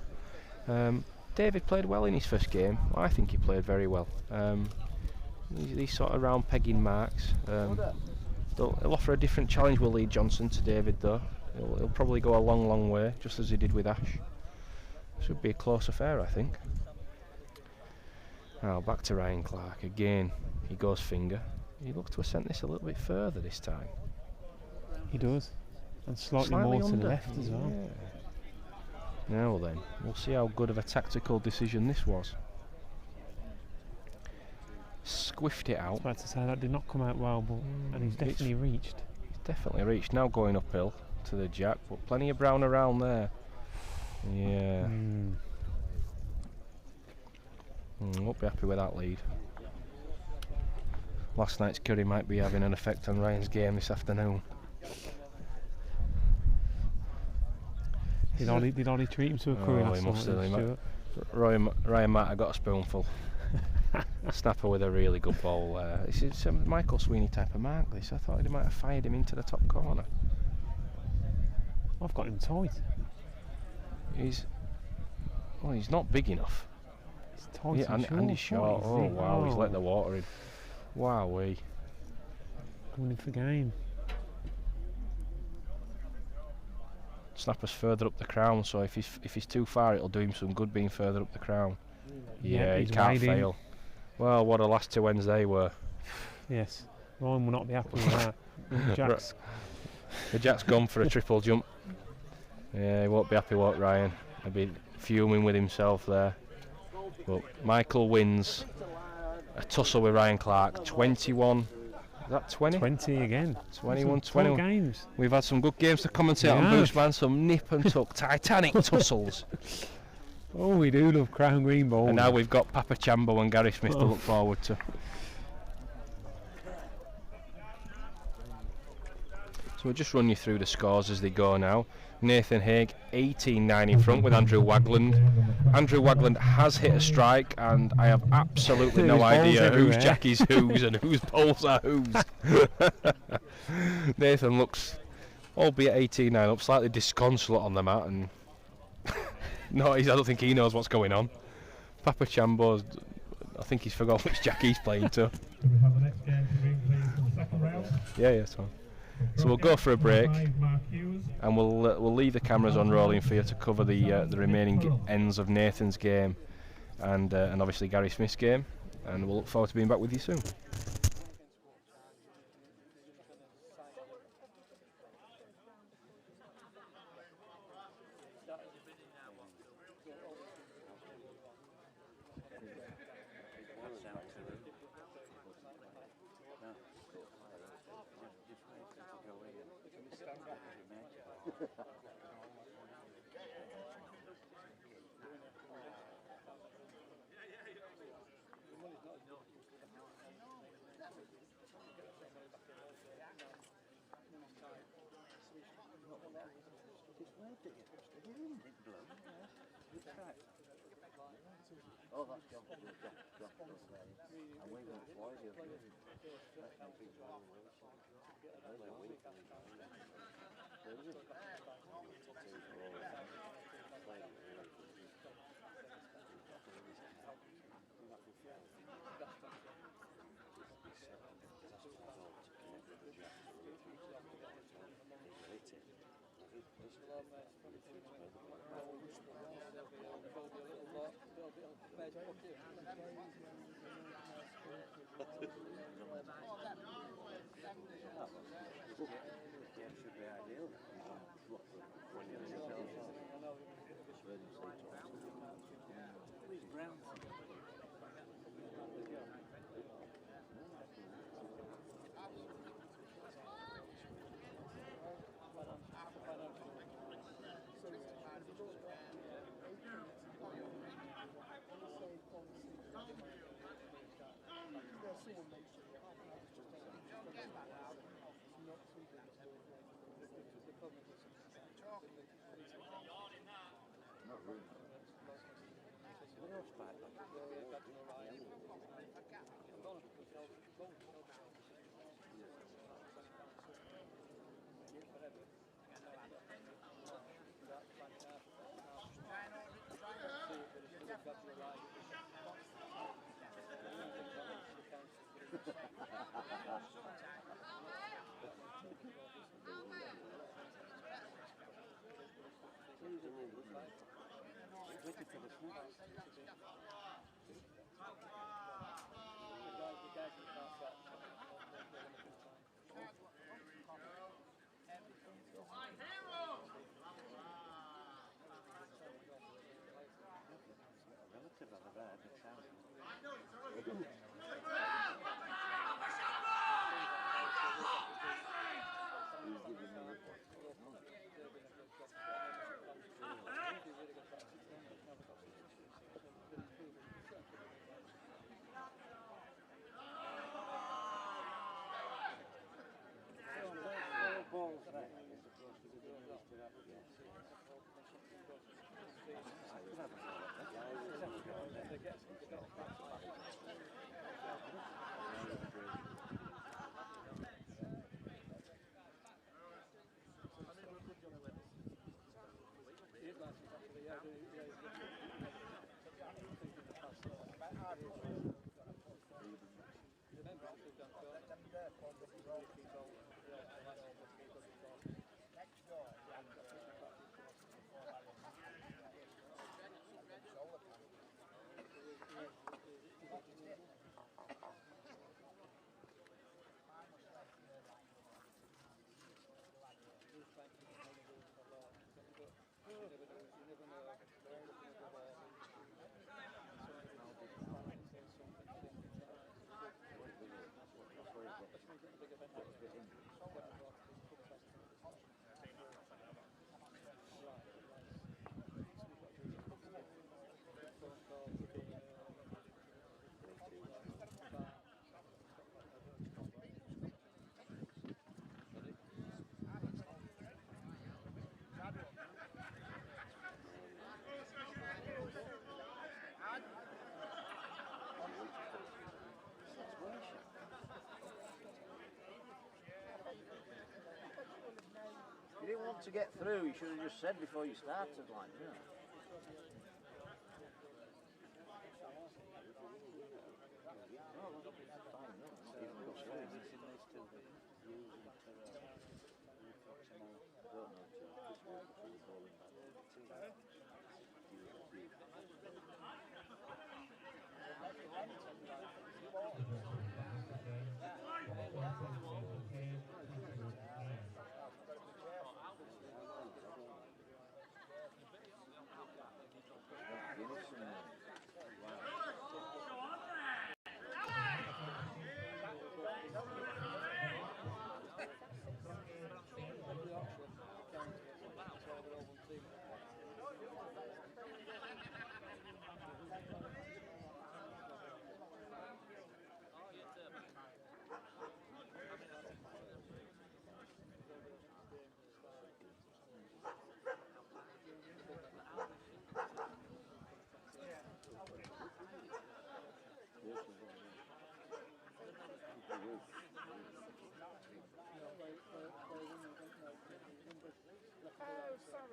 David played well in his first game. I think he played very well. These sort of round pegging marks. He'll offer a different challenge with Lee Johnson to David though. He'll probably go a long way, just as he did with Ash. Should be a close affair, I think. Now back to Ryan Clark again. He goes finger. He looks to have sent this a little bit further this time. He does, and slightly more to the left as well. Now then, we'll see how good of a tactical decision this was. Squiffed it I was out. about to say that did not come out well, but and he's definitely reached. He's definitely reached. Now going uphill to the jack, but plenty of brown around there. Yeah. Won't be happy with that lead. Last night's curry might be having an effect on Ryan's game this afternoon. Did Ollie treat him to a curry last he must night? have. Ryan might have got a spoonful. Snapper with a really good ball there. This is some Michael Sweeney type of mark. This. I thought he might have fired him into the top corner. I've got him tight. He's not big enough. He's tight and he's short. Oh wow, he's let the water in. Wowee. Coming in for game. Snapper's further up the crown, so if he's too far, it'll do him some good being further up the crown. Yeah, he can't fail. Well, what a last two ends they were. Yes, Ryan will not be happy with that. The Jack's gone for a triple jump. Yeah, he won't be happy, won't Ryan? He'll be fuming with himself there. But Michael wins a tussle with Ryan Clark. 21. Is that 20? 20 again. 21, 4 21. games. We've had some good games to commentate on Boostman, some nip and tuck, Titanic tussles. Oh, we do love Crown Green Bowl. And now we've got Papa Chambo and Gary Smith to look forward to. So we'll just run you through the scores as they go now. Nathan Haig 18-9 in front with Andrew Wagland. Andrew Wagland has hit a strike, and I have absolutely no idea whose jack is whose and whose balls are whose. Nathan looks, albeit 18-9 up, slightly disconsolate on the mat, and no, I don't think he knows what's going on. Papa Chambo's, I think he's forgot which jack he's playing to. Can we have the next game to ring, please, for the second round? Yeah, so we'll go for a break, and we'll leave the cameras on rolling for you to cover the remaining ends of Nathan's game and obviously Gary Smith's game, and we'll look forward to being back with you soon. Oh, that's John. And we went twice the other day. Should be ideal. Brown. You didn't want to get through, you should have just said before you started, like, yeah.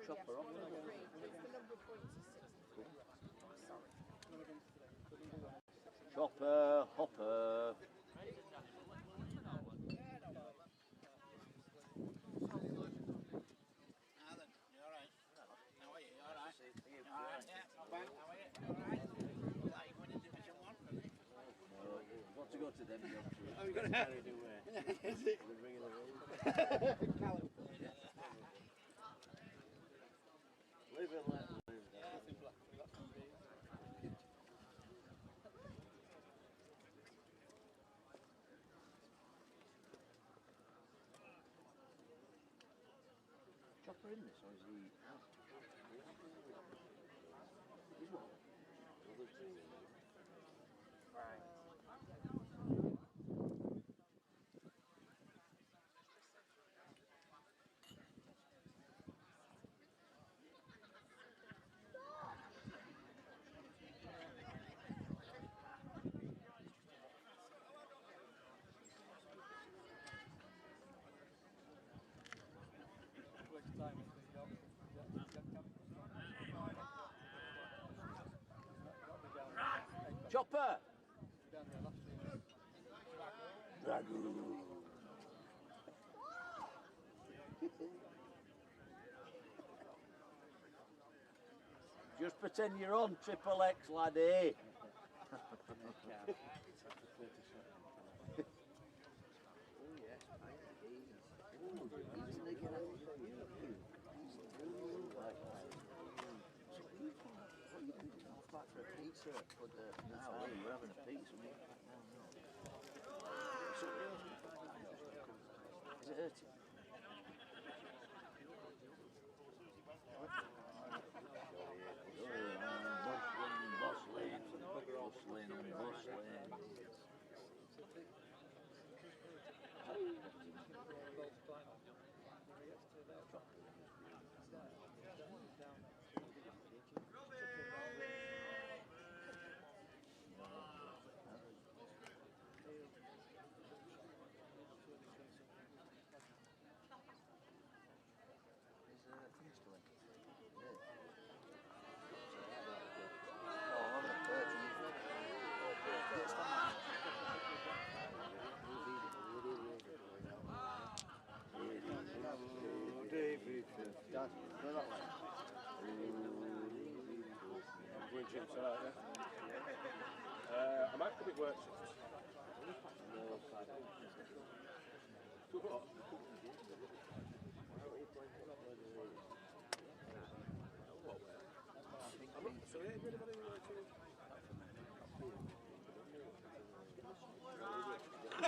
Chopper off. It's the number of points is 63. Sorry. Chopper, hopper. Now then. to go to them jobs. I'm going to carry the way. Is it? The ring of the road. Callum. Live and let live. Chopper in this, or is he out? He's what? Right. Chopper! Just pretend you're on Triple X, laddie. Back for a pizza, but now we're having a pizza. Is it hurting? Dad, go that way. I'm going to chips out, yeah? I might come at work shifts. So yeah, good about anywhere too. That's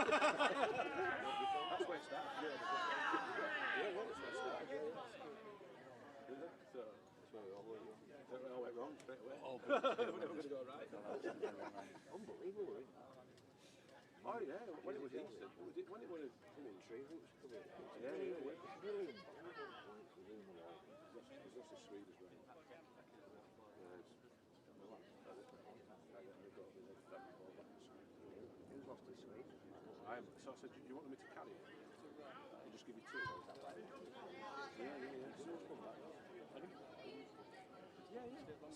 where it started. Yeah, well, that's where it started. So that's where we all went. We all went wrong straight away. We're never going to go right. Unbelievable, isn't it? Oh yeah, when it was instant, when it was coming tree, it was coming. Yeah, brilliant. There's just a Swede as well. Who's lost his Swede? So I said, do you want me to carry it? I'll just give you two. Yeah.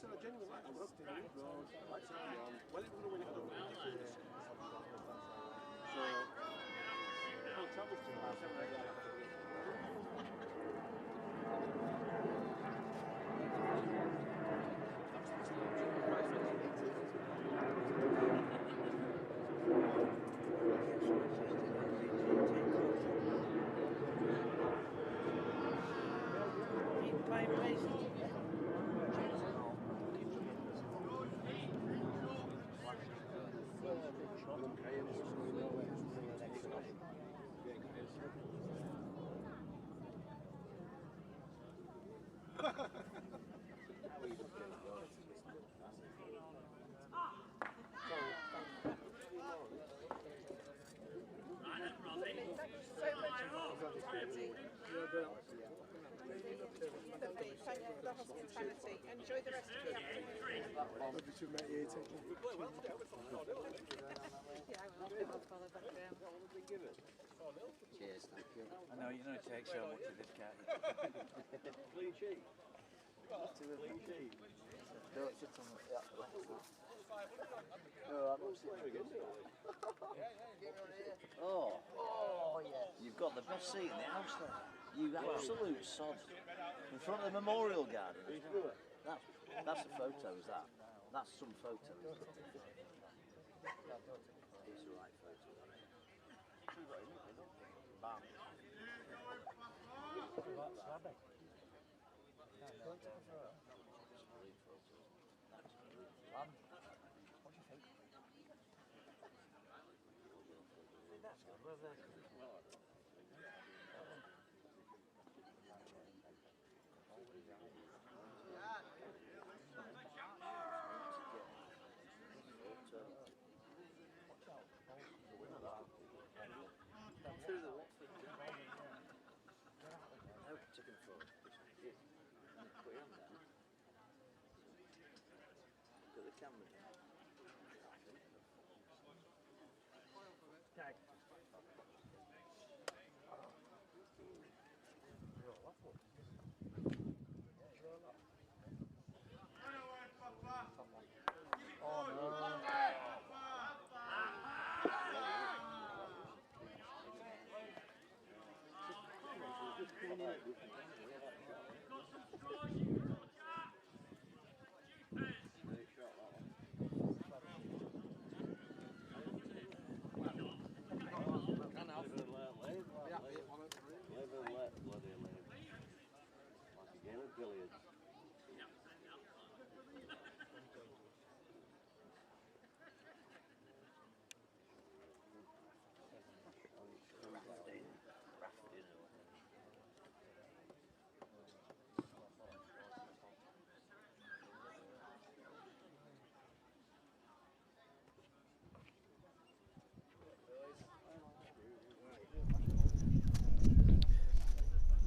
So I genuinely like it. Lights are on. Well, it was going to win it, I don't know. So, I'll tell me to Hospitality. Enjoy the rest of the afternoon. Cheers, thank you. I know you don't take so much of this, can't you? clean sheet. Clean sheet. Don't sit on the left. No, I'm not sitting again. Oh, yeah. You've got the best seat in the house there. You absolute sod. In front of the memorial garden. That's a photo, is that? That's some photo. It's the right photo.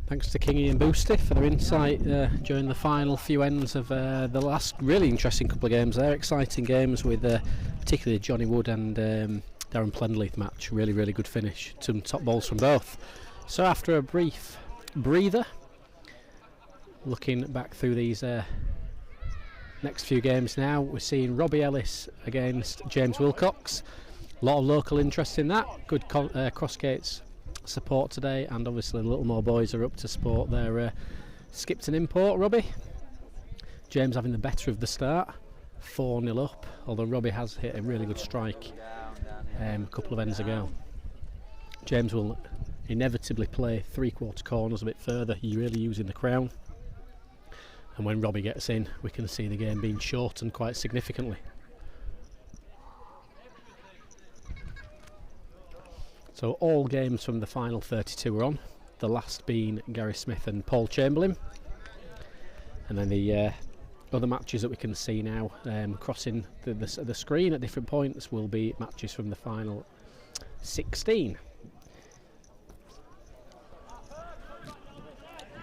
Thanks to Kingy and Boosty for their insight during the final few ends of the last really interesting couple of games there. Exciting games with particularly Johnny Wood and Darren Plenderleith match. Really, really good finish. Some top balls from both. So after a brief breather, looking back through these next few games now, we're seeing Robbie Ellis against James Wilcox. A lot of local interest in that. Good Crossgates support today, and obviously the Little boys are up to support their Skipton import. Robbie, James having the better of the start, 4-0 up, although Robbie has hit a really good strike a couple of ends ago. James will inevitably play 3/4 corners a bit further, he's really using the crown, and when Robbie gets in we can see the game being shortened quite significantly. So all games from the final 32 are on, the last being Gary Smith and Paul Chamberlain, and then the other matches that we can see now crossing the screen at different points will be matches from the final 16.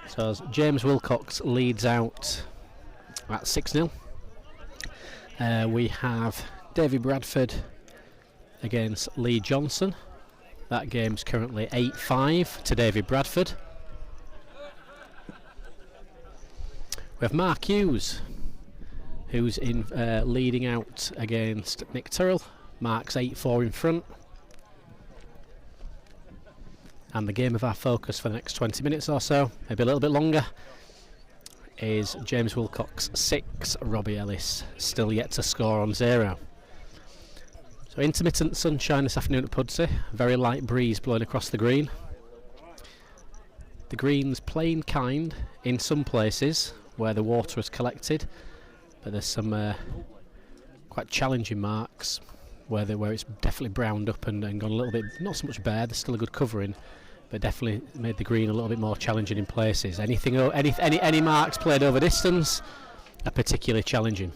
So as James Wilcox leads out at 6-0, we have Davy Bradford against Lee Johnson. That game's currently 8-5 to David Bradford. We have Mark Hughes, who's in leading out against Nick Turrell. Mark's 8-4 in front. And the game of our focus for the next 20 minutes or so, maybe a little bit longer, is James Wilcox 6, Robbie Ellis still yet to score on 0. So intermittent sunshine this afternoon at Pudsey, very light breeze blowing across the green. The green's plain kind in some places where the water has collected, but there's some quite challenging marks where it's definitely browned up and gone a little bit, not so much bare, there's still a good covering, but definitely made the green a little bit more challenging in places. Any marks played over distance are particularly challenging.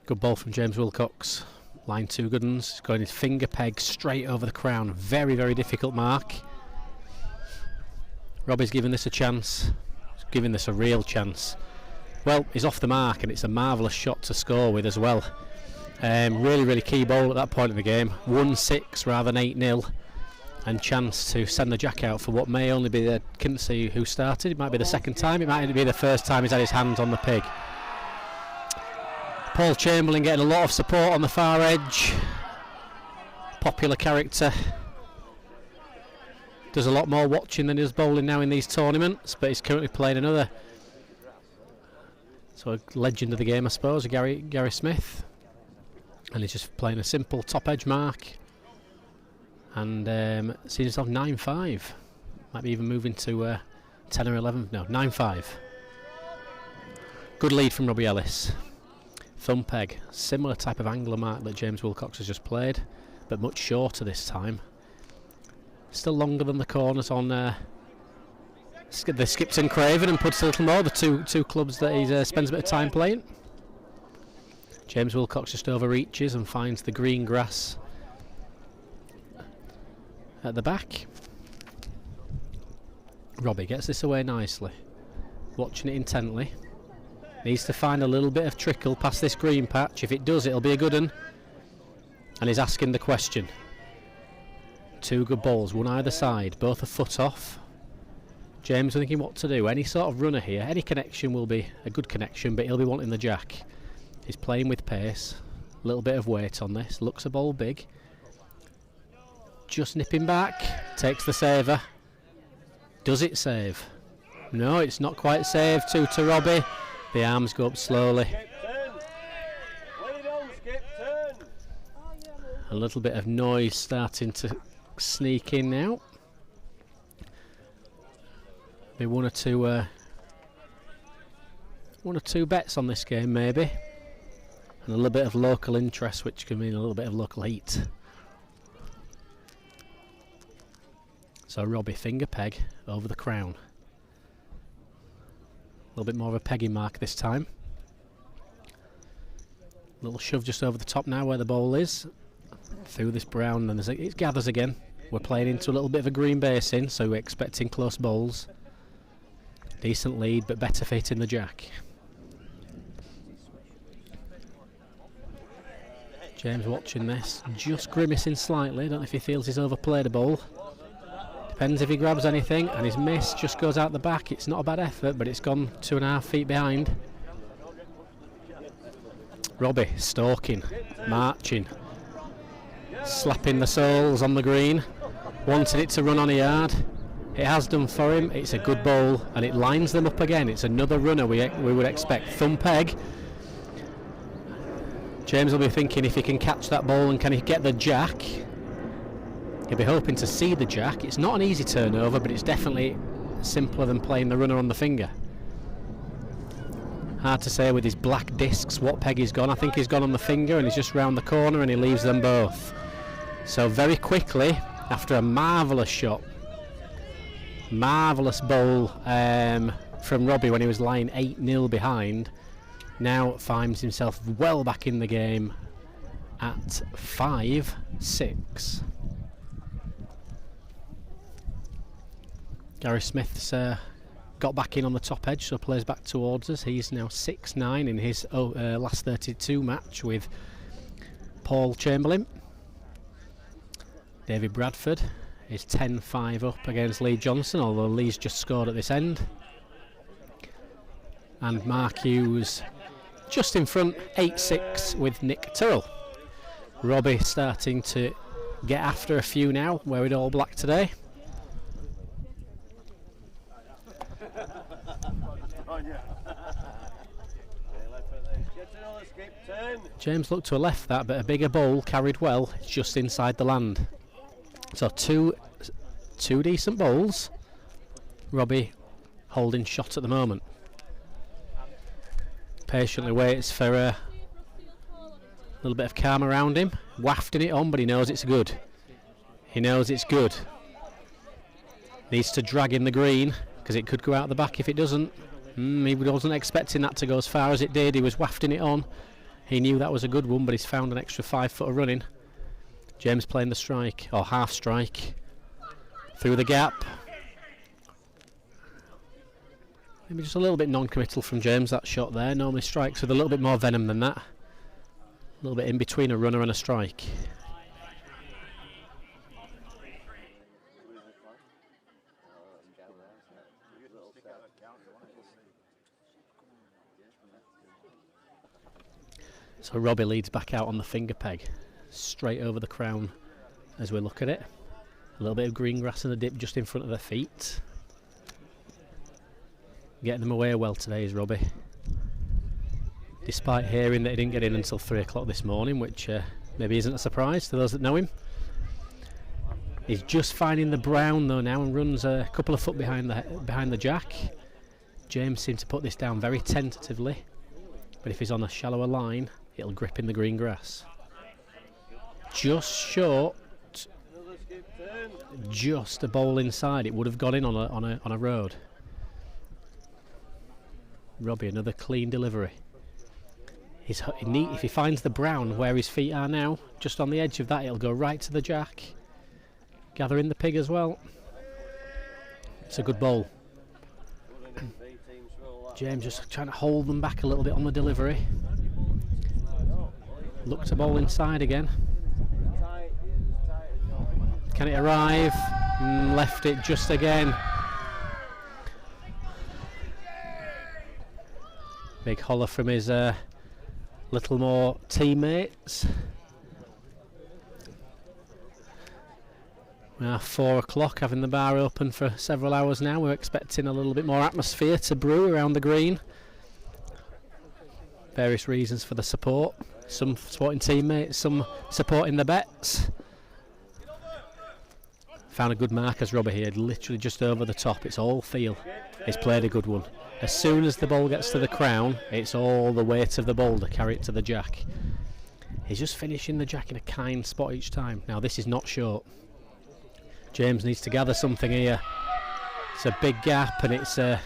Good ball from James Wilcox, line 2 good uns, going his finger peg straight over the crown, very, very difficult mark. Robbie's giving this a chance, he's giving this a real chance. Well, he's off the mark and it's a marvellous shot to score with as well. Really, really key ball at that point in the game, 1-6 rather than 8-0, and chance to send the jack out for what may only be the, couldn't see who started, it might be the second time, it might be the first time he's had his hand on the pig. Paul Chamberlain getting a lot of support on the far edge, popular character, does a lot more watching than he does bowling now in these tournaments, but he's currently playing another, so a legend of the game I suppose, Gary Smith. and he's just playing a simple top edge mark, and seeing himself 9-5. Might be even moving to 10 or 11. No, 9-5. Good lead from Robbie Ellis. Thumb peg, similar type of angler mark that James Wilcox has just played, but much shorter this time. Still longer than the corners on the Skipton Craven and Pudsey Little More, the two clubs that he spends a bit of time playing. James Wilcox just overreaches and finds the green grass at the back. Robbie gets this away nicely, watching it intently. Needs to find a little bit of trickle past this green patch. If it does, it'll be a good one. And he's asking the question. 2 good balls, one either side, both a foot off. James thinking what to do. Any sort of runner here, any connection will be a good connection, but he'll be wanting the jack. He's playing with pace, a little bit of weight on this, looks a ball big. Just nipping back, takes the saver. Does it save? No, it's not quite saved. 2 to Robbie. The arms go up slowly. A little bit of noise starting to sneak in now. Be one or two bets on this game maybe, and a little bit of local interest, which can mean a little bit of local heat. So Robbie finger peg over the crown. A little bit more of a pegging mark this time. Little shove just over the top now where the ball is. Through this brown, and it gathers again. We're playing into a little bit of a green basin, so we're expecting close bowls. Decent lead, but better fit in the jack. James watching this, just grimacing slightly. Don't know if he feels he's overplayed a ball. Depends if he grabs anything, and his miss just goes out the back. It's not a bad effort, but it's gone 2.5 feet behind. Robbie stalking, marching, slapping the soles on the green, wanted it to run on a yard. It has done for him. It's a good bowl, and it lines them up again. It's another runner we would expect. Thumb peg. James will be thinking if he can catch that ball and can he get the jack. He'll be hoping to see the jack. It's not an easy turnover, but it's definitely simpler than playing the runner on the finger. Hard to say with his black discs what peg he's gone. I think he's gone on the finger, and he's just round the corner and he leaves them both. So very quickly, after a marvellous shot, marvellous bowl from Robbie when he was lying 8-0 behind, now finds himself well back in the game at 5-6. Gary Smith's got back in on the top edge, so plays back towards us. He's now 6-9 in his last 32 match with Paul Chamberlain. David Bradford is 10-5 up against Lee Johnstone, although Lee's just scored at this end. And Mark Hughes just in front, 8-6 with Nick Turrell. Robbie starting to get after a few now, wearing all black today. James looked to a left that, but a bigger bowl carried well. It's just inside the land. So two decent bowls. Robbie holding shot at the moment. Patiently waits for a little bit of calm around him. Wafting it on, but he knows it's good. He knows it's good. Needs to drag in the green, because it could go out the back if it doesn't. He wasn't expecting that to go as far as it did. He was wafting it on. He knew that was a good one, but he's found an extra 5 foot of running. James playing the strike, or half strike. Through the gap. Maybe just a little bit non-committal from James, that shot there. Normally strikes with a little bit more venom than that. A little bit in between a runner and a strike. So Robbie leads back out on the finger peg, straight over the crown as we look at it. A little bit of green grass and a dip just in front of their feet. Getting them away well today is Robbie. despite hearing that he didn't get in until 3 o'clock this morning, which maybe isn't a surprise to those that know him. He's just finding the brown though now and runs a couple of foot behind the jack. James seemed to put this down very tentatively, but if he's on a shallower line, it'll grip in the green grass. Just short, just a bowl inside. It would have gone in on a road. Robbie, another clean delivery. If he finds the brown where his feet are now, just on the edge of that, it'll go right to the jack. Gather in the pig as well. It's a good bowl. James just trying to hold them back a little bit on the delivery. Look to bowl inside again. Can it arrive? Left it just again. Big holler from his Littlemore teammates. We are 4 o'clock, having the bar open for several hours now. We're expecting a little bit more atmosphere to brew around the green. Various reasons for the support. Some supporting teammates, some supporting the bets. Found a good mark as Robbie here, literally just over the top. It's all feel. He's played a good one. As soon as the ball gets to the crown, it's all the weight of the ball to carry it to the jack. He's just finishing the jack in a kind spot each time. Now this is not short. James needs to gather something here. It's a big gap and it's I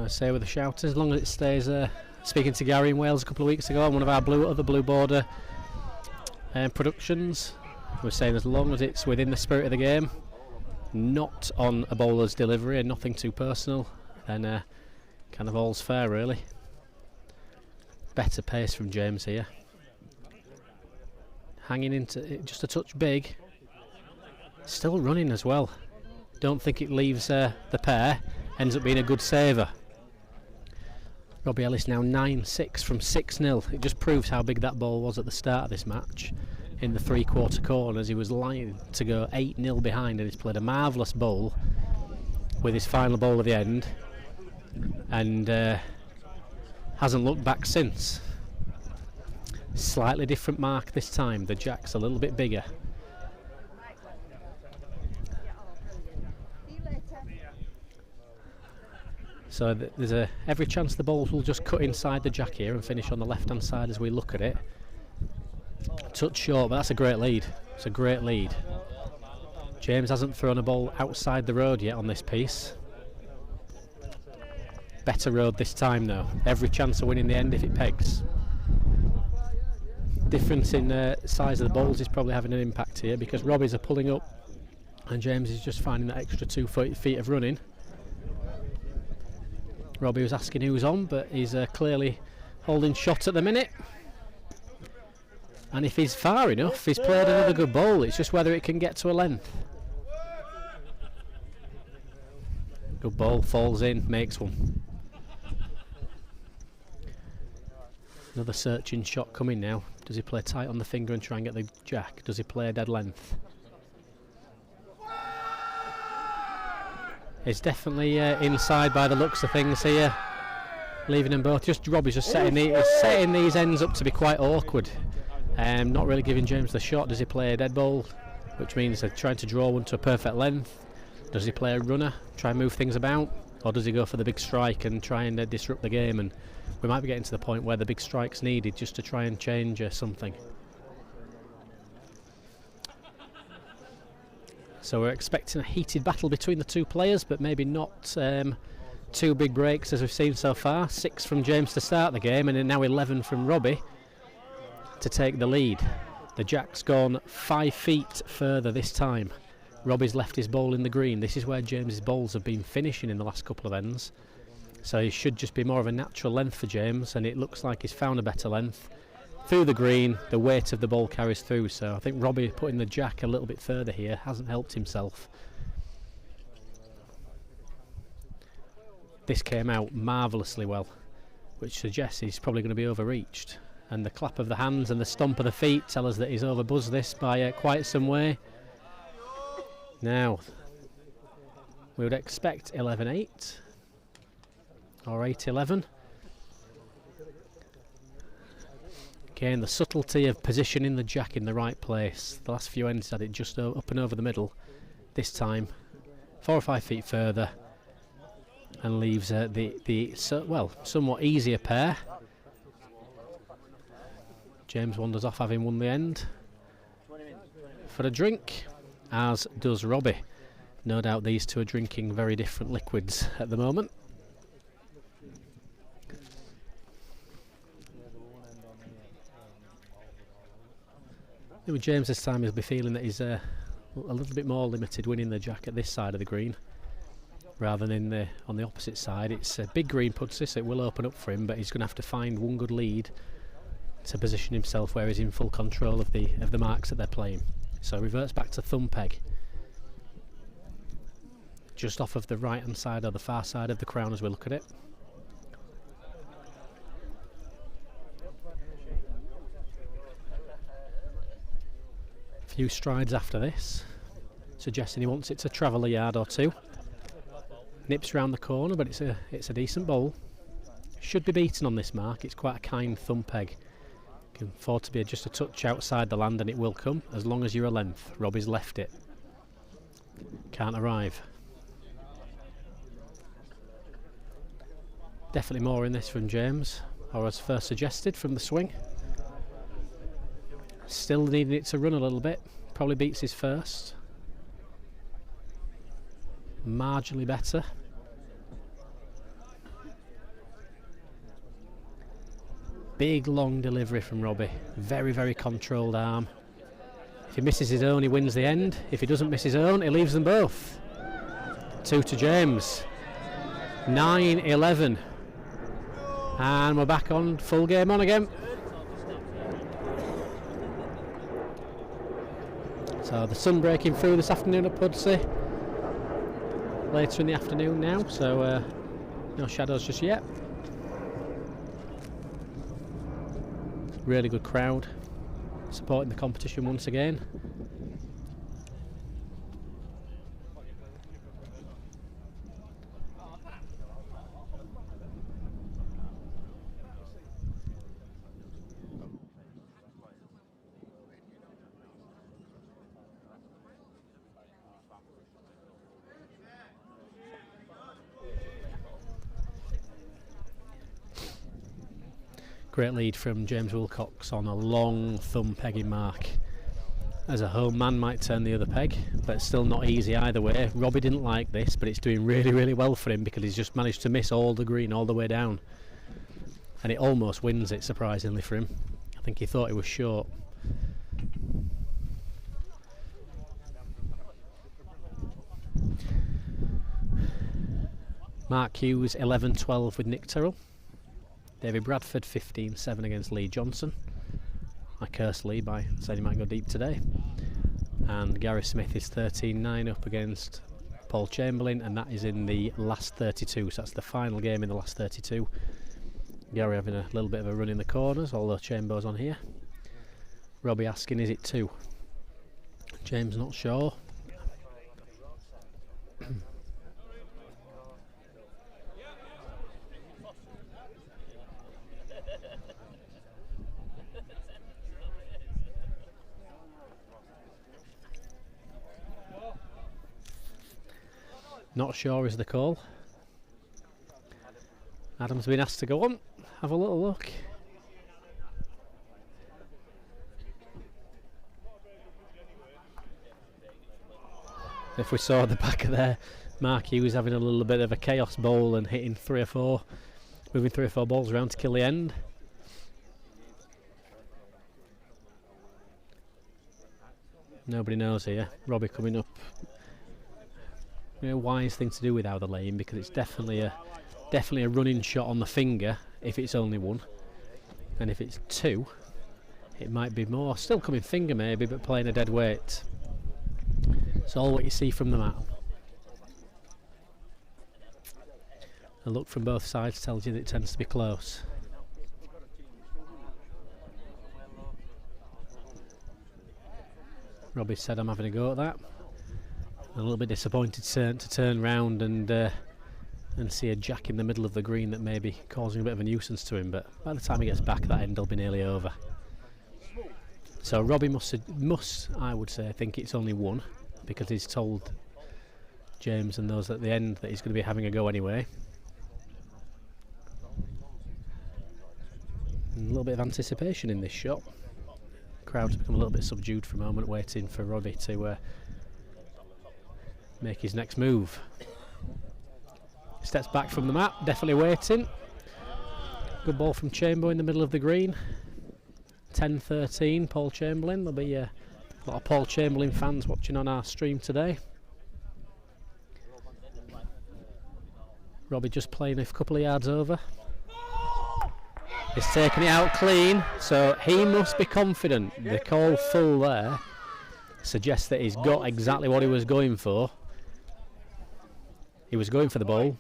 say with the shouters, as long as it stays speaking to Gary in Wales a couple of weeks ago on one of our other Blue Border productions, we're saying as long as it's within the spirit of the game, not on a bowler's delivery and nothing too personal, then kind of all's fair really. Better pace from James here. Hanging into it just a touch big. Still running as well. Don't think it leaves the pair. Ends up being a good saver. Robbie Ellis now 9-6 from 6-0. It just proves how big that ball was at the start of this match. In the 3/4 corners, he was lying to go 8-0 behind, and he's played a marvellous bowl with his final ball at the end, and hasn't looked back since. Slightly different mark this time. The jack's a little bit bigger. So there's every chance the balls will just cut inside the jack here and finish on the left hand side as we look at it. Touch short, but that's a great lead. It's a great lead. James hasn't thrown a ball outside the road yet on this piece. Better road this time though. Every chance of winning the end if it pegs. Difference in size of the balls is probably having an impact here, because Robbie's are pulling up and James is just finding that extra 2 feet of running. Robbie was asking who's on, but he's clearly holding shot at the minute. And if he's far enough, he's played another good bowl. It's just whether it can get to a length. Good ball, falls in, makes one. Another searching shot coming now. Does he play tight on the finger and try and get the jack? Does he play a dead length? It's definitely inside by the looks of things here, leaving them both. Robbie's just setting these ends up to be quite awkward. Not really giving James the shot. Does he play a dead ball, which means they're trying to draw one to a perfect length? Does he play a runner, try and move things about, or does he go for the big strike and try and disrupt the game? And we might be getting to the point where the big strike's needed just to try and change something. So we're expecting a heated battle between the two players, but maybe not two big breaks as we've seen so far. 6 from James to start the game, and then now 11 from Robbie to take the lead. The jack's gone 5 feet further this time. Robbie's left his bowl in the green. This is where James's bowls have been finishing in the last couple of ends. So he should just be more of a natural length for James, and it looks like he's found a better length. Through the green, the weight of the ball carries through, so I think Robbie putting the jack a little bit further here hasn't helped himself. This came out marvellously well, which suggests he's probably going to be overreached. And the clap of the hands and the stomp of the feet tell us that he's overbuzzed this by quite some way. Now, we would expect 11-8 or 8-11. Again, the subtlety of positioning the jack in the right place. The last few ends had it just up and over the middle. This time, 4 or 5 feet further, and leaves the somewhat easier pair. James wanders off, having won the end, for a drink, as does Robbie. No doubt these two are drinking very different liquids at the moment. With James this time, he'll be feeling that he's a little bit more limited winning the jack at this side of the green rather than on the opposite side. It's a big green Pudsey, so it will open up for him, but he's going to have to find one good lead to position himself where he's in full control of the marks that they're playing. So reverts back to thumb peg, just off of the right hand side or the far side of the crown as we look at it. A few strides after this, suggesting he wants it to travel a yard or two. Nips round the corner, but it's a decent bowl. Should be beaten on this mark. It's quite a kind thumb peg. Can afford to be just a touch outside the land, and it will come as long as you're a length. Robbie's left it. Can't arrive. Definitely more in this from James, or as first suggested, from the swing. Still needing it to run a little bit. Probably beats his first. Marginally better. Big long delivery from Robbie. Very, very controlled arm. If he misses his own, he wins the end. If he doesn't miss his own, he leaves them both. 2 to James. 9-11. And we're back on, full game on again. So the sun breaking through this afternoon at Pudsey. Later in the afternoon now, so no shadows just yet. Really good crowd supporting the competition once again. Great lead from James Wilcox on a long thumb pegging mark. As a home man might turn the other peg, but it's still not easy either way. Robbie didn't like this, but it's doing really, really well for him because he's just managed to miss all the green all the way down. And it almost wins it, surprisingly, for him. I think he thought it was short. Mark Hughes 11-12 with Nick Tyrrell. David Bradford 15-7 against Lee Johnson. I cursed Lee by saying he might go deep today. And Gary Smith is 13-9 up against Paul Chamberlain, and that is in the last 32, so that's the final game in the last 32. Gary having a little bit of a run in the corners, although Chamber's on here. Robbie asking, is it 2? James not sure. Not sure is the call. Adam's been asked to go on, have a little look. If we saw at the back of there, Mark Hughes was having a little bit of a chaos bowl and hitting 3 or 4, moving 3 or 4 balls around to kill the end. Nobody knows here. Robbie coming up. A wise thing to do with how they're laying, because it's definitely a running shot on the finger if it's only 1, and if it's 2 it might be more, still coming finger maybe, but playing a dead weight. It's all what you see from the map. A look from both sides tells you that it tends to be close. Robbie said, I'm having a go at that. A little bit disappointed to turn round and see a jack in the middle of the green that may be causing a bit of a nuisance to him, but by the time he gets back, that end will be nearly over. So Robbie must, I would say, think it's only one, because he's told James and those at the end that he's going to be having a go anyway. And a little bit of anticipation in this shot. Crowd's become a little bit subdued for a moment, waiting for Robbie to make his next move. Steps back from the mat, definitely waiting. Good ball from Chamberlain in the middle of the green. 10-13, Paul Chamberlain. There'll be a lot of Paul Chamberlain fans watching on our stream today. Robbie just playing a couple of yards over. He's taking it out clean, so he must be confident. The call full there suggests that he's got exactly what he was going for. He was going for the ball.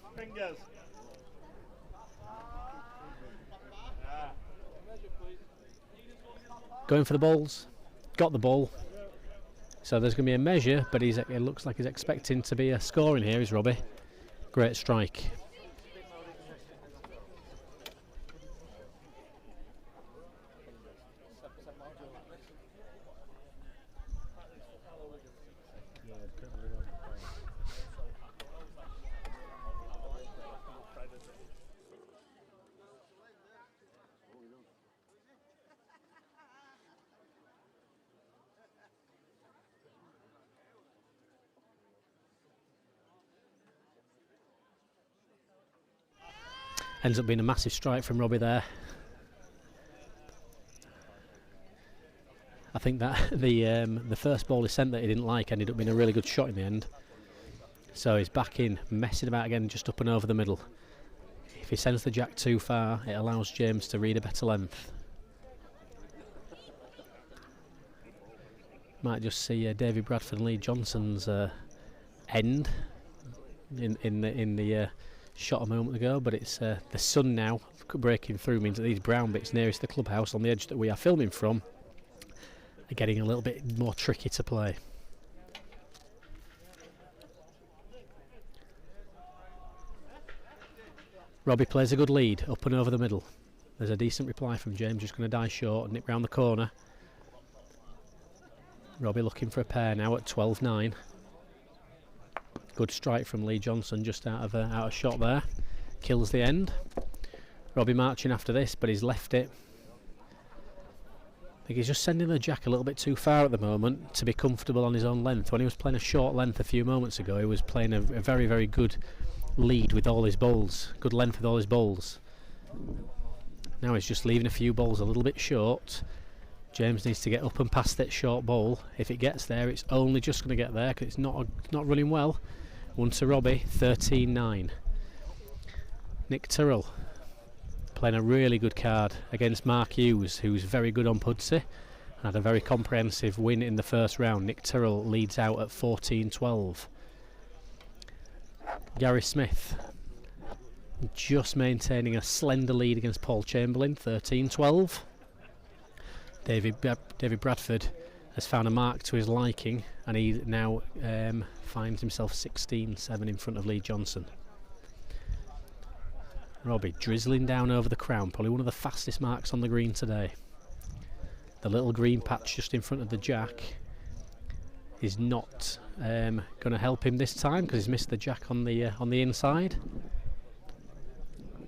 Going for the balls. Got the ball. So there's going to be a measure, but it looks like he's expecting to be a scoring here, is Robbie. Great strike. Ends up being a massive strike from Robbie there. I think that the first ball he sent that he didn't like ended up being a really good shot in the end. So he's back in, messing about again, just up and over the middle. If he sends the jack too far, it allows James to read a better length. Might just see David Bradford and Lee Johnson's end in the shot a moment ago, but it's the sun now breaking through means that these brown bits nearest the clubhouse on the edge that we are filming from are getting a little bit more tricky to play. Robbie plays a good lead up and over the middle. There's a decent reply from James, just going to die short and nip round the corner. Robbie looking for a pair now at 12-9. Good strike from Lee Johnson, just out of shot there. Kills the end. Robbie marching after this, but he's left it. I think he's just sending the jack a little bit too far at the moment to be comfortable on his own length. When he was playing a short length a few moments ago, he was playing a very, very good lead with all his bowls. Good length with all his bowls. Now he's just leaving a few balls a little bit short. James needs to get up and past that short ball. If it gets there, it's only just going to get there because it's not running well. 1 to Robbie, 13-9. Nick Tyrrell playing a really good card against Mark Hughes, who's very good on Pudsey and had a very comprehensive win in the first round. Nick Tyrrell leads out at 14-12. Gary Smith just maintaining a slender lead against Paul Chamberlain, 13-12. David Bradford has found a mark to his liking, and he now finds himself 16-7 in front of Lee Johnson. Robbie drizzling down over the crown, probably one of the fastest marks on the green today. The little green patch just in front of the jack is not going to help him this time because he's missed the jack on the inside.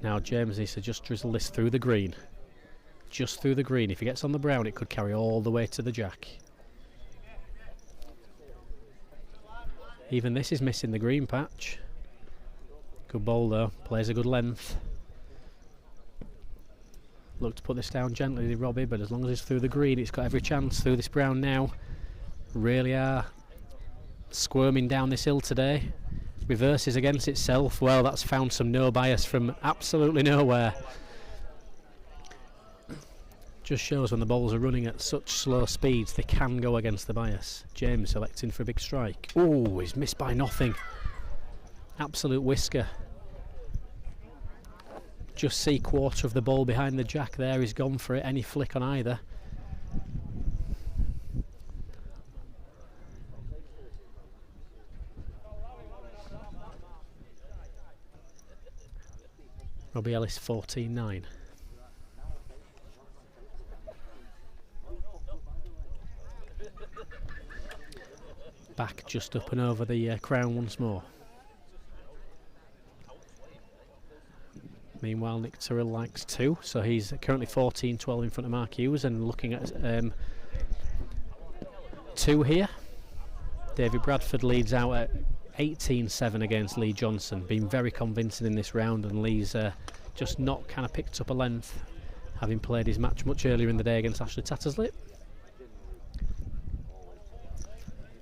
Now James needs to just drizzle this through the green. Just through the green. If he gets on the brown, it could carry all the way to the jack. Even this is missing the green patch. Good ball though, plays a good length. Look to put this down gently, Robbie, but as long as it's through the green, it's got every chance through this brown now. Really are squirming down this hill today. Reverses against itself. Well, that's found some no bias from absolutely nowhere. Just shows when the balls are running at such slow speeds, they can go against the bias. James selecting for a big strike. Oh, he's missed by nothing. Absolute whisker. Just see quarter of the ball behind the jack there. He's gone for it. Any flick on either. Robbie Ellis 14-9. Back just up and over the crown once more. Meanwhile, Nick Tyrrell likes 2, so he's currently 14-12 in front of Mark Hughes and looking at 2 here. David Bradford leads out at 18-7 against Lee Johnson, been very convincing in this round, and Lee's just not kind of picked up a length, having played his match much earlier in the day against Ashley Tattersley.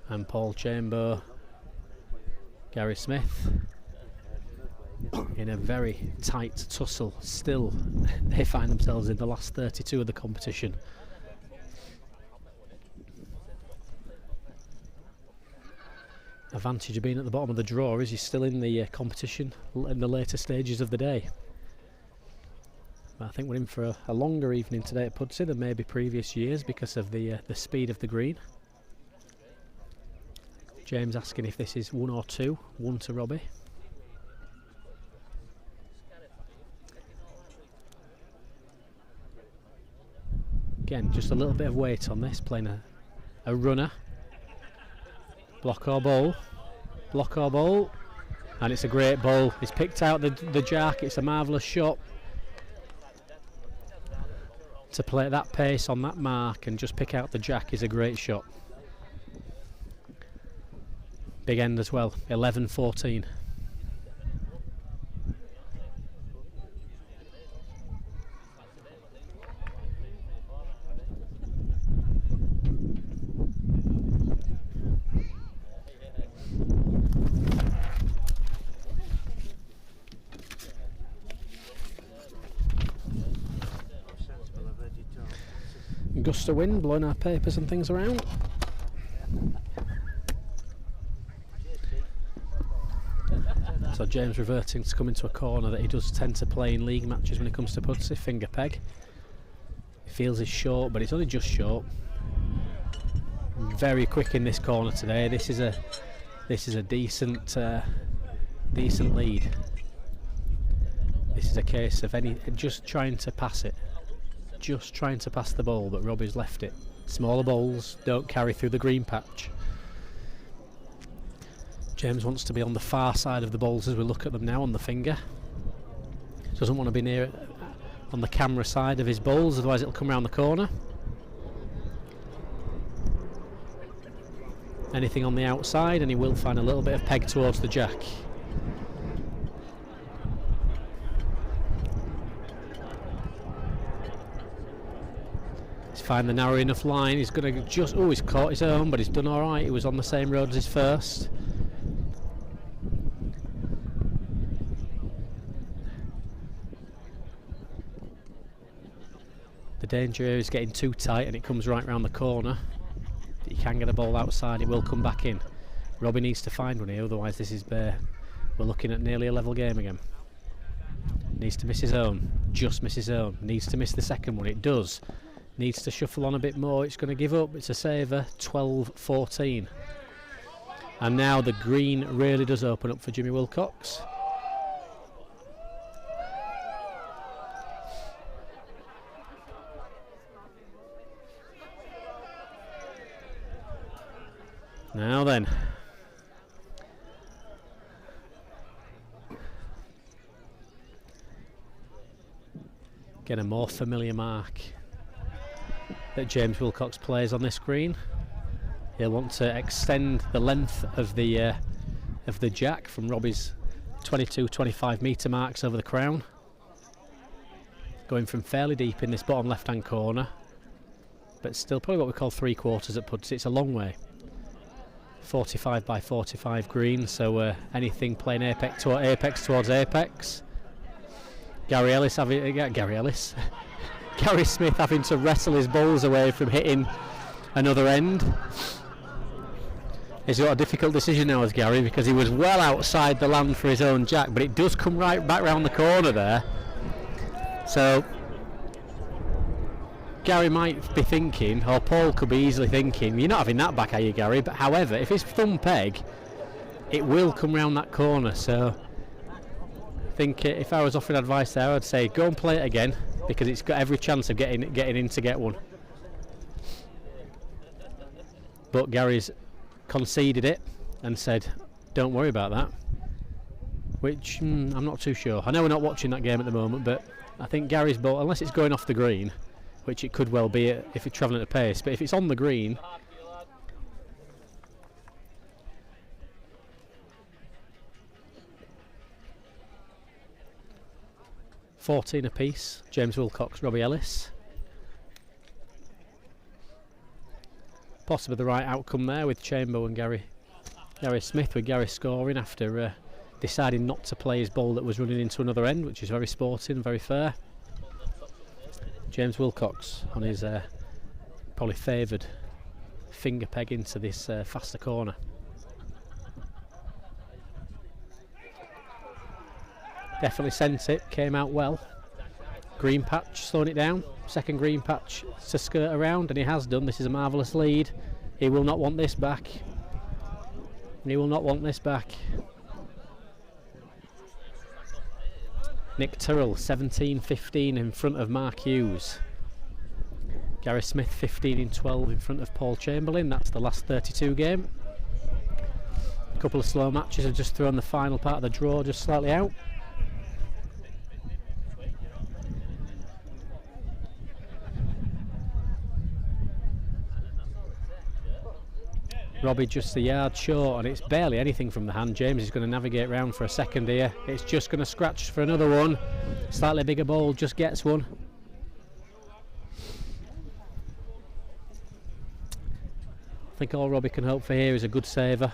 And Paul Chamber, Gary Smith in a very tight tussle. Still, they find themselves in the last 32 of the competition. Advantage of being at the bottom of the draw is you're still in the competition in the later stages of the day. But I think we're in for a longer evening today at Pudsey than maybe previous years because of the speed of the green. James asking if this is 1 or 2. 1 to Robbie. Again, just a little bit of weight on this, playing a runner. Block or bowl. Block or bowl. And it's a great bowl. He's picked out the jack. It's a marvellous shot. To play at that pace on that mark and just pick out the jack is a great shot. Big end as well, 11-14. Gust of wind blowing our papers and things around. So James reverting to come into a corner that he does tend to play in league matches when it comes to Pudsey. Finger peg. He feels he's short, but it's only just short. Very quick in this corner today. This is a decent decent lead. This is a case of just trying to pass it. Just trying to pass the ball, but Robbie's left it. Smaller balls don't carry through the green patch. James wants to be on the far side of the balls as we look at them now on the finger. Doesn't want to be near on the camera side of his balls, otherwise it'll come around the corner. Anything on the outside and he will find a little bit of peg towards the jack. He's find the narrow enough line. He's going to just, he's caught his own, but he's done alright. He was on the same road as his first. The danger here is getting too tight and it comes right round the corner. He can get a ball outside, it will come back in. Robbie needs to find one here, otherwise this is bare. We're looking at nearly a level game again. Needs to miss his own, just miss his own. Needs to miss the second one, it does. Needs to shuffle on a bit more, it's going to give up. It's a saver, 12-14. And now the green really does open up for Jimmy Wilcox. Now then, get a more familiar mark that James Wilcox plays on this green. He'll want to extend the length of the jack from Robbie's 22-25 metre marks over the crown. Going from fairly deep in this bottom left-hand corner, but still probably what we call 3/4 at Pudsey. It's a long way. 45 by 45 green, so anything playing apex towards apex. Gary Smith having to wrestle his balls away from hitting another end. He's got a difficult decision now as Gary, because he was well outside the land for his own jack, but it does come right back round the corner there. So Gary might be thinking, or Paul could be easily thinking, you're not having that back, are you, Gary? But however, if it's thumb peg, it will come round that corner. So I think if I was offering advice there, I'd say go and play it again, because it's got every chance of getting in to get one. But Gary's conceded it and said, don't worry about that. Which I'm not too sure. I know we're not watching that game at the moment, but I think Gary's ball, unless it's going off the green, which it could well be if it's travelling at pace, but if it's on the green, 14 apiece, James Wilcox, Robbie Ellis. Possibly the right outcome there with Chamberlain and Gary Smith, with Gary scoring after deciding not to play his ball that was running into another end, which is very sporting, very fair. James Wilcox on his probably favoured finger peg into this faster corner. Definitely sent it, came out well. Green patch, slowing it down. Second green patch to skirt around, and he has done. This is a marvellous lead. He will not want this back. He will not want this back. Nick Tyrrell, 17-15 in front of Mark Hughes. Gary Smith, 15-12 in front of Paul Chamberlain. That's the last 32 game. A couple of slow matches have just thrown the final part of the draw just slightly out. Robbie just a yard short, and it's barely anything from the hand. James is going to navigate round for a second here. It's just going to scratch for another one. Slightly bigger ball, just gets one. I think all Robbie can hope for here is a good saver.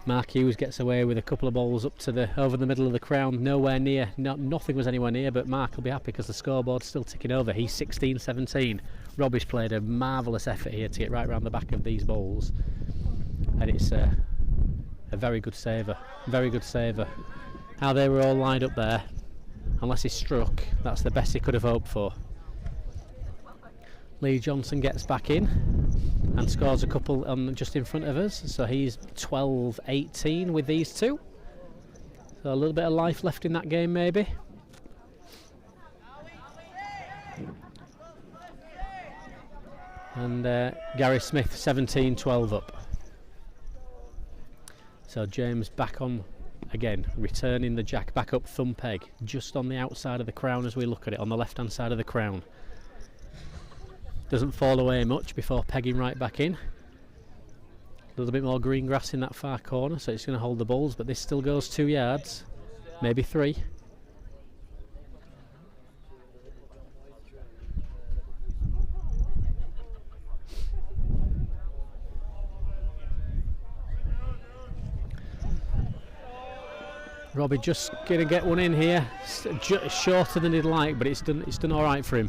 Mark Hughes gets away with a couple of balls up to over the middle of the crown, nowhere near. Nothing was anywhere near, but Mark will be happy because the scoreboard's still ticking over. He's 16-17. Robbie's played a marvellous effort here to get right round the back of these balls, and it's a very good saver. Very good saver. How they were all lined up there, unless he struck, that's the best he could have hoped for. Lee Johnson gets back in and scores a couple just in front of us, so he's 12-18 with these two. So a little bit of life left in that game maybe. And Gary Smith 17-12 up. So James back on again, returning the jack back up thumb peg, just on the outside of the crown as we look at it, on the left hand side of the crown. Doesn't fall away much before pegging right back in. A little bit more green grass in that far corner, so it's going to hold the balls, but this still goes 2 yards, maybe 3. Robbie just going to get one in here, shorter than he'd like, but it's done all right for him.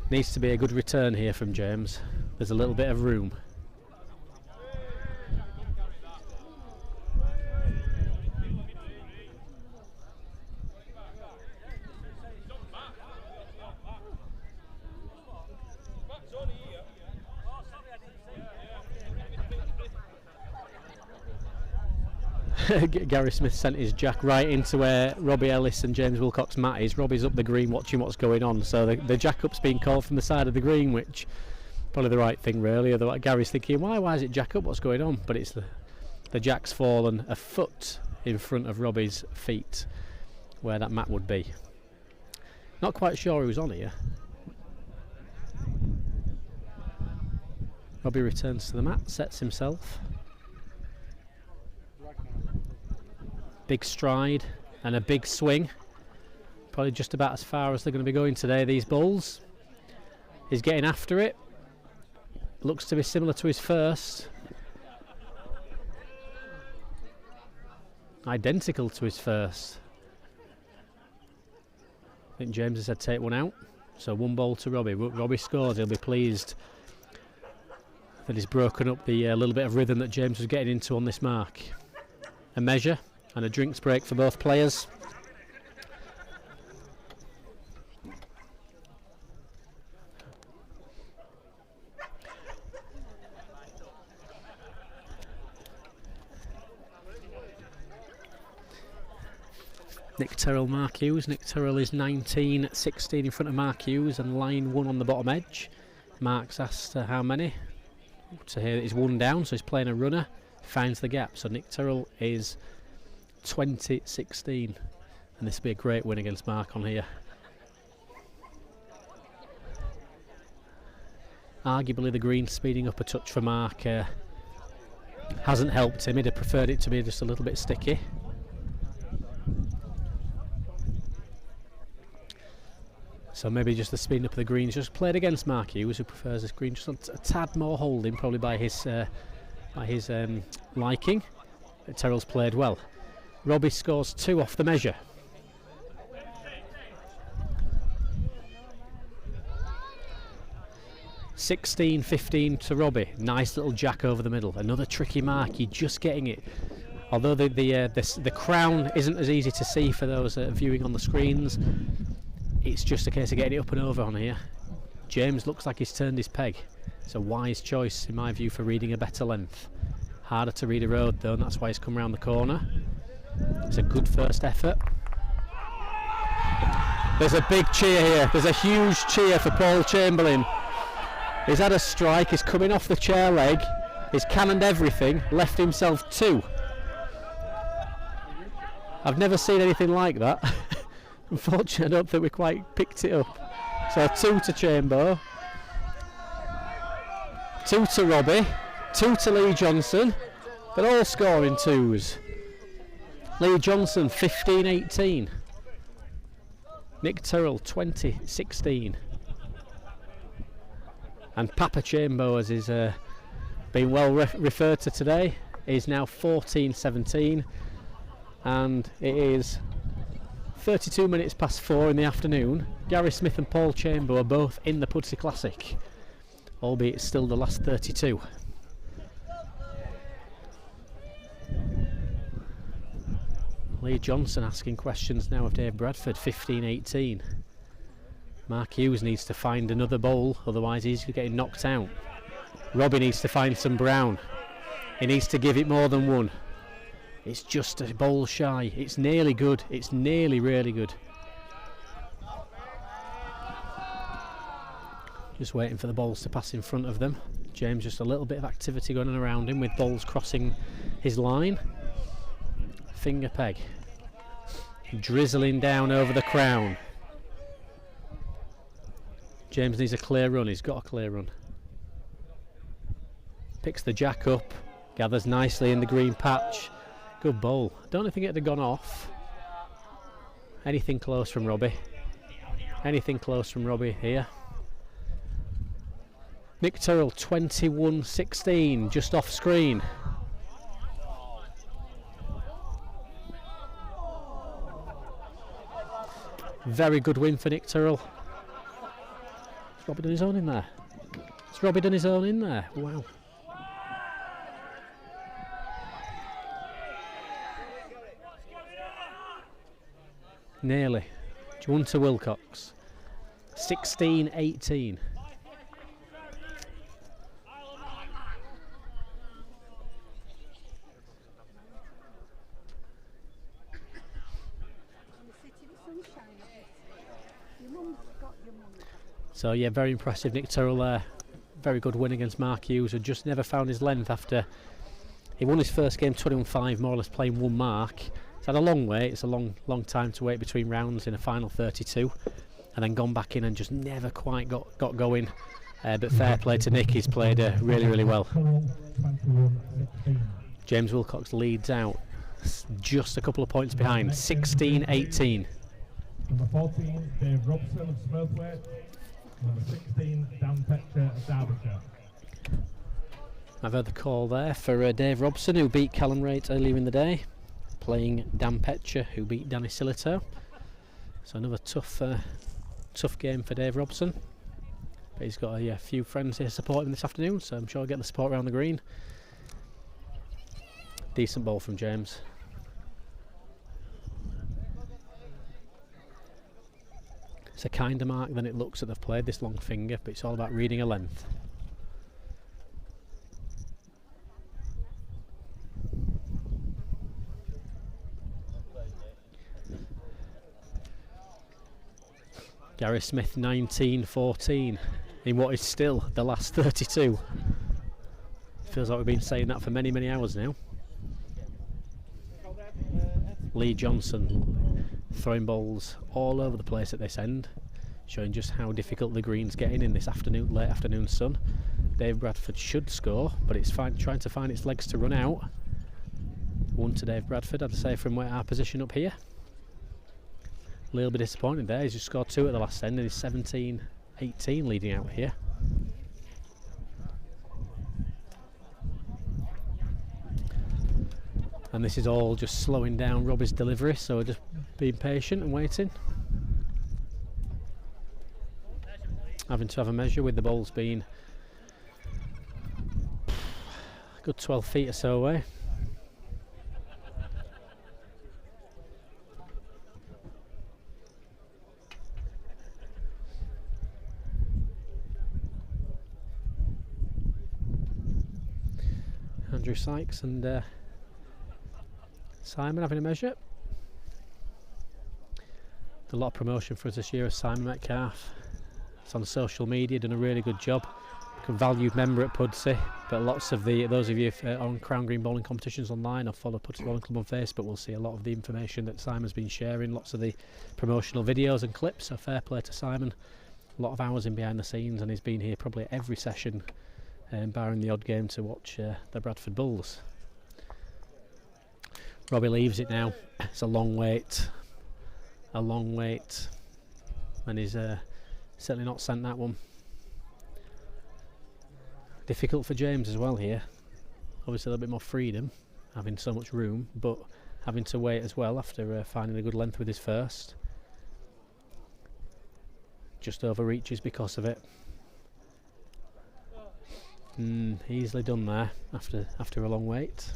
Needs to be a good return here from James. There's a little bit of room. Gary Smith sent his jack right into where Robbie Ellis and James Wilcox mat is. Robbie's up the green watching what's going on, so the jack up's being called from the side of the green, which probably the right thing really. Otherwise Gary's thinking, why is it jack up, what's going on? But it's the jack's fallen a foot in front of Robbie's feet where that mat would be. Not quite sure he was on here. Robbie returns to the mat, sets himself. Big stride and a big swing. Probably just about as far as they're going to be going today, these balls. He's getting after it. Looks to be similar to his first. Identical to his first. I think James has said take one out. So 1 ball to Robbie. Robbie scores, he'll be pleased that he's broken up the little bit of rhythm that James was getting into on this mark. A measure and a drinks break for both players. Nick Terrell, Mark Hughes. Nick Terrell is 19-16 in front of Mark Hughes and line 1 on the bottom edge. Mark's asked how many. To hear that he's 1 down, so he's playing a runner. Finds the gap. So Nick Terrell is 20-16. And this will be a great win against Mark on here. Arguably the green speeding up a touch for Mark hasn't helped him. He'd have preferred it to be just a little bit sticky. So maybe just the speeding up of the greens just played against Mark Hughes, who prefers this green just a tad more holding, probably by his liking. But Terrell's played well. Robbie scores 2 off the measure. (16-15) to Robbie. Nice little jack over the middle. Another tricky mark. You're just getting it. Although the crown isn't as easy to see for those viewing on the screens, it's just a case of getting it up and over on here. James looks like he's turned his peg. It's a wise choice in my view for reading a better length. Harder to read a road though, and that's why he's come round the corner. It's a good first effort. There's a big cheer here. There's a huge cheer for Paul Chamberlain. He's had a strike, he's coming off the chair leg, he's cannoned everything, left himself 2. I've never seen anything like that. Unfortunately, I don't think we quite picked it up. So 2 to Chambo, 2 to Robbie, 2 to Lee Johnson, but all scoring 2s. Lee Johnson 15-18. Nick Terrell 20-16. And Papa Chambo, as is been well referred to today, is now 14-17, and it is 32 minutes past 4 in the afternoon. Gary Smith and Paul Chambo are both in the Pudsey Classic, albeit still the last 32. Lee Johnson asking questions now of Dave Bradford, 15-18. Mark Hughes needs to find another bowl, otherwise he's getting knocked out. Robbie needs to find some brown. He needs to give it more than 1. It's just a bowl shy. It's nearly good. It's nearly really good. Just waiting for the balls to pass in front of them. James, just a little bit of activity going on around him with balls crossing his line. Finger peg. Drizzling down over the crown. James needs a clear run. He's got a clear run. Picks the jack up. Gathers nicely in the green patch. Good bowl. Don't think it'd have gone off. Anything close from Robbie. Anything close from Robbie here. Nick Terrell 21-16, just off screen. Very good win for Nick Terrell. Has Robbie done his own in there? Has Robbie done his own in there? Wow. Nearly. 1 to Wilcox. 16-18. So yeah, very impressive Nick Terrell there. Very good win against Mark Hughes, who just never found his length after he won his first game 21-5, more or less playing 1 mark. It's had a long wait. It's a long time to wait between rounds in a final 32, and then gone back in and just never quite got going. But fair play to Nick, he's played really well. James Wilcox leads out, just a couple of points behind, 16-18. Number 14, Dave Robson of Smurthwaite. Number 16, Dan Petcher of Derbyshire. I've heard the call there for Dave Robson, who beat Callum Wraight earlier in the day, playing Dan Petcher, who beat Danny Silito. So another tough game for Dave Robson. But he's got a few friends here supporting him this afternoon, so I'm sure he'll get the support around the green. Decent ball from James. It's a kinder mark than it looks that they've played this long finger, but it's all about reading a length. Gary Smith 19-14 in what is still the last 32. Feels like we've been saying that for many, many hours now. Lee Johnson throwing balls all over the place at this end, showing just how difficult the green's getting in this afternoon, late afternoon sun. Dave Bradford should score, but it's trying to find its legs to run out. One to Dave Bradford, I'd say, from our position up here. A little bit disappointed there. He's just scored 2 at the last end and he's 17-18 leading out here. And this is all just slowing down Robbie's delivery, so just being patient and waiting. Having to have a measure with the balls being a good 12 feet or so away. Andrew Sykes and Simon having a measure. A lot of promotion for us this year as Simon Metcalf. It's on social media, done a really good job. A valued member at Pudsey, but lots of those of you on Crown Green bowling competitions online or follow Pudsey Bowling Club on Facebook will see a lot of the information that Simon's been sharing, lots of the promotional videos and clips, so fair play to Simon. A lot of hours in behind the scenes, and he's been here probably at every session, barring the odd game to watch the Bradford Bulls. Robbie leaves it now. It's a long wait, and he's certainly not sent that one. Difficult for James as well here. Obviously a little bit more freedom, having so much room, but having to wait as well after finding a good length with his first. Just overreaches because of it. Easily done there after a long wait.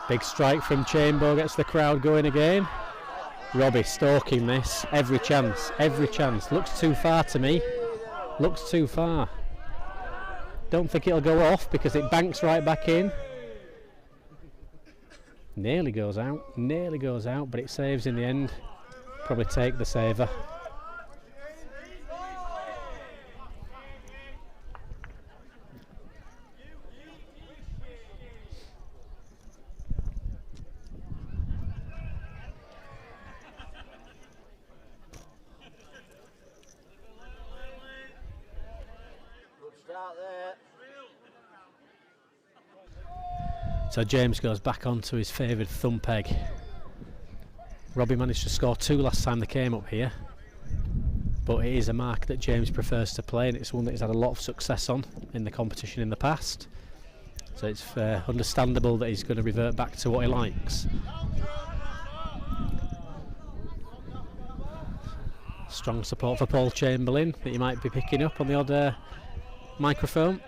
Big strike from Chamberlain, gets the crowd going again. Robbie stalking this, every chance. Looks too far to me, looks too far. Don't think it'll go off because it banks right back in. Nearly goes out, but it saves in the end. Probably take the saver. So James goes back onto his favoured thumb peg. Robbie managed to score 2 last time they came up here, but it is a mark that James prefers to play, and it's one that he's had a lot of success on in the competition in the past. So it's understandable that he's going to revert back to what he likes. Strong support for Paul Chamberlain that you might be picking up on the odd microphone.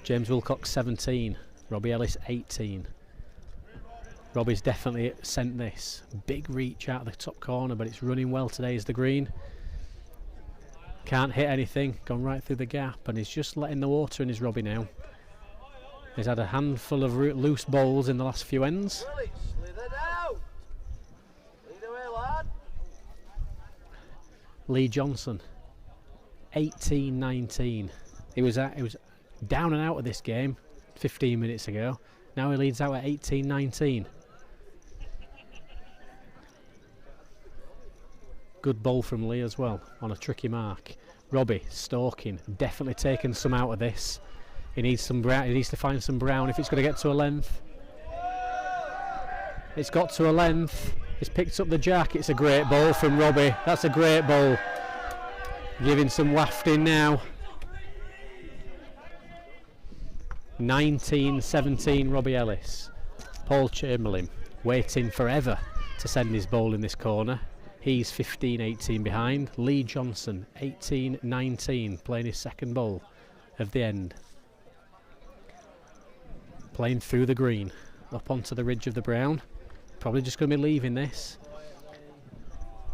James Wilcox 17, Robbie Ellis 18. Robbie's definitely sent this. Big reach out of the top corner, but it's running well today as the green. Can't hit anything, gone right through the gap, and he's just letting the water in his Robbie now. He's had a handful of loose bowls in the last few ends. Lee Johnson 18-19. He was down and out of this game 15 minutes ago. Now he leads out at 18-19. Good bowl from Lee as well on a tricky mark. Robbie stalking, definitely taking some out of this. He needs some brown. He needs to find some brown if it's going to get to a length. It's got to a length. He's picked up the jack. It's a great bowl from Robbie. That's a great bowl. Giving some wafting now. 19-17 Robbie Ellis. Paul Chamberlain waiting forever to send his bowl in this corner. He's 15-18 behind. Lee Johnson 18-19 playing his second bowl of the end. Playing through the green up onto the ridge of the brown. Probably just going to be leaving this.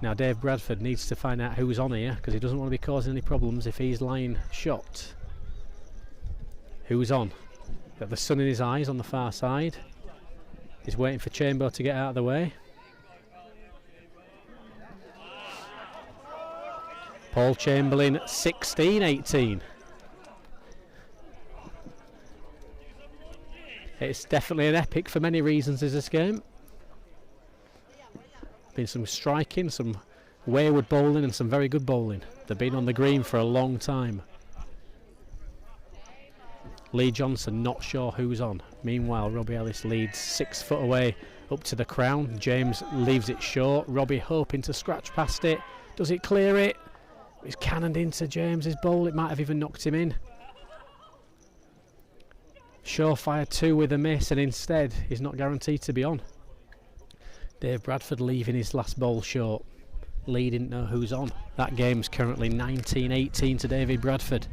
Now Dave Bradford needs to find out who's on here because he doesn't want to be causing any problems if he's lying shot. Who's on? Got the sun in his eyes on the far side. He's waiting for Chamber to get out of the way. Paul Chamberlain 16-18. It's definitely an epic for many reasons, this game. Been some striking, some wayward bowling and some very good bowling. They've been on the green for a long time. Lee Johnson not sure who's on. Meanwhile, Robbie Ellis leads 6 foot away up to the crown. James leaves it short. Robbie hoping to scratch past it. Does it clear it? It's cannoned into James's bowl. It might have even knocked him in. Surefire 2 with a miss, and instead he's not guaranteed to be on. Dave Bradford leaving his last bowl short. Lee didn't know who's on. That game's currently 19-18 to David Bradford.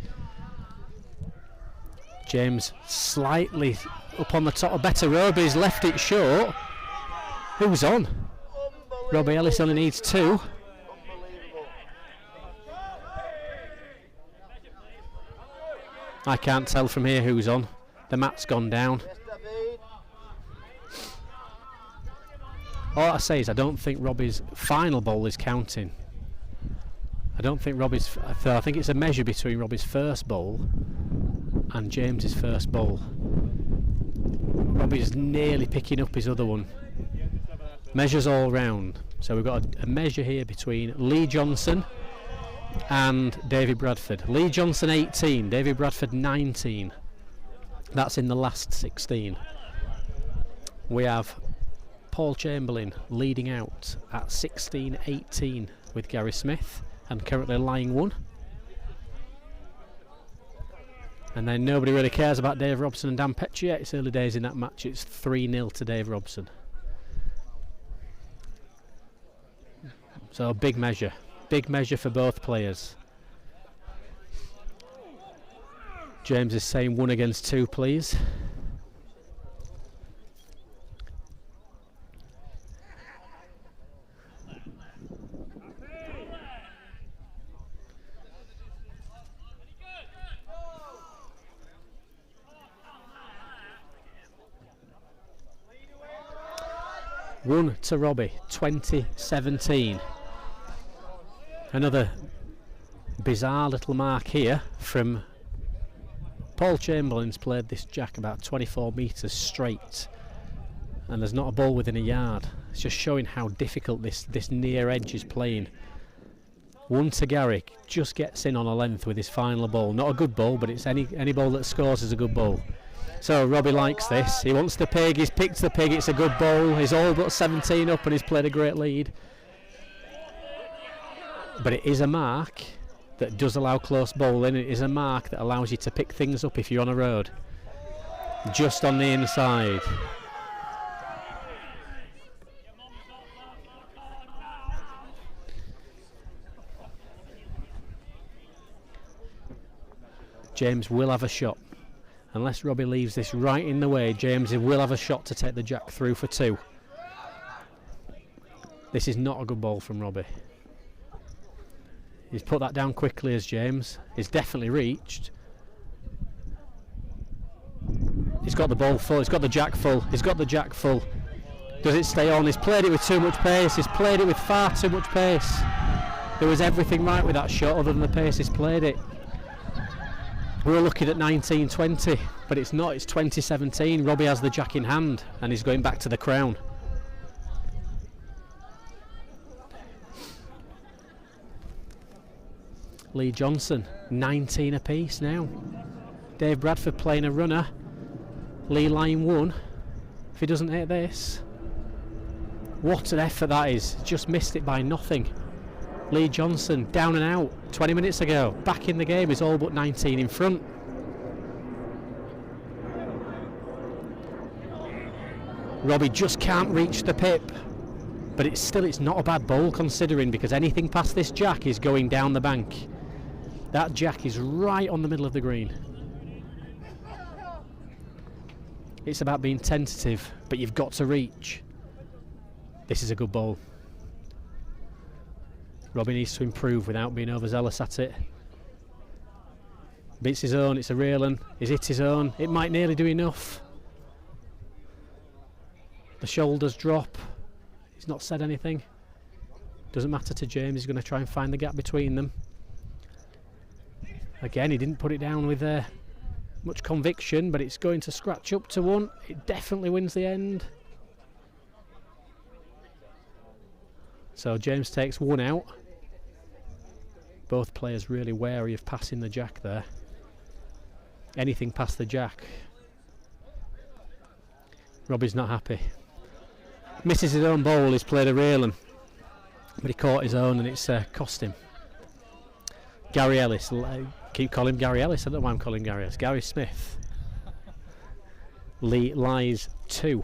James slightly up on the top, a better Robbie's left it short. Who's on? Robbie Ellis only needs 2. I can't tell from here who's on. The mat's gone down. All I say is I don't think Robbie's final bowl is counting. I don't think Robbie's... I think it's a measure between Robbie's first bowl and James's first bowl. Robbie's nearly picking up his other one. Measures all round. So we've got a measure here between Lee Johnson and David Bradford. Lee Johnson 18, David Bradford 19. That's in the last 16. We have Paul Chamberlain leading out at 16-18 with Gary Smith and currently lying 1. And then nobody really cares about Dave Robson and Dan Petrie yet. It's early days in that match. It's 3-0 to Dave Robson. So big measure for both players. James is saying 1 against 2, please. One to Robbie, 2017. Another bizarre little mark here from Paul Chamberlain's played this jack about 24 metres straight, and there's not a ball within a yard. It's just showing how difficult this near edge is playing. 1 to Garrick, just gets in on a length with his final ball. Not a good ball, but it's any ball that scores is a good ball. So Robbie likes this. He wants the pig. He's picked the pig. It's a good ball. He's all but 17 up and he's played a great lead. But it is a mark that does allow close bowling. It is a mark that allows you to pick things up if you're on a road. Just on the inside. James will have a shot. Unless Robbie leaves this right in the way, James will have a shot to take the jack through for 2. This is not a good ball from Robbie. He's put that down quickly as James. He's definitely reached. He's got the ball full. He's got the jack full. He's got the jack full. Does it stay on? He's played it with too much pace. He's played it with far too much pace. There was everything right with that shot other than the pace he's played it. We were looking at 19-20, but it's not. It's 2017. Robbie has the jack in hand and he's going back to the crown. Lee Johnson, 19 apiece now. Dave Bradford playing a runner. Lee line 1. If he doesn't hit this, what an effort that is. Just missed it by nothing. Lee Johnson down and out 20 minutes ago. Back in the game, is all but 19 in front. Robbie just can't reach the pip. But it's not a bad bowl considering, because anything past this jack is going down the bank. That jack is right on the middle of the green. It's about being tentative, but you've got to reach. This is a good bowl. Robbie needs to improve without being overzealous at it. Beats his own, it's a railing. He's hit his own. It might nearly do enough. The shoulders drop. He's not said anything. Doesn't matter to James, he's going to try and find the gap between them. Again, he didn't put it down with much conviction, but it's going to scratch up to one. It definitely wins the end. So James takes one out. Both players really wary of passing the jack there. Anything past the jack. Robbie's not happy. Misses his own bowl, he's played a railing. But he caught his own and it's cost him. Gary Ellis, keep calling him Gary Ellis, I don't know why I'm calling him Gary Ellis. Gary Smith. Lee lies 2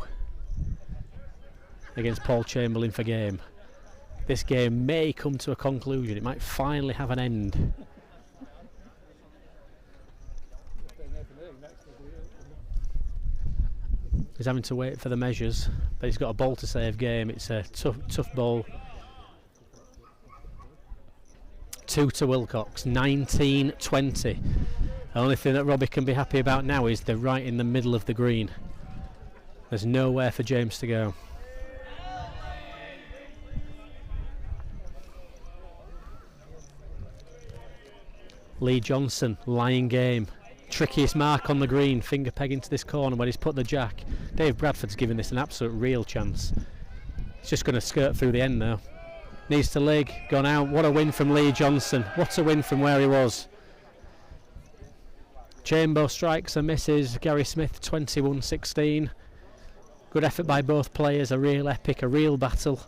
against Paul Chamberlain for game. This game may come to a conclusion, it might finally have an end. He's having to wait for the measures, but he's got a ball to save game. It's a tough ball. 2 to Wilcox, 19-20. The only thing that Robbie can be happy about now is they're right in the middle of the green. There's nowhere for James to go. Lee Johnson, lying game. Trickiest mark on the green, finger peg into this corner where he's put the jack. Dave Bradford's given this an absolute real chance. He's just going to skirt through the end now. Needs to leg, gone out. What a win from Lee Johnson. What a win from where he was. Chambo strikes and misses. Gary Smith 21-16. Good effort by both players, a real epic, a real battle.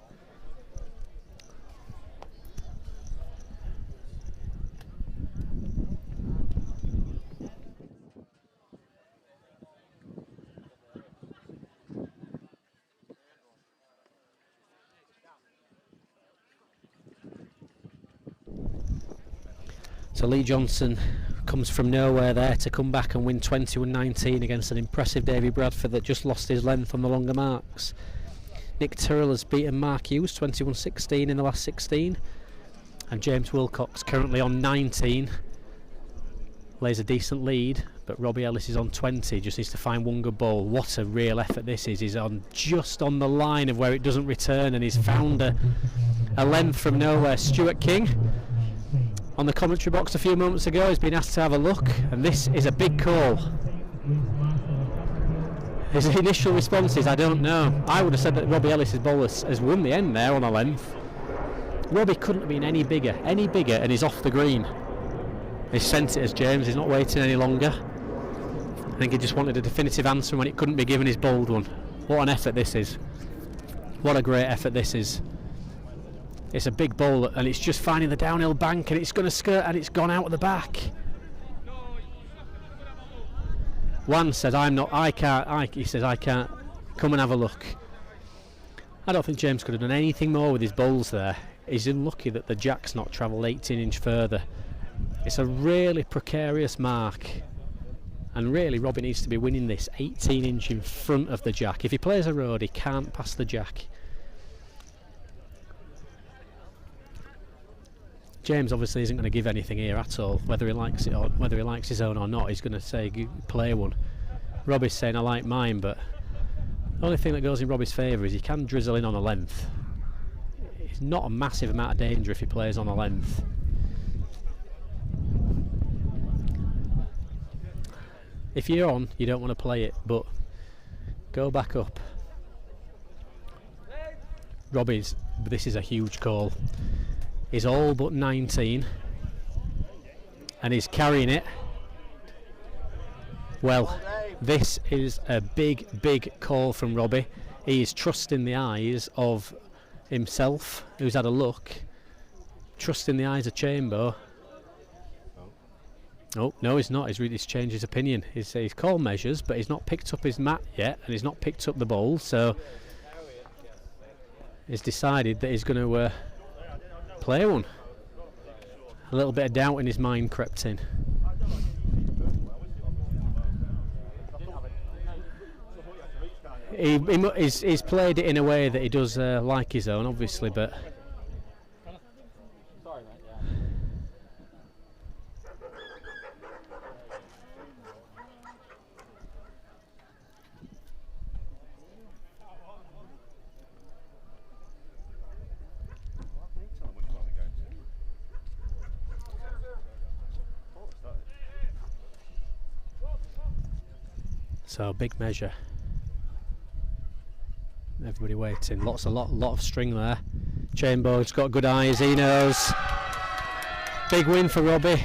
So Lee Johnson comes from nowhere there to come back and win 21-19 against an impressive Davy Bradford that just lost his length on the longer marks. Nick Tyrrell has beaten Mark Hughes 21-16 in the last 16, and James Wilcox currently on 19 lays a decent lead, but Robbie Ellis is on 20, just needs to find one good ball. What a real effort this is. He's on just on the line of where it doesn't return, and he's found a length from nowhere. Stuart King on the commentary box a few moments ago has been asked to have a look, and this is a big call. His initial response is, I don't know. I would have said that Robbie Ellis's ball has won the end there on a length. Robbie couldn't have been any bigger, and he's off the green. He sent it as James, he's not waiting any longer. I think he just wanted a definitive answer when it couldn't be given his bold one. What an effort this is. What a great effort this is. It's a big ball and it's just finding the downhill bank and it's going to skirt and it's gone out at the back. Juan says, he says, I can't, come and have a look. I don't think James could have done anything more with his bowls there. He's unlucky that the jack's not travelled 18 inch further. It's a really precarious mark, and really Robbie needs to be winning this 18 inch in front of the jack. If he plays a road, he can't pass the jack. James obviously isn't going to give anything here at all, whether he likes it or whether he likes his own or not. He's going to say play one. Robbie's saying I like mine, but the only thing that goes in Robbie's favour is he can drizzle in on a length. It's not a massive amount of danger if he plays on a length. If you're on, you don't want to play it, but go back up. Robbie's, this is a huge call. He's all but 19 and he's carrying it. Well, this is a big call from Robbie. He is trusting the eyes of himself, who's had a look, trusting the eyes of Chambo. Oh, no, he's not. He's changed his opinion. He's called measures, but he's not picked up his mat yet, and he's not picked up the bowl, so he's decided that he's going to play one. A little bit of doubt in his mind crept in. He's played it in a way that he does like his own, obviously, but So big measure. Everybody waiting. A lot of string there. Chamberlain's got good eyes. He knows. Big win for Robbie.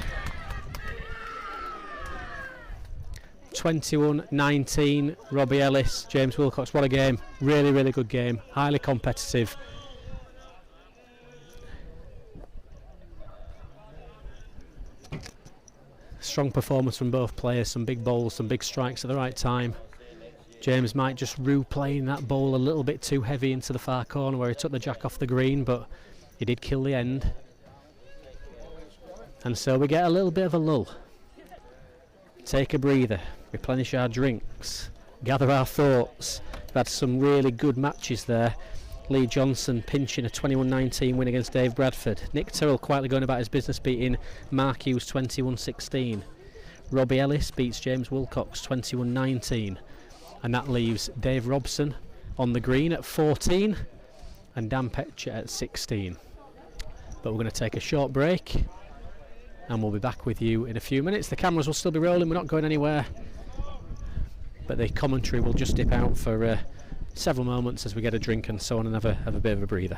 21-19. Robbie Ellis, James Wilcox. What a game! Really, really good game. Highly competitive. Strong performance from both players. Some big bowls, some big strikes at the right time. James might just rue playing that bowl a little bit too heavy into the far corner where he took the jack off the green, but he did kill the end. And so we get a little bit of a lull. Take a breather, replenish our drinks, gather our thoughts. We've had some really good matches there. Lee Johnson pinching a 21-19 win against Dave Bradford. Nick Tyrrell quietly going about his business, beating Mark Hughes 21-16. Robbie Ellis beats James Wilcox 21-19. And that leaves Dave Robson on the green at 14 and Dan Petcher at 16. But we're going to take a short break and we'll be back with you in a few minutes. The cameras will still be rolling, we're not going anywhere, but the commentary will just dip out for several moments as we get a drink and so on and have a bit of a breather.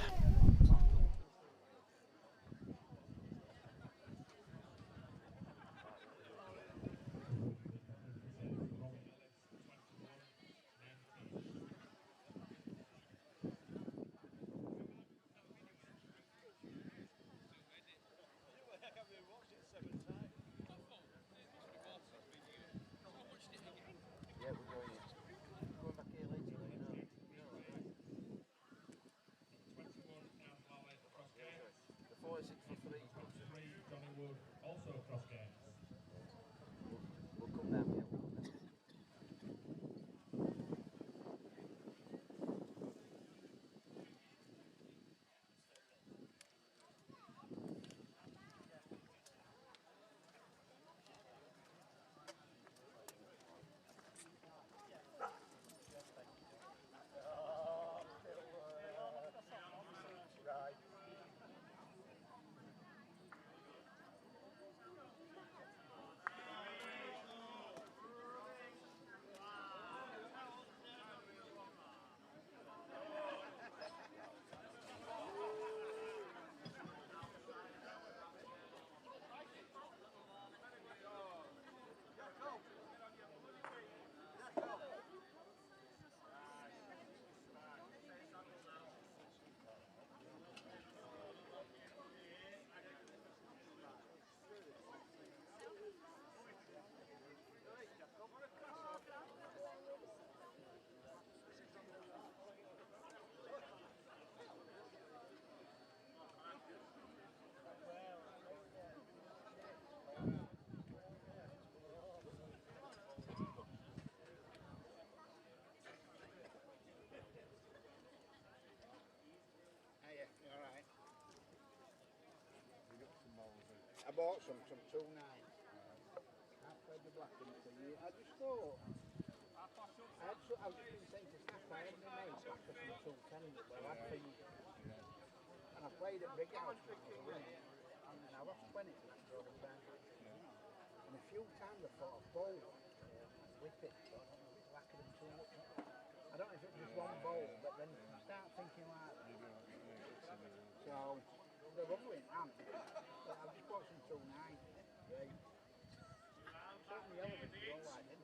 I bought some 2.9. I played the black in it for you. I just thought, I was just been saying to staff, I had my mates back for some 2.10 that I had for you. And I played at Big House and I lost 20 for that sort of time. And a few times I thought I bowled with it, but I was lacking them too much. I don't know if it was just one bowl, but then you start thinking like that. So, they're lovely in hand. But I've just bought some 2.9. Right. Certain yellow ones don't like them.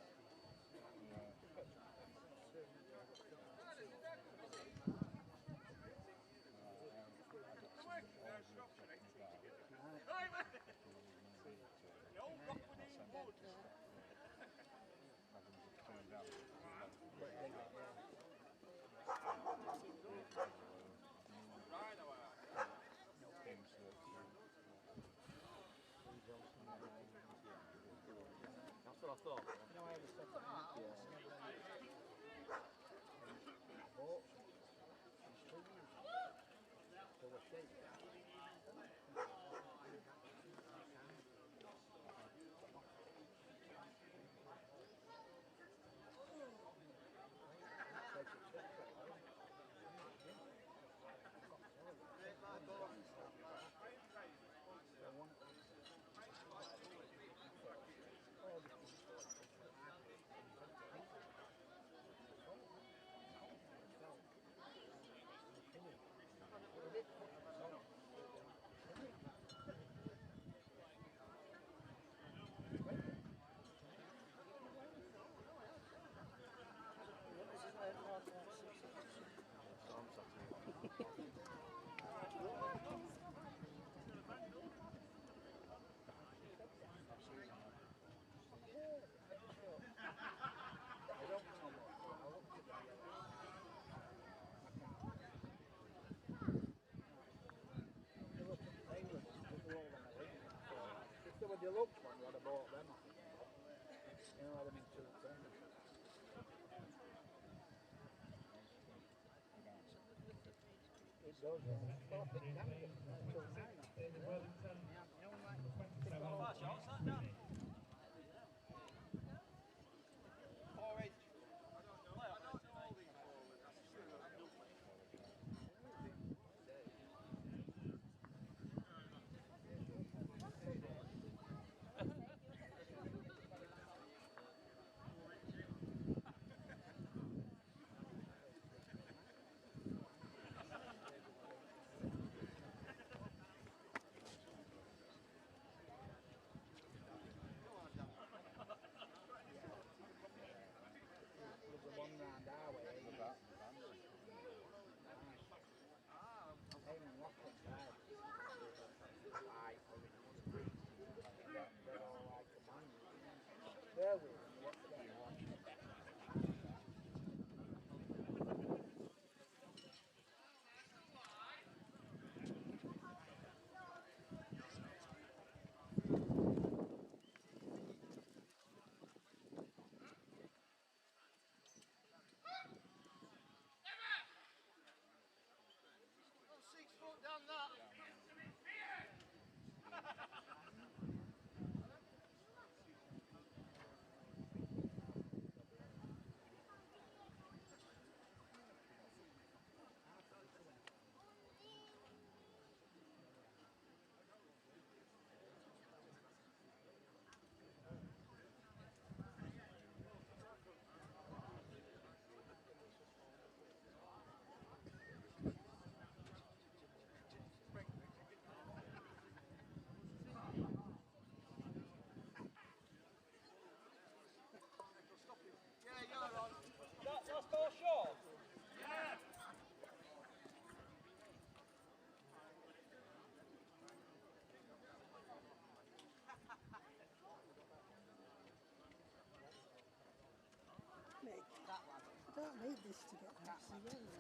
That's what I thought. No, I had a second. I bought some strings. They were shaped. deluxe one, you had bought them. You know, had them in 210. It does, yeah. Well, I think that was David Wellington, number 27. There's a one round our way. Nice. Even Rockland died. Like, they're all like commanders. They're with them, what's going on? I don't need this to get messy, do you?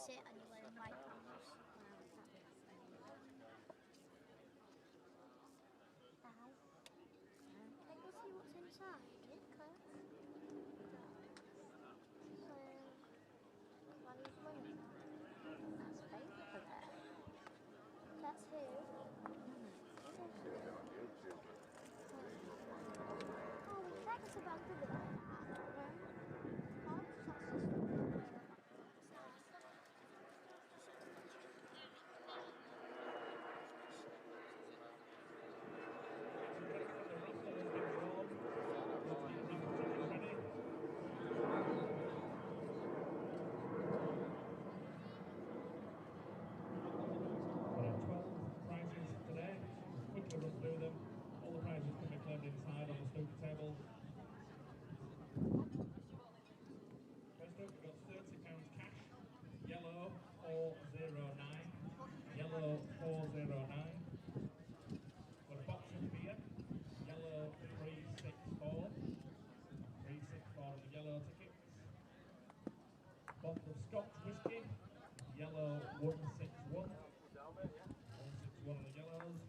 sit and you're wearing white pants. Can you see what's inside? Okay. So, while he's running, that's fake for there. That's who? Oh, the flags are about good like that. Inside on the snooker table. First up, we've got £30 cash. Yellow 409. Yellow 409. Got a box of beer. Yellow 364. 364 on the yellow tickets. Bottle of Scotch whiskey. Yellow 161. 161 on the yellows.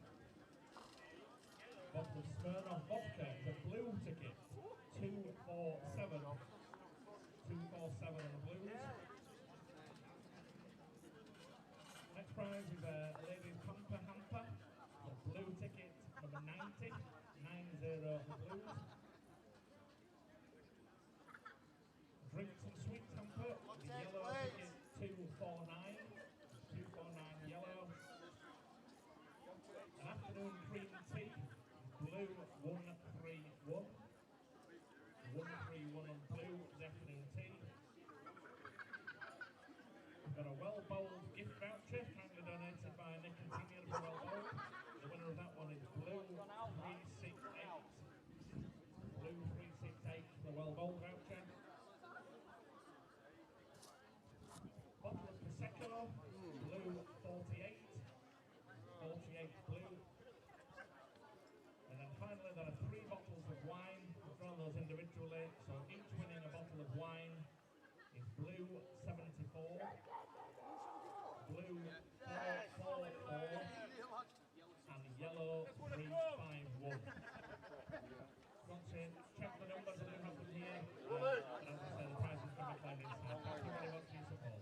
Bottle of Smirnoff vodka, the blue ticket, 247. 247 on the blues. Next prize is a ladies' pamper hamper, the blue ticket, number 90, 90 on the blues. Drinks and sweets hamper, the yellow ticket, 249, 249 yellow. An afternoon cream tea. Blue 131. 131 on blue, the afternoon tea. We've got a well bowled gift voucher, kindly donated by Nick and Tanya for well bowled. The winner of that one is blue 368. Blue 368 for the well bowled voucher. Bottle of Prosecco, blue 48. 48 blue. And then finally there are 3 bottles of wine. We've drawn those individually, so each winning a bottle of wine is blue 74, blue 444, and yellow 351. Want to check the numbers, I do have them here. And as I say, the prizes can be claimed inside. Thank you very much for your support.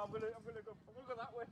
I'm gonna go that way.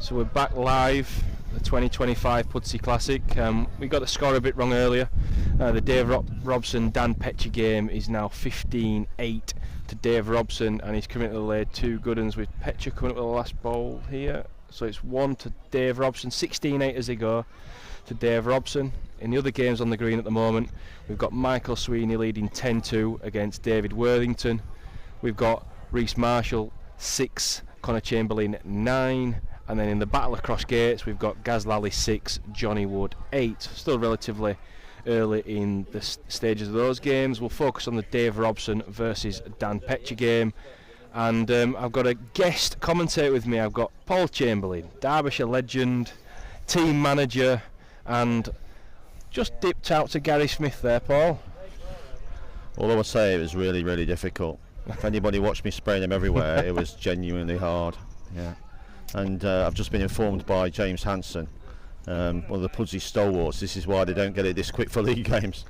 So we're back live, the 2025 Pudsey Classic. We got the score a bit wrong earlier. The Dave Robson Dan Petcher game is now 15-8 to Dave Robson, and he's coming to the lead 2 good uns with Petcher coming up with the last ball here. So it's 1 to Dave Robson, 16-8 as they go to Dave Robson. In the other games on the green at the moment, we've got Michael Sweeney leading 10-2 against David Worthington. We've got Reese Marshall 6, Conor Chamberlain 9. And then in the battle across gates, we've got Lally 6, Johnny Wood 8. Still relatively early in the stages of those games. We'll focus on the Dave Robson versus Dan Petcher game. And I've got a guest commentator with me. I've got Paul Chamberlain, Derbyshire legend, team manager, and just dipped out to Gary Smith there, Paul. Although I say it was really, really difficult. If anybody watched me spraying them everywhere, it was genuinely hard. Yeah. And I've just been informed by James Hanson, one of the Pudsey stalwarts, this is why they don't get it this quick for league games.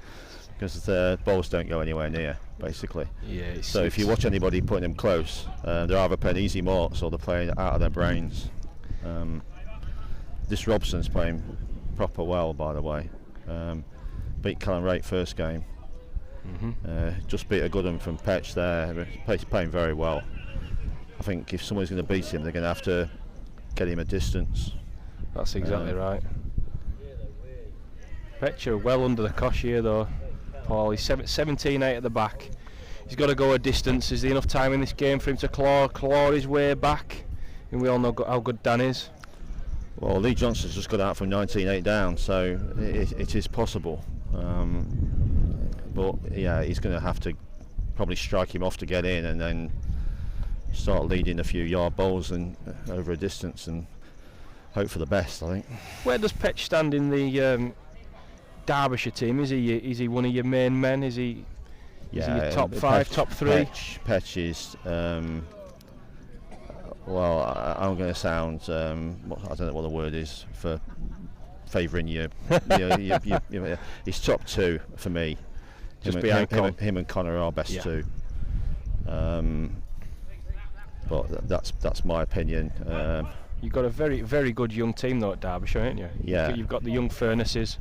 because the balls don't go anywhere near, basically. Yeah. So if you watch anybody putting them close, they're either playing easy marks or they're playing out of their brains. This Robson's playing proper well, by the way. Beat Callum Wraight first game. Just beat a good one from Petch there. He's playing very well. I think if someone's going to beat him, they're going to have to get him a distance. That's exactly right. Petch are well under the cosh here though, Paul. He's 17-8 at the back. He's got to go a distance. Is there enough time in this game for him to claw his way back? And we all know how good Dan is. Well, Lee Johnston's just got out from 19-8 down, so it is possible. But yeah, he's going to have to probably strike him off to get in, and then start leading a few yard bowls and over a distance, and hope for the best, I think. Where does Petch stand in the Derbyshire team? Is he one of your main men? Is he your top 5, top 3? Petch is. Well, I'm going to sound. I don't know what the word is for favouring you. He's top 2 for me. Just behind him and Conor are best 2. But that's my opinion. You've got a very, very good young team though at Derbyshire, haven't you? Yeah. You've got the young furnaces,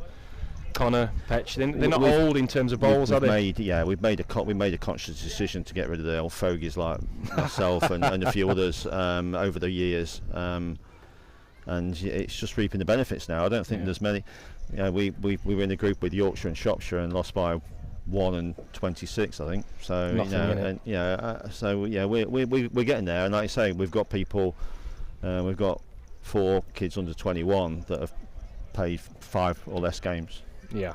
Conor, Petch. They're not old in terms of bowls, are they? We've made a conscious decision to get rid of the old fogies like myself and a few others over the years, and it's just reaping the benefits now. I don't think there's many. We were in a group with Yorkshire and Shropshire and lost by 1 and 26, I think. So we're getting there, and like I say, we've got people. We've got 4 kids under 21 that have played 5 or less games. Yeah.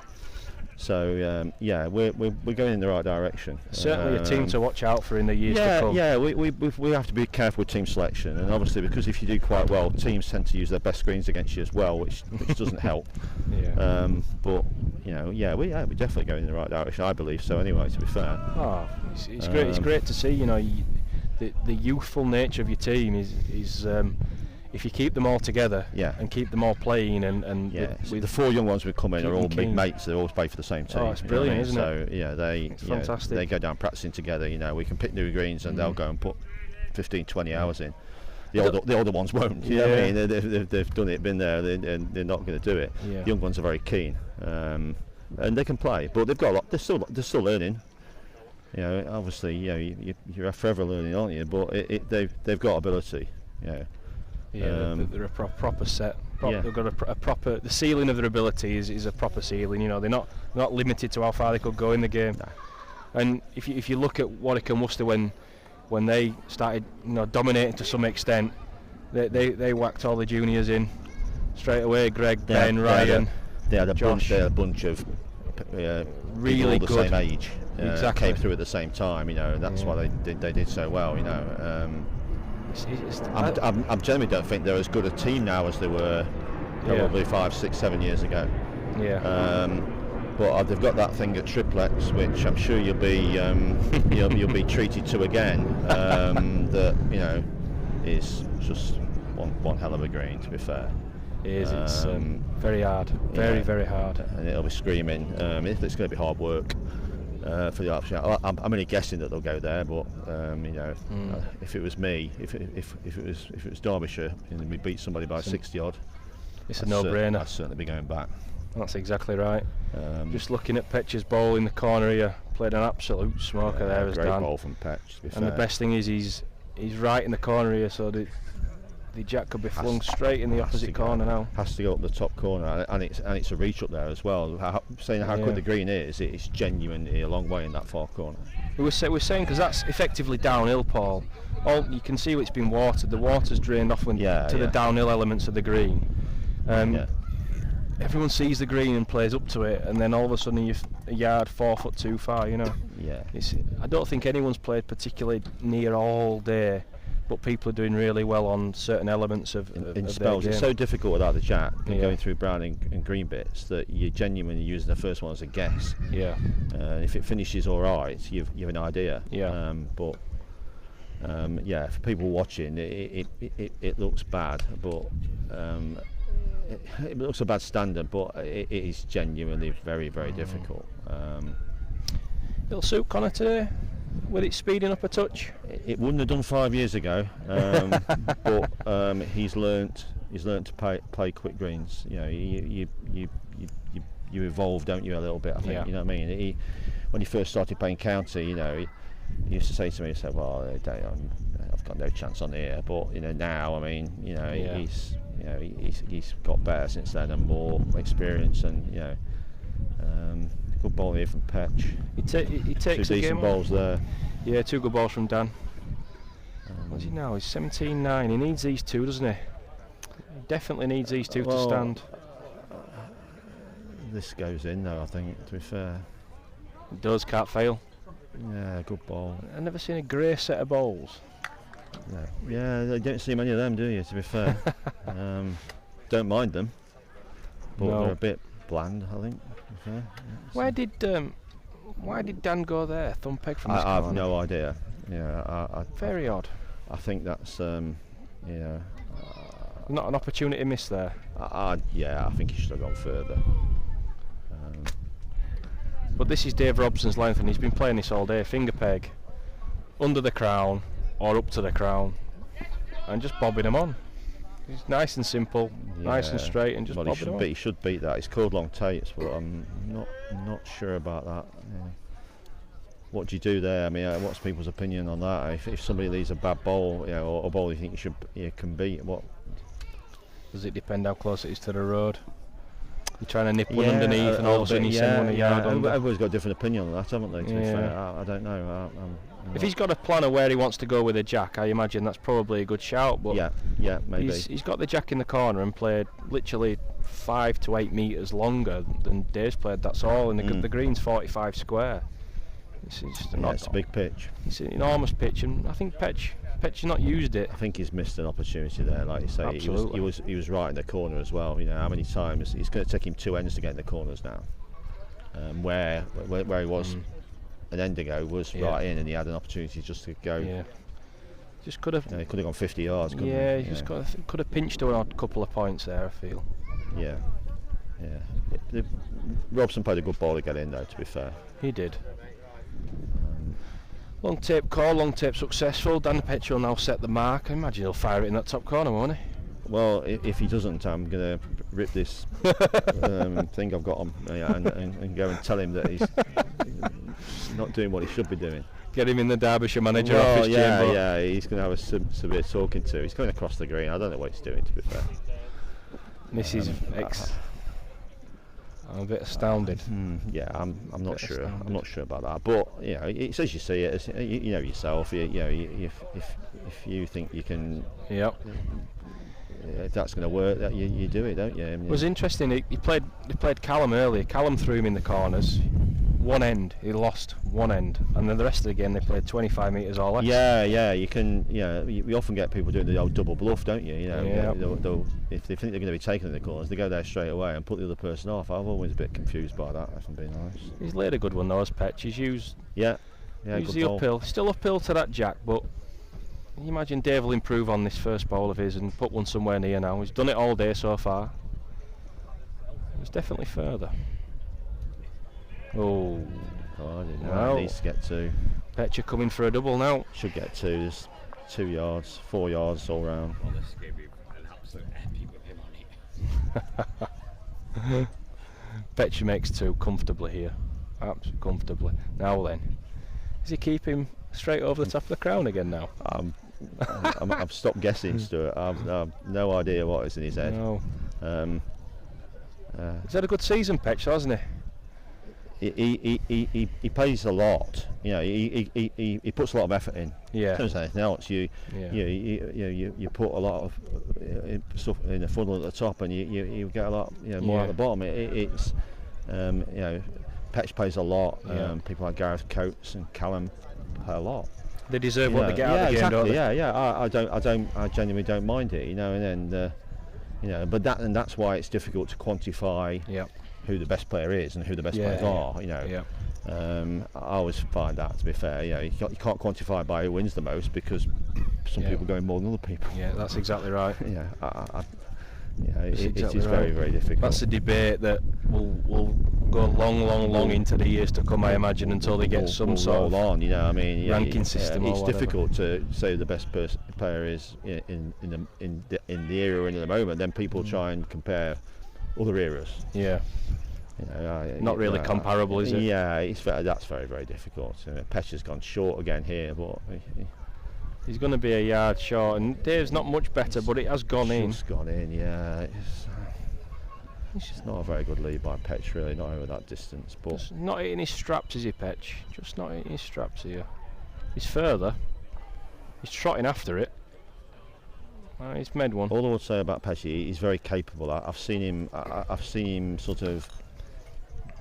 So we're going in the right direction. Certainly a team to watch out for in the years to come. Yeah, we have to be careful with team selection, and obviously because if you do quite well, teams tend to use their best screens against you as well, which doesn't help. Yeah. But we're definitely going in the right direction. I believe so. Anyway, to be fair. Oh, it's great. It's great to see. The youthful nature of your team is. If you keep them all together and keep them all playing and the 4 young ones we've come in are all big mates. They all play for the same team. Oh, it's brilliant, isn't it? So fantastic. They go down practicing together. We can pick new greens and they'll go and put 15-20 hours in. The older ones won't. You know what I mean? They've done it, been there, and they're not going to do it. Yeah. The young ones are very keen, and they can play, but they've got a lot. They're still learning. Obviously, you're forever learning, aren't you? But they've got ability. They're a proper set. They've got a proper. The ceiling of their ability is a proper ceiling. They're not limited to how far they could go in the game. Nah. And if you look at Warwick and Worcester when they started dominating to some extent, they whacked all the juniors in straight away. Greg, Ben, Ryan, they had a Josh. They had a bunch of really people the good. same age. Exactly. Came through at the same time. And that's why they did so well. I generally don't think they're as good a team now as they were probably 5, 6, 7 years ago. Yeah. But they've got that thing at triplex, which I'm sure you'll be treated to again. That is just one hell of a green. To be fair, it is. It's very hard. Very hard. And it'll be screaming. It's going to be hard work. For the option, I'm only guessing that they'll go there, but if it was me, if it was Derbyshire and we beat somebody by 60 odd, it's a no-brainer. I'd certainly be going back. That's exactly right. Just looking at Petch's ball in the corner here, played an absolute smoker there as great Dan. ball from Petch. And the best thing is he's right in the corner here, so the jack could be flung straight in the opposite corner now. Has to go up the top corner, and it's a reach up there as well. Saying how good the green is, it's genuinely a long way in that far corner. We're saying because that's effectively downhill, Paul. You can see it's been watered. The water's drained off to the downhill elements of the green. Everyone sees the green and plays up to it, and then all of a sudden you're a yard 4 foot too far. Yeah. I don't think anyone's played particularly near all day. But people are doing really well on certain elements of in of spells. their game. It's so difficult without the jack and going through brown and green bits that you're genuinely using the first one as a guess. Yeah. If it finishes all right, you've an idea. Yeah. For people watching, it looks bad, but it looks a bad standard, but it is genuinely very, very difficult. It'll suit Conor today, with it speeding up a touch. It wouldn't have done 5 years ago, but he's learnt to play quick greens. You know, you evolve, don't you, a little bit? I think. Yeah. You know what I mean? When he first started playing county, you know, he used to say to me, he said, "Well, I've got no chance on here." But you know, now, I mean, you know, he's got better since then and more experience, and you know, good ball here from Petch. He takes two the decent game balls there. Yeah, 2 good balls from Dan. What's he now? He's 17-9. He needs these 2, doesn't he? He definitely needs these 2 to stand. This goes in though, I think, to be fair. It does, can't fail. Yeah, good ball. I've never seen a grey set of balls. No. Yeah, you don't see many of them, do you, to be fair? Don't mind them, but they're a bit bland, I think. Yeah, why did Dan go there? Thumb peg from this I have corner? no idea. Yeah, Very odd. I think that's Not an opportunity missed there. I think he should have gone further. But this is Dave Robson's length, and he's been playing this all day. Finger peg, under the crown or up to the crown, and just bobbing them on. It's nice and simple, nice and straight, and just bobbing them on. He should beat that. He's called long Tates, but I'm not sure about that. Yeah. What do you do there? I mean, what's people's opinion on that? If somebody leaves a bad ball, you know, or a ball you think you can beat, what? Does it depend how close it is to the road? You're trying to nip one underneath, and all of a sudden you send one a yard under. Everybody's got a different opinion on that, haven't they? To be fair, I don't know. If he's got a plan of where he wants to go with a jack, I imagine that's probably a good shout. But yeah, maybe. He's got the jack in the corner and played literally 5 to 8 metres longer than Dave's played. That's all, and the green's 45 square. It's a big pitch. It's an enormous pitch, and I think Petch not used it. I think he's missed an opportunity there, like you say. Absolutely. He was right in the corner as well. You know how many times it's going to take him 2 ends to get in the corners now. Where he was an end ago was right in, and he had an opportunity just to go. Yeah. Just could have. He could have gone 50 yards. Couldn't Yeah, he? just could have pinched a couple of points there, I feel. Yeah. Robson played a good ball to get in, though. To be fair, he did. Long tape call, long tape successful. Dan Petch will now set the mark. I imagine he'll fire it in that top corner, won't he? Well, if he doesn't, I'm going to rip this thing I've got on and go and tell him that he's not doing what he should be doing. Get him in the Derbyshire manager office chamber. Yeah, he's going to have a severe talking to. He's going across the green. I don't know what he's doing, to be fair. This is I'm a bit astounded. I'm not sure. I'm not sure about that. But you know, it's as you see it. You know yourself. If you think you can, if that's going to work, that you do it, don't you? I mean, it was interesting. He played Callum earlier. Callum threw him in the corners. One end, he lost one end, and then the rest of the game they played 25 metres or less. Yeah, you can. You often get people doing the old double bluff, don't you? They'll, if they think they're going to be taken in the corners, they go there straight away and put the other person off. I'm always a bit confused by that, if I'm being honest. He's laid a good one though, as Petch. He's used. Used the uphill. Still uphill to that jack, but you imagine Dave will improve on this first bowl of his and put one somewhere near now. He's done it all day so far. He's definitely further. Oh, God, he needs to get 2. Petcher coming for a double now. Should get 2. There's 2 yards, 4 yards all round. Well, this gave me an absolute epic with him on it. Petcher makes 2 comfortably here. Absolutely comfortably. Now then, does he keep him straight over the top of the crown again now? I've stopped guessing, Stuart. I've no idea what is in his head. No. He's had a good season, Petch, hasn't he? He plays a lot. You know, he puts a lot of effort in. Yeah. In terms of anything else, you put a lot of stuff in the funnel at the top, and you get a lot more at the bottom. It's Petch plays a lot. People like Gareth Coates and Callum play a lot. They deserve what they get out of the game, don't they? I genuinely don't mind it. And then but that's why it's difficult to quantify. Who the best player is and who the best players are. I always find that, to be fair, you can't quantify by who wins the most, because some people go in more than other people. Yeah, that's exactly right. It is very, very difficult. That's a debate that will go long into the years to come, I imagine, until they get some sort of on. You know, I mean, ranking system. It's or whatever. difficult to say who the best player is in the era we're in at the moment. Then people try and compare other eras. Yeah. You know, not really comparable, is it? Yeah, that's very, very difficult. Petch has gone short again here, but he's going to be a yard short, and Dave's not much better, but it has gone in. It's gone in, yeah. It's just not a very good lead by Petch, really, not over that distance. But just not hitting his straps, is he, Petch? Just not hitting his straps here. He's further. He's trotting after it. He's made one. All I would say about Petch, he's very capable. I've seen him sort of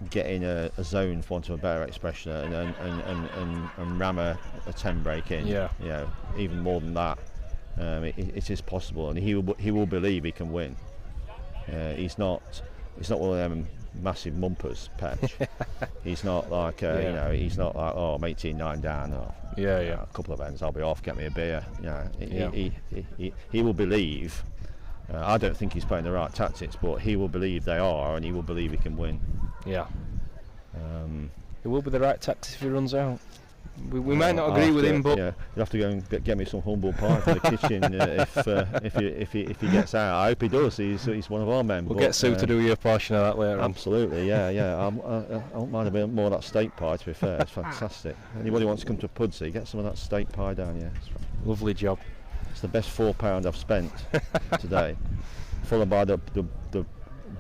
get in a zone, for want of a better expression, and ram a 10 break in. Yeah. You know, even more than that. It is possible, and he will believe he can win. He's not one of them massive mumpers, Petch. He's not like you know, he's not like, oh, I'm 18-9 down. Or, a couple of ends, I'll be off. Get me a beer. You know, he will believe. I don't think he's playing the right tactics, but he will believe they are, and he will believe he can win. Yeah. It will be the right tactics if he runs out. We might not agree with him, but you'll have to go and get me some humble pie from the kitchen if he gets out. I hope he does. He's one of our men. We'll get Sue to do your portion of that later. Absolutely, yeah. I don't mind a bit more of that steak pie. To be fair, it's fantastic. Anybody wants to come to Pudsey, get some of that steak pie down here. Lovely job. It's the best £4 I've spent today, followed by the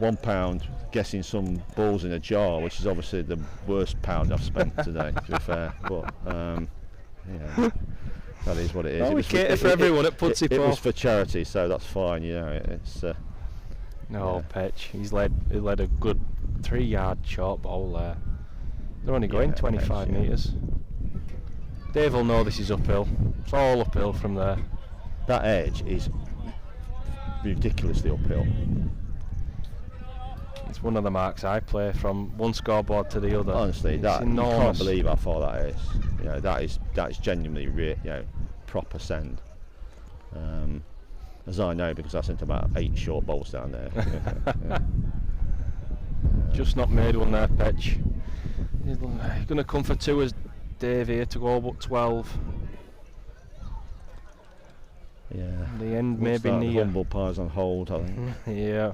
£1 guessing some balls in a jar, which is obviously the worst pound I've spent today, to be fair. But yeah, that is what it is. We cater for everyone at Pudsey. It was for charity, so that's fine. You know, it's. Petch. He's led a good 3-yard short ball there. They're only going 25 metres. Dave will know this is uphill. It's all uphill from there. That edge is ridiculously uphill. It's one of the marks I play from one scoreboard to the other. Honestly, you can't believe how far that is. You know, that is genuinely proper send. As I know, because I sent about 8 short balls down there. Just not made one there, Petch. He's going to come for 2 as Dave here to go but 12. Yeah. The end may be near. Humble pies on hold, I think. Yeah.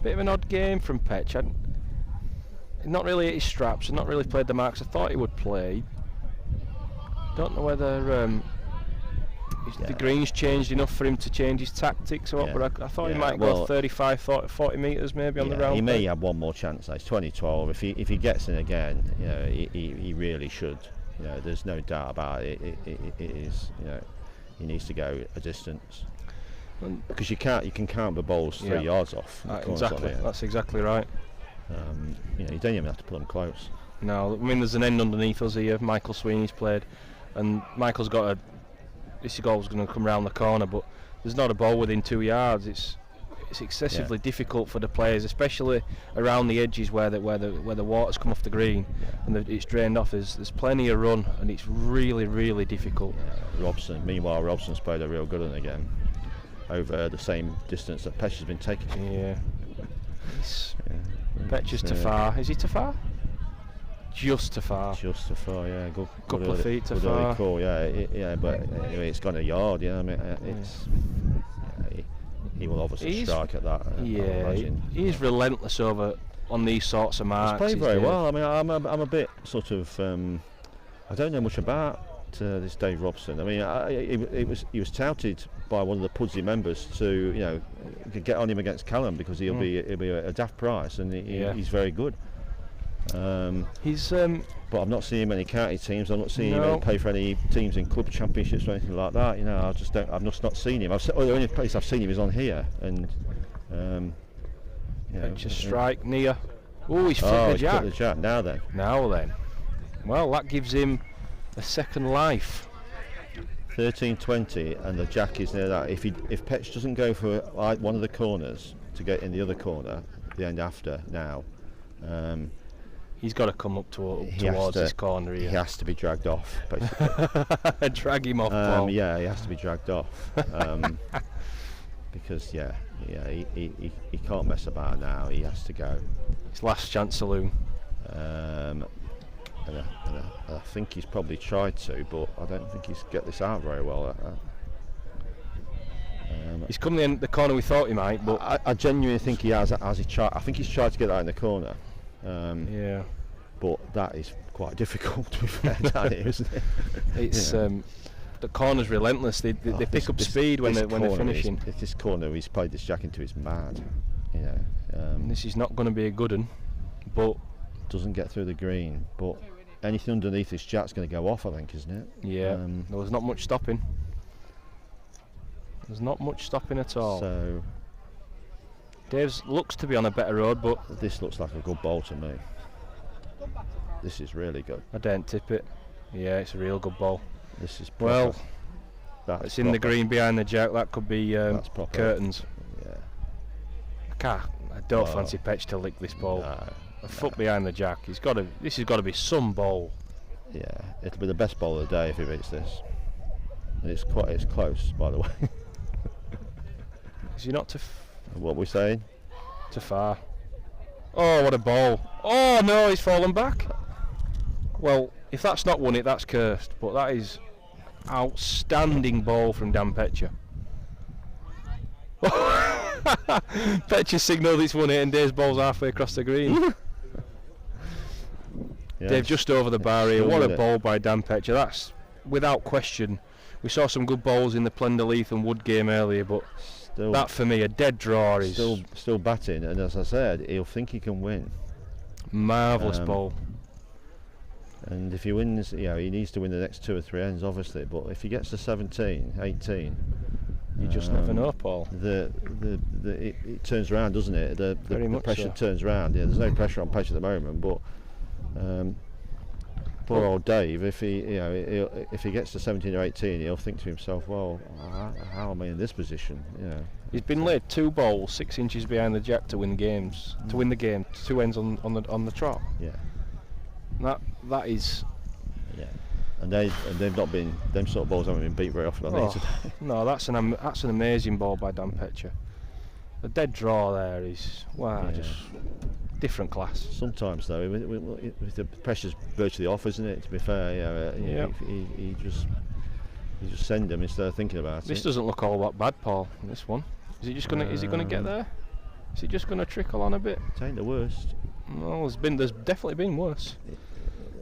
Bit of an odd game from Petch. Not really hit his straps, not really played the marks I thought he would play. Don't know whether the green's changed enough for him to change his tactics or what, but I thought he might go 35, 40 metres maybe on the round. He may have one more chance. It's 2012. If he gets in again, you know, he really should. You know, there's no doubt about it. It is, you know, he needs to go a distance. Because you can count the balls 3 yards off. Exactly, that's exactly right. You know, you don't even have to put them close. No, I mean there's an end underneath us here. Michael Sweeney's played, and Michael's got this goal's going to come round the corner, but there's not a ball within 2 yards. It's excessively difficult for the players, especially around the edges where the water's come off the green and it's drained off. There's plenty of run, and it's really, really difficult. Robson. Meanwhile, Robson's played a real good one again, over the same distance that Petch has been taking. Yeah. Petch is too far. Is he too far? Just too far. Just too far, yeah. Good couple of feet too far. Cool, yeah, but anyway, it's gone a yard. Yeah, I mean, he will obviously strike at that. He's relentless on these sorts of marks. He's played very well. I mean, I'm a bit sort of. I don't know much about this Dave Robson. I mean, he was touted by one of the Pudsey members to get on him against Callum because he'll be a daft price, and he's very good. But I've not seen him in any county teams. I've not seen him play for any teams in club championships or anything like that. You know, I've just not seen him. The only place I've seen him is on here, and just strike near. Oh, he's flipped the jack. Now then. Well, that gives him a second life. 13-20, and the jack is near that. If Petch doesn't go for one of the corners to get in the other corner, the end after now. He's got to come up towards this corner here. He has to be dragged off, basically. Drag him off, Paul. Yeah, he has to be dragged off. because he can't mess about now. He has to go. His last chance saloon. And I think he's probably tried to, but I don't think he's got this out very well. He's come in the corner we thought he might, but I genuinely think he has. He tried. I think he's tried to get that in the corner. Yeah, but that is quite difficult to be fair, Danny, isn't it? It's the corner's relentless. They pick up speed when they're finishing. This corner, he's played this jack into his mad. This is not going to be a good one, but doesn't get through the green. But anything underneath this jack's going to go off, I think, isn't it? Yeah. There's not much stopping. There's not much stopping at all. So Dave's looks to be on a better road, but this looks like a good bowl to me. This is really good. I don't tip it. Yeah, it's a real good ball. This is proper. Well, it's in the green behind the jack. That could be curtains. Yeah. I don't fancy Petch to lick this ball. A foot behind the jack. This has got to be some ball. Yeah, it'll be the best ball of the day if he beats this. And it's close, by the way. Is he not too? What are we saying? Too far. Oh, what a ball! Oh no, he's fallen back. Well, if that's not won it, that's cursed. But that is outstanding ball from Dan Petcher. Petcher signalled it's won it, and Dave's ball's halfway across the green. Dave just over the bar here. What a ball by Dan Petcher. That's without question. We saw some good balls in the Plenderleith and Wood game earlier, but that for me, a dead draw is still batting. And as I said, he'll think he can win. Marvellous ball. And if he wins, he needs to win the next 2 or 3 ends, obviously. But if he gets to 17, 18, you just never know, Paul. It turns around, doesn't it? The pressure turns around. Yeah, there's no pressure on Petch at the moment, but poor old Dave. If he gets to 17 or 18, he'll think to himself, well, how am I in this position? He's been laid 2 balls 6 inches behind the jack to win games. To win the game, 2 ends on the trot. Yeah. That is. Yeah. And they've not been, them sort of balls haven't been beat very often, I think, today. No, that's an amazing ball by Dan Petcher. The dead draw there is just different class. Sometimes though, with the pressure's virtually off, isn't it? To be fair, he just send them instead of thinking about it. This doesn't look all that bad, Paul. This one, is it gonna get there? Is it just gonna trickle on a bit? It ain't the worst. No, there's definitely been worse.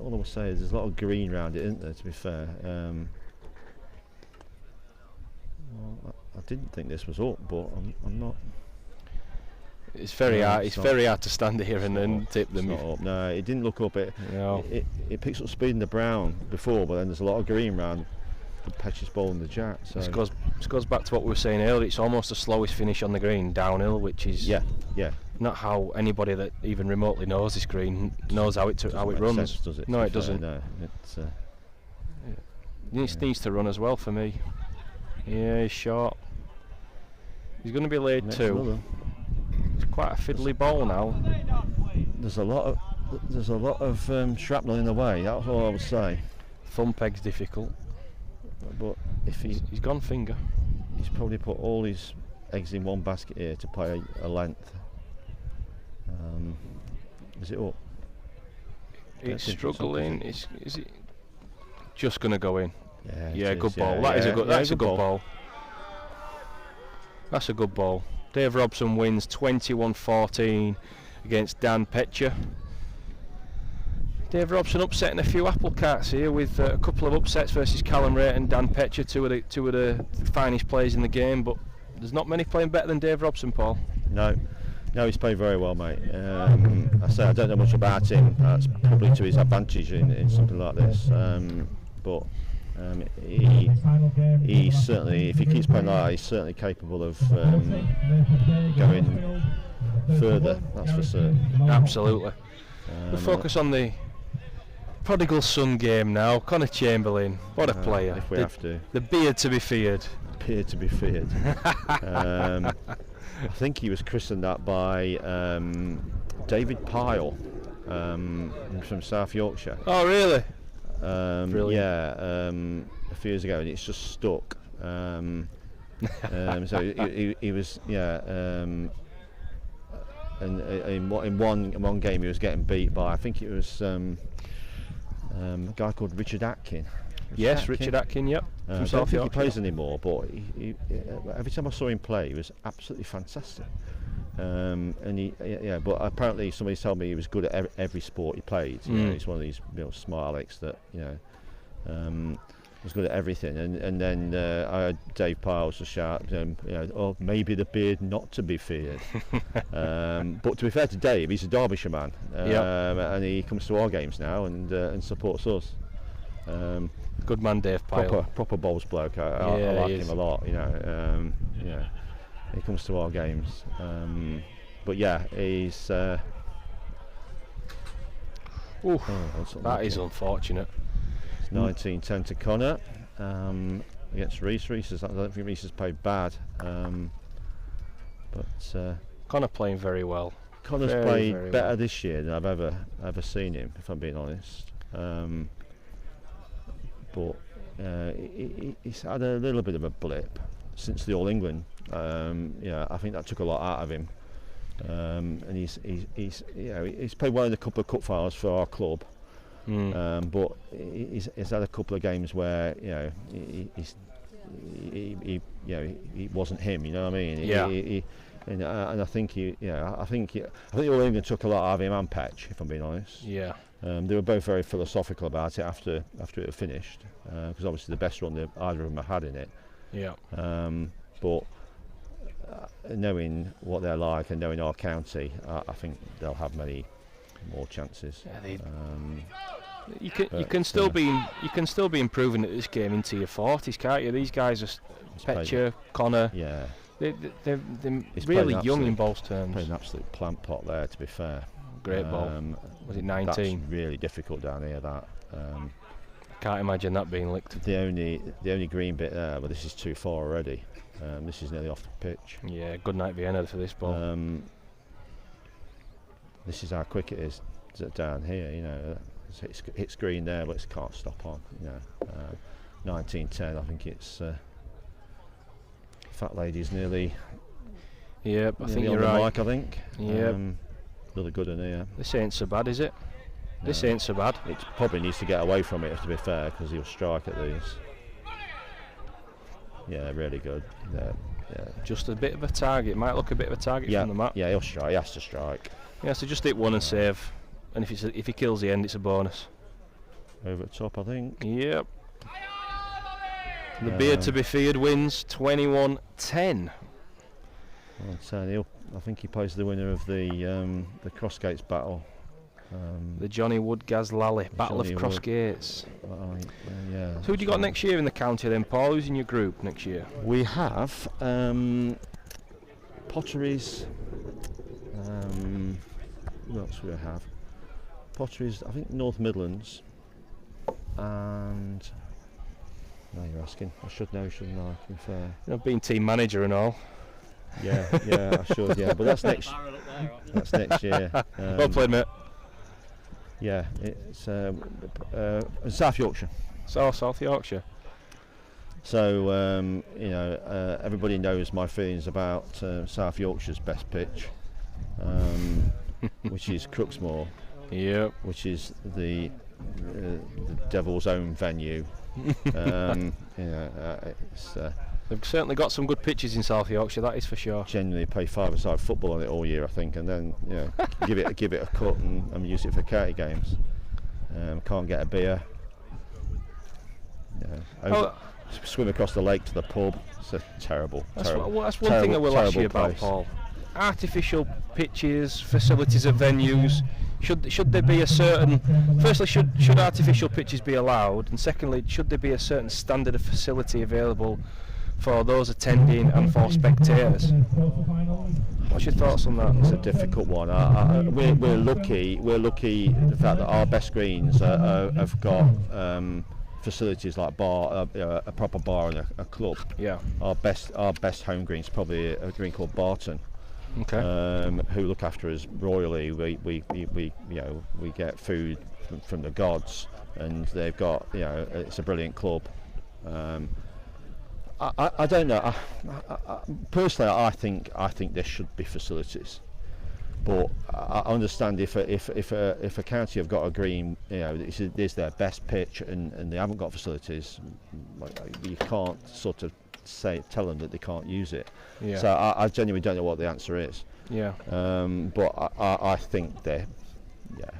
All I will say is there's a lot of green around it, isn't there, to be fair. I didn't think this was up, but I'm not. It's very hard. It's very hard to stand here and then tip them. Not up. No, it didn't look up. It picks up speed in the brown before, but then there's a lot of green around the Petch's ball and the jack. So this goes back to what we were saying earlier. It's almost the slowest finish on the green downhill, which is not how anybody that even remotely knows this green knows how it runs. Sense, does it? No, it doesn't. No, it's. It needs to run as well for me. Yeah, he's short. He's going to be laid 2. It's quite a fiddly ball now. There's a lot of shrapnel in the way. That's all I would say. Thumb peg's difficult, but if he's gone finger, he's probably put all his eggs in one basket here to play a length. Is it up? It's struggling. Is it just going to go in? Yeah, good ball. That's a good ball. That's a good ball. Dave Robson wins 21-14 against Dan Petcher. Dave Robson upsetting a few apple carts here with a couple of upsets versus Callum, Wraight and Dan Petcher, two of the finest players in the game, but there's not many playing better than Dave Robson, Paul. No, he's played very well, mate. I say I don't know much about him. That's probably to his advantage in something like this. But he certainly, if he keeps playing like that, he's certainly capable of going further. That's for certain. Absolutely. We'll focus on the prodigal son game now. Conor Chamberlain, what a player! If we have to. The beard to be feared. Beard to be feared. I think he was christened that by David Pyle from South Yorkshire. Oh, really? A few years ago, and it's just stuck. So he was, and in one game he was getting beat by, I think it was a guy called Richard Atkin. Richard Atkin, yep. I don't think he plays anymore, but every time I saw him play, he was absolutely fantastic. But apparently somebody told me he was good at every sport he played. He's one of these smart Alex that was good at everything. And then I heard Dave Piles just shout, "Oh, maybe the beard not to be feared." But to be fair to Dave, he's a Derbyshire man, and he comes to our games now and supports us. Good man, Dave Pyle. Proper Bowls bloke. I like him a lot. He comes to our games. But yeah, he's. That is unfortunate. It's 19-10 to Conor against Reese. I don't think Reese has played bad, but Conor playing very well. Conor's played better this year than I've ever seen him, if I'm being honest. But he's had a little bit of a blip since the All England. I think that took a lot out of him. And he's played well in a couple of cup finals for our club. But he's had a couple of games where he wasn't him. You know what I mean? And I think I think the All England took a lot out of him and Petch, if I'm being honest. Yeah. They were both very philosophical about it after it had finished, because obviously the best run that either of them have had in it. Yeah. But knowing what they're like and knowing our county, I think they'll have many more chances. Yeah, you can still be improving at this game into your 40s, can't you? These guys are Petcher, Conor. Yeah. They're really young in bowls terms. Played an absolute plant pot there, to be fair. Great ball. Was it 19? That's really difficult down here. That. Can't imagine that being licked. The only green bit there, but this is too far already. This is nearly off the pitch. Yeah, good night Vienna for this ball. This is how quick it is down here. It's green there, but it can't stop on. 19-10. I think it's. Fat lady's nearly. Yep, I think you're right. Mic, I think. Yep. Really good in here. This ain't so bad, is it? No. This ain't so bad. It probably needs to get away from it, to be fair, because he'll strike at these. Yeah, really good. Yeah. Just a bit of a target. Might look a bit of a target from the map. Yeah, he'll strike. He has to strike. He has to just hit one and save. And if he kills the end, it's a bonus. Over the top, I think. Yep. The beard to be feared wins 21-10. I think he plays the winner of the Crossgates battle. The Johnny Woodgaz Lally Battle of Crossgates. Yeah. So who do you got next year in the county then, Paul? Who's in your group next year? We have Potteries. Who else do we have? Potteries, I think North Midlands. And now you're asking. I should know, shouldn't I? To be fair. Being team manager and all. Yeah, I should. Yeah, but that's next. That's next year. Well played, mate. Yeah, it's South Yorkshire. South Yorkshire. So everybody knows my feelings about South Yorkshire's best pitch, which is Crooksmoor. Yep. Which is the devil's own venue. They've certainly got some good pitches in South Yorkshire, that is for sure. Generally play five-a-side football on it all year, I think, and then give it a cut and use it for county games. Can't get a beer. Swim across the lake to the pub. It's terrible. That's one thing I will ask you about, Paul. Artificial pitches, facilities at venues. Should there be a certain? Firstly, should artificial pitches be allowed? And secondly, should there be a certain standard of facility available for those attending and for spectators? What's your thoughts on that? It's a difficult one. We're lucky. The fact that our best greens have got facilities like bar, a proper bar and a club. Yeah. Our best home green's probably a green called Barton. Okay. Who look after us royally. We get food from the gods, and they've got it's a brilliant club. I don't know. Personally, I think there should be facilities, but I understand if a county have got a green, this is their best pitch, and they haven't got facilities, you can't sort of tell them that they can't use it. Yeah. So I genuinely don't know what the answer is. Yeah. But I think they're, yeah.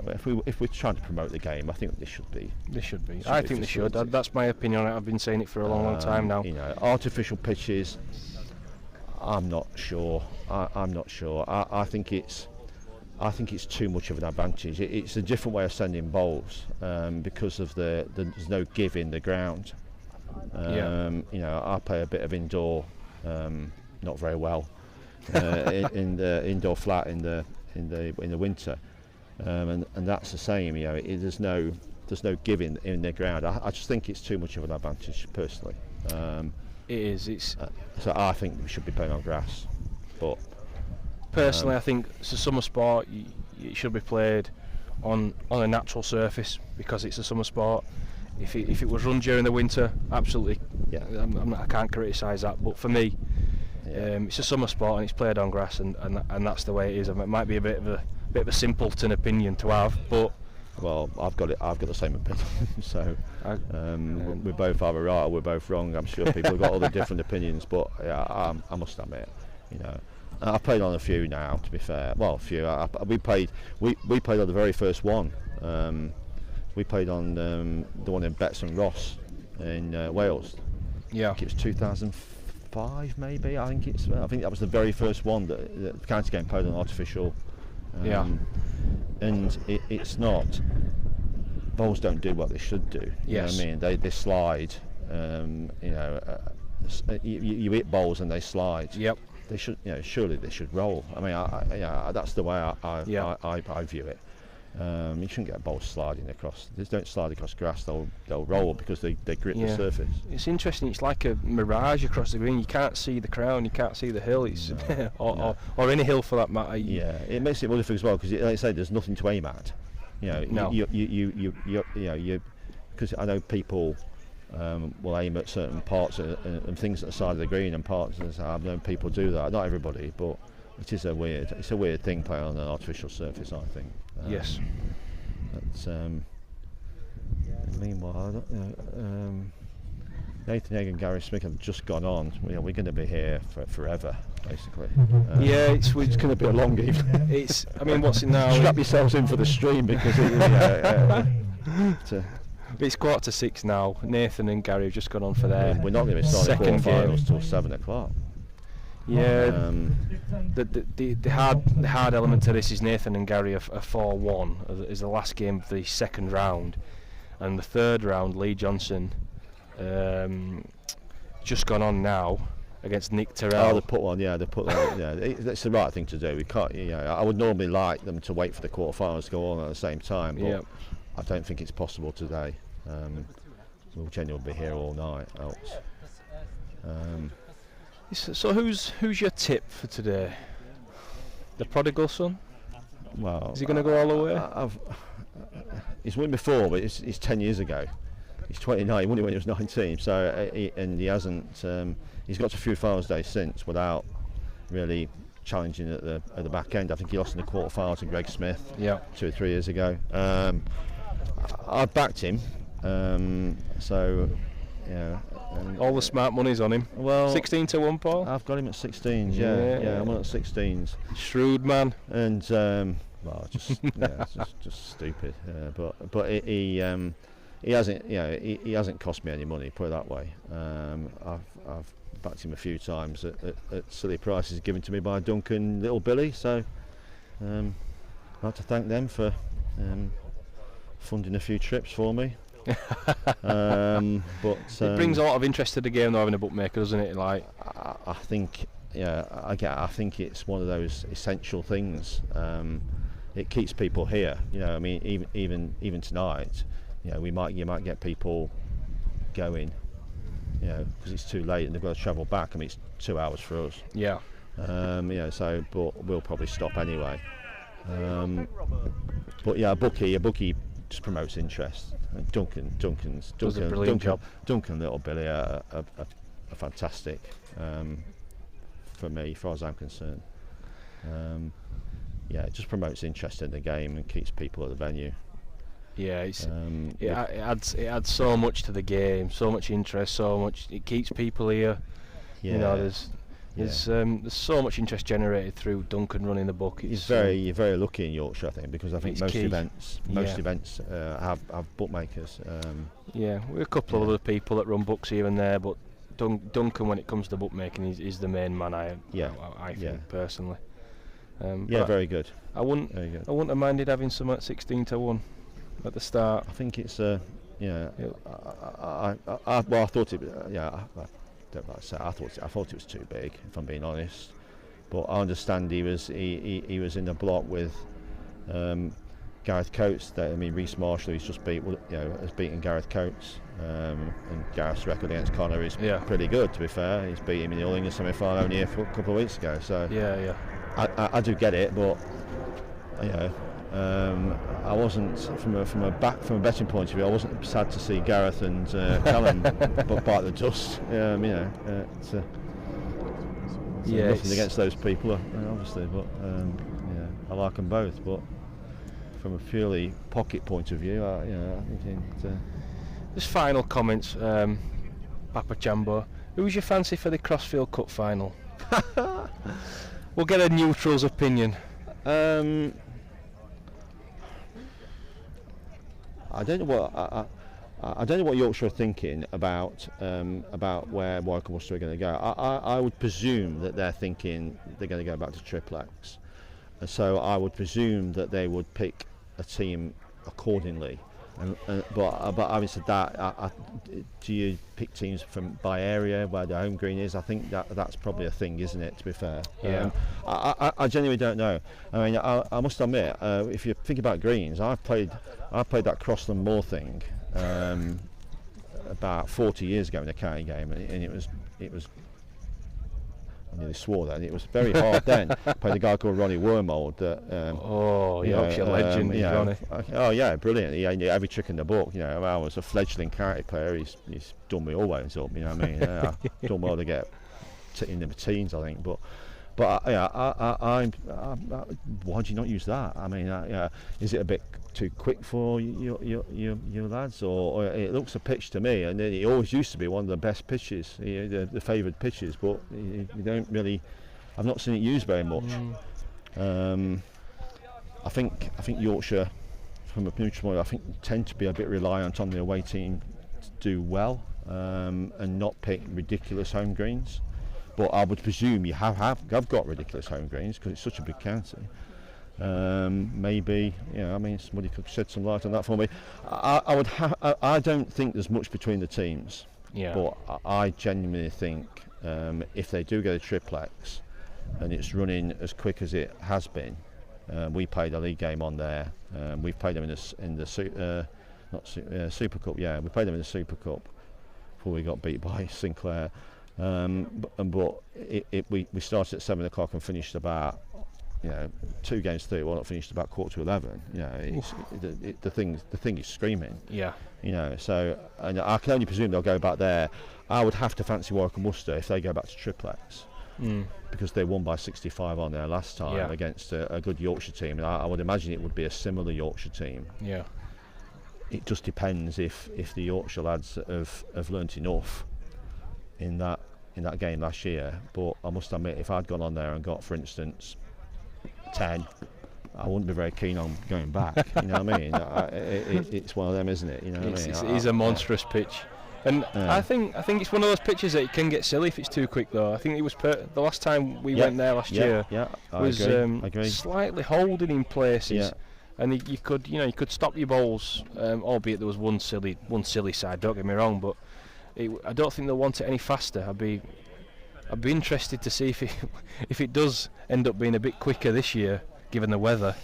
If we're trying to promote the game, I think there should be. They should be. I think they should. That's my opinion on it. I've been saying it for a long time now. Artificial pitches, I'm not sure. I'm not sure. I think it's too much of an advantage. It's a different way of sending bowls because of there's no give in the ground. I play a bit of indoor, not very well, in the indoor flat in the winter. And that's the same. There's no give in the ground. I just think it's too much of an advantage personally. It is. So I think we should be playing on grass. But personally, I think it's a summer sport. It should be played on a natural surface because it's a summer sport. If it was run during the winter, absolutely. Yeah. I can't criticise that. But for me, it's a summer sport and it's played on grass, and that's the way it is. It might be a bit of a simpleton opinion to have, but I've got the same opinion. So we both either right or we're both wrong. I'm sure people have got other different opinions, but I must admit, I've played on a few now. To be fair, well, a few. We played on the very first one. We played on the one in Betts and Ross in Wales. Yeah, I think it was 2005, maybe. I think that was the very first one that the county game played on artificial. And it's not. Bowls don't do what they should do. Yes. You know what I mean? They slide. You hit bowls and they slide. Yep. They should. Surely they should roll. I mean, that's the way I view it. You shouldn't get bowls sliding across. They don't slide across grass. They'll roll because they grip the surface. It's interesting. It's like a mirage across the green. You can't see the crown. You can't see the hill. It's or any hill for that matter. Yeah, it makes it more difficult as well because, like I say, there's nothing to aim at. Because I know people will aim at certain parts and things at the side of the green and parts. And I've known people do that. Not everybody, but it's a weird thing playing on an artificial surface, I think. Yes. Meanwhile, Nathan Egg and Gary Smith have just gone on. We're going to be here forever, basically. It's going to be a long evening. What's it now? Strap yourselves in for the stream because it's 5:45 now. Nathan and Gary have just gone on for their We're not going to be starting quarterfinals till 7 o'clock. Yeah, the hard element to this is Nathan and Gary are 4-1 is the last game of the second round, and the third round Lee Johnson just gone on now against Nick Terrell. Oh, they put one. Yeah, that's the right thing to do. We can't. I would normally like them to wait for the quarterfinals to go on at the same time, but I don't think it's possible today. We'll genuinely be here all night else. So who's your tip for today? The prodigal son? Well, is he going to go all the way? He's won before, but it's 10 years ago. He's 29. He won it when he was 19. So he hasn't. He's got to a few finals days since without really challenging at the back end. I think he lost in the quarterfinals to Greg Smith 2 or 3 years ago. I backed him. All the smart money's on him. Well, 16-1, Paul. I've got him at 16s. Yeah, I'm on at 16s. Shrewd man. And just stupid. But he hasn't. He hasn't cost me any money. Put it that way. I've backed him a few times at silly prices given to me by Duncan Little Billy. So I'd like to thank them for funding a few trips for me. But it brings a lot of interest to the game though, having a bookmaker, doesn't it? Like I think I think it's one of those essential things. It keeps people here. I mean, even tonight, you might get people going, because it's too late and they've got to travel back. I mean, it's 2 hours for us. Yeah. So but we'll probably stop anyway. But yeah, a bookie just promotes interest. Duncan's does a brilliant job. Duncan Little Billy, fantastic for me, as far as I'm concerned. It just promotes interest in the game and keeps people at the venue. Yeah, it adds so much to the game, so much interest, so much. It keeps people here. Yeah. You know, there's so much interest generated through Duncan running the book. You're very lucky in Yorkshire, I think, because I think most key. events have bookmakers. We're a couple of other people that run books here and there, but Duncan, when it comes to bookmaking, is the main man. I think personally. Very good. I wouldn't have minded having some at 16-1 at the start. I think it's I thought it. I don't like to say. I thought it was too big, if I'm being honest. But I understand he was in the block with Gareth Coates. Reece Marshall, he's just has beaten Gareth Coates, and Gareth's record against Conor is pretty good. To be fair, he's beat him in the All England semi-final only a couple of weeks ago. So I do get it, but I wasn't from a betting point of view. I wasn't sad to see Gareth and Callum bite the dust. Nothing against those people, obviously, but I like them both. But from a purely pocket point of view, I think. Just final comments, Papa Chambo. Who was your fancy for the Crossfield Cup final? We'll get a neutral's opinion. I don't know what Yorkshire are thinking about where Wycombe Worcester are going to go. I would presume that they're thinking they're going to go back to triplex, and so I would presume that they would pick a team accordingly. But having said that, do you pick teams by area where the home green is? I think that's probably a thing, isn't it? To be fair, I genuinely don't know. I must admit, if you think about greens, I played that Crossland Moor thing about 40 years ago in a county game, and it was. I nearly swore then. It was very hard then. Played a guy called Ronnie Wormold. Yorkshire legend, Ronnie. Oh yeah, brilliant. He knew every trick in the book. I was a fledgling karate player. He's done me always up. You know what I mean? I've done well to get in the teens, I think. But why do you not use that? Is it a bit too quick for you lads, or it looks a pitch to me, and it always used to be one of the best pitches, the favoured pitches, but you don't really. I've not seen it used very much. I think Yorkshire, from a neutral point, I think tend to be a bit reliant on the away team to do well and not pick ridiculous home greens. But I would presume you have got ridiculous home greens because it's such a big county. Maybe somebody could shed some light on that for me. I don't think there's much between the teams. Yeah. But I genuinely think if they do get a triplex and it's running as quick as it has been, we played a league game on there. We've played them in the Super Cup. Yeah, we played them in the Super Cup before we got beat by Sinclair. But we started at 7 o'clock and finished about 2 games through. Well, not finished about 11:15. The thing is screaming. Yeah. So and I can only presume they'll go back there. I would have to fancy Wycombe Worcester if they go back to triplex, because they won by 65 on there last time against a good Yorkshire team, and I would imagine it would be a similar Yorkshire team. Yeah. It just depends if the Yorkshire lads have learnt enough in that game last year. But I must admit, if I'd gone on there and got, for instance, 10, I wouldn't be very keen on going back. You know what I mean? It's one of them, isn't it? You know what I mean? It is a monstrous pitch, and I think it's one of those pitches that it can get silly if it's too quick. Though I think it was the last time we went there last year. Yeah, I was agree. Slightly holding in places. And you could stop your bowls, albeit there was one silly side. Don't get me wrong, but I don't think they'll want it any faster. I'd be interested to see if it does end up being a bit quicker this year, given the weather.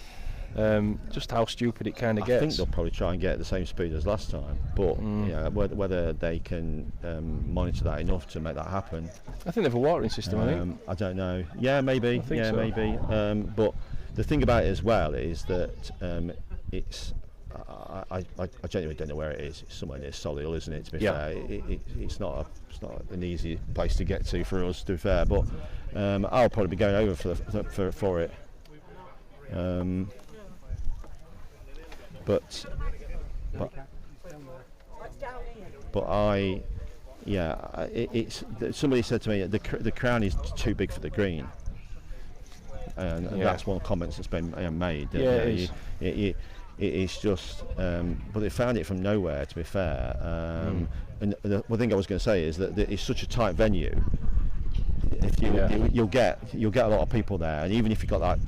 Just how stupid it kind of gets. I think they'll probably try and get at the same speed as last time, but whether they can monitor that enough to make that happen. I think they have a watering system. I don't know. Yeah, maybe. Maybe. But the thing about it as well is that it's I genuinely don't know where it is. It's somewhere near Solihull, isn't it? To be fair, it's not an easy place to get to for us. To be fair, but I'll probably be going over for it. But it's somebody said to me the crown is too big for the green, and that's one of the comments that's been made. It's just, but they found it from nowhere. To be fair, and the one thing I was going to say is that it's such a tight venue. If you'll get a lot of people there, and even if you got like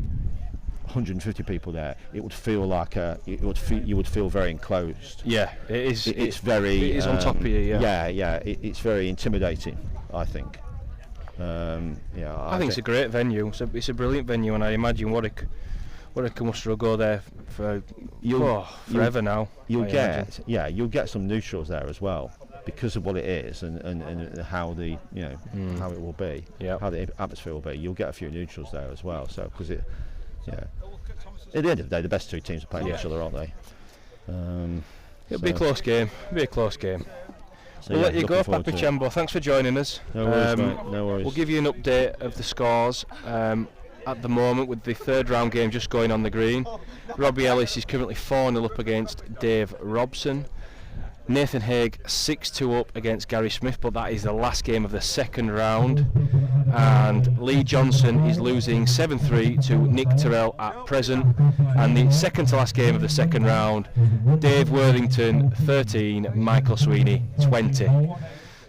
150 people there, it would feel like you would feel very enclosed. Yeah, it is. It's very. It is on top of you. It's very intimidating, I think. I think it's a great venue. It's a brilliant venue, and I imagine Warwick Muster will go there for forever now. You'll get some neutrals there as well because of what it is and how the how it will be, how the atmosphere will be. You'll get a few neutrals there as well. So because at the end of the day, the best two teams are playing each other, aren't they? It'll be a close game. So we'll let you go, Pappy Chambo. Thanks for joining us. No worries, mate. No worries. We'll give you an update of the scores at the moment with the third round game just going on the green. Robbie Ellis is currently 4-0 up against Dave Robson. Nathan Haig 6-2 up against Gary Smith, but that is the last game of the second round. And Lee Johnson is losing 7-3 to Nick Terrell at present. And the second to last game of the second round, Dave Worthington 13, Michael Sweeney 20.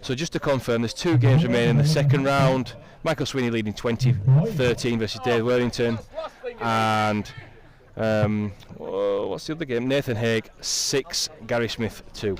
So just to confirm, there's 2 games remaining in the second round. Michael Sweeney leading 20-13 versus Dave Worthington. And what's the other game? Nathan Haig 6, Gary Smith 2.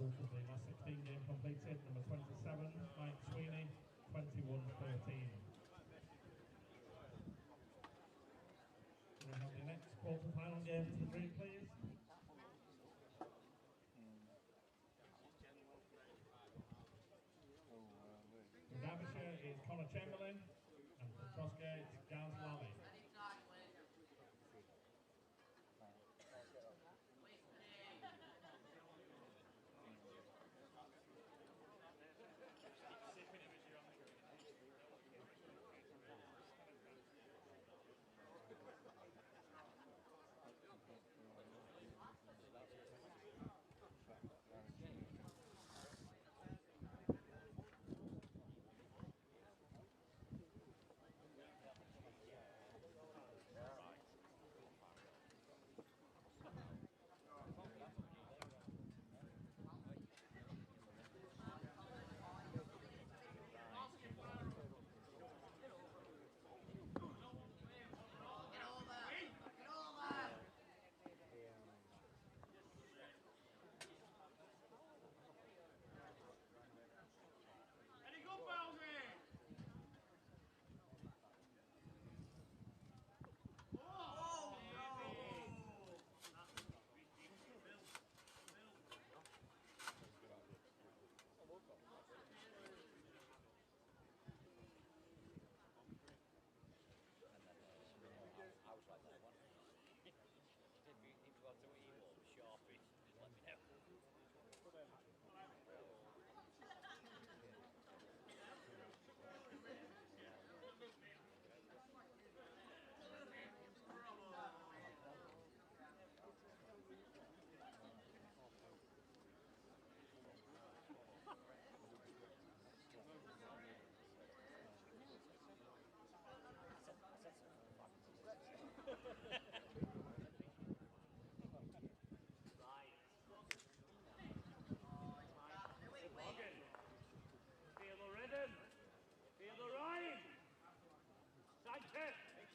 result of the last 16 game completed. Number 27, Mike Sweeney, 21-13. Can we have the next quarter-final game to the green, please? For Derbyshire is Conor Chamberlain, and for Crossgate, Lally.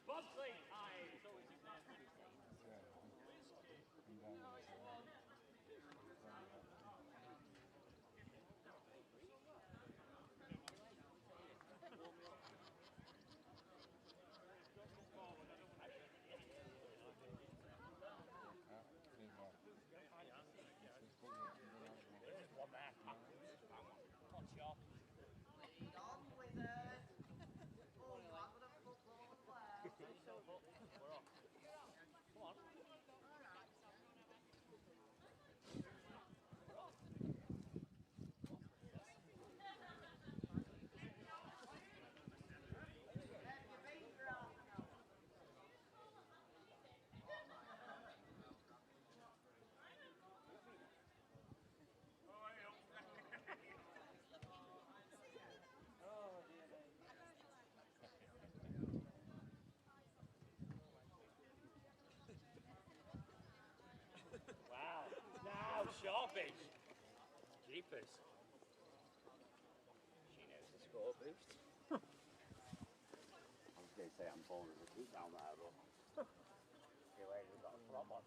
Pudsey time. Sharpish. Jeepers. She knows the score boost. I was going to say I'm born as a keep down there, but the way we've got a flop on.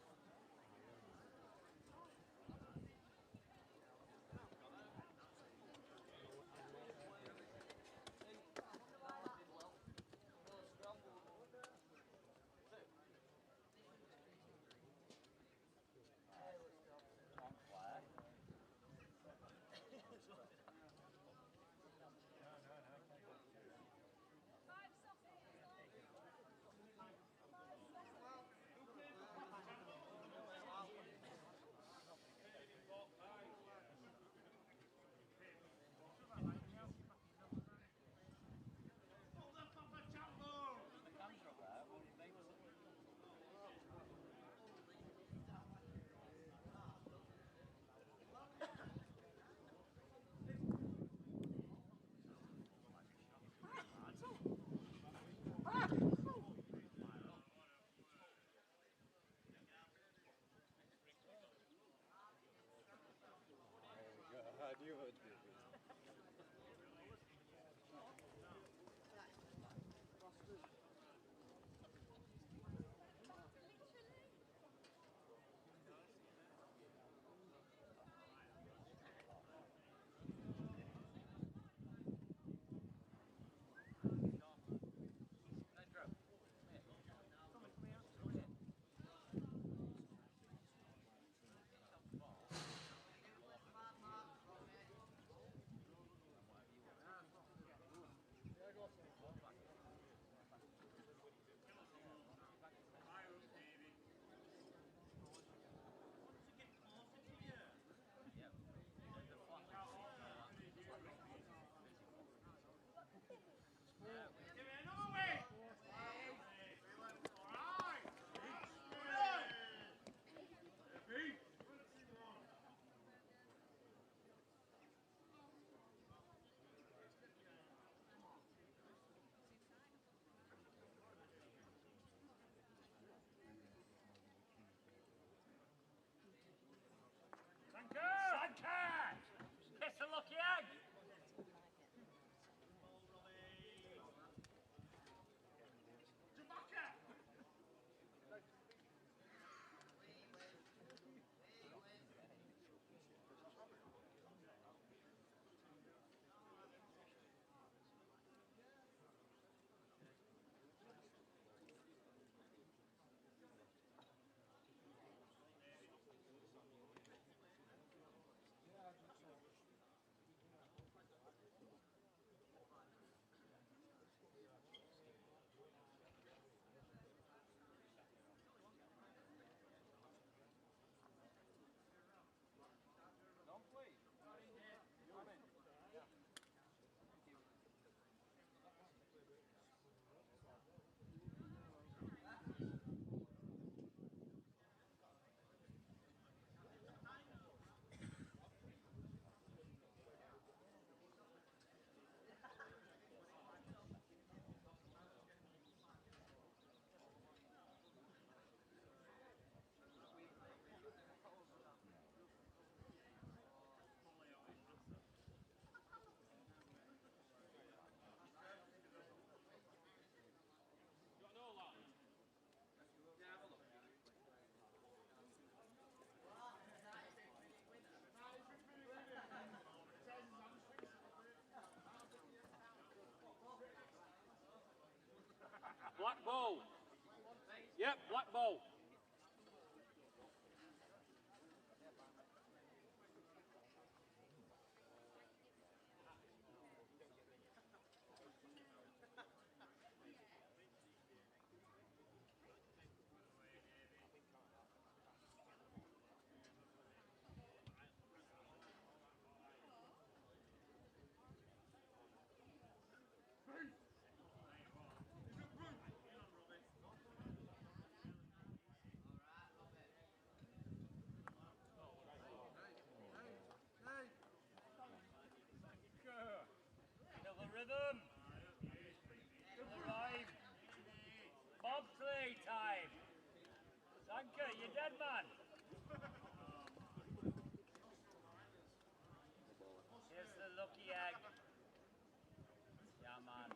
Black ball. Yep, black ball. Rhythm. The rhyme. Bobsleigh time. Sanka, you dead man. Here's the lucky egg. Yeah, man.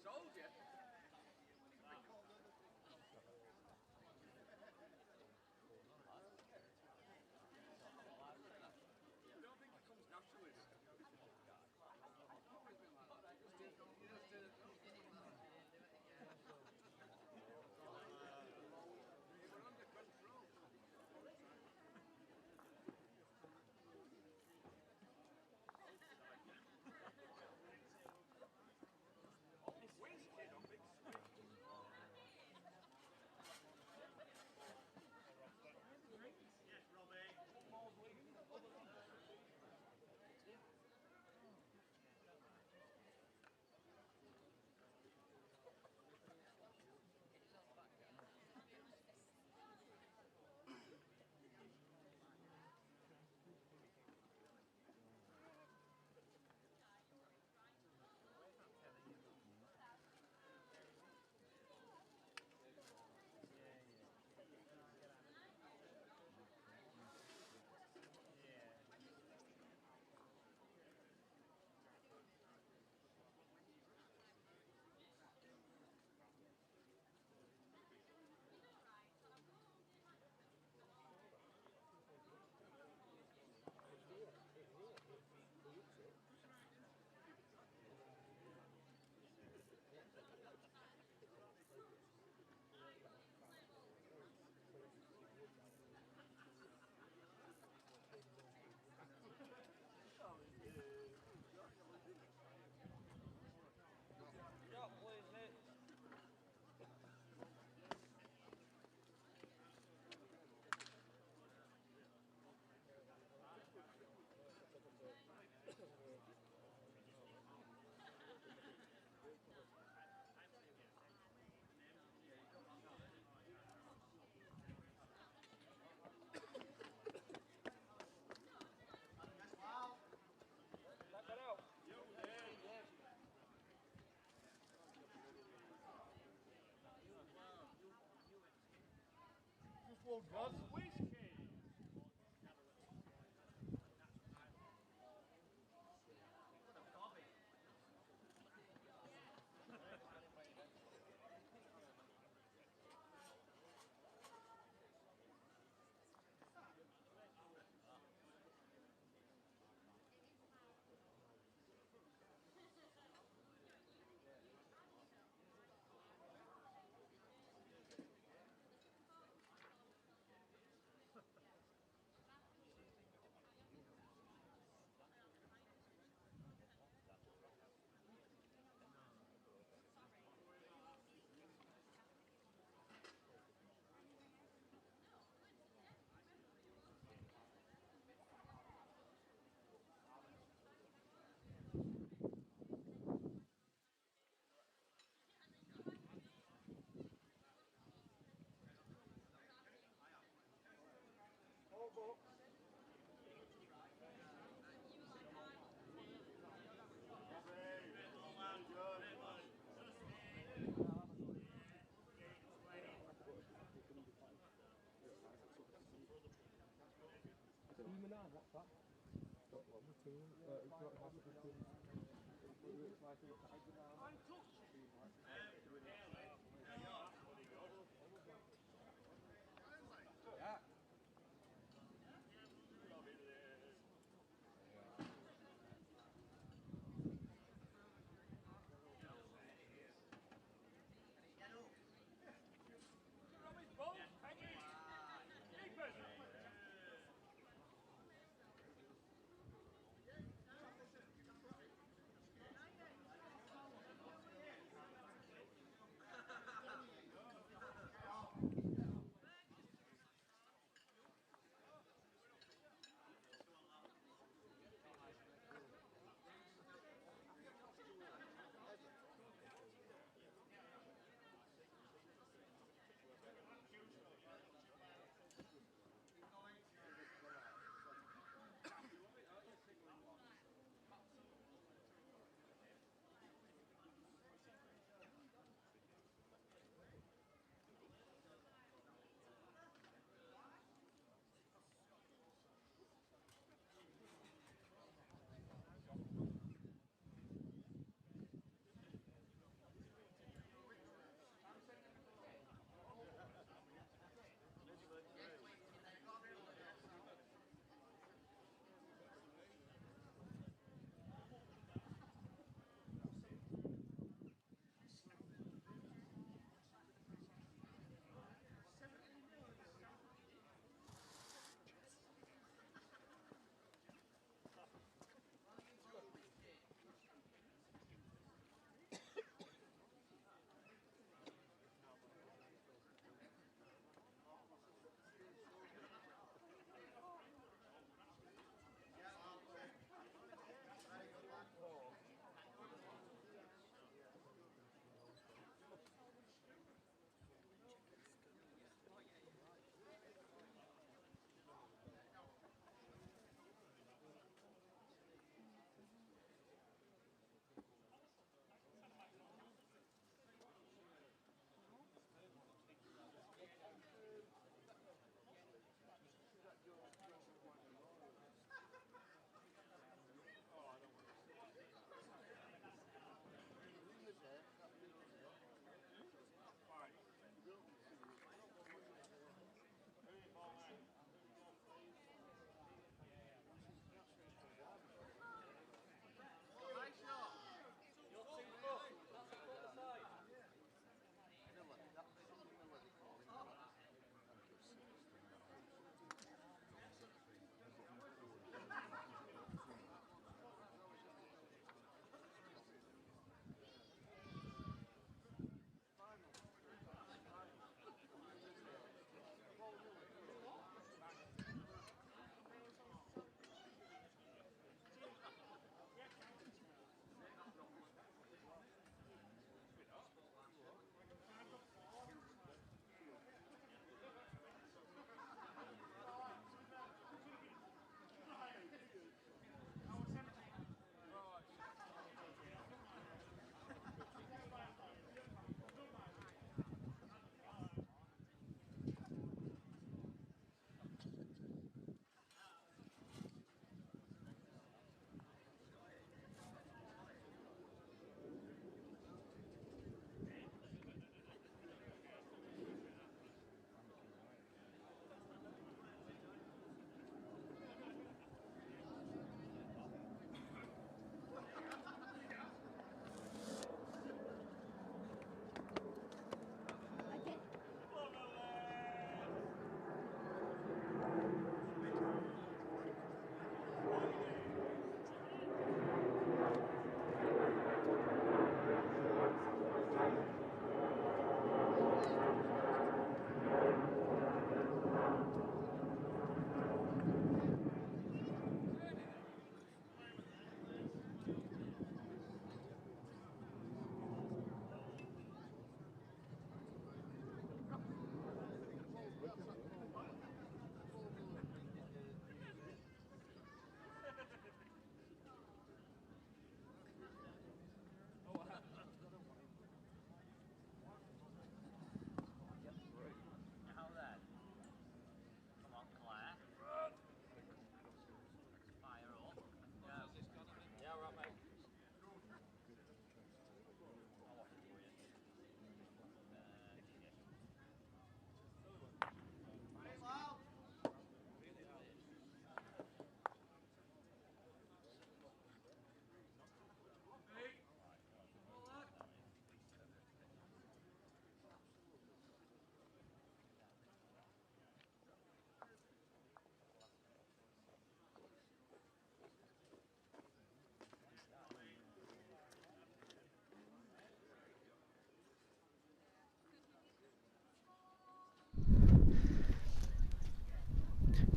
Told you.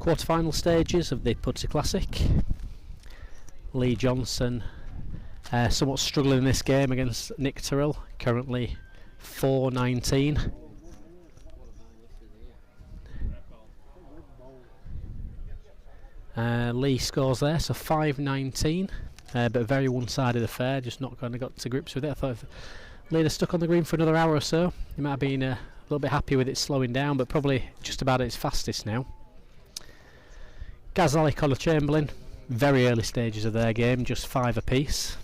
Quarter-final stages of the Pudsey Classic. Lee Johnson somewhat struggling in this game against Nick Tyrrell, currently 4-19. Lee scores there, so 5-19, but a very one-sided affair, just not kind of got to grips with it. I thought if Lee had stuck on the green for another hour or so, he might have been a little bit happy with it slowing down, but probably just about at its fastest now. Lally, Conor, Chamberlain, very early stages of their game, just 5 apiece.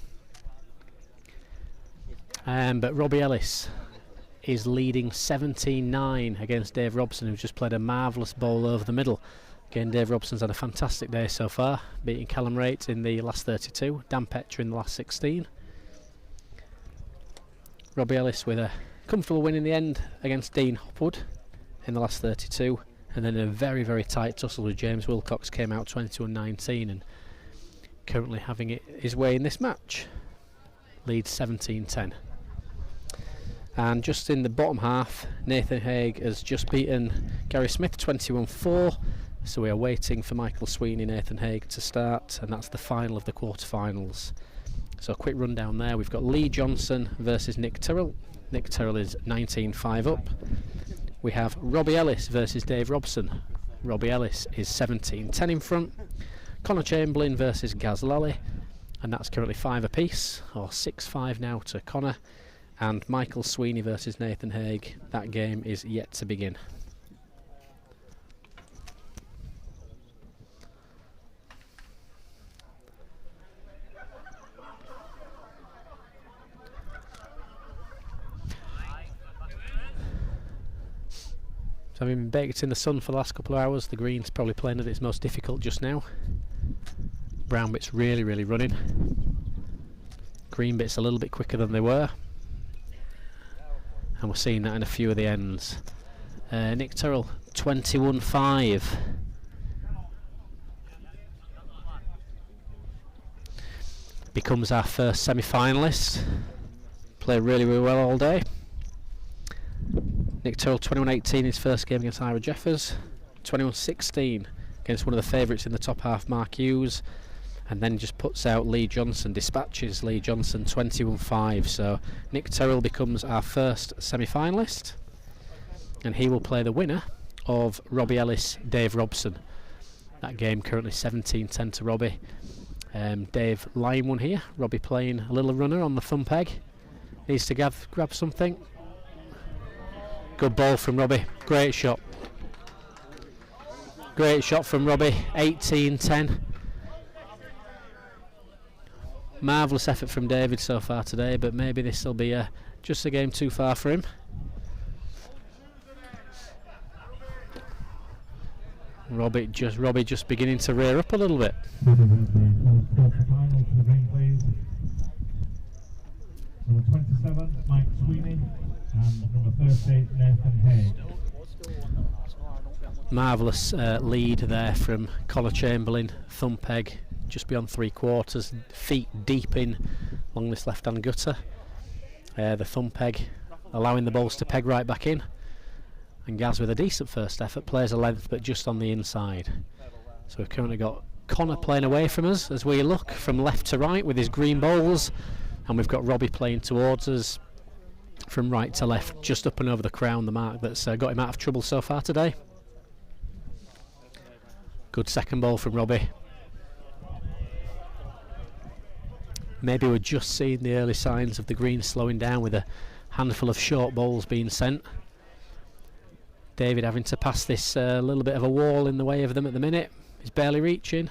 But Robbie Ellis is leading 17-9 against Dave Robson, who's just played a marvellous bowl over the middle. Again, Dave Robson's had a fantastic day so far, beating Callum Wraight in the last 32, Dan Petra in the last 16. Robbie Ellis with a comfortable win in the end against Dean Hopwood in the last 32, and then a very, very tight tussle with James Wilcox, came out 22-19 and currently having it his way in this match. Leads 17-10. And just in the bottom half, Nathan Haig has just beaten Gary Smith 21-4. So we are waiting for Michael Sweeney, Nathan Haig to start, and that's the final of the quarterfinals. So a quick rundown there. We've got Lee Johnson versus Nick Tyrrell. Nick Tyrrell is 19-5 up. We have Robbie Ellis versus Dave Robson. Robbie Ellis is 17-10 in front. Conor Chamberlain versus Lally, and that's currently 5 apiece, or 6-5 now to Conor. And Michael Sweeney versus Nathan Haig. That game is yet to begin. So I've been baked in the sun for the last couple of hours. The green's probably playing at its most difficult just now. Brown bit's really, really running. Green bit's a little bit quicker than they were. And we're seeing that in a few of the ends. Nick Tyrrell, 21-5. Becomes our first semi-finalist. Played really, really well all day. Nick Tyrrell, 21-18, his first game against Ira Jeffers. 21-16 against one of the favourites in the top half, Mark Hughes. And then just puts out Lee Johnson, dispatches Lee Johnson 21-5. So Nick Tyrrell becomes our first semi-finalist, and he will play the winner of Robbie Ellis, Dave Robson. That game currently 17-10 to Robbie. Dave line one here. Robbie playing a little runner on the thumb peg. Needs to grab something. Good ball from Robbie. Great shot. Great shot from Robbie. 18-10. Marvellous effort from David so far today, but maybe this will be just a game too far for him. Robbie just beginning to rear up a little bit. Number 27, Mike Sweeney, and number 30, Nathan Hay. Marvellous lead there from Conor Chamberlain, thumb peg just beyond 3/4, feet deep in along this left hand gutter. The thumb peg allowing the balls to peg right back in, and Gaz with a decent first effort plays a length but just on the inside. So we've currently got Conor playing away from us as we look from left to right with his green bowls, and we've got Robbie playing towards us from right to left, just up and over the crown, the mark that's got him out of trouble so far today. Good second ball from Robbie. Maybe we're just seeing the early signs of the green slowing down with a handful of short bowls being sent. David having to pass this little bit of a wall in the way of them at the minute. He's barely reaching.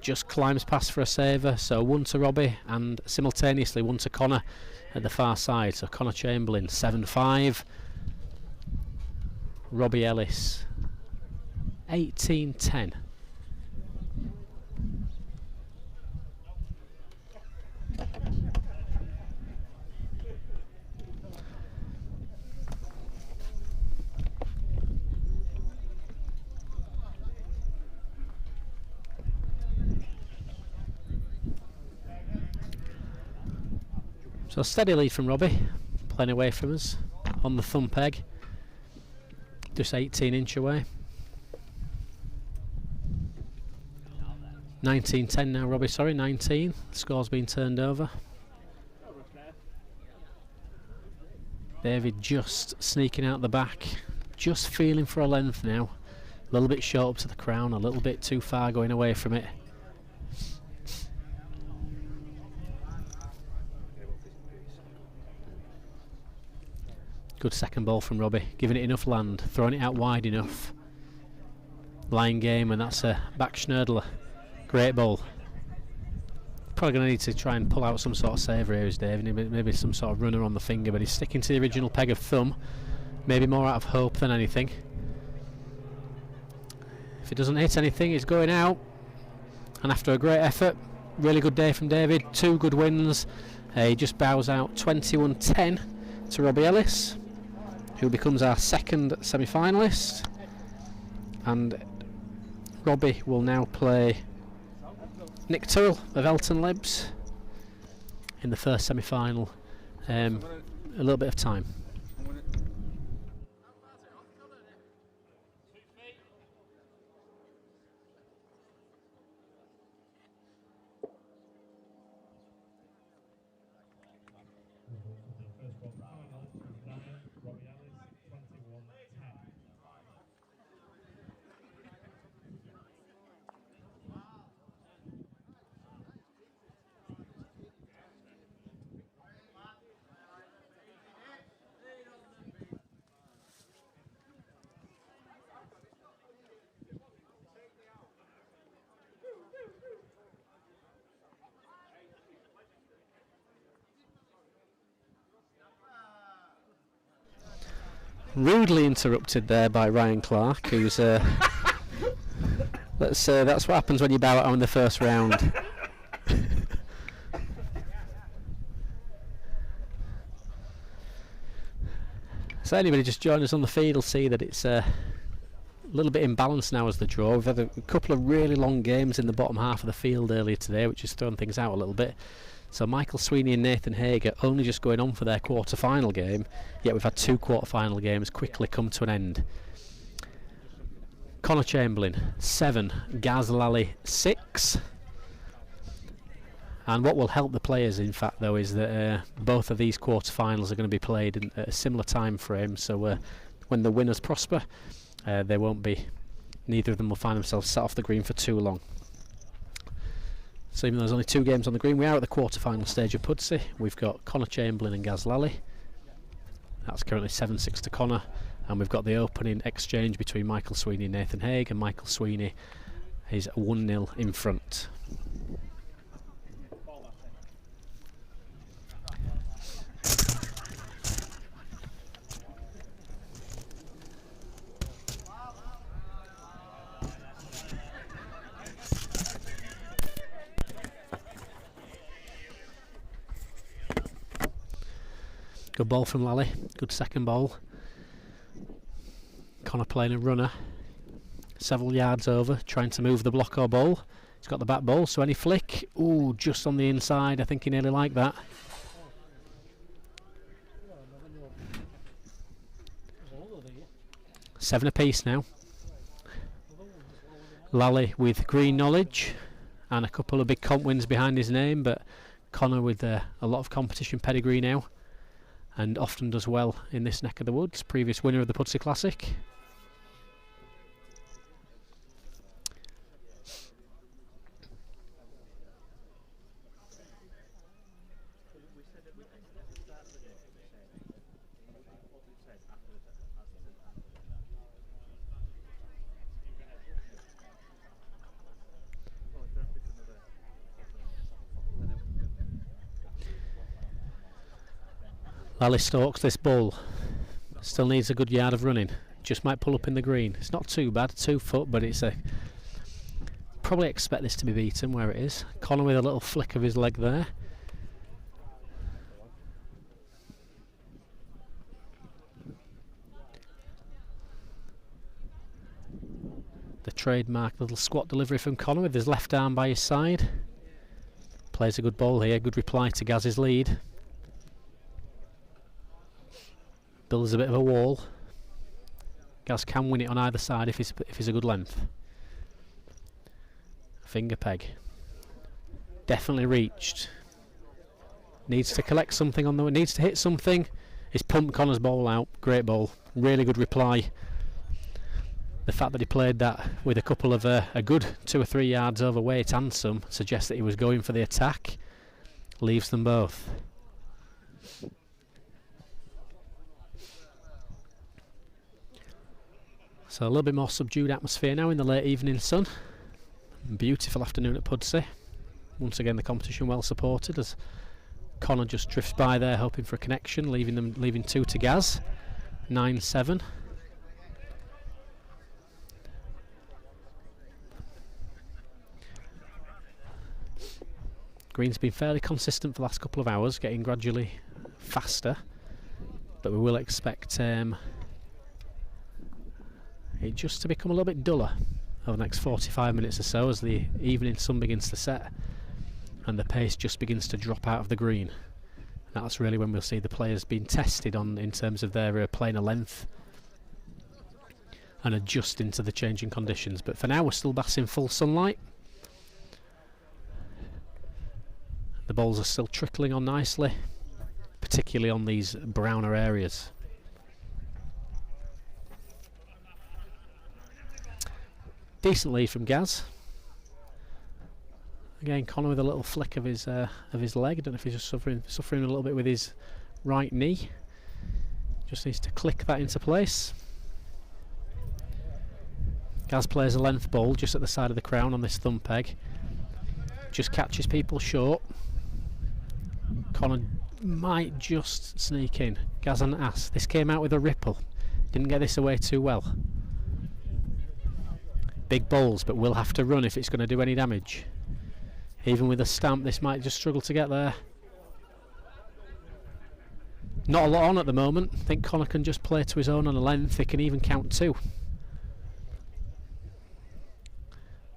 Just climbs past for a saver. So one to Robbie and simultaneously one to Conor at the far side. So Conor Chamberlain 7-5. Robbie Ellis 18-10. So steady lead from Robbie, playing away from us on the thumb peg, just 18 inch away. 19-10 now, Robbie, sorry, 19. The score's been turned over. David just sneaking out the back, just feeling for a length now. A little bit short up to the crown, a little bit too far going away from it. Good second ball from Robbie, giving it enough land, throwing it out wide enough. Line game, and that's a back schnurdler. Great ball. Probably going to need to try and pull out some sort of saver here, is Dave. Maybe some sort of runner on the finger, but he's sticking to the original peg of thumb. Maybe more out of hope than anything. If he doesn't hit anything, he's going out. And after a great effort, really good day from David, 2 good wins. He just bows out 21-10 to Robbie Ellis, who becomes our second semi-finalist. And Robbie will now play Nick Turrell of Elton Libs in the first semi-final. A little bit of time. Rudely interrupted there by Ryan Clark, who's that's what happens when you bow out in the first round. So anybody just joined us on the feed will see that it's a little bit imbalanced now as the draw. We've had a couple of really long games in the bottom half of the field earlier today, which has thrown things out a little bit. So Michael Sweeney and Nathan Haig are only just going on for their quarter-final game, yet we've had 2 quarter-final games quickly come to an end. Conor Chamberlain 7, Lally 6. And what will help the players, in fact, though, is that both of these quarter-finals are going to be played in a similar time frame. So when the winners prosper, they won't be. Neither of them will find themselves sat off the green for too long. So even though there's only 2 games on the green, we are at the quarter-final stage of Pudsey. We've got Conor Chamberlain and Lally. That's currently 7-6 to Conor, and we've got the opening exchange between Michael Sweeney and Nathan Haig, and Michael Sweeney is 1-0 in front. Good ball from Lally, good second ball. Conor playing a runner, several yards over, trying to move the block or ball. He's got the back ball, so any flick, ooh, just on the inside. I think he nearly liked that. Seven apiece now. Lally with green knowledge and a couple of big comp wins behind his name, but Conor with a lot of competition pedigree now, and often does well in this neck of the woods. Previous winner of the Pudsey Classic. Lally stalks this ball, still needs a good yard of running, just might pull up in the green. It's not too bad, 2 foot, but it's probably expect this to be beaten where it is. Conor with a little flick of his leg there. The trademark little squat delivery from Conor with his left arm by his side. Plays a good ball here, good reply to Gaz's lead. Builds a bit of a wall. Gaz can win it on either side if he's a good length. Finger peg. Definitely reached. Needs to collect something on the... Needs to hit something. He's pumped Conor's ball out. Great ball. Really good reply. The fact that he played that with a couple of a good 2 or 3 yards overweight and some suggests that he was going for the attack. Leaves them both. So a little bit more subdued atmosphere now in the late evening sun. Beautiful afternoon at Pudsey. Once again the competition well supported as Conor just drifts by there hoping for a connection, leaving 2 to Gaz. 9-7. Green's been fairly consistent for the last couple of hours, getting gradually faster, but we will expect it just to become a little bit duller over the next 45 minutes or so as the evening sun begins to set and the pace just begins to drop out of the green. And that's really when we'll see the players being tested on in terms of their playing a length and adjusting to the changing conditions. But for now we're still basking full sunlight. The balls are still trickling on nicely, particularly on these browner areas. Decent lead from Gaz. Again, Conor with a little flick of his leg. I don't know if he's just suffering a little bit with his right knee. Just needs to click that into place. Gaz plays a length ball just at the side of the crown on this thumb peg. Just catches people short. Conor might just sneak in. Gaz and Ass. This came out with a ripple. Didn't get this away too well. Big balls, but will have to run if it's going to do any damage. Even with a stamp, this might just struggle to get there. Not a lot on at the moment. I think Conor can just play to his own on a length. He can even count 2.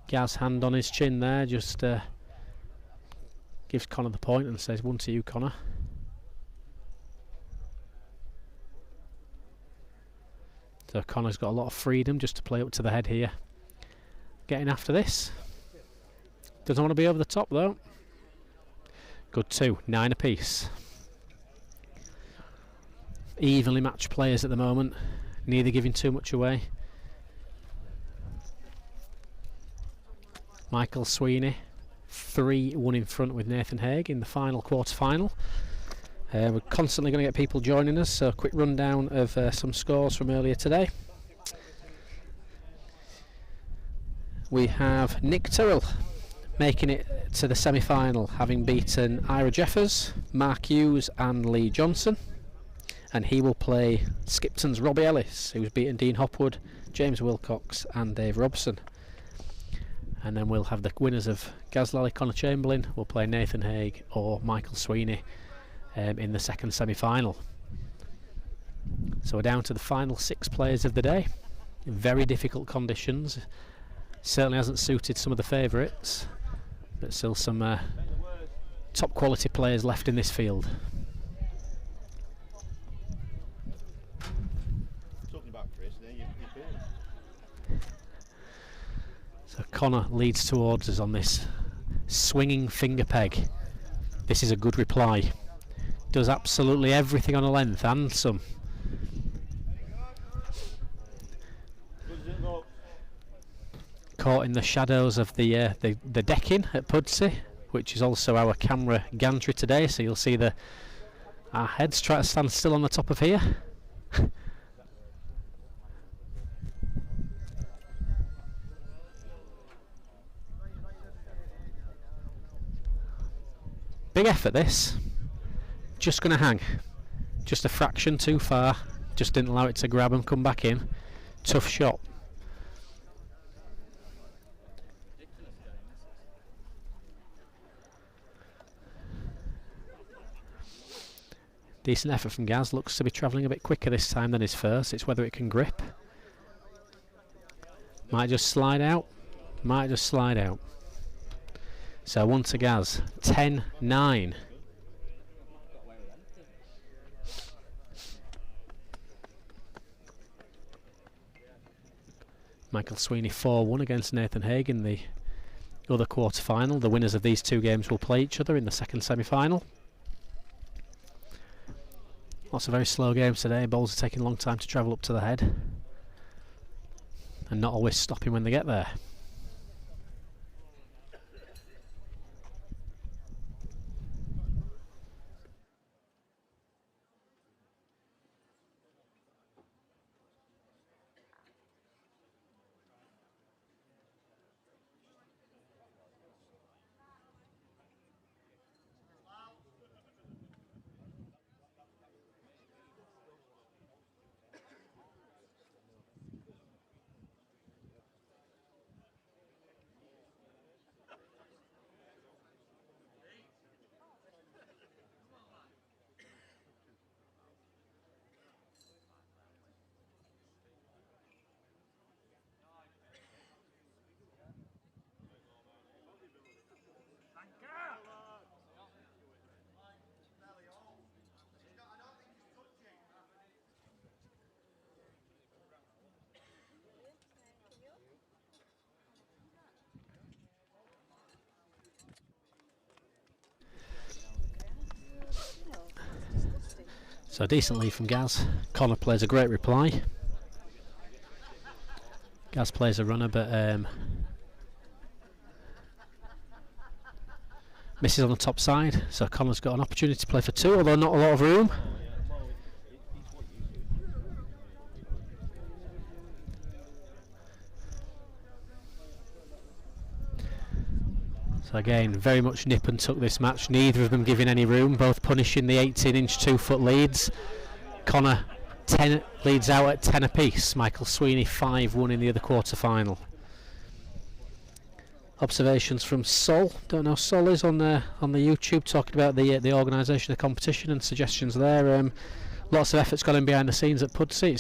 Gaz hand on his chin there, just gives Conor the point and says 1 to you, Conor. So Conor's got a lot of freedom just to play up to the head here. Getting after this. Doesn't want to be over the top though. Good 2, 9 apiece. Evenly matched players at the moment, neither giving too much away. Michael Sweeney 3-1 in front with Nathan Haig in the final quarter-final. We're constantly going to get people joining us, so a quick rundown of some scores from earlier today. We have Nick Tyrrell making it to the semi-final, having beaten Ira Jeffers, Mark Hughes and Lee Johnson, and he will play Skipton's Robbie Ellis, who's beaten Dean Hopwood, James Wilcox and Dave Robson. And then we'll have the winners of Gaz, Lally, Conor Chamberlain will play Nathan Haig or Michael Sweeney in the second semi-final. So we're down to the final 6 players of the day. Very difficult conditions. Certainly hasn't suited some of the favourites, but still some top quality players left in this field. Talking about Chris, there So Conor leads towards us on this swinging finger peg. This is a good reply. Does absolutely everything on a length and some. Caught in the shadows of the decking at Pudsey, which is also our camera gantry today, so you'll see our heads try to stand still on the top of here. Big effort this. Just going to hang. Just a fraction too far. Just didn't allow it to grab and come back in. Tough shot. Decent effort from Gaz. Looks to be travelling a bit quicker this time than his first. It's whether it can grip. Might just slide out. Might just slide out. So 1 to Gaz. 10-9. Michael Sweeney 4-1 against Nathan Haig in the other quarter-final. The winners of these two games will play each other in the second semi-final. Lots of very slow games today. Bowls are taking a long time to travel up to the head and not always stopping when they get there. So decent lead from Gaz. Conor plays a great reply. Gaz plays a runner, but misses on the top side. So Conor's got an opportunity to play for two, although not a lot of room. So again, very much nip and tuck this match. Neither of them giving any room, both punishing the 18-inch 2-foot leads. Conor 10 leads out at 10 apiece. Michael Sweeney 5-1 in the other quarter-final. Observations from Sol. Don't know who Sol is on the YouTube, talking about the organisation of the competition and suggestions there. Lots of effort's gone in behind the scenes at Pudsey.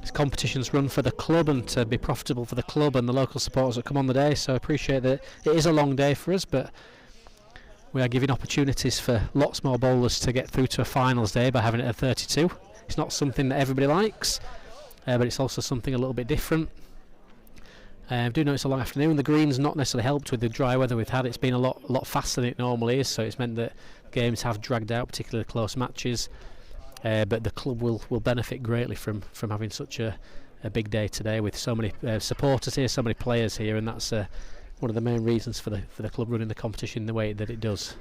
It's competitions run for the club and to be profitable for the club and the local supporters that come on the day, so I appreciate that. It is a long day for us, but we are giving opportunities for lots more bowlers to get through to a finals day by having it at 32. It's not something that everybody likes, but it's also something a little bit different. I do know it's a long afternoon. The green's not necessarily helped with the dry weather we've had. It's been a lot faster than it normally is, so it's meant that games have dragged out, particularly close matches. But the club will benefit greatly from having such a big day today, with so many supporters here, so many players here, and that's one of the main reasons for the club running the competition the way that it does.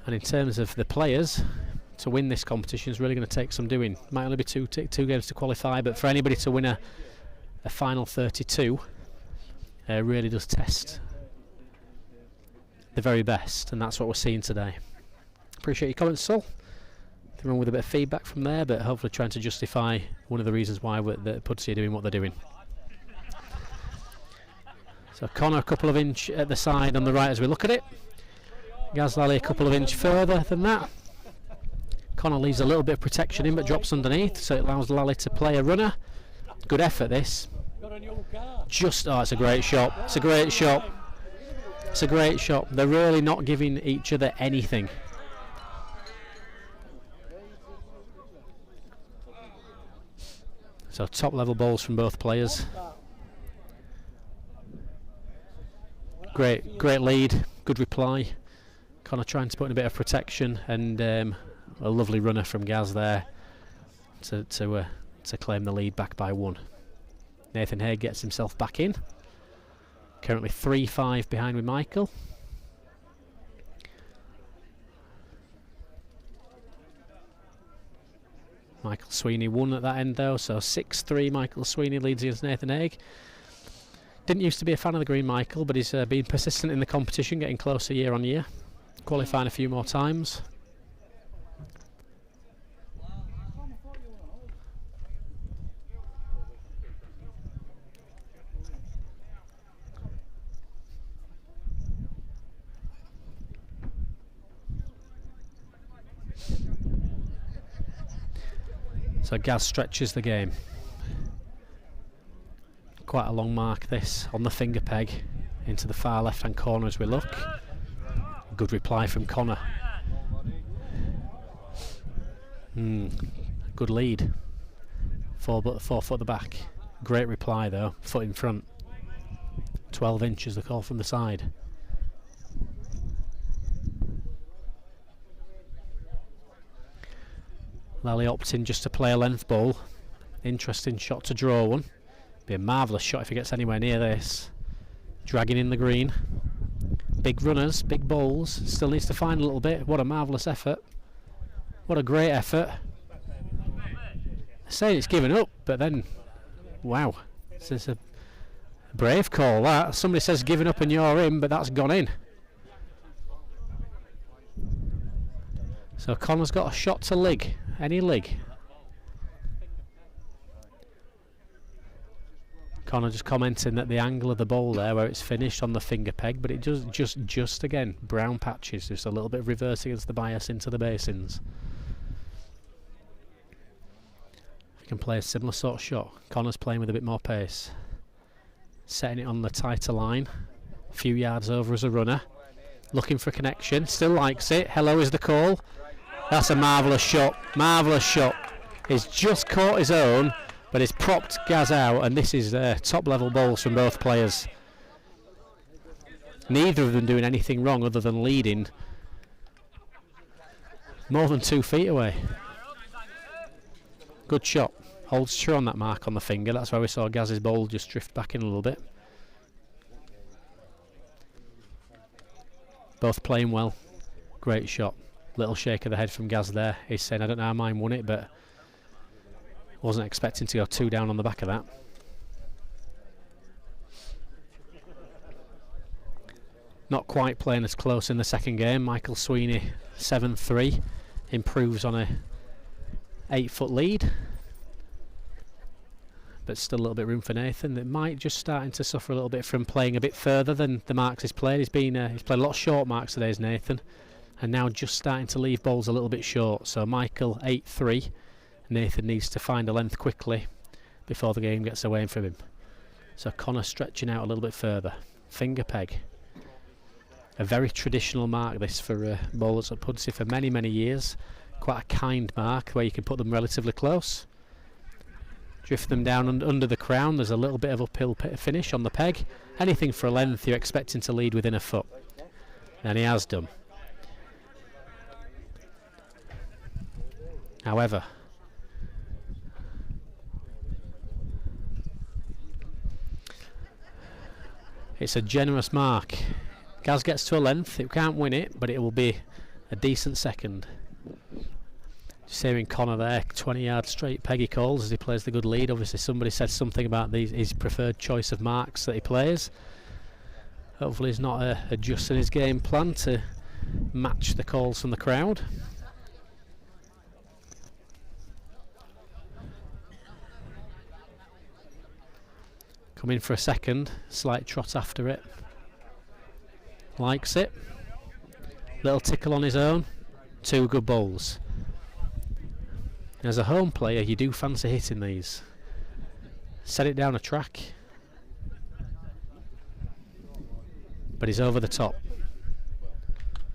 And in terms of the players, to win this competition is really going to take some doing. Might only be two games to qualify, but for anybody to win a final 32 really does test the very best, and that's what we're seeing today. Appreciate your comments, Sol. Nothing wrong with a bit of feedback from there, but hopefully trying to justify one of the reasons why the Pudsey are doing what they're doing. So Conor a couple of inch at the side on the right as we look at it. Gaz Lally a couple of inch further than that. Conor leaves a little bit of protection in but drops underneath, so it allows Lally to play a runner. Good effort this. It's a great shot. It's a great shot. It's a great shot. They're really not giving each other anything. So top level balls from both players. Great lead, good reply. Conor trying to put in a bit of protection, and a lovely runner from Gaz there to claim the lead back by 1. Nathan Haig gets himself back in. Currently 3-5 behind with Michael. Michael Sweeney won at that end though, so 6-3 Michael Sweeney leads against Nathan Haig. Didn't used to be a fan of the green, Michael, but he's been persistent in the competition, getting closer year on year, qualifying a few more times. So Gaz stretches the game. Quite a long mark this on the finger peg into the far left hand corner as we look. Good reply from Conor. Good lead. 4 foot at the back. Great reply though, foot in front. 12 inches, the call from the side. Lally opting just to play a length ball. Interesting shot to draw one. Be a marvellous shot if he gets anywhere near this. Dragging in the green. Big runners, big balls. Still needs to find a little bit. What a marvellous effort. What a great effort. Saying it's given up, but then, wow. This is a brave call, that. Somebody says giving up and you're in, but that's gone in. So Conor's got a shot to lig. Any lig. Conor just commenting that the angle of the ball there where it's finished on the finger peg, but it does just again, brown patches, just a little bit of reverse against the bias into the basins. If you can play a similar sort of shot, Conor's playing with a bit more pace. Setting it on the tighter line, a few yards over as a runner. Looking for a connection, still likes it. Hello is the call. That's a marvellous shot, marvellous shot. He's just caught his own, but he's propped Gaz out, and this is top level balls from both players. Neither of them doing anything wrong other than leading more than 2 feet away. Good shot, holds true on that mark on the finger. That's why we saw Gaz's ball just drift back in a little bit. Both playing well, great shot. Little shake of the head from Gaz there. He's saying, I don't know how mine won it, but wasn't expecting to go 2 down on the back of that. Not quite playing as close in the second game. Michael Sweeney 7-3 improves on a 8-foot lead, but still a little bit room for Nathan. That might just starting to suffer a little bit from playing a bit further than the marks he's played. He's played a lot of short marks today, is Nathan, and now just starting to leave balls a little bit short. So Michael 8-3. Nathan needs to find a length quickly before the game gets away from him. So Conor stretching out a little bit further. Finger peg. A very traditional mark this for bowlers at Pudsey for many, many years. Quite a kind mark where you can put them relatively close. Drift them down under the crown. There's a little bit of uphill finish on the peg. Anything for a length you're expecting to lead within a foot. And he has done. However, it's a generous mark. Gaz gets to a length. It can't win it, but it will be a decent second. Just hearing Conor there, 20-yard straight peg he calls as he plays the good lead. Obviously somebody said something about his preferred choice of marks that he plays. Hopefully he's not adjusting his game plan to match the calls from the crowd. Come in for a second, slight trot after it. Likes it. Little tickle on his own. 2 good bowls. As a home player, you do fancy hitting these. Set it down a track. But he's over the top.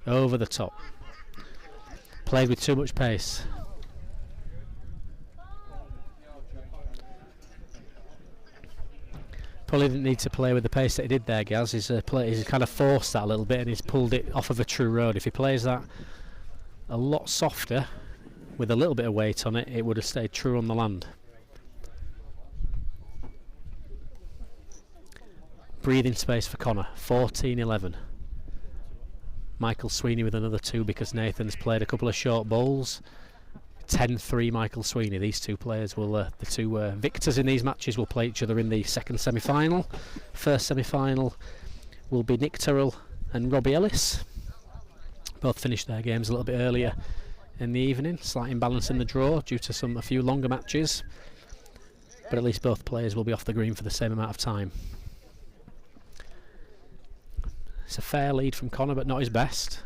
Over the top. Played with too much pace. Probably didn't need to play with the pace that he did there, Gaz. He's kind of forced that a little bit and he's pulled it off of a true road. If he plays that a lot softer, with a little bit of weight on it, it would have stayed true on the land. Breathing space for Conor, 14-11. Michael Sweeney with another 2 because Nathan's played a couple of short bowls. 10-3 Michael Sweeney. These 2 players will, the 2 victors in these matches will play each other in the second semi-final. First semi-final will be Nick Turrell and Robbie Ellis. Both finished their games a little bit earlier in the evening. Slight imbalance in the draw due to a few longer matches. But at least both players will be off the green for the same amount of time. It's a fair lead from Conor, but not his best.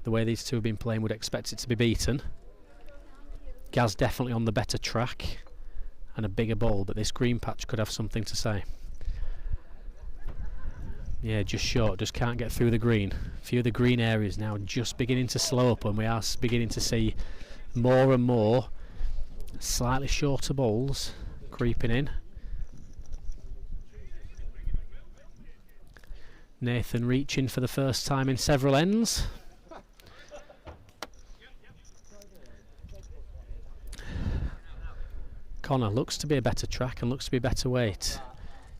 The way these 2 have been playing, would expect it to be beaten. Gaz definitely on the better track and a bigger ball, but this green patch could have something to say. Yeah, just short, just can't get through the green. A few of the green areas now just beginning to slow up, and we are beginning to see more and more slightly shorter balls creeping in. Nathan reaching for the first time in several ends. Conor looks to be a better track and looks to be a better weight.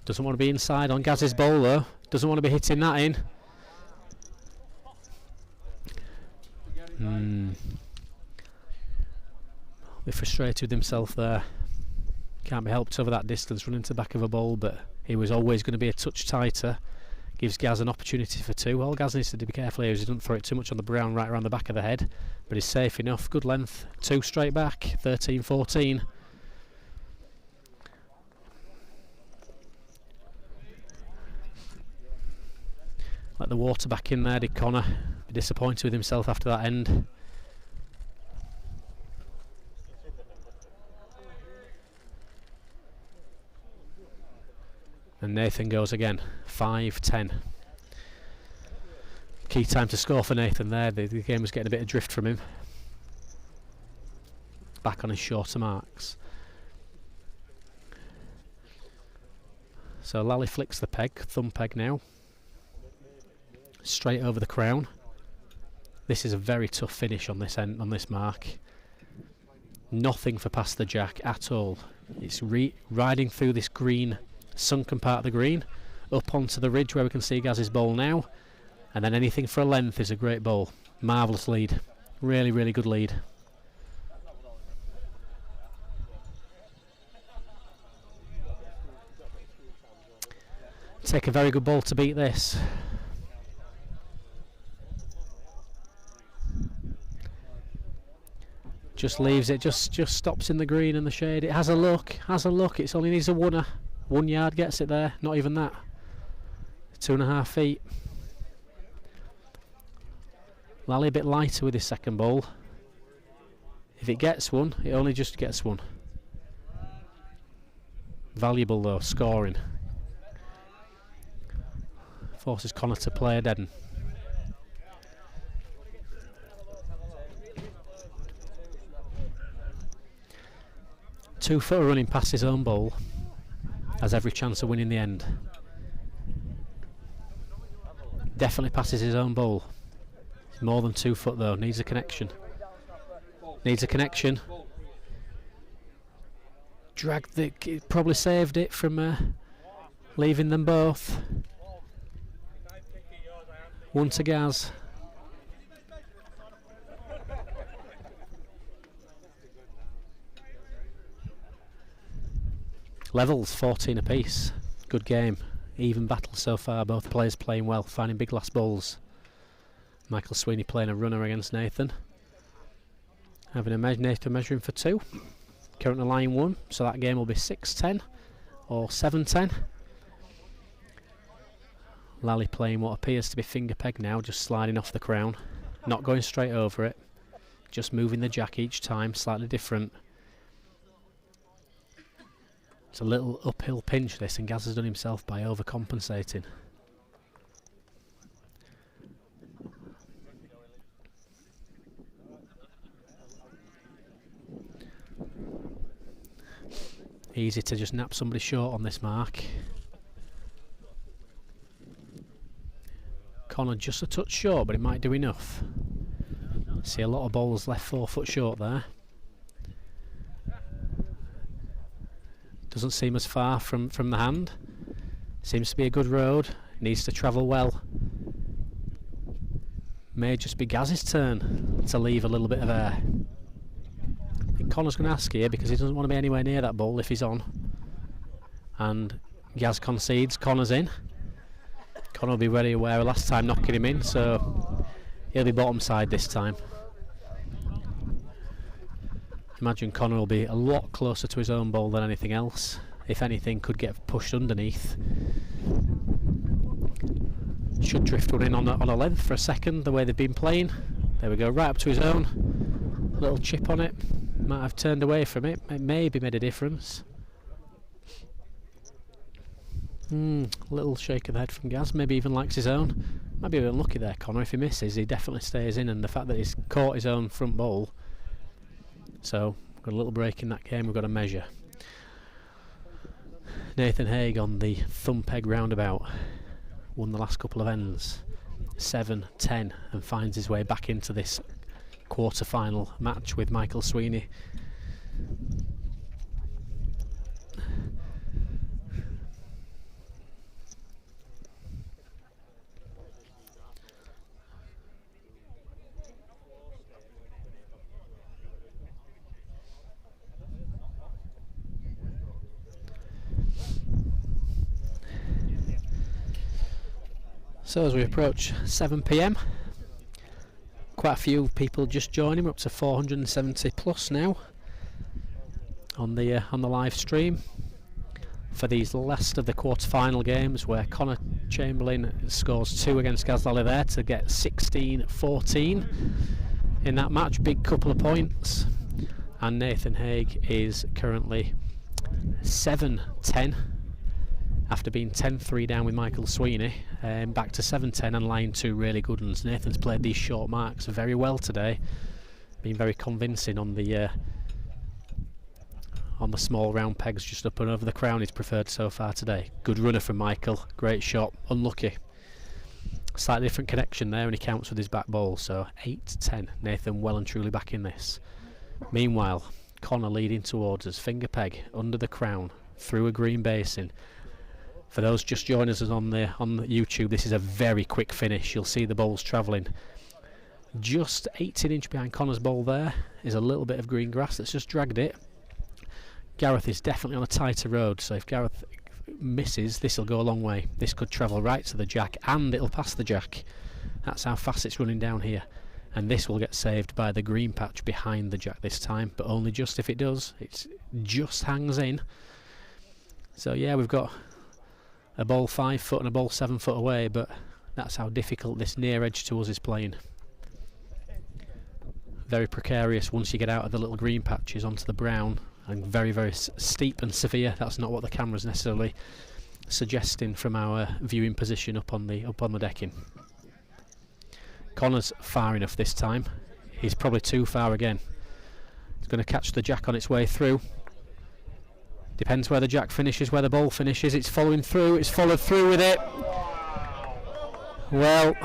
Doesn't want to be inside on Gaz's bowl though. Doesn't want to be hitting that in. A bit frustrated with himself there. Can't be helped over that distance running to the back of a bowl, but he was always going to be a touch tighter. Gives Gaz an opportunity for two. All Gaz needs to be careful here is he doesn't throw it too much on the brown right around the back of the head, but he's safe enough. Good length. Two straight back. 13-14. Let the water back in there, did Conor. Be disappointed with himself after that end. And Nathan goes again. 5-10. Key time to score for Nathan there. The game was getting a bit adrift from him. Back on his shorter marks. So Lally flicks the peg, thumb peg now. Straight over the crown. This is a very tough finish on this end, on this mark. Nothing for past the jack at all. It's riding through this green, sunken part of the green, up onto the ridge where we can see Gaz's bowl now, and then anything for a length is a great bowl. Marvellous lead. Really, really good lead. Take a very good ball to beat this. Just leaves it, just stops in the green and the shade. It has a look, It's only needs a wooner. 1 yard gets it there, not even that. 2.5 feet. Lally a bit lighter with his second ball. If it gets one, it only just gets one. Valuable though, scoring. Forces Conor to play a deaden. Two-footer running past his own bowl has every chance of winning the end. Definitely passes his own bowl. He's more than 2 foot though, needs a connection. Needs a connection. Dragged the, probably saved it from leaving them both. One to Gaz. Levels 14 apiece. Good game. Even battle so far. Both players playing well, finding big last balls. Michael Sweeney playing a runner against Nathan. Having a Nathan measuring for 2. Currently line 1, so that game will be 6-10 or 7-10. Lally playing what appears to be finger peg now, just sliding off the crown. Not going straight over it. Just moving the jack each time, slightly different. It's a little uphill pinch this, and Gaz has done himself by overcompensating. Easy to just nap somebody short on this mark. Conor just a touch short, but it might do enough. See a lot of bowls left 4 foot short there. Doesn't seem as far from the hand. Seems to be a good road. Needs to travel well. May just be Gaz's turn to leave a little bit of air. I think Conor's going to ask here because he doesn't want to be anywhere near that ball if he's on. And Gaz concedes. Conor's in. Conor will be very aware of last time knocking him in, so he'll be bottom side this time. Imagine Conor will be a lot closer to his own ball than anything else. If anything, could get pushed underneath. Should drift one in on a length for a second, the way they've been playing. There we go, right up to his own. Little chip on it. Might have turned away from it. It maybe made a difference. Little shake of the head from Gaz. Maybe even likes his own. Might be a bit unlucky there, Conor. If he misses, he definitely stays in. And the fact that he's caught his own front ball. So, got a little break in that game, we've got to measure. Nathan Haig on the thumb peg roundabout. won the last couple of ends, 7-10, and finds his way back into this quarter-final match with Michael Sweeney. So as we approach 7 PM, quite a few people just joining. We're up to 470 plus now on the live stream for these last of the quarter-final games, where Conor Chamberlain scores 2 against Lally there to get 16-14 in that match. Big couple of points. And Nathan Haig is currently 7-10 after being 10-3 down with Michael Sweeney, back to 7-10 and line 2 really good ones. Nathan's played these short marks very well today, been very convincing on the small round pegs just up and over the crown. He's preferred so far today. Good runner from Michael, great shot, unlucky. Slightly different connection there, and he counts with his back ball. So 8-10, Nathan well and truly back in this. Meanwhile, Conor leading towards us, finger peg under the crown through a green basin. For those just joining us on the YouTube, this is a very quick finish. You'll see the ball's travelling just 18 inch behind Conor's ball. There is a little bit of green grass that's just dragged it. Gareth is definitely on a tighter road, so if Gareth misses, this will go a long way. This could travel right to the jack, and it'll pass the jack. That's how fast it's running down here. And this will get saved by the green patch behind the jack this time, but only just if it does. It just hangs in. So yeah, we've got a ball 5 foot and a ball 7 foot away, but that's how difficult this near edge to us is playing. Very precarious once you get out of the little green patches onto the brown, and very, very steep and severe. That's not what the camera's necessarily suggesting from our viewing position up on the decking. Conor's far enough this time. He's probably too far again. He's going to catch the jack on its way through. Depends where the jack finishes, where the ball finishes. It's following through. It's followed through with it. Well,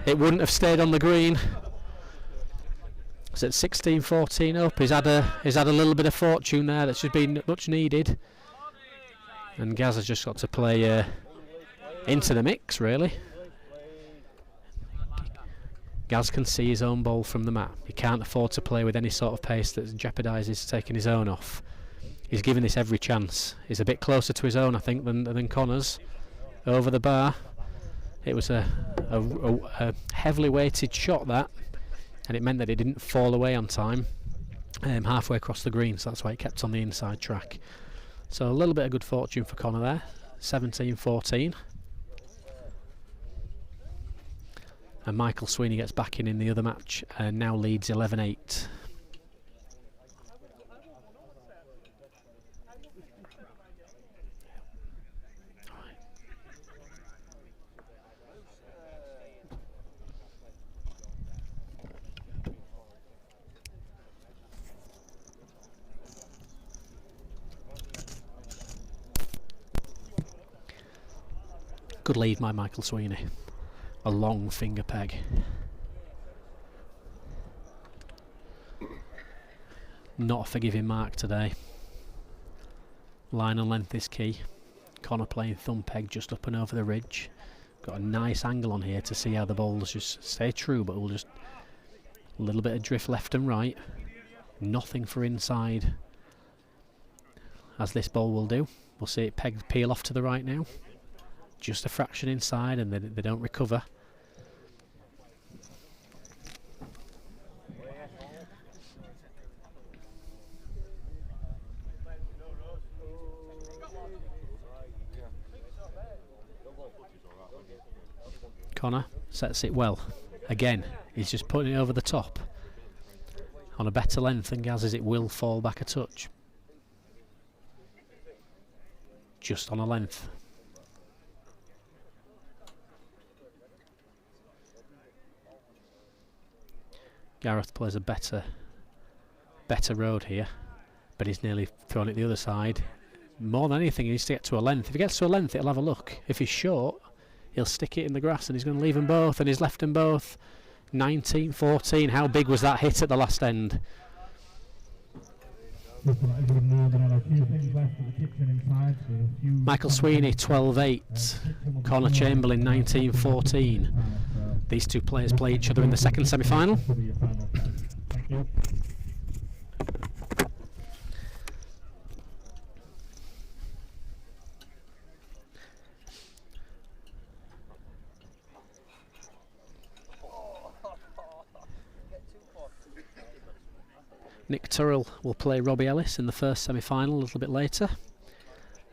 it wouldn't have stayed on the green. It's at 16-14 up. He's had a little bit of fortune there that's just been much needed. And Gaz has just got to play into the mix, really. Gaz can see his own ball from the mat. He can't afford to play with any sort of pace that jeopardises taking his own off. He's given this every chance. He's a bit closer to his own, I think, than Conor's. Over the bar. It was a heavily weighted shot, that, and it meant that it didn't fall away on time halfway across the green, so that's why it kept on the inside track. So a little bit of good fortune for Conor there. 17-14. And Michael Sweeney gets back in the other match and now leads 11-8. Good lead by Michael Sweeney. A long finger peg. Not a forgiving mark today. Line and length is key. Conor playing thumb peg just up and over the ridge. Got a nice angle on here to see how the balls just stay true, but we'll just a little bit of drift left and right. Nothing for inside, as this ball will do. We'll see it peel off to the right now. Just a fraction inside, and they don't recover. Conor sets it well. Again, he's just putting it over the top. On a better length than Gaz's, it will fall back a touch. Just on a length. Gareth plays a better road here, but he's nearly thrown it the other side. More than anything, he needs to get to a length. If he gets to a length, it'll have a look. If he's short, He'll stick it in the grass and he's going to leave them both, and he's left them both. 19-14. How big was that hit at the last end? Michael Sweeney 12-8. Conor Chamberlain 19-14. These two players play each other in the second semi-final. Nick Turrell will play Robbie Ellis in the first semi-final a little bit later,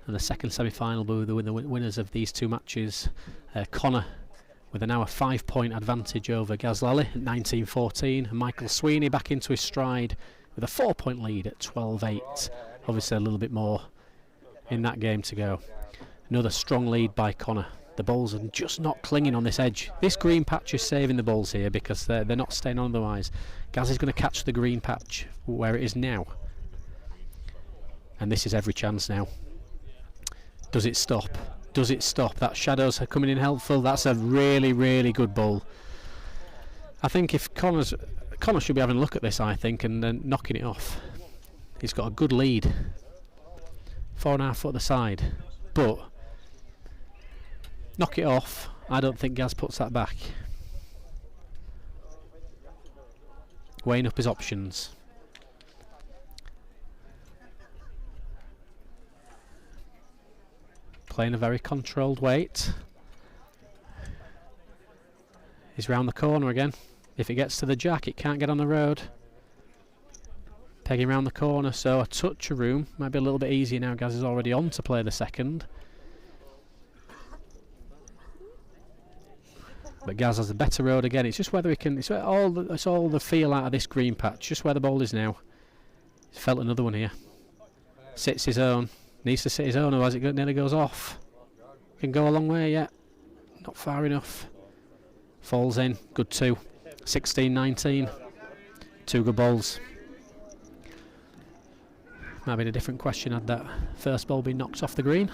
and the second semi-final will be the winners of these two matches. Conor with now a 5-point advantage over Lally at 19-14, and Michael Sweeney back into his stride with a 4-point lead at 12-8. Obviously a little bit more in that game to go. Another strong lead by Conor. The balls are just not clinging on this edge. This green patch is saving the balls here because they're not staying on otherwise. Gaz is going to catch the green patch where it is now. And this is every chance now. Does it stop? Does it stop? That shadows are coming in helpful. That's a really, really good ball. I think if Conor should be having a look at this, I think, and then knocking it off. He's got a good lead. 4.5 foot the side. But knock it off. I don't think Gaz puts that back. Weighing up his options. Playing a very controlled weight. He's round the corner again. If it gets to the jack, it can't get on the road. Pegging round the corner, so a touch of room. Might be a little bit easier now. Gaz is already on to play the second. But Gaz has a better road again. It's just whether he can. It's all the feel out of this green patch. Just where the ball is now. He's felt another one here. Sits his own. Needs to sit his own, otherwise it nearly goes off. Can go a long way yet. Not far enough. Falls in. Good two. 16-19. Two good balls. Might have been a different question had that first ball been knocked off the green.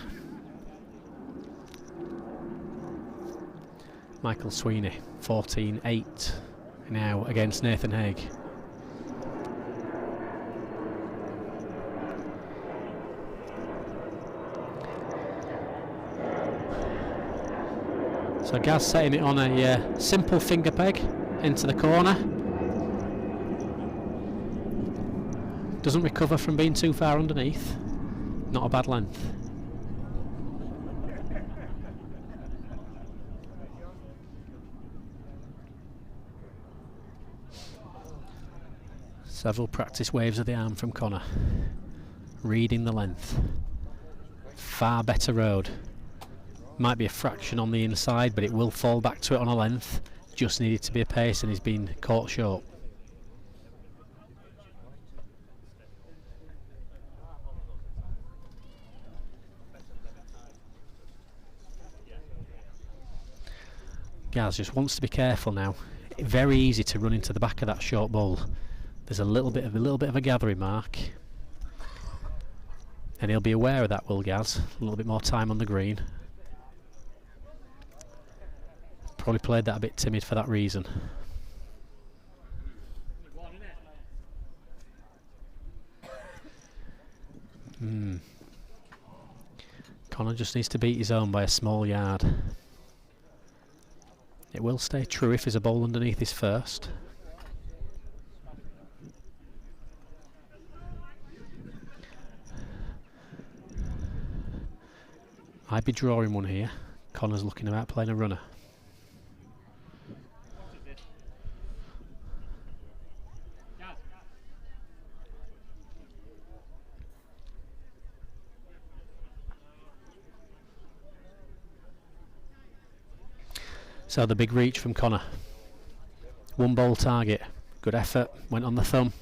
Michael Sweeney, 14-8 now against Nathan Haig. So Gaz setting it on a simple finger peg into the corner. Doesn't recover from being too far underneath. Not a bad length. Several practice waves of the arm from Conor. Reading the length. Far better road. Might be a fraction on the inside, but it will fall back to it on a length. Just needed to be a pace, and he's been caught short. Gaz just wants to be careful now. Very easy to run into the back of that short ball. There's a little bit of a gathering mark, and he'll be aware of that, will Gaz. A little bit more time on the green. Probably played that a bit timid for that reason. Conor just needs to beat his own by a small yard. It will stay true if there's a ball underneath his first. I'd be drawing one here. Conor's looking about playing a runner. So the big reach from Conor. One ball target. Good effort. Went on the thumb.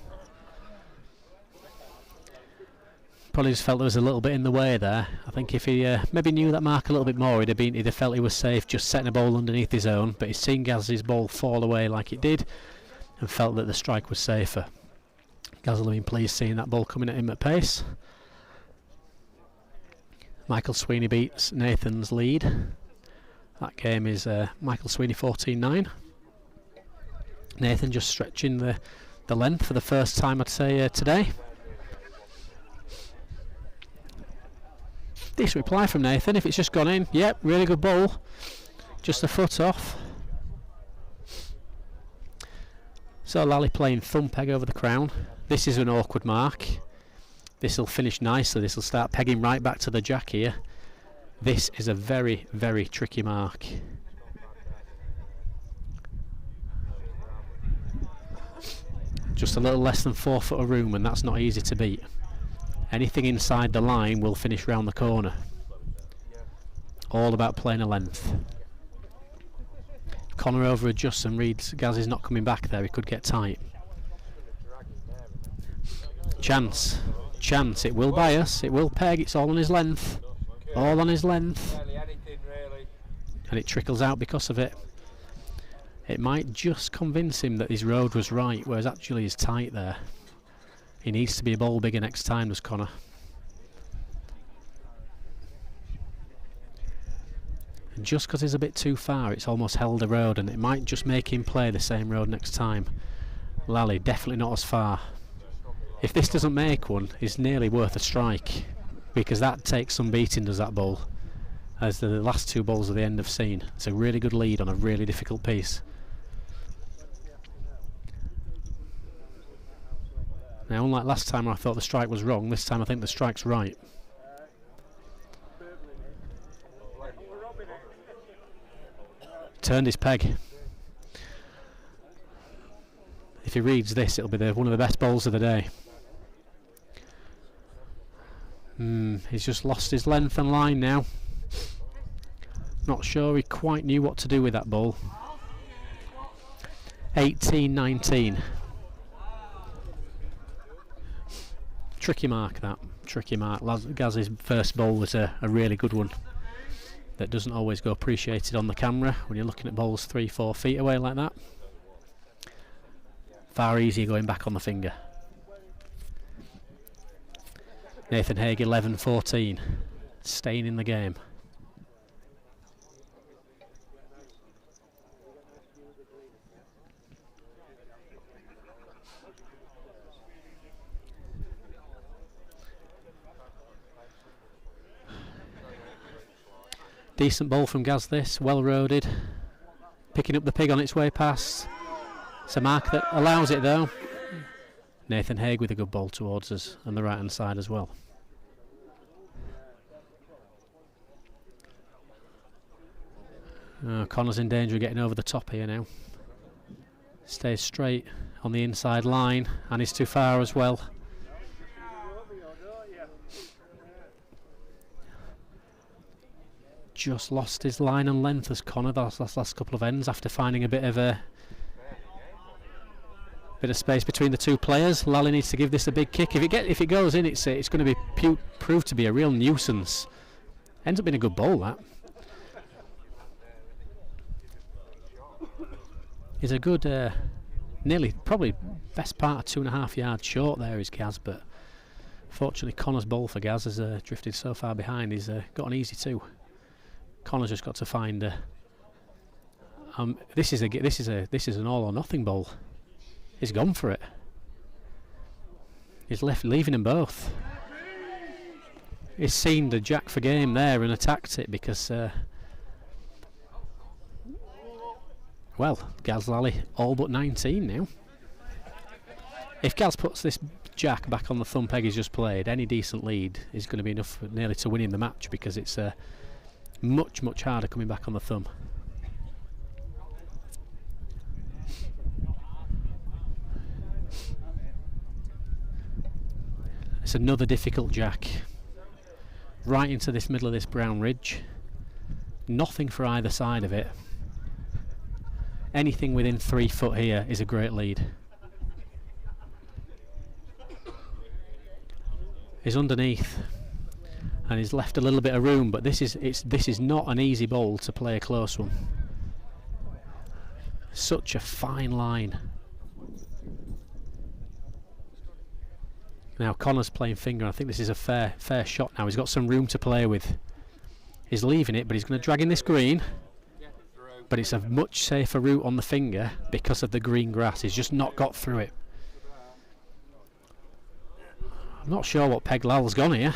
Probably just felt there was a little bit in the way there. I think if he maybe knew that mark a little bit more, he'd have felt he was safe just setting a ball underneath his own. But he's seen Gaz's ball fall away like it did, and felt that the strike was safer. Gaz will have been pleased seeing that ball coming at him at pace. Michael Sweeney beats Nathan's lead That game is Michael Sweeney 14-9. Nathan just stretching the length for the first time, I'd say, today. Decent reply from Nathan. If it's just gone in, yep, really good ball. Just a foot off. So Lally playing thumb peg over the crown. This is an awkward mark. This will finish nicely. This will start pegging right back to the jack here. This is a very, very tricky mark. Just a little less than 4 foot of room, and that's not easy to beat. Anything inside the line will finish round the corner. All about playing a length. Conor over adjusts and reads Gaz is not coming back there, he could get tight. Chance, chance, it will bias, it will peg, it's all on his length. All on his length. And it trickles out because of it. It might just convince him that his road was right, whereas actually he's tight there. He needs to be a ball bigger next time, does Conor. And just because he's a bit too far, it's almost held a road, and it might just make him play the same road next time. Lally, definitely not as far. If this doesn't make one, it's nearly worth a strike, because that takes some beating, does that ball, as the last 2 balls at the end have seen. It's a really good lead on a really difficult piece. Now, unlike last time I thought the strike was wrong, this time I think the strike's right. Turned his peg. If he reads this, it'll be one of the best balls of the day. He's just lost his length and line now. Not sure he quite knew what to do with that ball. 18-19. Tricky mark, that. Tricky mark. Gaz's first ball was a really good one. That doesn't always go appreciated on the camera when you're looking at balls 3-4 feet away like that. Far easier going back on the finger. Nathan Haig 11-14. Staying in the game. Decent ball from Gaz this, well roaded. Picking up the pig on its way past. It's a mark that allows it though. Nathan Haig with a good ball towards us on the right hand side as well. Conor's in danger of getting over the top here now. Stays straight on the inside line and he's too far as well. Just lost his line and length as Conor those last couple of ends after finding a bit of space between the 2 players. Lally needs to give this a big kick. If it goes in, it's going to be proved to be a real nuisance. Ends up being a good ball, that. He's a good, probably best part of 2.5 yards short there is Gaz, but fortunately Conor's ball for Gaz has drifted so far behind. He's got an easy 2. Conor's just got to find. This is an all or nothing ball. He's gone for it. He's leaving them both. He's seen the jack for game there and attacked it because. Well, Gaz Lally all but 19 now. If Gaz puts this jack back on the thumb peg he's just played, any decent lead is going to be enough nearly to winning the match because it's much harder coming back on the thumb. It's another difficult jack. Right into this middle of this brown ridge. Nothing for either side of it. Anything within 3 foot here is a great lead. He's underneath. And he's left a little bit of room, but this is not an easy ball to play a close one. Such a fine line. Now Conor's playing finger. I think this is a fair shot now. He's got some room to play with. He's leaving it, but he's going to drag in this green. but it's a much safer route on the finger because of the green grass. He's just not got through it. I'm not sure what peg Lal's gone here,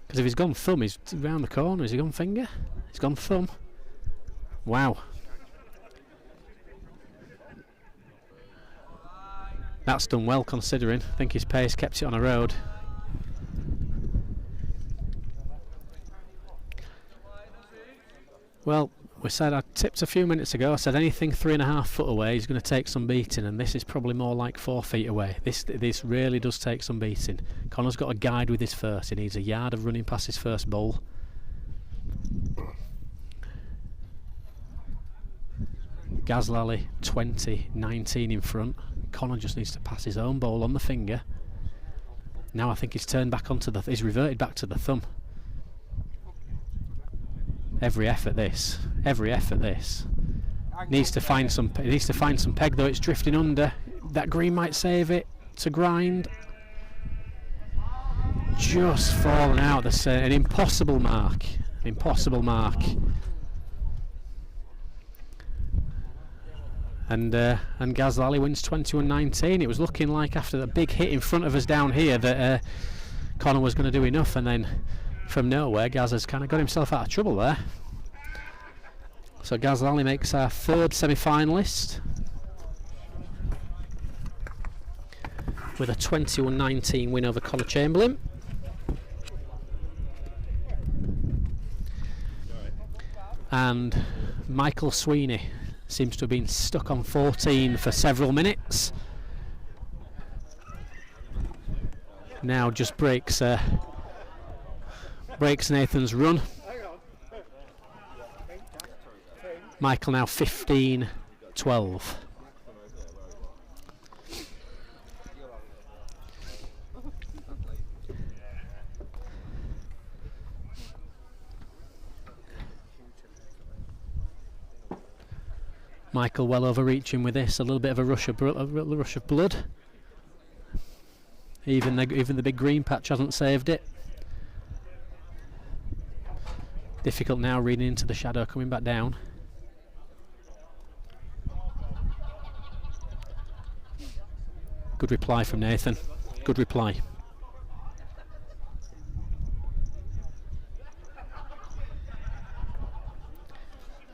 because if he's gone thumb, he's round the corner. Has he gone finger? He's gone thumb. Wow. That's done well considering. I think his pace kept it on a road. Well, we said, I tipped a few minutes ago, I said anything 3.5 foot away is going to take some beating, and this is probably more like 4 feet away. This really does take some beating. Conor's got a guide with his first. He needs a yard of running past his first bowl. Lally 20-19 in front. Conor just needs to pass his own bowl on the finger. Now I think he's turned back onto the. He's reverted back to the thumb. Every effort this. Needs to find some peg though. It's drifting under. That green might save it to grind. Just fallen out. That's an impossible mark. And Lally wins 21-19. It was looking like after the big hit in front of us down here that Conor was going to do enough, and then from nowhere Gaz has kind of got himself out of trouble there. So Lally makes our third semi-finalist with a 21-19 win over Conor Chamberlain. And Michael Sweeney seems to have been stuck on 14 for several minutes. Now just breaks Nathan's run. Michael now 15-12. Michael well overreaching with this, a little bit of a rush of blood. Even the big green patch hasn't saved it. Difficult now reading into the shadow coming back down. Good reply from Nathan. Good reply.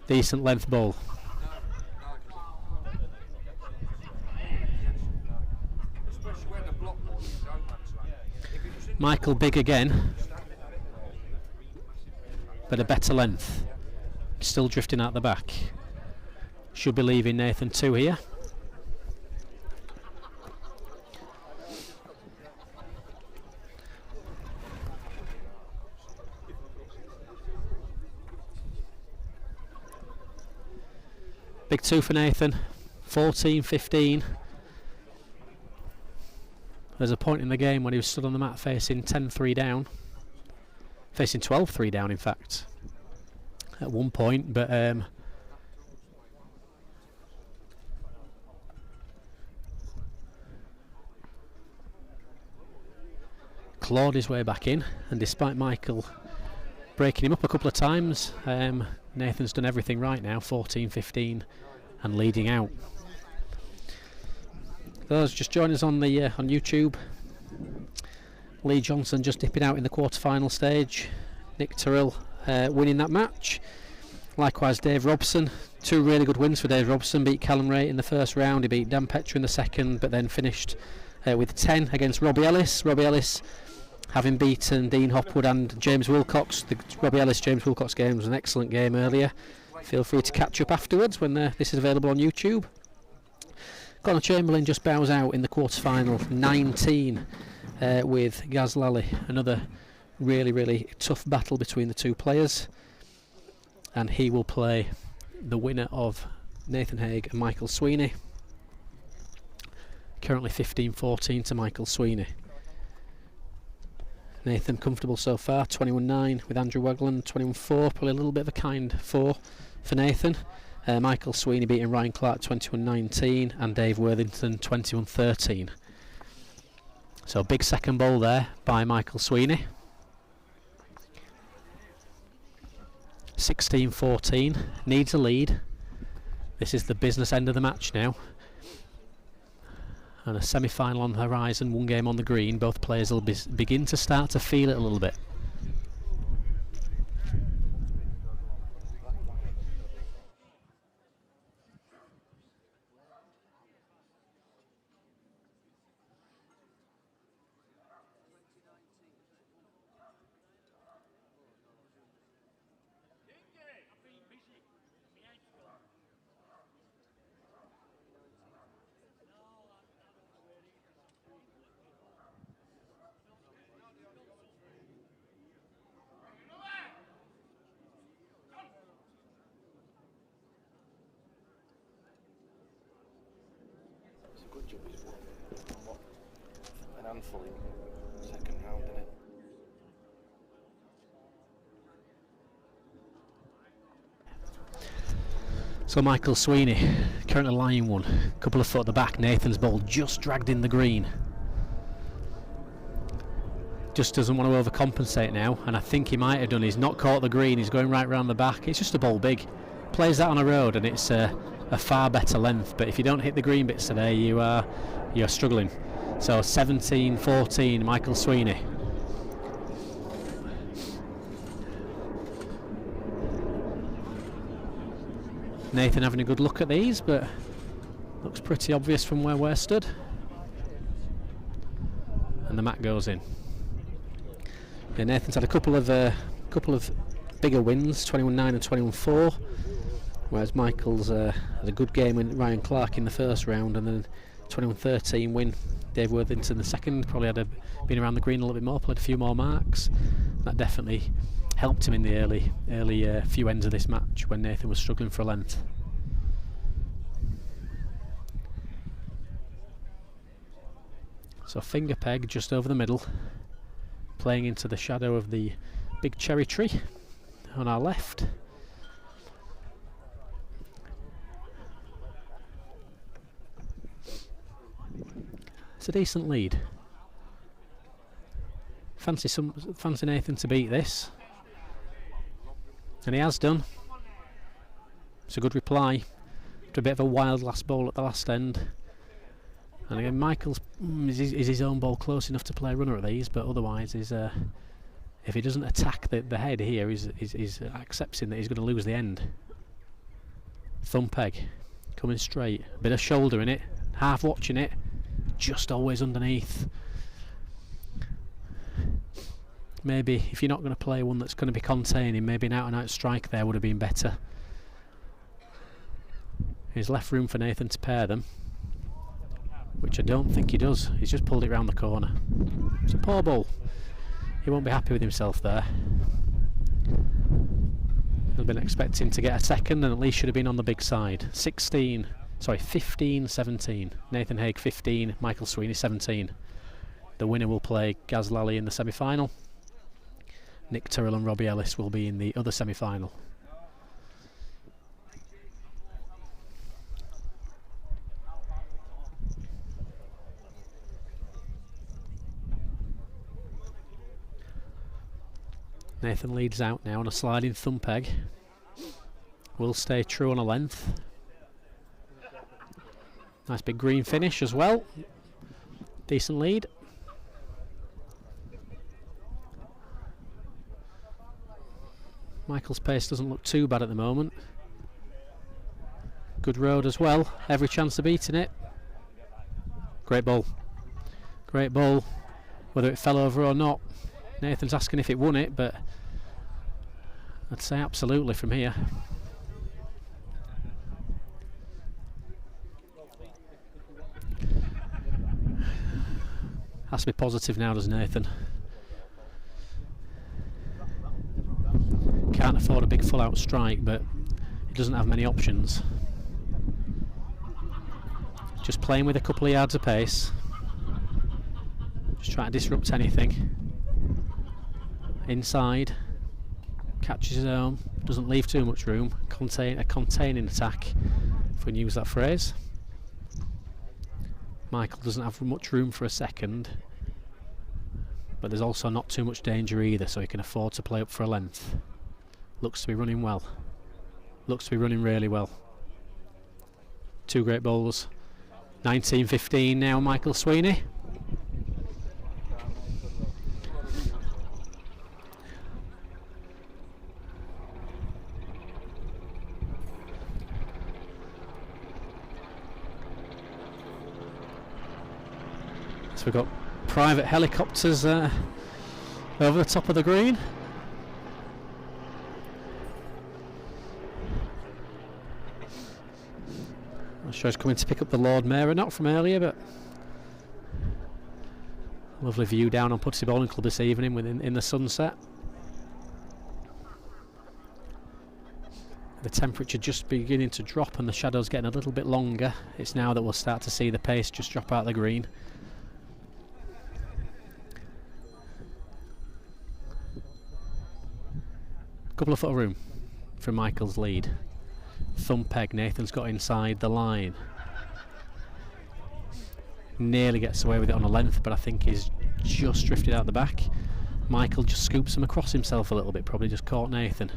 Decent length ball. Michael big again, but a better length. Still drifting out the back. Should be leaving Nathan 2 here. Big 2 for Nathan. 14-15. There's a point in the game when he was stood on the mat facing 10-3 down. Facing 12-3 down, in fact. At one point, but clawed his way back in, and despite Michael breaking him up a couple of times, Nathan's done everything right now, 14-15 and leading out. Those just join us on the on YouTube. Lee Johnson just dipping out in the quarter-final stage. Nick Terrell winning that match. Likewise Dave Robson. 2 really good wins for Dave Robson. Beat Callum Wraight in the first round. He beat Dan Petra in the second, but then finished with 10 against Robbie Ellis. Robbie Ellis having beaten Dean Hopwood and James Wilcox. The Robbie Ellis-James Wilcox game was an excellent game earlier. Feel free to catch up afterwards when this is available on YouTube. Conor Chamberlain just bows out in the quarter-final, 19 with Lally. Another really tough battle between the two players, and he will play the winner of Nathan Haig and Michael Sweeney. Currently 15-14 to Michael Sweeney. Nathan comfortable so far, 21-9 with Andrew Wagland, 21-4, probably a little bit of a kind 4 for Nathan. Michael Sweeney beating Ryan Clark 21-19 and Dave Worthington 21-13. So big second bowl there by Michael Sweeney. 16-14, needs a lead. This is the business end of the match now. And a semi-final on the horizon, one game on the green. Both players will begin to start to feel it a little bit. Good job he's won an handful in second round, isn't it? So Michael Sweeney, currently lying one, couple of foot at the back. Nathan's ball just dragged in the green. Just doesn't want to overcompensate now, and I think he might have done. He's not caught the green, he's going right round the back. It's just a ball big. Plays that on a road and it's a far better length, but if you don't hit the green bits today, you're struggling. So 17-14, Michael Sweeney. Nathan having a good look at these, but looks pretty obvious from where we're stood. And the mat goes in. Yeah, Nathan's had a couple of bigger wins, 21-9 and 21-4. Whereas Michael's had a good game with Ryan Clark in the first round, and then 21-13 win. Dave Worthington the second, probably been around the green a little bit more, played a few more marks. That definitely helped him in the early few ends of this match when Nathan was struggling for a length. So finger peg just over the middle, playing into the shadow of the big cherry tree on our left. It's a decent lead. Fancy Nathan to beat this, and he has done. It's a good reply to a bit of a wild last ball at the last end. And again, Michael's is his own ball close enough to play a runner at these, but otherwise if he doesn't attack the head here, he's accepting that he's going to lose the end. Thumb peg coming straight, a bit of shoulder in it, half watching it, just always underneath. Maybe if you're not going to play one that's going to be containing, maybe an out-and-out strike there would have been better. He's left room for Nathan to pair them, which I don't think he does. He's just pulled it round the corner. It's a poor ball. He won't be happy with himself there. He'll been expecting to get a second, and at least should have been on the big side. 15-17. Nathan Haig 15, Michael Sweeney 17. The winner will play Gaz Lally in the semi-final. Nick Tyrrell and Robbie Ellis will be in the other semi-final. Nathan leads out now on a sliding thumb peg. Will stay true on a length. Nice big green finish as well. Decent lead. Michael's pace doesn't look too bad at the moment. Good road as well. Every chance of beating it. Great ball. Great ball. Whether it fell over or not, Nathan's asking if it won it, but I'd say absolutely from here. Has to be positive now, does Nathan? Can't afford a big full out strike, but he doesn't have many options. Just playing with a couple of yards of pace. Just trying to disrupt anything. Inside. Catches his own. Doesn't leave too much room. A containing attack, if we can use that phrase. Michael doesn't have much room for a second, but there's also not too much danger either, so he can afford to play up for a length. Looks to be running well. Looks to be running really well. Two great bowls. 19-15 now, Michael Sweeney. So we've got private helicopters over the top of the green. I'm sure he's coming to pick up the Lord Mayor or not from earlier, but lovely view down on Pudsey Bowling Club this evening in the sunset. The temperature just beginning to drop and the shadows getting a little bit longer. It's now that we'll start to see the pace just drop out of the green. Couple of foot of room for Michael's lead. Thumb peg, Nathan's got inside the line. Nearly gets away with it on a length, but I think he's just drifted out the back. Michael just scoops him across himself a little bit, probably just caught Nathan.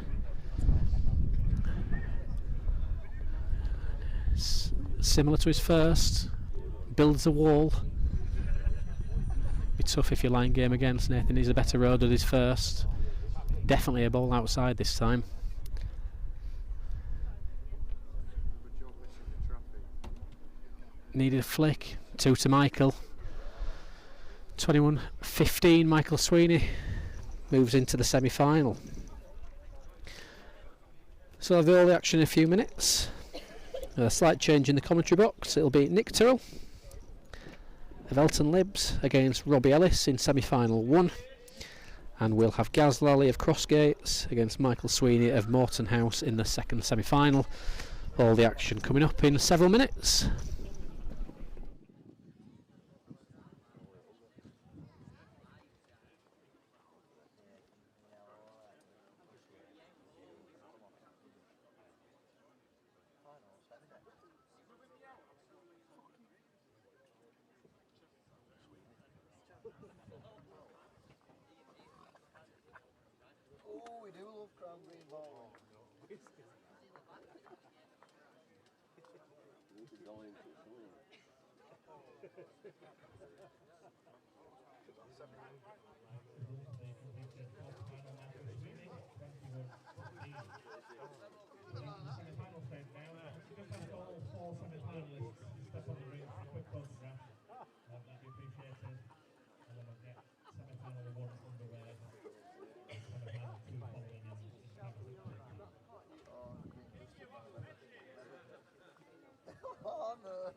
Similar to his first, builds a wall. Be tough if you line game against Nathan. He's a better road at his first. Definitely a ball outside this time. Needed a flick. 2 to Michael. 21-15. Michael Sweeney moves into the semi-final. So I'll have all the action in a few minutes. A slight change in the commentary box. It'll be Nick Tyrrell of Elton Libs against Robbie Ellis in semi-final 1. And we'll have Gaz Lally of Crossgates against Michael Sweeney of Morton House in the second semi-final. All the action coming up in several minutes. Oh, we do love crown green ball. Semi-final stage now. Just ask all 4 semi-finalists to step on the ring for a quick photograph. That'd be appreciated. And then we'll get semi-final 1 underway. Semi-final 2 following in Oh no!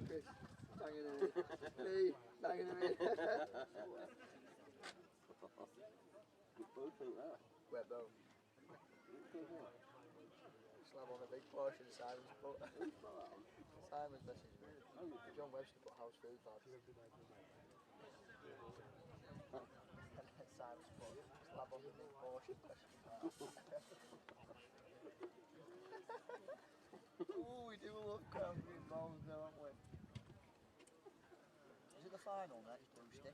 Chris, banging in it. Me, banging in it. Where though? Slab on a big portion, Simon's put. Simon's message me. John Webster put house food bad. Simon's put slab on a big portion. Ooh, we do love crown green balls, don't we? Is it the final next, blue stick?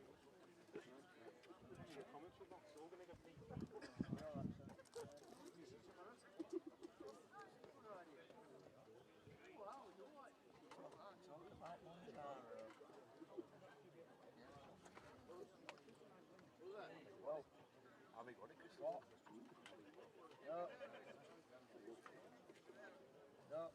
Well, I mean, what it could swap. No. No.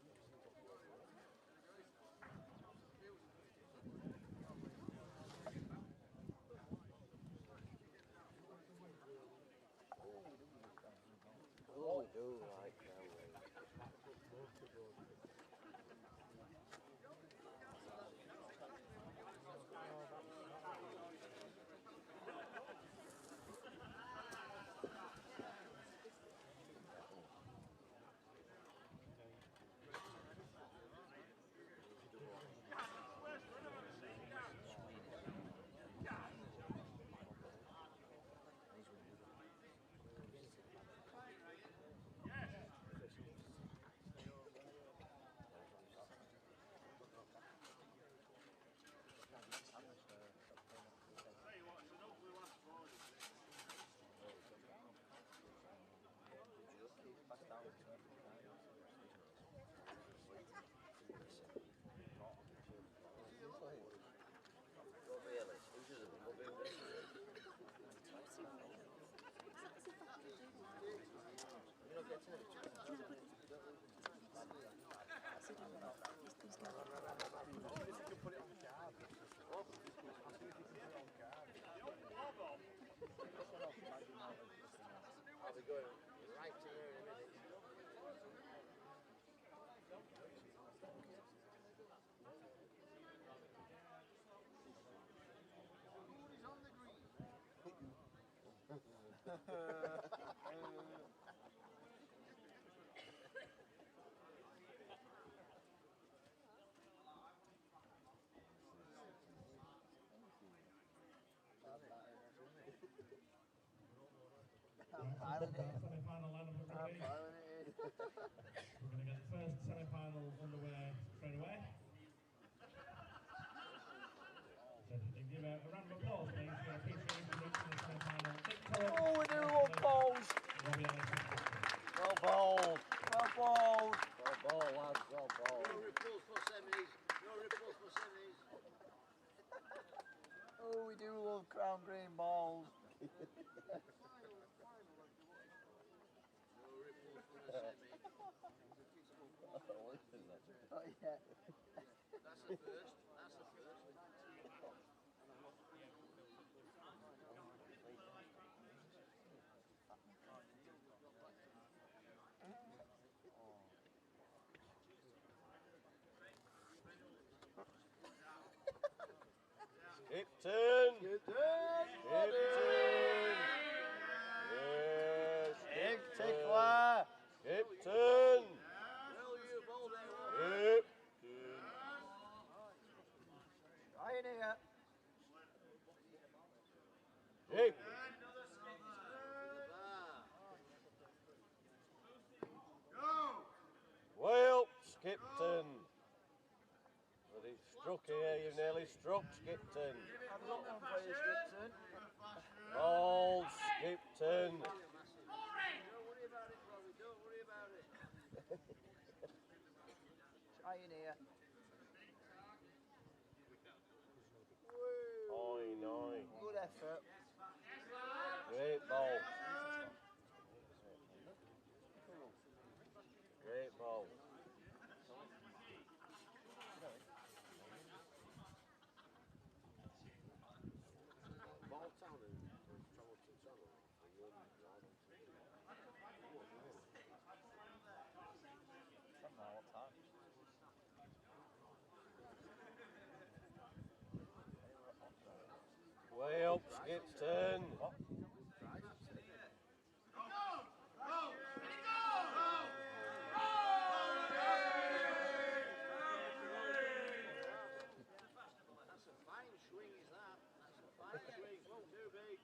Oh, we do like that way. Semi-final lineup everybody. We're going to get the first semi-final underway straight away. So if you can give a round of applause, please, for featuring introducing the semi-final. Oh, we do love balls. Robbie Ellis. Well bowled. Well bowled. Well bowled, lads. Well bowled. No ripples for semis. No ripples for semis. Oh, we do love crown green balls. Oh, yeah. That's the first. That's the first. Skipton! Skipton! Yes! Big tickler! Skipton! Skipton! Right in here. Skip! Well, Skipton! But he struck here, you nearly struck Skipton. I've got one for you, Skipton. Ball, Skipton! Don't worry about it, Robbie. Don't worry about it. Try in here. Oi, noi. Good effort. Great ball. Great ball. Ball town and travel to travel. Way up, Skipton. That's a fine swing, is that? That's a fine swing. Won't do big.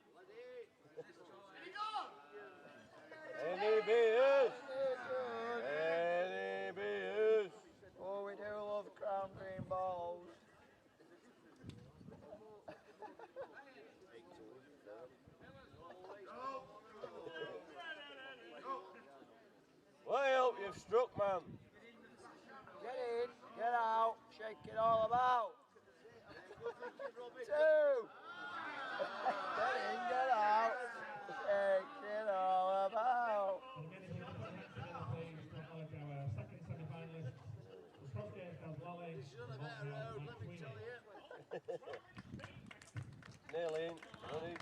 Any beers? Any beers? Oh, we do love crown green balls. Way up, you've struck, man. Get in, get out, shake it all about. 2. Get in, get out, shake it all about. Second semi-finalist, the cross game has Lally. Nearly in, ready?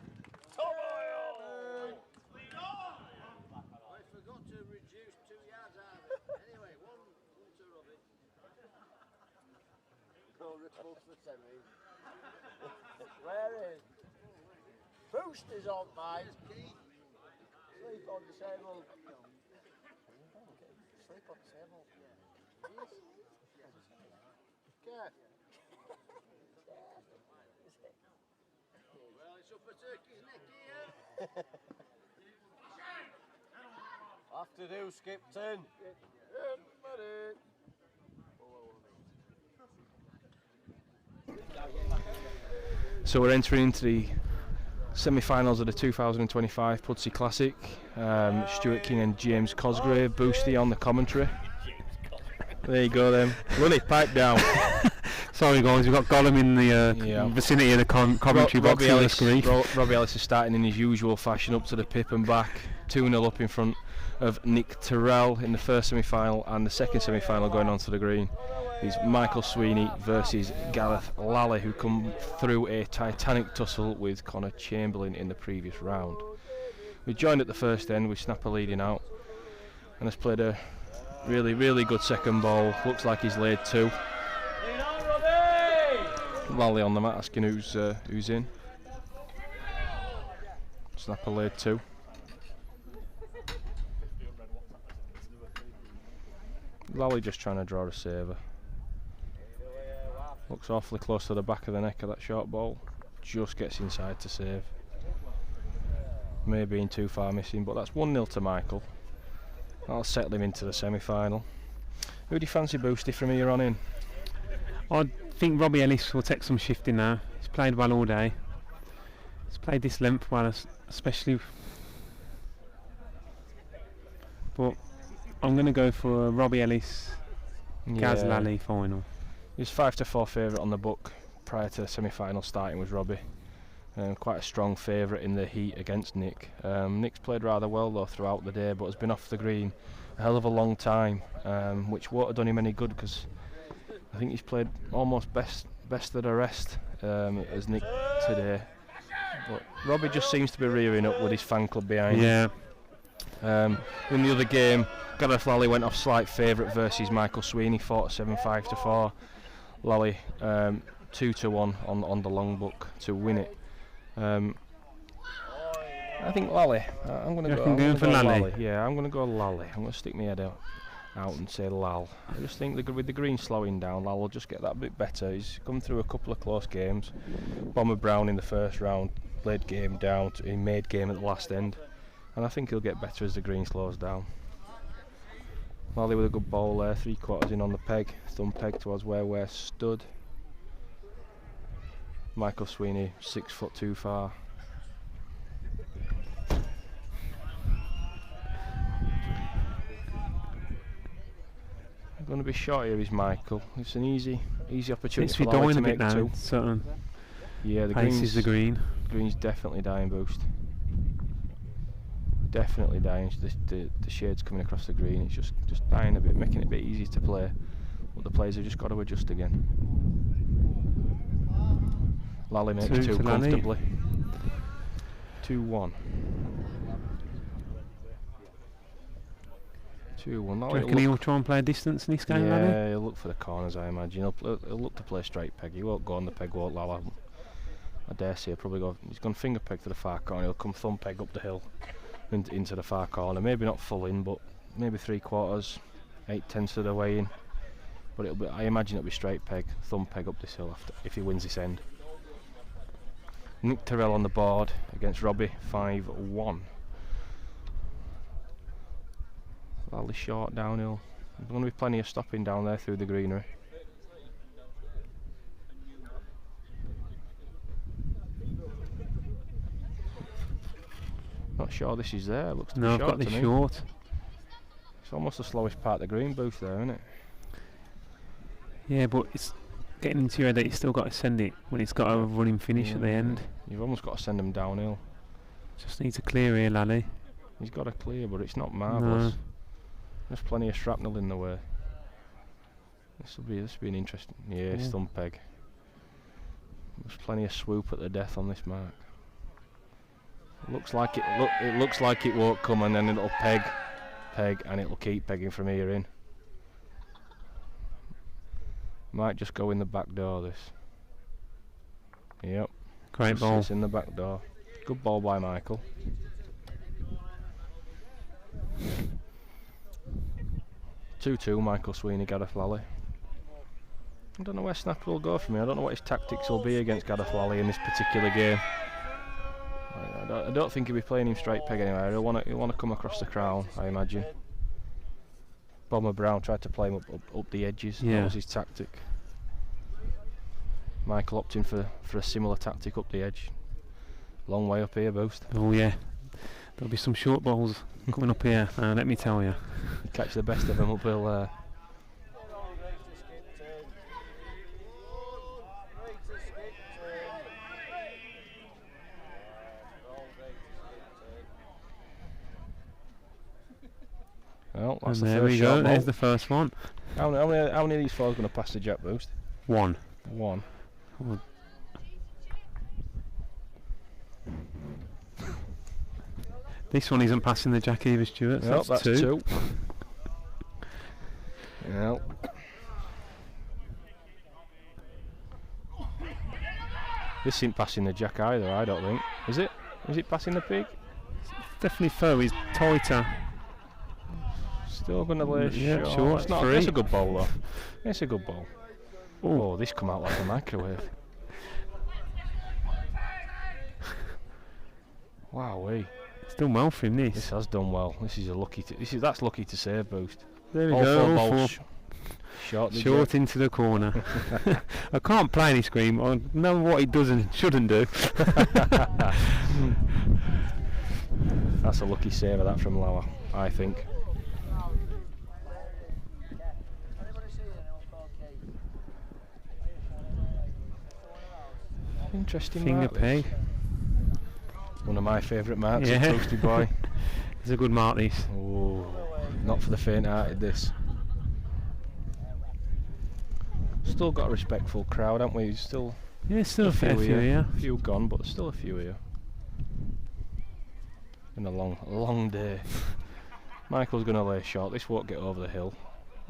I forgot to reduce 2 yards out of it. Anyway, one to Robbie. No ripples for semis. Where is? Boost is on, mate. Sleep on disabled. Sleep on disabled. Okay. Well, it's up a turkey's neck here. Have to do, Skipton. So we're entering into the semi-finals of the 2025 Pudsey Classic. Stuart King and James Cosgrave, Boosty on the commentary. There you go then. Run it, pipe down. Sorry guys, we've got Callum in the vicinity of the commentary box. Robbie Ellis is starting in his usual fashion up to the pip and back. 2-0 up in front of Nick Terrell in the first semi-final, and the second semi-final going on to the green is Michael Sweeney versus Gareth Lally, who come through a titanic tussle with Conor Chamberlain in the previous round. We joined at the first end with Snapper leading out, and has played a really good second ball. Looks like he's laid 2. Lally on the mat asking who's in. Snapper laid 2. Lally just trying to draw a saver. Looks awfully close to the back of the neck of that short ball. Just gets inside to save. Maybe in too far missing, but that's 1-0 to Michael. That'll settle him into the semi-final. Who do you fancy Boosty from here on in? I think Robbie Ellis will take some shifting now. He's played well all day. He's played this length well, especially. But I'm going to go for a Robbie Ellis, Gaz Lally final. He's 5-4 favourite on the book prior to the semi-final starting was Robbie. Quite a strong favourite in the heat against Nick. Nick's played rather well though throughout the day, but has been off the green a hell of a long time, which won't have done him any good, because I think he's played almost best of the rest as Nick today. But Robbie just seems to be rearing up with his fan club behind him. In the other game, Gareth Lally went off slight favourite versus Michael Sweeney, 4-7, 5-4. Lally 2-1 on the long book to win it. I think Lally. I'm going to go for Lally. Yeah, I'm going to go Lally. I'm going to stick my head out and say Lal. I just think with the green slowing down, Lal will just get that bit better. He's come through a couple of close games. Bomber Brown in the first round, played game down, he made game at the last end, and I think he'll get better as the green slows down. Lally with a good ball there, 3/4 in on the peg, thumb peg towards where we're stood. Michael Sweeney 6 foot too far. Going to be short here is Michael. It's an easy opportunity for Lally to make 2. Yeah, the green's definitely dying boost. Definitely dying. The shades coming across the green. It's just dying a bit, making it a bit easy to play. But the players have just got to adjust again. Lally makes 2 comfortably. 2-1. 2-1. Do you reckon he'll try and play a distance in this game? Yeah, he'll look for the corners, I imagine. He'll look to play straight peg. He won't go on the peg walk. Lally, I dare say he'll probably go. He's gone finger peg to the far corner. He'll come thumb peg up the hill into the far corner. Maybe not full in, but maybe 3/4, 8/10 of the way in. But I imagine it'll be straight peg, thumb peg up this hill after if he wins this end. Nick Terrell on the board against Robbie, 5-1. Lally short downhill. There's going to be plenty of stopping down there through the greenery. Not sure this is there. Looks to be short. No, I've got this short. It's almost the slowest part of the green boost there, isn't it? Yeah, but it's getting into your head that you've still got to send it when it's got a running finish at the end. You've almost got to send them downhill. Just needs a clear here, Lally. He's got a clear, but it's not marvellous. No. There's plenty of shrapnel in the way. This will be an interesting. Yeah, thumb peg. There's plenty of swoop at the death on this mark. It looks like it won't come, and then it'll peg, and it'll keep pegging from here in. Might just go in the back door. This. Yep. Great ball. It's in the back door. Good ball by Michael. (2-2) Michael Sweeney, Gareth Lally. I don't know where Snapper will go from here. I don't know what his tactics will be against Gareth Lally in this particular game. I don't think he'll be playing him straight peg anyway. He'll want to come across the crown, I imagine. Bomber Brown tried to play him up the edges. Yeah. That was his tactic. Michael opting for a similar tactic up the edge. Long way up here, Boost. Oh yeah, there'll be some short balls coming up here. Let me tell you. Catch the best of them uphill there. Well, that's And the there first we short go. ball. There's the first one. How many of these four are going to pass the Jack Boost? One. One. Oh. This one isn't passing the Jack either, Stuart. So Nope, that's that's two. Well. This isn't passing the Jack either, I don't think. Is it? Is it passing the pig? Definitely foe. He's tighter. Still going to lay Yeah, short. sure. It's not. Three. It's a good ball though. It's a good ball. Oh, this come out like a microwave. Wowee. It's done well for him. This has done well. This is a lucky. That's lucky to save boost. There we All go. four all balls four. Short. Short into the corner. I can't play any scream. I know what he does and shouldn't do. That's a lucky save of that from Lally, I think. Interesting Finger mark, this. peg. One of my favourite marks, Yeah. a Toasty boy. It's a good mark, this. Oh, not for the faint-hearted, this. Still got a respectful crowd, haven't we? Still, Yeah, still a fair few here. A few gone, but still a few here. Been a long day. Michael's going to lay short. This won't get over the hill.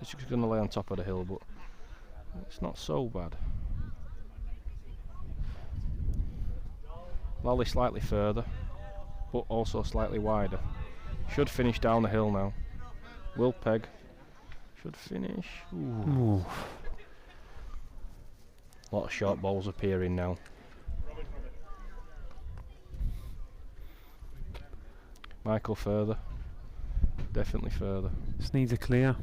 It's just going to lay on top of the hill, but it's not so bad. Lally slightly further, but also slightly wider. Should finish down the hill now. Will peg. Should finish. Ooh. A lot of short balls appearing now. Michael further. Definitely further. Just needs a clear.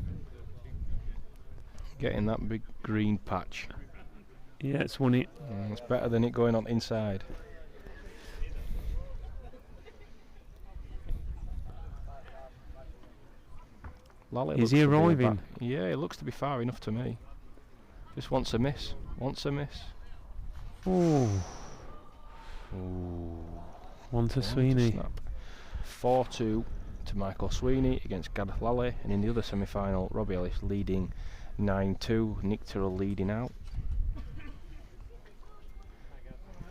Getting that big green patch. Yeah, it's won it. It's better than it going on inside. Lally Is he arriving? Yeah, it looks to be far enough to me. Just wants a miss. Wants a miss. Oh. Ooh. One to Sweeney. Snap. 4-2 to Michael Sweeney against Gareth Lally, and in the other semi-final, Robbie Ellis leading 9-2. Nick Tyrrell leading out.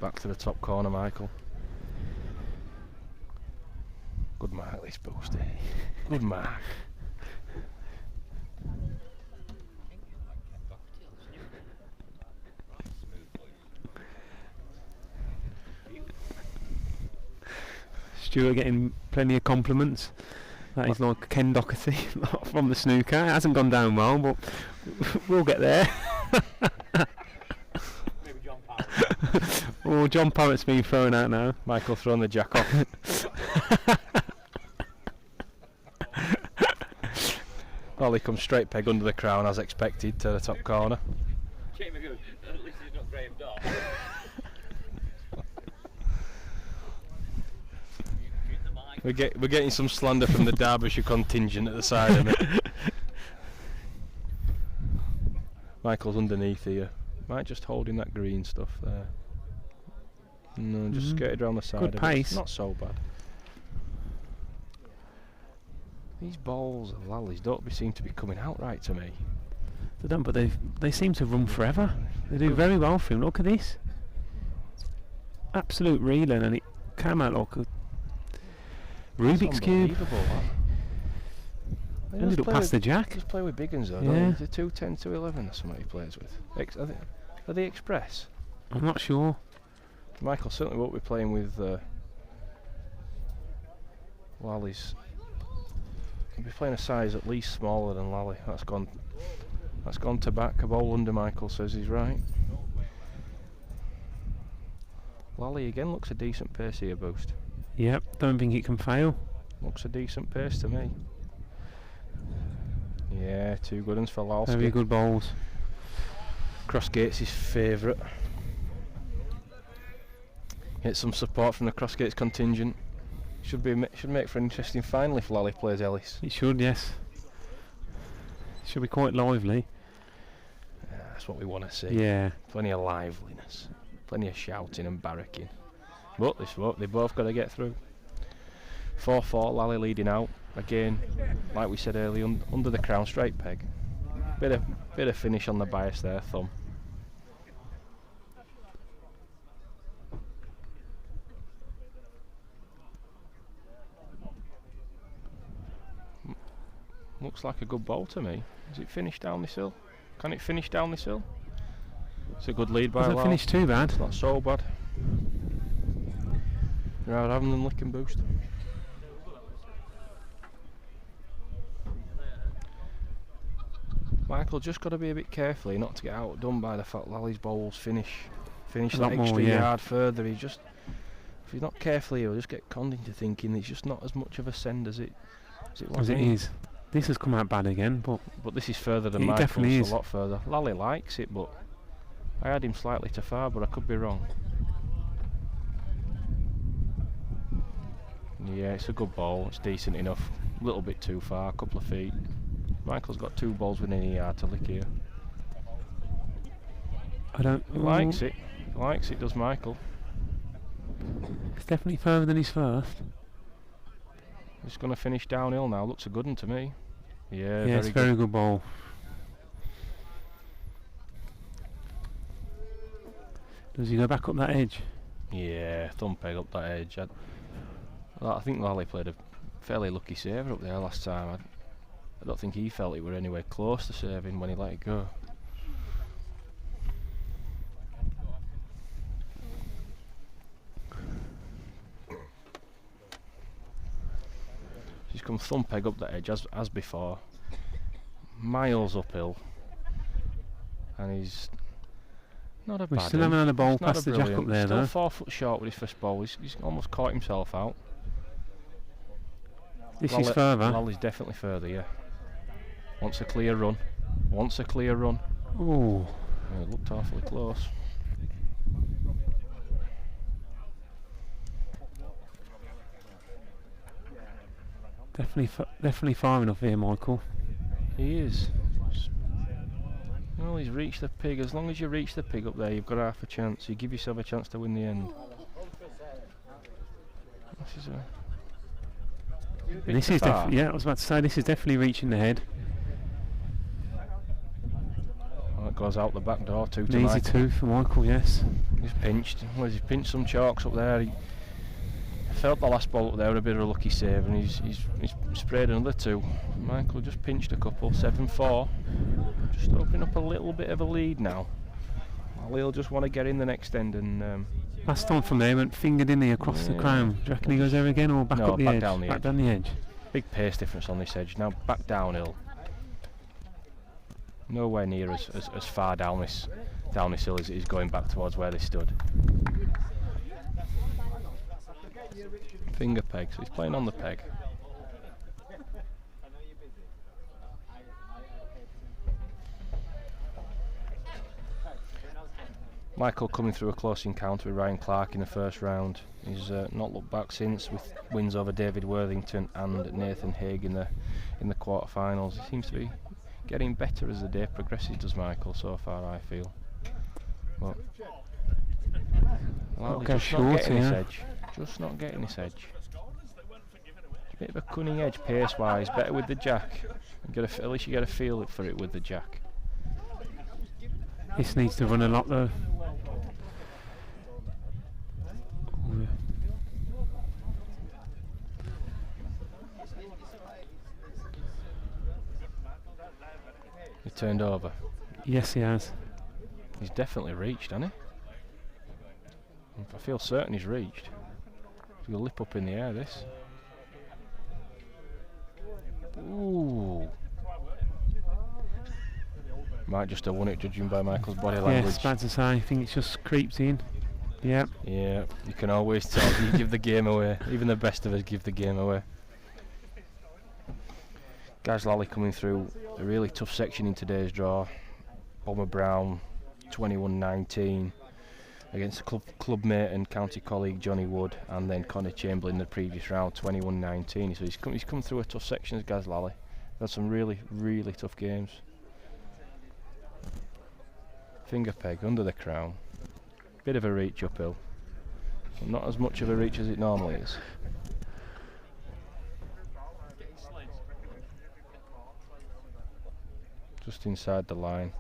Back to the top corner, Michael. Good mark, this boost. Good mark. Stuart getting plenty of compliments. That is like Ken Doherty from the snooker. It hasn't gone down well, but we'll get there. Maybe John Parrott. Oh, John Parrott's been thrown out now. Michael throwing the jack off. Well, he comes straight peg under the crown as expected to the top corner. At least he's not Graham Dott. We're getting some slander from the Derbyshire contingent at the side of it. Michael's underneath here. Might just holding that green stuff there. No, just skirted around the side Good of pace. it. Not so bad. These balls of Lally's don't seem to be coming out right to me. They don't, but they seem to run forever. They do very well for him. Look at this. Absolute reeling, and it came out like a Rubik's Cube. Unbelievable, that. Ended up past the jack. Just play with big uns though, Yeah. don't they? The 210, 211 or something he plays with. Are they Express? I'm not sure. Michael certainly won't be playing with Lally's. He'll be playing a size at least smaller than Lally. That's gone to back. A ball under Michael says he's right. Lally again looks a decent pace here, boost. Yep, don't think it can fail. Looks a decent pace to me. Yeah, two good ones for Lalski. Very good bowls. Crossgate's his favourite. Get some support from the Crossgate's contingent. Should make for an interesting final if Lally plays Ellis. It should, yes. Should be quite lively. That's what we want to see. Yeah. Plenty of liveliness. Plenty of shouting and barracking. But they both got to get through. 4-4, Lally leading out. Again, like we said earlier, under the crown, straight peg. Bit of finish on the bias there, thumb. Looks like a good ball to me. Is it finished down this hill? Can it finish down this hill? It's a good lead by Doesn't finish too bad. It's not so bad. Right, having them lick and boost. Michael just got to be a bit careful not to get outdone by the fact Lally's bowls finish that extra yard further. If he's not careful, he'll just get conned into thinking it's just not as much of a send as it was. As it is. This has come out bad again, but this is further than Michael's. Definitely is a lot further. Lally likes it, but I had him slightly too far, but I could be wrong. Yeah, it's a good ball. It's decent enough. A little bit too far, a couple of feet. Michael's got 2 balls within a yard to lick here. He likes it. He likes it, does Michael. It's definitely further than his first. It's going to finish downhill now. Looks a good one to me. Yeah, it's a very good ball. Does he go back up that edge? Yeah, thumb peg up that edge. I think Lally played a fairly lucky saver up there last time. I don't think he felt it were anywhere close to serving when he let it go. He's come thumb peg up that edge as before. Miles uphill. And he's not a bad still haven't had a ball past the jack up there still though. 4 foot short with his first ball. He's almost caught himself out. This is further. Lally's definitely further, yeah. Wants a clear run. Ooh. Yeah, it looked awfully close. Definitely far enough here, Michael. He is. Well, he's reached the pig. As long as you reach the pig up there, you've got half a chance. You give yourself a chance to win the end. This is yeah, I was about to say this is definitely reaching the head. Well, it goes out the back door too. An easy 2 for Michael, yes. He's pinched. Well, he's pinched some chalks up there. He felt the last ball up there, a bit of a lucky save, and he's sprayed another 2. Michael just pinched a couple. 7-4. Just opening up a little bit of a lead now. He'll just want to get in the next end and. Last time from there went fingered in here across the crown. Do you reckon he goes there again or back up the edge? Back down the edge. Big pace difference on this edge. Now back downhill. Nowhere near as far down this hill as it is going back towards where they stood. Finger peg, so he's playing on the peg. Michael coming through a close encounter with Ryan Clark in the first round. He's not looked back since, with wins over David Worthington and Nathan Haig in the quarterfinals. He seems to be getting better as the day progresses, does Michael, so far, I feel. But just not getting this edge. Just not getting this edge. It's a bit of a cunning edge pace-wise, better with the jack. At least you get a feel for it with the jack. This needs to run a lot though. He turned over. Yes, he has. He's definitely reached, hasn't he? I feel certain he's reached. He's going to lip up in the air, this. Ooh. Might just have won it, judging by Michael's body language. Yes, bad to say. I think it's just creeped in. Yeah. Yeah, you can always tell. You give the game away. Even the best of us give the game away. Guys, Lally coming through a really tough section in today's draw. Bomber Brown, 21-19 against club mate and county colleague Johnny Wood, and then Conor Chamberlain in the previous round, 21-19. So he's come through a tough section as Gaz Lally. Had some really, really tough games. Finger peg under the crown. Bit of a reach uphill. Not as much of a reach as it normally is. just inside the line.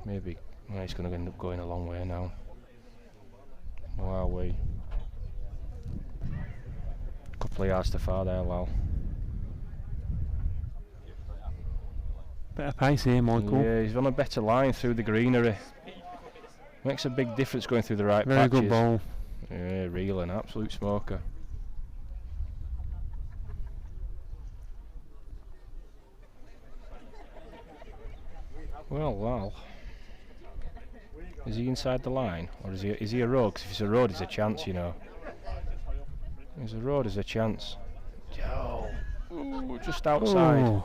Maybe he's going to end up going a long way now. Wow, couple of yards to far there, Lal. Better pace here, Michael. Yeah, he's on a better line through the greenery. Makes a big difference going through the right Very patches. good ball. Yeah, reeling, absolute smoker. Well, Lal. Is he inside the line, or is he a road? 'Cause if it's a road, it's a chance, you know. If it's a road, there's a chance. Oh, ooh, just outside. Oh.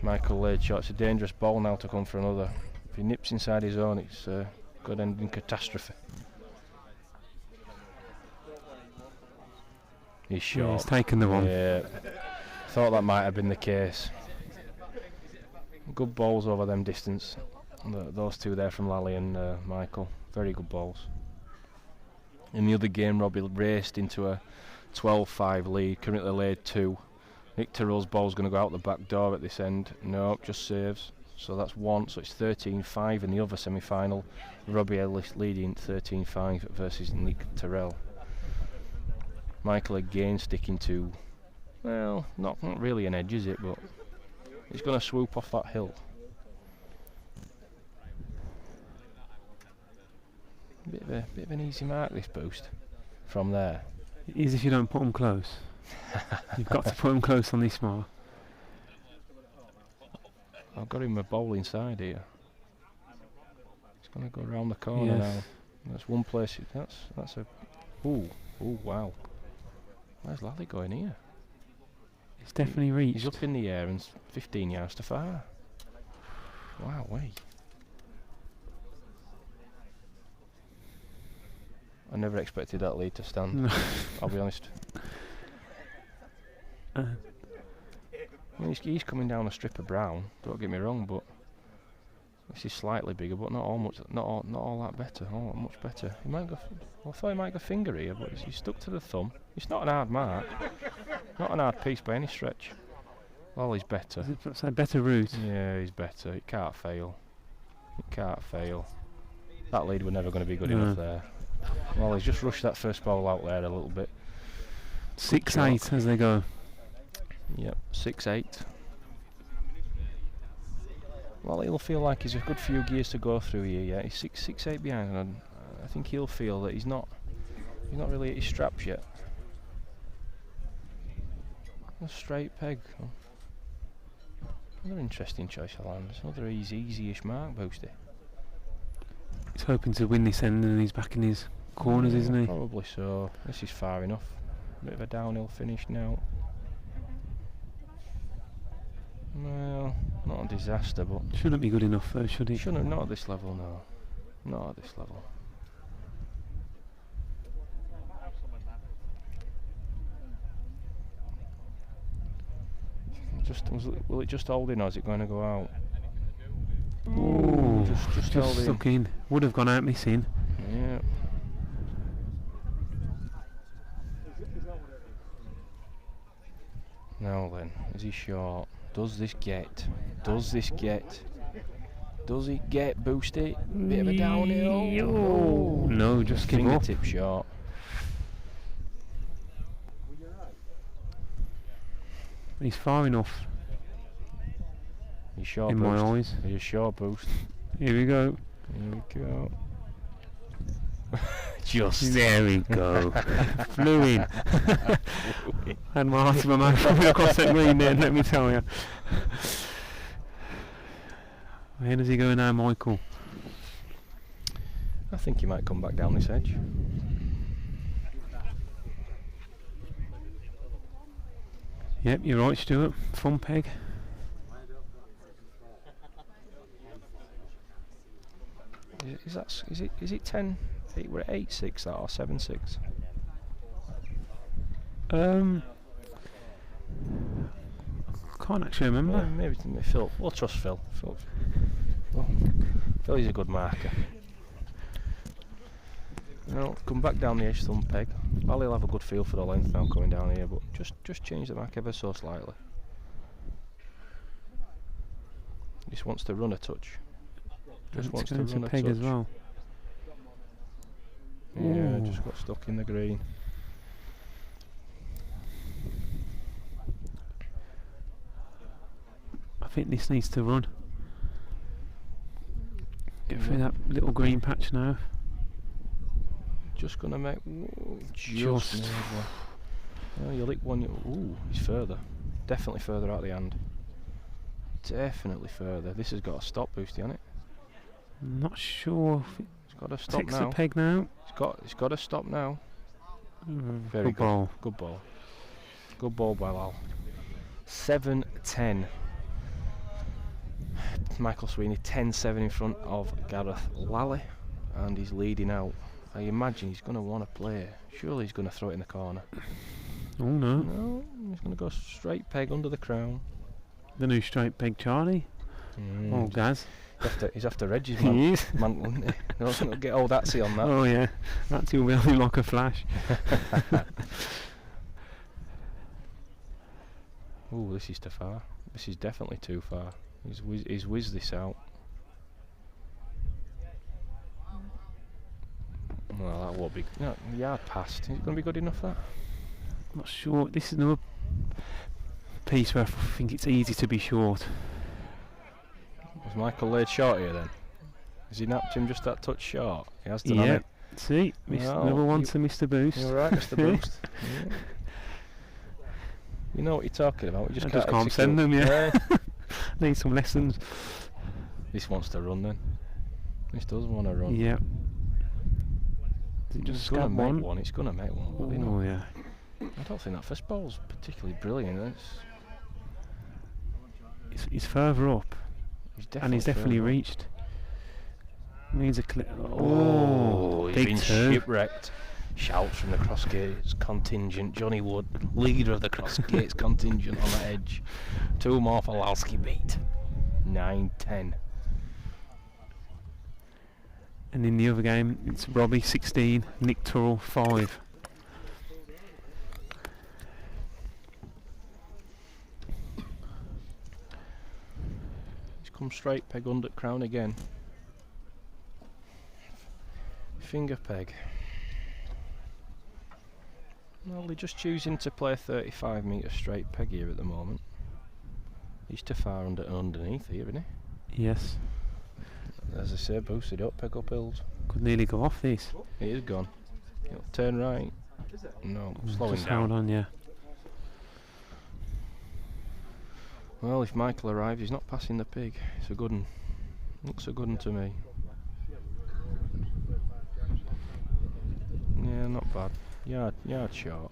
Michael laid shot. It's a dangerous ball now to come for another. If he nips inside his own, it's could end in catastrophe. He's short. Yeah, he's taken the one. Yeah, thought that might have been the case. Good balls over them distance. Those two there from Lally and Michael. Very good balls. In the other game, Robbie raced into a 12-5 lead. Currently laid 2. Nick Tyrrell's ball's going to go out the back door at this end. No, just saves. So that's 1. So it's 13-5 in the other semi-final. Robbie Ellis leading 13-5 versus Nick Tyrrell. Michael again sticking to, well, not really an edge, is it? But he's going to swoop off that hill. Bit of an easy mark, this boost from there. It is if you don't put them close. You've got to put them close on this mark. I've got him a bowl inside here. He's going to go around the corner now. That's one place. That's a. Ooh, wow. Where's Lally going here? It's definitely reached. He's up in the air and 15 yards to far. Wow, I never expected that lead to stand. I'll be honest. I mean, he's coming down a strip of brown. Don't get me wrong, but this is slightly bigger, but not all that better. Oh, much better. He might go. I thought he might go finger here, but he's stuck to the thumb. It's not an hard mark. Not an hard piece by any stretch. Well, he's better. It's a better route. Yeah, he's better. It can't fail. It can't fail. That lead was never going to be good enough there. Well, he's just rushed that first ball out there a little bit. 6-8 as they go. Yep, 6-8. Well, he'll feel like he's a good few gears to go through here. Yeah, he's 6-8 behind, and I think he'll feel that he's not really at his straps yet. A straight peg. Another interesting choice of lands. Another easy-ish mark, Boosty. He's hoping to win this end, and he's back in his corners, isn't he? Probably so. This is far enough. Bit of a downhill finish now. Well, not a disaster, but shouldn't be good enough though, should it? Shouldn't. Not at this level, no. Not at this level. Will it just hold in, or is it going to go out? Ooh, just stuck in. Would have gone out missing. Yeah. Now then, is he short? Does this get? Does it get Boosty? Bit of a downhill. Oh, no, just give up. Fingertip short. He's far enough. He's short in Boost. my eyes. He's short Boost. Here we go. Just there we go. Flew in. Had my heart in my mouth coming across that green then, let me tell you. Where does he go now, Michael? I think he might come back down this edge. Yep, you're right, Stuart. Fun peg. Is it 10? We're at 8-6 that, or 7-6? Can't actually remember. Maybe Phil. We'll trust Phil. Phil is a good marker. No, come back down the edge, thumb peg. Lally will have a good feel for the length now coming down here, but just change the mark ever so slightly. Just wants to run a touch. Just wants to run a peg touch. as well. Yeah, Ooh. just got stuck in the green. I think this needs to run. Get through that little green patch now. Just gonna make just. Oh, you lick one. Ooh, he's further. Definitely further out the hand. Definitely further. This has got a stop boosty on it. I'm not sure if it It's got to stop takes now. the peg now. It's got to stop now. Very Good ball. Good ball. Good ball by Lal. 7-10. Michael Sweeney 10-7 in front of Gareth Lally, and he's leading out. I imagine he's going to want to play. Surely he's going to throw it in the corner. Oh no. No, he's going to go straight peg under the crown. The new straight peg Charlie. Oh, Gaz. He's after Reggie's man. He is. Man, wouldn't he? No, he's not get old Atsy on that. Oh yeah, that's will be on him like a flash. Ooh, this is too far. This is definitely too far. He's whizzed this out. Well, that won't be. No, yard past. Is it going to be good enough, that? I'm not sure. This is another piece where I think it's easy to be short. Was Michael laid short here then? Has he napped him just that touch short? He has done, hasn't he? See, another one to Mr. Boost. You're right, Mr. Boost. Yeah. You know what you're talking about. We I just can't send them, yeah. Need some lessons. This wants to run then. This does want to run. Yeah. Is it just It's going to scab make one? one. It's going to make one. But, you Oh know, yeah. I don't think that first ball's particularly brilliant. He's further up. And he's definitely further up. reached. Needs a clip. Oh, he's big been two. shipwrecked. Shouts from the Crossgates contingent. Johnny Wood, leader of the Crossgates contingent on the edge. Two more for Lalski beat. 9-10. And in the other game, it's Robbie 16, Nick Turrell 5. He's come straight peg under crown again. Finger peg. Well, they're just choosing to play 35 metre straight peg here at the moment. He's too far underneath here, isn't he? Yes. As I say, boosted up, peg up hills. Could nearly go off this. It is gone. It'll turn right. No, slowing Just down. hold on, yeah. Well, if Michael arrives, he's not passing the pig. It's a good one. Looks a good one to me. Yeah, not bad. Yard short.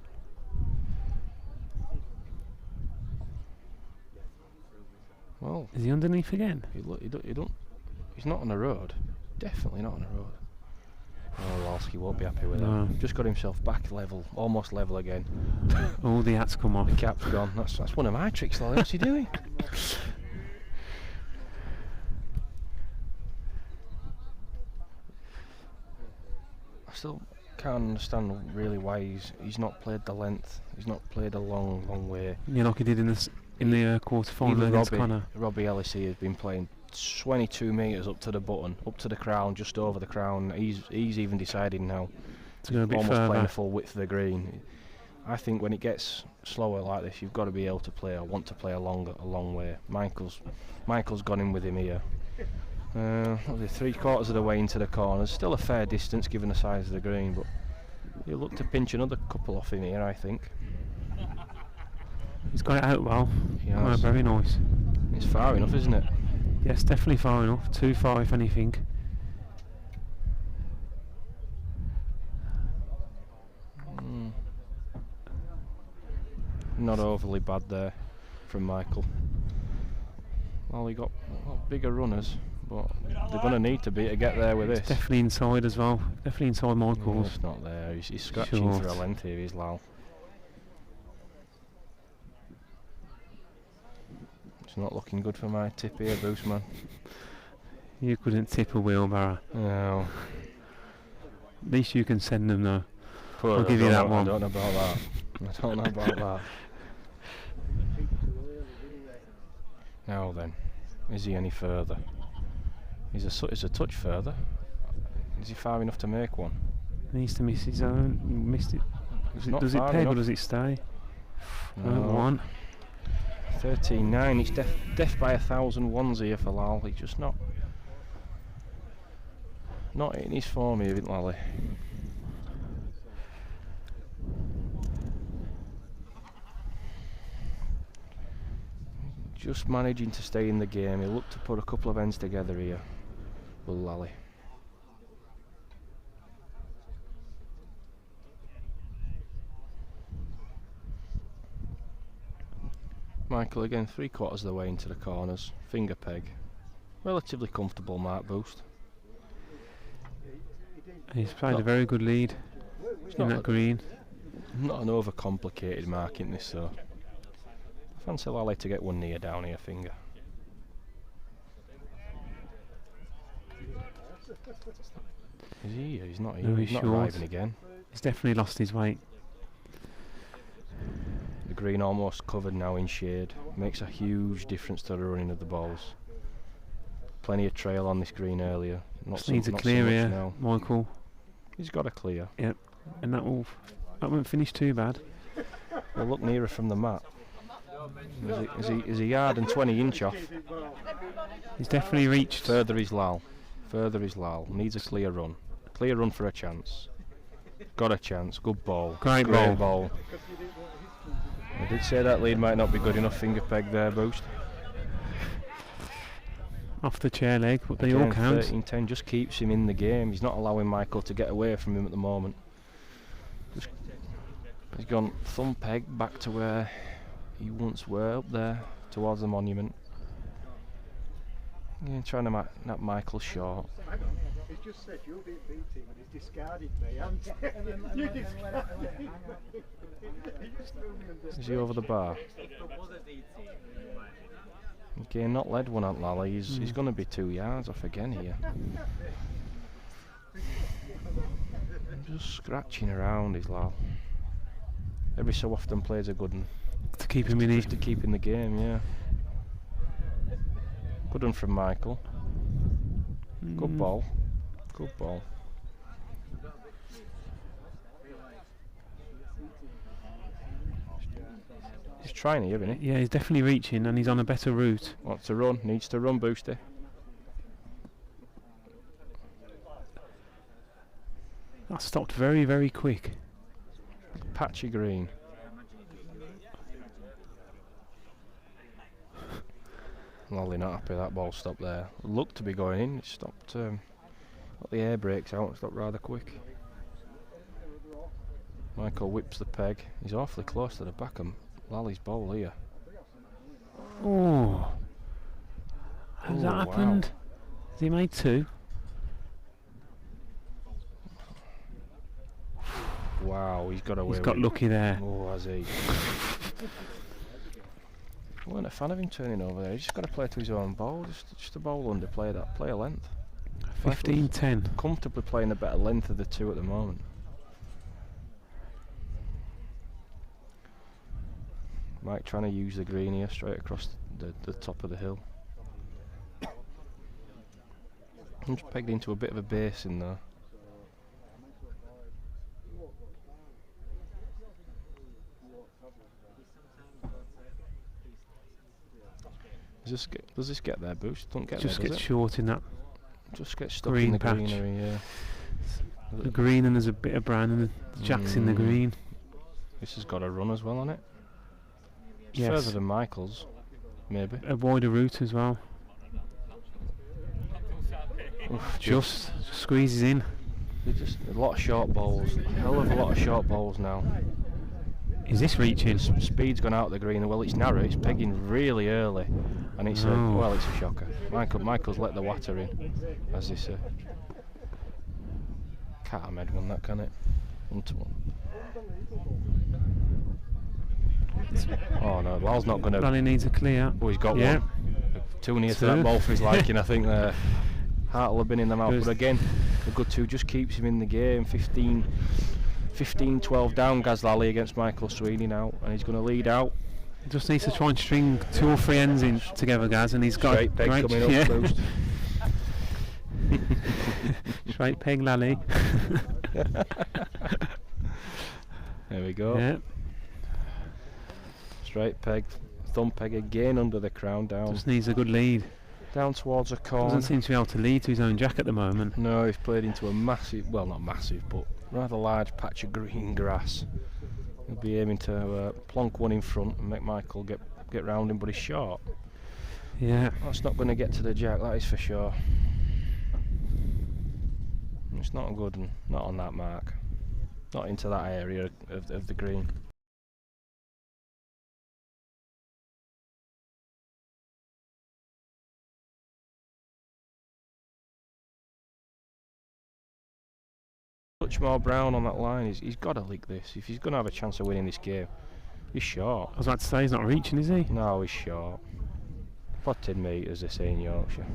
Well, is he underneath again? He's not on the road. Definitely not on the road. Oh, Lalski won't be happy with No. that. Just got himself back level, almost level again. All the hats come off. The cap's gone. That's one of my tricks, Lally. What's he doing? I still can't understand really why he's not played the length. He's not played a long way. Yeah, like he did in the quarter final against Conor. Robbie Ellis here has been playing 22 metres up to the button, up to the crown, just over the crown. He's even decided now to go a bit almost further. playing the full width of the green. I think when it gets slower like this, you've got to be able to play or want to play a long way. Michael's gone in with him here. Only 3/4 of the way into the corners. Still a fair distance given the size of the green, but he'll look to pinch another couple off him here, I think. He's got it out well. Yes. Oh, very nice. It's far enough, isn't it? Yes, definitely far enough. Too far, if anything. Not overly bad there from Michael. Well, he got bigger runners, but they're going to need to be to get there with It's this. definitely inside as well. Definitely inside No, Michael's. it's not there. He's scratching Short. for a length here, he's Lal. It's not looking good for my tip here, Boostman. You couldn't tip a wheelbarrow. No. At least you can send them though. Well, I'll give you that one. I don't know about that. I don't know about that. Now then, is he any further? He's a touch further. Is he far enough to make one? Needs to miss his own. Missed it. Does it peg or does it stay? No. One. 13-9. He's deaf by 1,000 ones here for Lal. He's just not hitting his form here, isn't Lally? Just managing to stay in the game. He'll look to put a couple of ends together here with Lally. Michael again, 3/4 of the way into the corners, finger peg. Relatively comfortable mark boost. He's played a very good lead in that green. Not an overcomplicated mark in this though. I fancy Lally to get one near down here finger. Is he? He's not here. No, He's not short. arriving again. He's definitely lost his weight. The green almost covered now in shade. Makes a huge difference to the running of the balls. Plenty of trail on this green earlier. Just needs a clear here, now. Michael. He's got a clear. Yep, and that won't finish too bad. We'll look nearer from the mat. Is he yard and 20 inch off? He's definitely reached. Further is Lal. Further is Lal. Needs a clear run. Clear run for a chance. Got a chance. Good ball. Great ball. I did say that lead might not be good enough. Finger peg there, boost. Off the chair leg, but they Again, all count. 13-10 just keeps him in the game. He's not allowing Michael to get away from him at the moment. He's gone thumb peg back to where he once were, up there towards the monument. Yeah, trying to nap Michael short. He's just said you didn't beat him and he's discarded me, haven't you? You discarded me. Is he over the bar? Again, not led one at Lally. He's going to be 2 yards off again here. Just scratching around his Lal. Every so often plays a good one. To keep him in just to keep in the game, yeah. Good one from Michael. Good ball. Good ball. He's trying here, isn't he? Yeah, he's definitely reaching and he's on a better route. Wants to run, needs to run, Boosty. That stopped very, very quick. Patchy green. Lally not happy that ball stopped there. Looked to be going in, it stopped. Got the air brakes out, it stopped rather quick. Michael whips the peg. He's awfully close to the back of Lally's ball here. Oh, has that happened? Has he made 2? Wow, he's got away. He's got lucky there. Oh, has he? I weren't a fan of him turning over there. He's just got to play to his own ball. Just a ball under, play a length. 15-10. Comfortably playing a better length of the two at the moment. Mike trying to use the green here straight across the top of the hill. I'm just pegged into a bit of a basin there. Does this get there, Boost? Don't get just there, get short in that. Just get stuck green in the patch. greenery, yeah. The green and there's a bit of brown and the jack's in the green. This has got a run as well on it. It's Yes. further than Michael's, maybe. A wider route as well. Oof, just squeezes in. Just a lot of short balls. Hell of a lot of short balls now. Is this reaching? Speed's gone out of the green. Well, it's narrow. It's pegging really early, and it's well, it's a shocker. Michael's let the water in, as they say. Can't have made one that, can it? 1-1. Oh no, Lal's not going to. Lally needs a clear. Oh, he's got one. Too near to that ball for his liking. I think Heart will have been in the mouth, but again, a good 2 just keeps him in the game. 15-12 down Gaz Lally against Michael Sweeney now, and he's going to lead out. Just needs to try and string 2 or 3 ends in together, Gaz, and he's got straight peg coming up. Boost. Straight peg, Lally. There we go. Yeah. Straight peg, thumb peg again under the crown down. Just needs a good lead. Down towards a corner. Doesn't seem to be able to lead to his own jack at the moment. No, he's played into a massive, well not massive, but rather large patch of green grass. He'll be aiming to plonk one in front and make Michael get round him, but he's short. Yeah. That's not going to get to the jack, that is for sure. It's not good, and not on that mark. Not into that area of the green. Much more brown on that line. He's got to lick this if he's going to have a chance of winning this game. He's short. I was about to say he's not reaching, is he? No, he's short. 14 metres, they say in Yorkshire.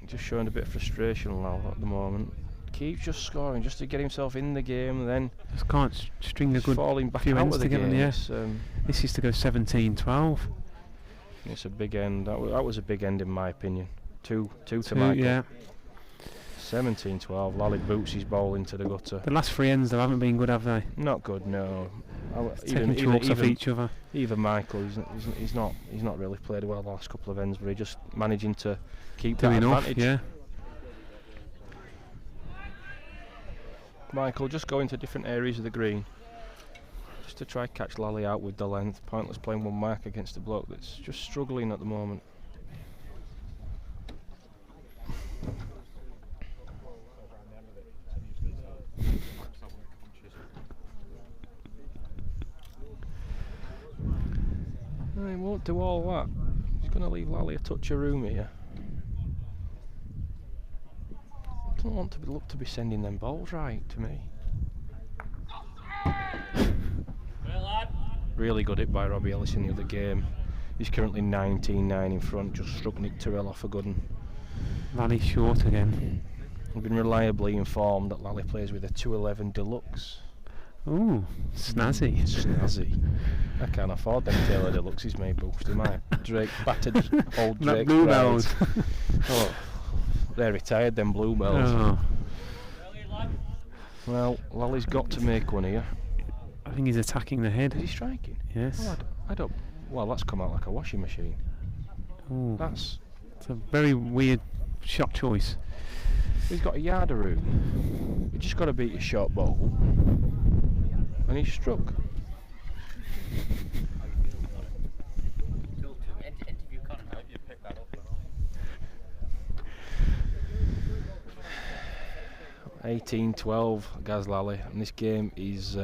Just showing a bit of frustration now at the moment. Keeps just scoring just to get himself in the game, and then just can't string a good falling back few out ends of the together. game. Yeah. This is to go 17-12. It's a big end. That was a big end in my opinion. Two to Michael. Yeah. 17-12. Lally boots his ball into the gutter. The last 3 ends though haven't been good, have they? Not good, no. Taking chalks off each other. Even Michael, he's not really played well the last couple of ends, but he's just managing to keep that advantage. Yeah. Michael just going to different areas of the green just to try catch Lally out with the length. Pointless playing one mark against a bloke that's just struggling at the moment. He won't do all that. He's going to leave Lally a touch of room here. Doesn't want to look to be sending them balls right to me. Really good hit by Robbie Ellis in the other game. He's currently 19-9 in front, just struck Nick Tyrrell off a good one. Lally short again. I've been reliably informed that Lally plays with a 211 Deluxe. Ooh, snazzy. Snazzy. I can't afford them Taylor Deluxes, mate, Boost. My Drake battered old Drake. Bluebells. Oh, they're retired, them Bluebells. Oh. Well, Lally's got to make one here. I think he's attacking the head. Is he striking? Yes. Oh, I don't. Well, that's come out like a washing machine. Ooh. That's a very weird shot choice. He's got a yard of room. You just got to beat your short ball. And he's struck. Interview Conor, I hope you picked that up. 18-12 Gaz Lally, and this game is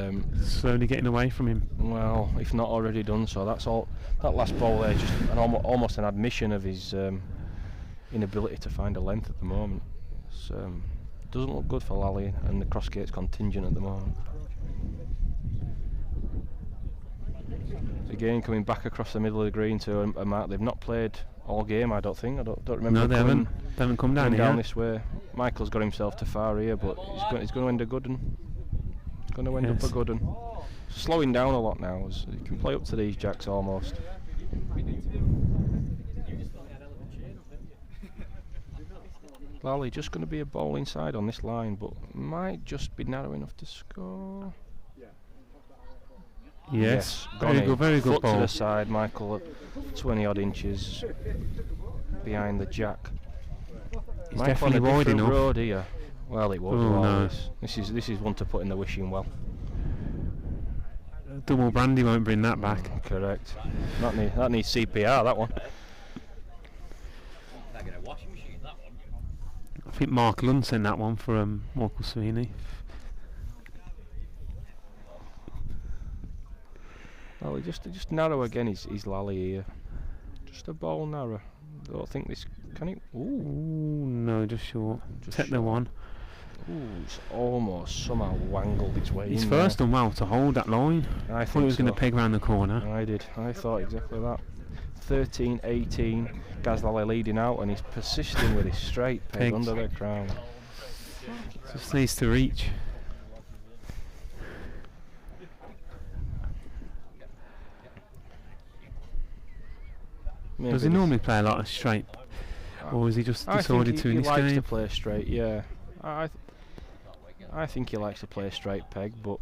slowly getting away from him. Well, if not already done so. That's all. That last ball there, just almost an admission of his inability to find a length at the moment. It's, doesn't look good for Lally and the Crossgate's contingent at the moment. Again, coming back across the middle of the green to a mark they've not played all game. I don't think. I don't remember. No, they haven't come down here. Down this way. Michael's got himself to far here, but he's going to end a good one. He's going to end up a good one. Slowing down a lot now. As he can play up to these jacks almost. Lally just going to be a ball inside on this line, but might just be narrow enough to score. Yes, very good ball. Foot to the side, Michael at 20 odd inches behind the jack. He's Michael definitely on a wide different enough. road here. Well, it was. Oh, no. This is one to put in the wishing well. Double brandy won't bring that back. Correct. That needs CPR. That one. I think Mark Lund sent that one for Michael Sweeney. Well, just narrow again. He's Lally here. Just a ball narrow. I don't think this can he. Ooh, no, just short. Take the one. Ooh, it's almost somehow wangled its way He's in first there. done well to hold that line. I thought he was going to peg round the corner. I did. I thought exactly that. 13-18. Lally leading out, and he's persisting with his straight peg Pegs. under the crown. Just needs to reach. Maybe Does he this- normally play a lot of straight, or is he just decided to in he this likes game? to play straight, yeah. I think he likes to play straight peg, but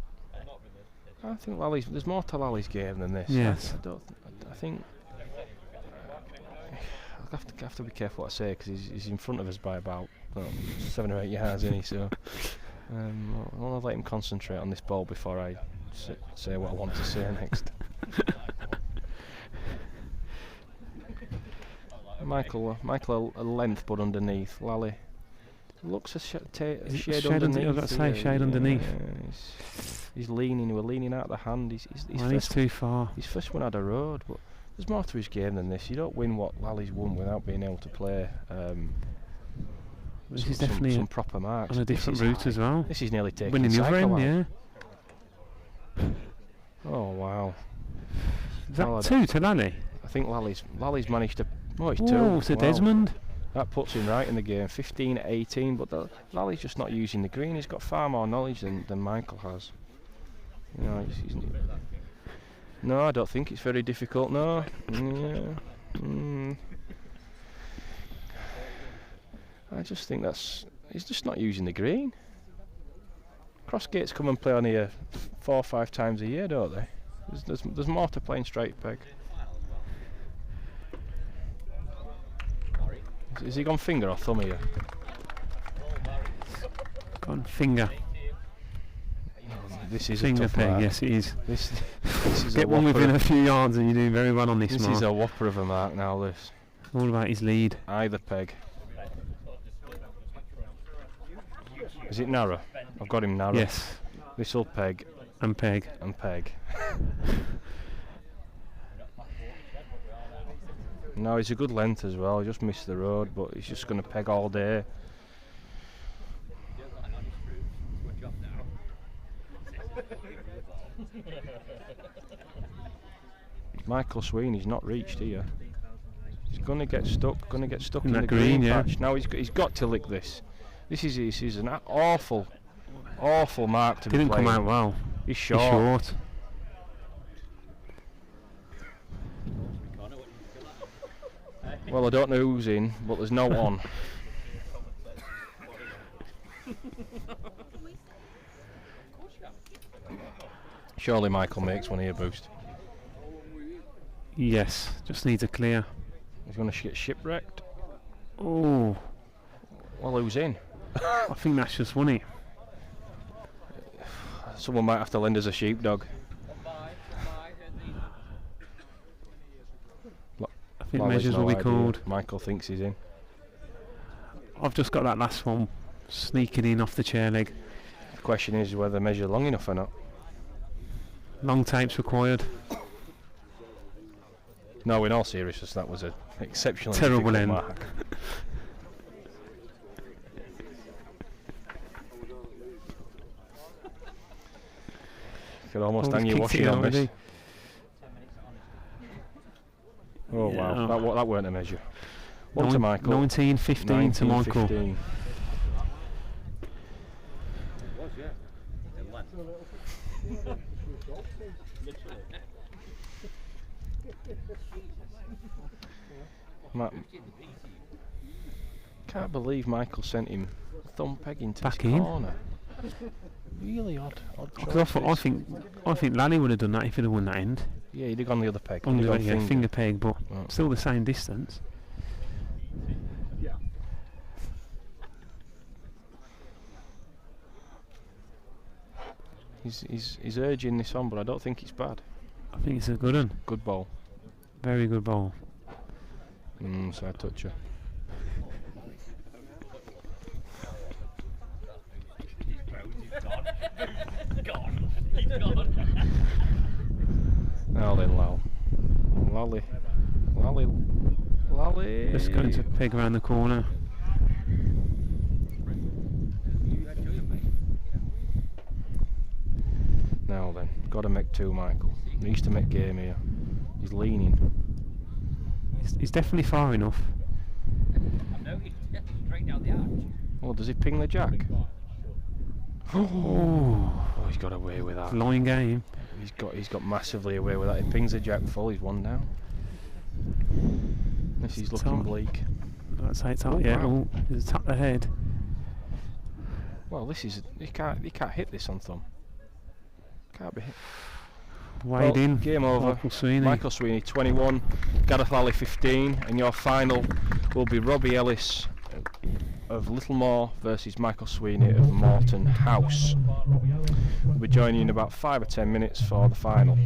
I think there's more to Lally's game than this. Yes. I think I'll have to be careful what I say, because he's in front of us by about 7 or 8 yards, isn't he? So I want to let him concentrate on this ball before I say what I want to say next. Michael a length, but underneath. Lally looks a shade underneath. I've got to say, shade underneath. He's leaning. We're leaning out of the hand. He's too far. His first one had a road, but there's more to his game than this. You don't win what Lally's won without being able to play. This is definitely some proper marks on a different route as well. This is nearly taking winning the other cycle end, out. Oh wow! Is that 2 to Lally? I think Lally's managed to. Oh, it's 2. Oh, to Wow. Desmond. That puts him right in the game. 15-18, but Lally's just not using the green. He's got far more knowledge than Michael has. You know, no, I don't think it's very difficult. No. Yeah. I just think he's just not using the green. Crossgates come and play on here 4 or 5 times a year, don't they? There's more to playing straight peg. Is he gone finger or thumb here? Gone finger. This is finger a tough peg, mark. yes it is. This is Get one within a few yards and you're doing very well on this This mark. is a whopper of a mark now, this. All about his lead. Either peg. Is it narrow? I've got him narrow. Yes. This'll peg. And peg. And peg. No, he's a good length as well. He just missed the road, but he's just going to peg all day. Michael Sweeney's not reached here. He's going to get stuck. Going to get stuck in the green patch. Now he's got to lick this. This is an awful mark to be playing. Didn't come out well. He's short. He's short. Well, I don't know who's in, but there's no on. Surely Michael makes one here, boost. Yes, just needs a clear. He's going to get shipwrecked. Oh. Well, who's in? I think that's just won it. Someone might have to lend us a sheepdog. I think measures will be called. Michael thinks he's in. I've just got that last one sneaking in off the chair leg. The question is whether measure long enough or not. Long tapes required. No, in all seriousness, that was an exceptionally terrible difficult end. mark. You could almost hang your washing on this. Oh wow, that weren't a measure. One to Michael. 19-15 to Michael. 19-15. Can't believe Michael sent him thumb peg into Back his in. corner. Really odd. I think Lally would have done that if he'd have won that end. Yeah, he'd have gone the other peg. On He'd the have gone finger peg, but Oh. still the same distance. He's urging this on, but I don't think it's bad. I think it's a good one. Good ball. Very good ball. Side toucher. Now then, Lally. Just going to peg around the corner. Now then, got to make 2, Michael. Needs to make game here. He's leaning. He's definitely far enough. I've noticed, yeah, straight down the arch. Oh, does he ping the jack? Oh, he's got away with that. Line game. He's got massively away with that. He pings the jack full. He's one down. This is looking bleak. Let's say it's out. Yeah. Wow. Oh, he's tapped the head. Well, this is you can't hit this on thumb. Can't be hit. Wade in. Game over. Michael Sweeney. Michael Sweeney 21, Gareth Lally 15, and your final will be Robbie Ellis of Littlemore versus Michael Sweeney of Morton House. We'll be joining you in about 5 or 10 minutes for the final.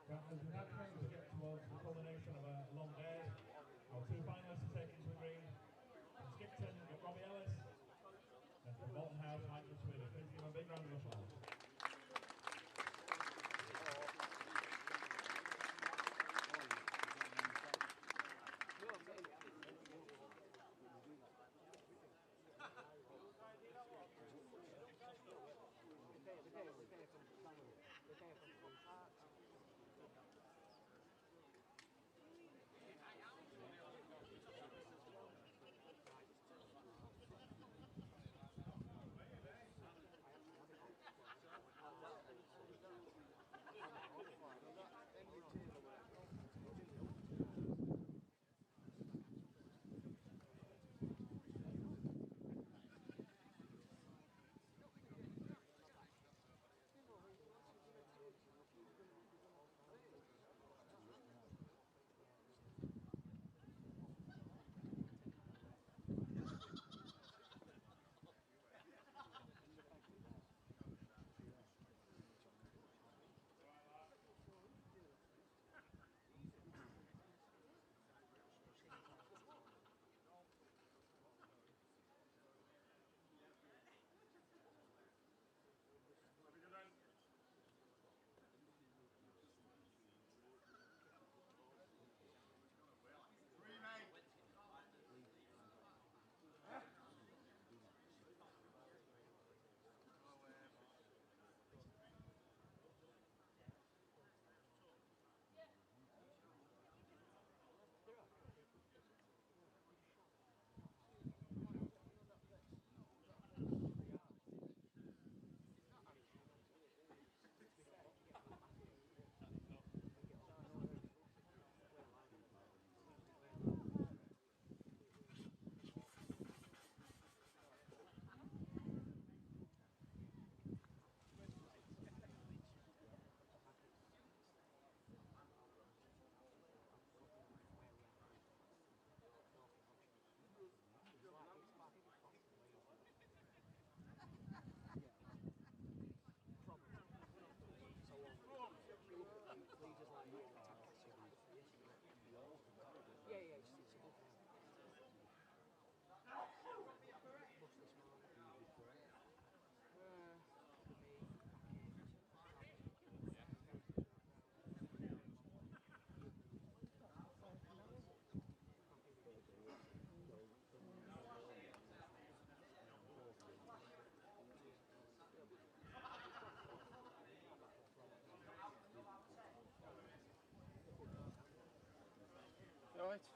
Well, as we now trying to get towards the culmination of a long day, our two finalists are taken to the green. From Skipton, we've got Robbie Ellis, and from Bolton House, Michael Sweeney. Please give a big round of applause.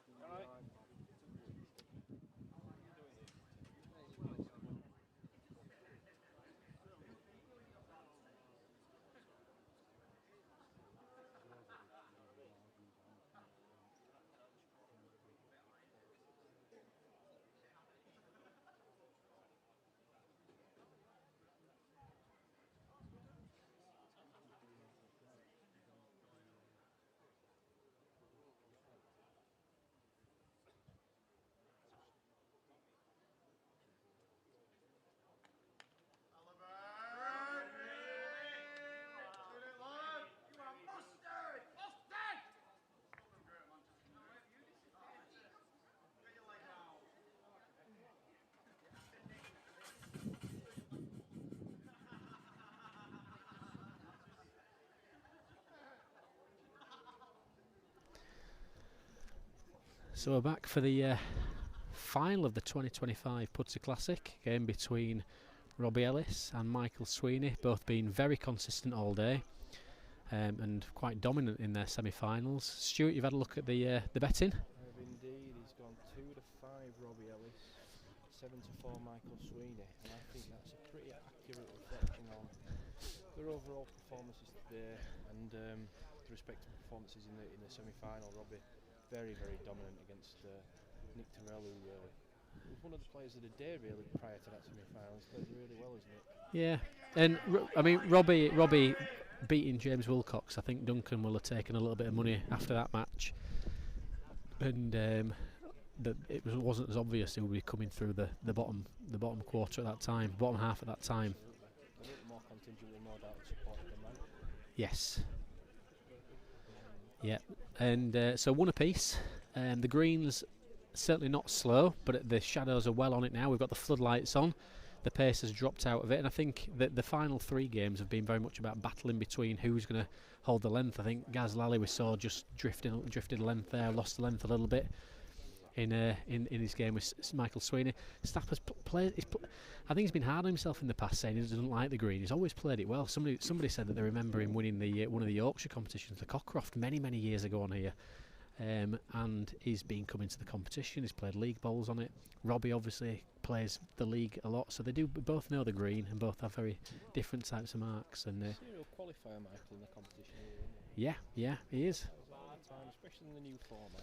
Right, right. So we're back for the final of the 2025 Pudsey Classic, game between Robbie Ellis and Michael Sweeney, both being very consistent all day and quite dominant in their semi-finals. Stuart, you've had a look at the betting? I've indeed. He's gone 2-5 Robbie Ellis, 7-4 Michael Sweeney, and I think that's a pretty accurate reflection on their overall performances today and the respective performances in the semi-final. Robbie very, very dominant against Nick Terrell, who was one of the players of the day really prior to that semi-final. He's played really well, isn't it? Yeah, and I mean Robbie beating James Wilcox. I think Duncan will have taken a little bit of money after that match, and that it wasn't as obvious he would be coming through the bottom quarter at that time, bottom half at that time. A little more contingent will no doubt support the man. Yes. Yeah, and so one apiece. The green's certainly not slow, but the shadows are well on it now. We've got the floodlights on. The pace has dropped out of it, and I think that the final 3 games have been very much about battling between who's going to hold the length. I think Lally we saw just drifted length there, lost the length a little bit in his game with Michael Sweeney. Stafford's played. I think he's been hard on himself in the past, saying he doesn't like the green. He's always played it well. Somebody said that they remember him winning the one of the Yorkshire competitions, the Cockcroft, many years ago on here. And he's been coming to the competition. He's played league bowls on it. Robbie obviously plays the league a lot, so they do both know the green and both have very different types of marks. And serial qualifier, Michael, in the competition. Yeah, he is. Especially in the new format.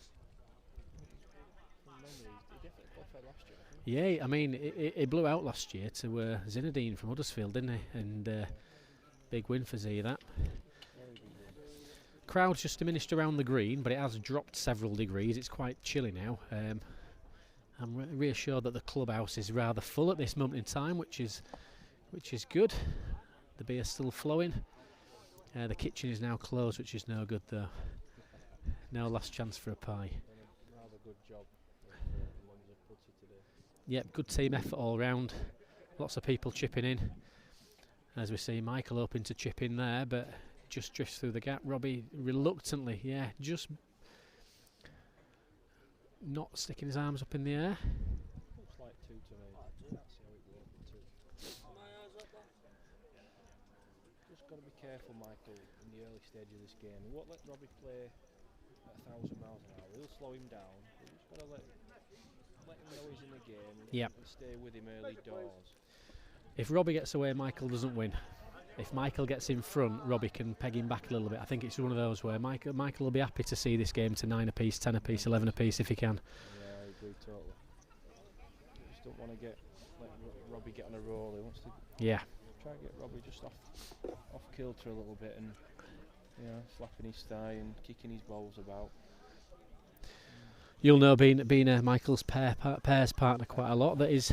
He definitely qualified last year. Yeah, I mean, he blew out last year to Zinedine from Huddersfield, didn't he? And big win for Z, that. Crowd's just diminished around the green, but it has dropped several degrees. It's quite chilly now. I'm reassured that the clubhouse is rather full at this moment in time, which is good. The beer's still flowing. The kitchen is now closed, which is no good though. No last chance for a pie. Rather good job. Pudsey today. Yep, good team effort all round. Lots of people chipping in. As we see, Michael hoping to chip in there, but just drifts through the gap. Robbie reluctantly, just not sticking his arms up in the air. Looks like 2 to me. Let's see how it works. 2. Just got to be careful, Michael, in the early stage of this game. We won't let Robbie play at 1,000 miles an hour. We'll slow him down. We've just got to let him know he's in the game and stay with him early doors. If Robbie gets away, Michael doesn't win. If Michael gets in front, Robbie can peg him back a little bit. I think it's one of those where Michael will be happy to see this game to 9 apiece, 10 apiece, 11 apiece if he can. Yeah, I agree totally. Just don't want to let Robbie get on a roll. He wants to try and get Robbie just off kilter a little bit and slapping his thigh and kicking his balls about. You'll know, being Michael's pairs partner quite a lot, that he's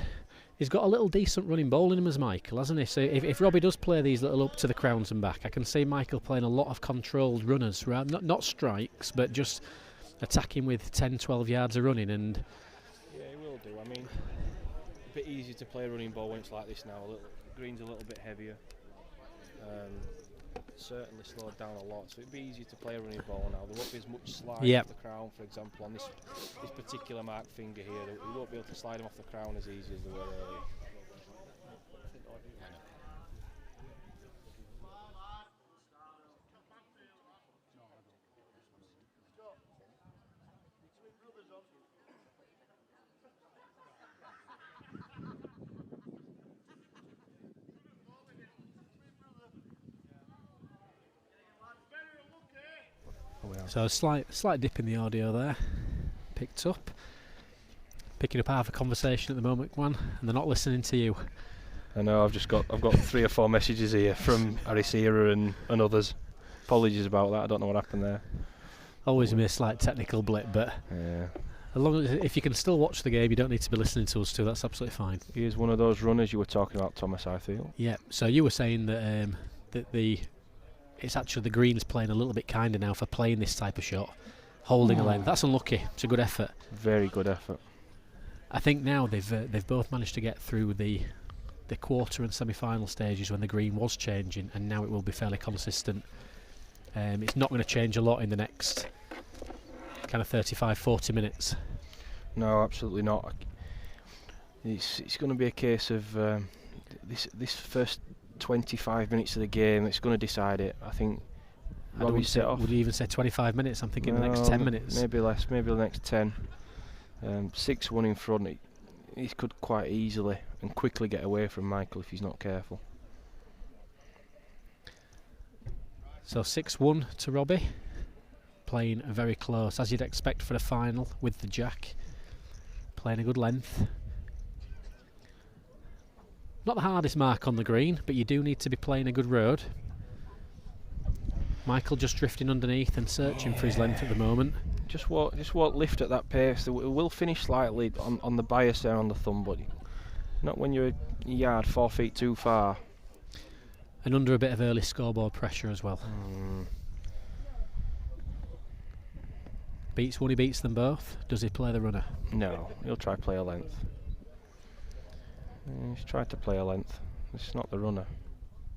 got a little decent running ball in him as Michael, hasn't he? So if Robbie does play these little up to the crowns and back, I can see Michael playing a lot of controlled runners, not strikes, but just attacking with 10, 12 yards of running. And yeah, he will do. I mean, a bit easier to play a running ball when it's like this now. Green's a little bit heavier. Certainly slowed down a lot, so it'd be easier to play a running ball now. There won't be as much slide off the crown, for example, on this particular marked finger here. We won't be able to slide him off the crown as easy as they were earlier. So a slight dip in the audio there, picking up half a conversation at the moment, Juan, and they're not listening to you. I know. I've got 3 or 4 messages here from Arisira and others. Apologies about that. I don't know what happened there. Always be a slight technical blip, but as long as if you can still watch the game, you don't need to be listening to us too. That's absolutely fine. He is one of those runners you were talking about, Thomas, I feel. Yeah. So you were saying that it's actually the green's playing a little bit kinder now for playing this type of shot, holding a length. That's unlucky. It's a good effort. Very good effort. I think now they've both managed to get through the quarter and semi-final stages when the green was changing, and now it will be fairly consistent. It's not going to change a lot in the next kind of 35-40 minutes. No, absolutely not. It's going to be a case of this first 25 minutes of the game. It's going to decide it. I think. Would you even say 25 minutes? I'm thinking the next 10 minutes. Maybe less. Maybe the next 10. 6-1 in front. He could quite easily and quickly get away from Michael if he's not careful. So 6-1 to Robbie. Playing very close, as you'd expect for a final with the jack. Playing a good length. Not the hardest mark on the green, but you do need to be playing a good road. Michael just drifting underneath and searching for his length at the moment. Just won't lift at that pace. It will finish slightly on the bias there on the thumb, but not when you're a yard 4 feet too far. And under a bit of early scoreboard pressure as well. When he beats them both, does he play the runner? No, he'll try play a length. He's tried to play a length. This is not the runner.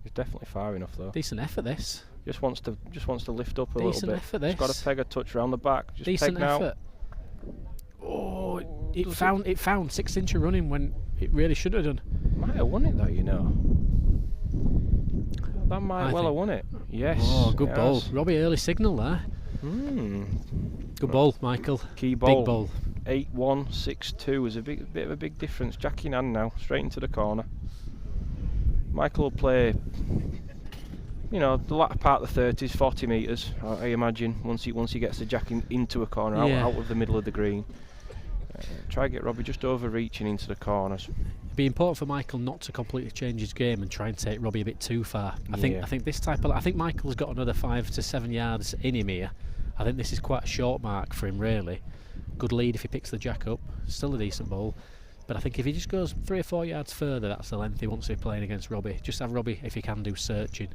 He's definitely far enough though. Decent effort this. Just wants to lift up a Decent little bit. effort this. He's got to peg a touch round the back. Just Decent peg now. effort. Oh, it found 6-inch running when it really should have done. Might have won it though, you know. That might well have won it. Yes. Oh, good ball. Robbie early signal there. Good ball, Michael. Key ball. Big ball. 8-1, 6-2 is a bit of a big difference. Jack in hand now, straight into the corner. Michael will play, you know, the latter part of the 30s, 40 metres, I imagine, once he gets the jack into a corner, out of the middle of the green. Try and get Robbie just overreaching into the corners. It'd be important for Michael not to completely change his game and try and take Robbie a bit too far. I think this type of, I think Michael's got another 5 to 7 yards in him here. I think this is quite a short mark for him, really. Good lead if he picks the jack up. Still a decent ball. But I think if he just goes 3 or 4 yards further, that's the length he wants to be playing against Robbie. Just have Robbie, if he can, do searching.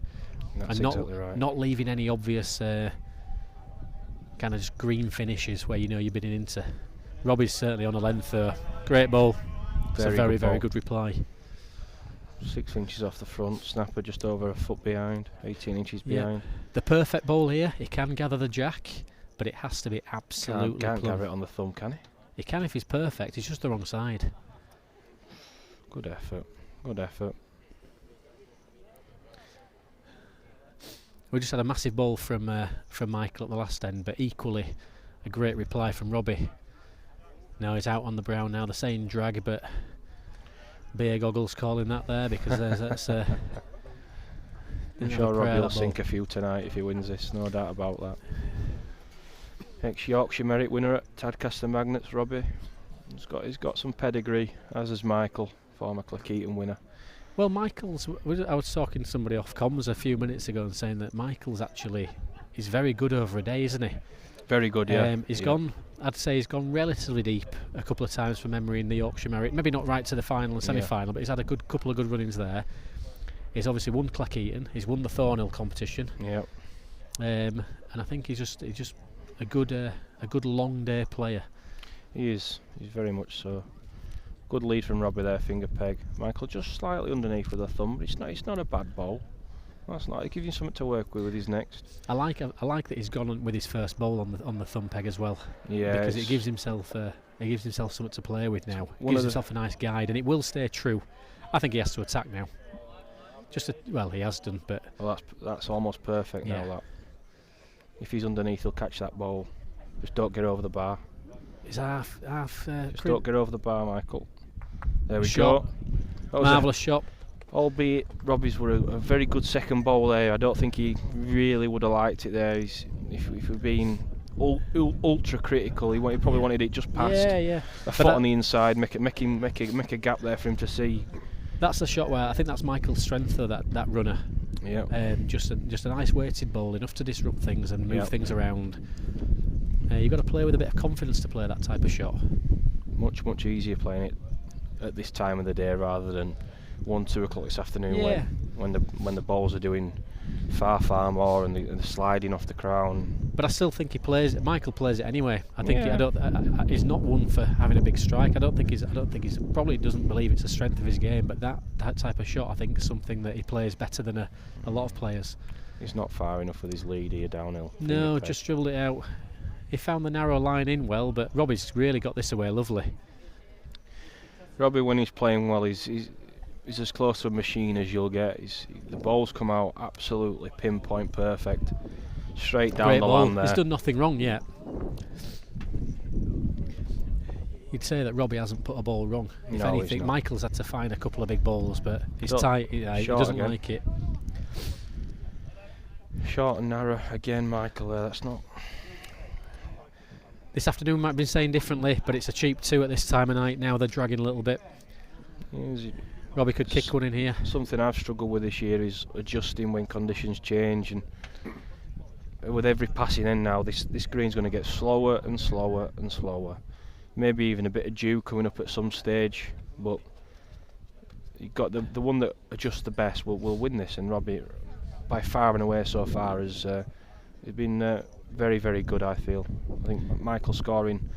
That's and exactly right. Not leaving any obvious kind of just green finishes where you know you're bidding into. Robbie's certainly on a length there. Great ball. It's a very, very good reply. 6 inches off the front, snapper just over a foot behind, 18 inches behind. The perfect ball here, he can gather the jack, but it has to be absolutely Can't plumb. gather it on the thumb, can he? He can if he's perfect, he's just the wrong side. Good effort, good effort. We just had a massive ball from Michael at the last end, but equally a great reply from Robbie. Now he's out on the brown now, they're saying drag, but beer goggles calling that there because that's I'm sure Robbie will sink a few tonight if he wins this, no doubt about that. Ex-Yorkshire Merit winner at Tadcaster Magnets, Robbie. He's got some pedigree, as is Michael, former Cleckheaton winner. Well, I was talking to somebody off comms a few minutes ago and saying that Michael's actually, he's very good over a day, isn't he? Very good, yeah. I'd say he's gone relatively deep a couple of times from memory in the Yorkshire Merit. Maybe not right to the final and semi-final, but he's had a couple of good runnings there. He's obviously won Cleckheaton. He's won the Thornhill competition. Yep. And I think he's just a good long day player. He is. He's very much so. Good lead from Robbie there, finger peg. Michael just slightly underneath with a thumb, but it's not a bad ball. That's not. It gives you something to work with his next. I like that he's gone on with his first bowl on the thumb peg as well. Yeah. Because it gives himself something to play with now. Gives himself a nice guide, and it will stay true. I think he has to attack now. He has done, but well, that's almost perfect now. That if he's underneath, he'll catch that ball. Just don't get over the bar. It's half. Just don't get over the bar, Michael. There we go. Marvellous shot. Albeit Robbie's were a very good second ball there. I don't think he really would have liked it there. If we're being ultra critical, he probably wanted it just past a foot on the inside, make a gap there for him to see. That's the shot where I think that's Michael's strength though, that runner. Yeah. Just a nice weighted ball, enough to disrupt things and move things around. You've got to play with a bit of confidence to play that type of shot. Much easier playing it at this time of the day rather than 1-2 o'clock this afternoon when the balls are doing far more and they're sliding off the crown. But I still think Michael plays it anyway. I think he's not one for having a big strike. I don't think he's probably doesn't believe it's the strength of his game. But that type of shot, I think, is something that he plays better than a lot of players. He's not far enough with his lead here downhill. No, just dribbled it out. He found the narrow line in well, but Robbie's really got this away lovely. Robbie, when he's playing well, he's as close to a machine as you'll get. The balls come out absolutely pinpoint perfect, straight down the land there. He's done nothing wrong yet. You'd say that Robbie hasn't put a ball wrong. If anything, Michael's had to find a couple of big balls, but he's tight. He doesn't like it. Short and narrow again, Michael. That's not. This afternoon might have been saying differently, but it's a cheap 2 at this time of night. Now they're dragging a little bit. Robbie could kick one in here. Something I've struggled with this year is adjusting when conditions change, and with every passing end now, this green's going to get slower and slower and slower. Maybe even a bit of dew coming up at some stage, but you've got the one that adjusts the best will win this, and Robbie, by far and away so far, has been very, very good, I feel. I think Michael scoring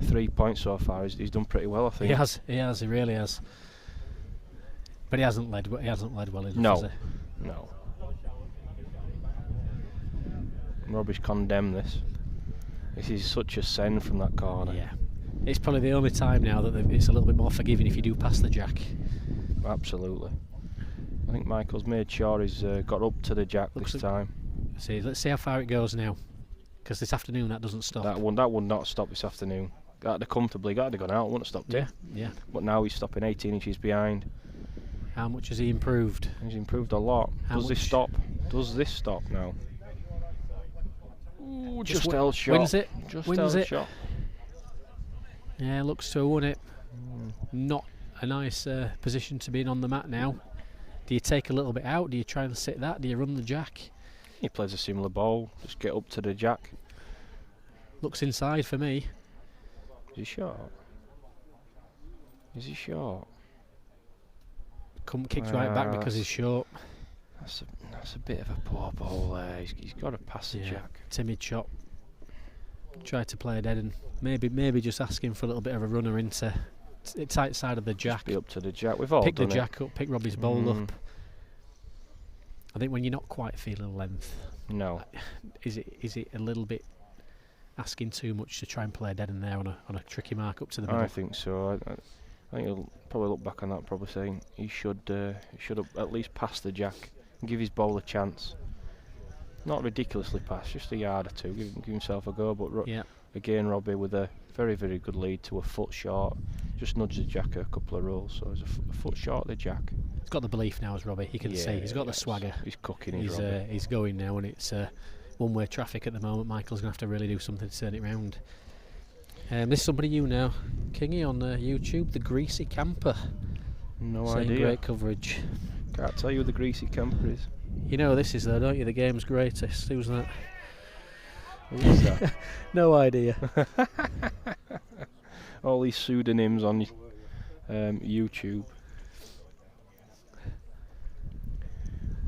3 points so far, he's done pretty well, I think. He really has. But he hasn't led well enough, No, has he? no. Robbie's condemned this. This is such a send from that corner. Yeah. It's probably the only time now that it's a little bit more forgiving if you do pass the jack. Absolutely. I think Michael's made sure he's got up to the jack this time. Let's see how far it goes now. Because this afternoon that doesn't stop. That would not stop this afternoon. That'd have comfortably gone out, wouldn't have stopped it. Yeah. But now he's stopping 18 inches behind. How much has he improved? He's improved a lot. Does this stop? Does this stop now? Ooh, just held shot. Wins it. Just wins held it. shot. Yeah, looks to have won it. Not a nice position to be in on the mat now. Do you take a little bit out? Do you try and sit that? Do you run the jack? He plays a similar ball. Just get up to the jack. Looks inside for me. Is he short? Is he short? Kicks right back because he's short. That's a bit of a poor ball there. He's got to pass the jack. Timid shot. Tried to play dead and maybe just asking for a little bit of a runner into tight side of the jack. Just be up to the jack. We've all pick done the jack up, pick Robbie's ball up. I think when you're not quite feeling length, no, is it a little bit asking too much to try and play dead in there on a tricky mark up to the middle? I think so. I think he'll probably look back on that, probably saying he should have at least passed the jack and give his ball a chance. Not ridiculously pass, just a yard or two, give himself a go. But again, Robbie with a very, very good lead to a foot short, just nudged the jack a couple of rolls, so he's a foot short of the jack. He's got the belief now, as Robbie. You can see he's got the swagger. He's cooking. He's going now, and it's one-way traffic at the moment. Michael's going to have to really do something to turn it round. This is somebody you know, Kingy on YouTube, the Greasy Camper. No Saying idea. Great coverage. Can't tell you who the Greasy Camper is. You know this is though, don't you? The game's greatest. Who's that? Who is that? No idea. All these pseudonyms on YouTube.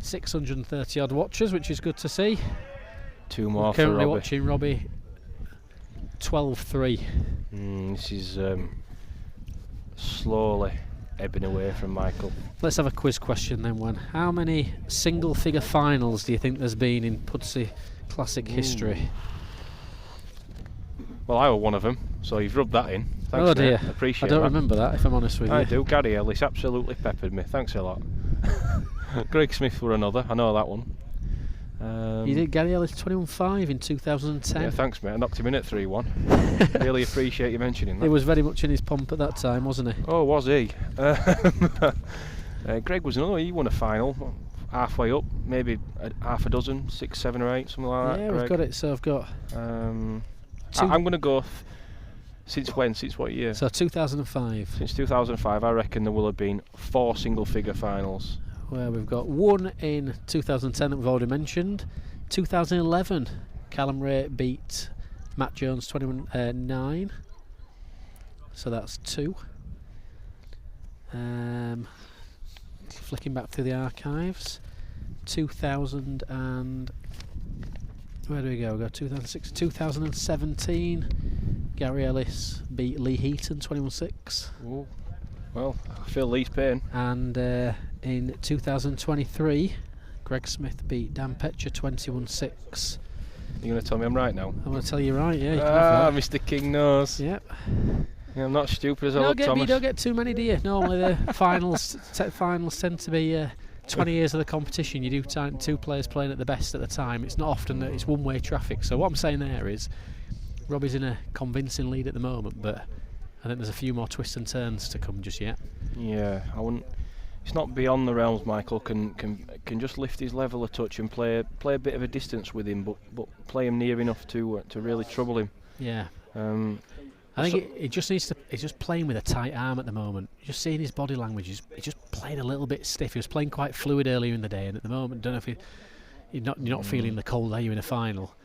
630 odd watchers, which is good to see. Two more We're for currently Robbie. watching Robbie 12-3. This is slowly ebbing away from Michael. Let's have a quiz question then, one. How many single figure finals do you think there's been in Pudsey Classic history? Well, I were one of them, so you've rubbed that in. Thanks, Oh dear, mate. Appreciate I don't that. remember that, if I'm honest with you. I do. Gary Ellis absolutely peppered me. Thanks a lot. Greg Smith were another. I know that one. You did Gary Ellis 21-5 in 2010. Yeah, thanks, mate. I knocked him in at 3-1. Really appreciate you mentioning that. He was very much in his pomp at that time, wasn't he? Oh, was he? Greg was another. He won a final, halfway up, maybe half a dozen, 6, 7 or 8, something like that. Yeah, we've got it. So I've got. I'm going to go. Since when? Since what year? So 2005. Since 2005, I reckon there will have been 4 single-figure finals. Where we've got one in 2010 that we've already mentioned. 2011, Callum Wraight beat Matt Jones 21-9. So that's 2. Flicking back through the archives. 2000 and where do we go? We go 2006, 2017. Gary Ellis beat Lee Heaton 21-6. Ooh. Well, I feel Lee's pain. And in 2023, Greg Smith beat Dan Petcher 21-6. You're going to tell me I'm right now? I'm going to tell you right, yeah. You can have that. Mr. King knows. Yep. Yeah, I'm not stupid as I look, Thomas. You don't get too many, do you? Normally the finals tend to be 20 years of the competition. You do 2 players playing at the best at the time. It's not often that it's one-way traffic. So what I'm saying there is, Robbie's in a convincing lead at the moment, but I think there's a few more twists and turns to come just yet. Yeah, I wouldn't. It's not beyond the realms. Michael can just lift his level a touch and play a bit of a distance with him, but play him near enough to really trouble him. Yeah. I think it just needs to. He's just playing with a tight arm at the moment. Just seeing his body language. He's just playing a little bit stiff. He was playing quite fluid earlier in the day, and at the moment, don't know if you're not feeling the cold, are you, in a final?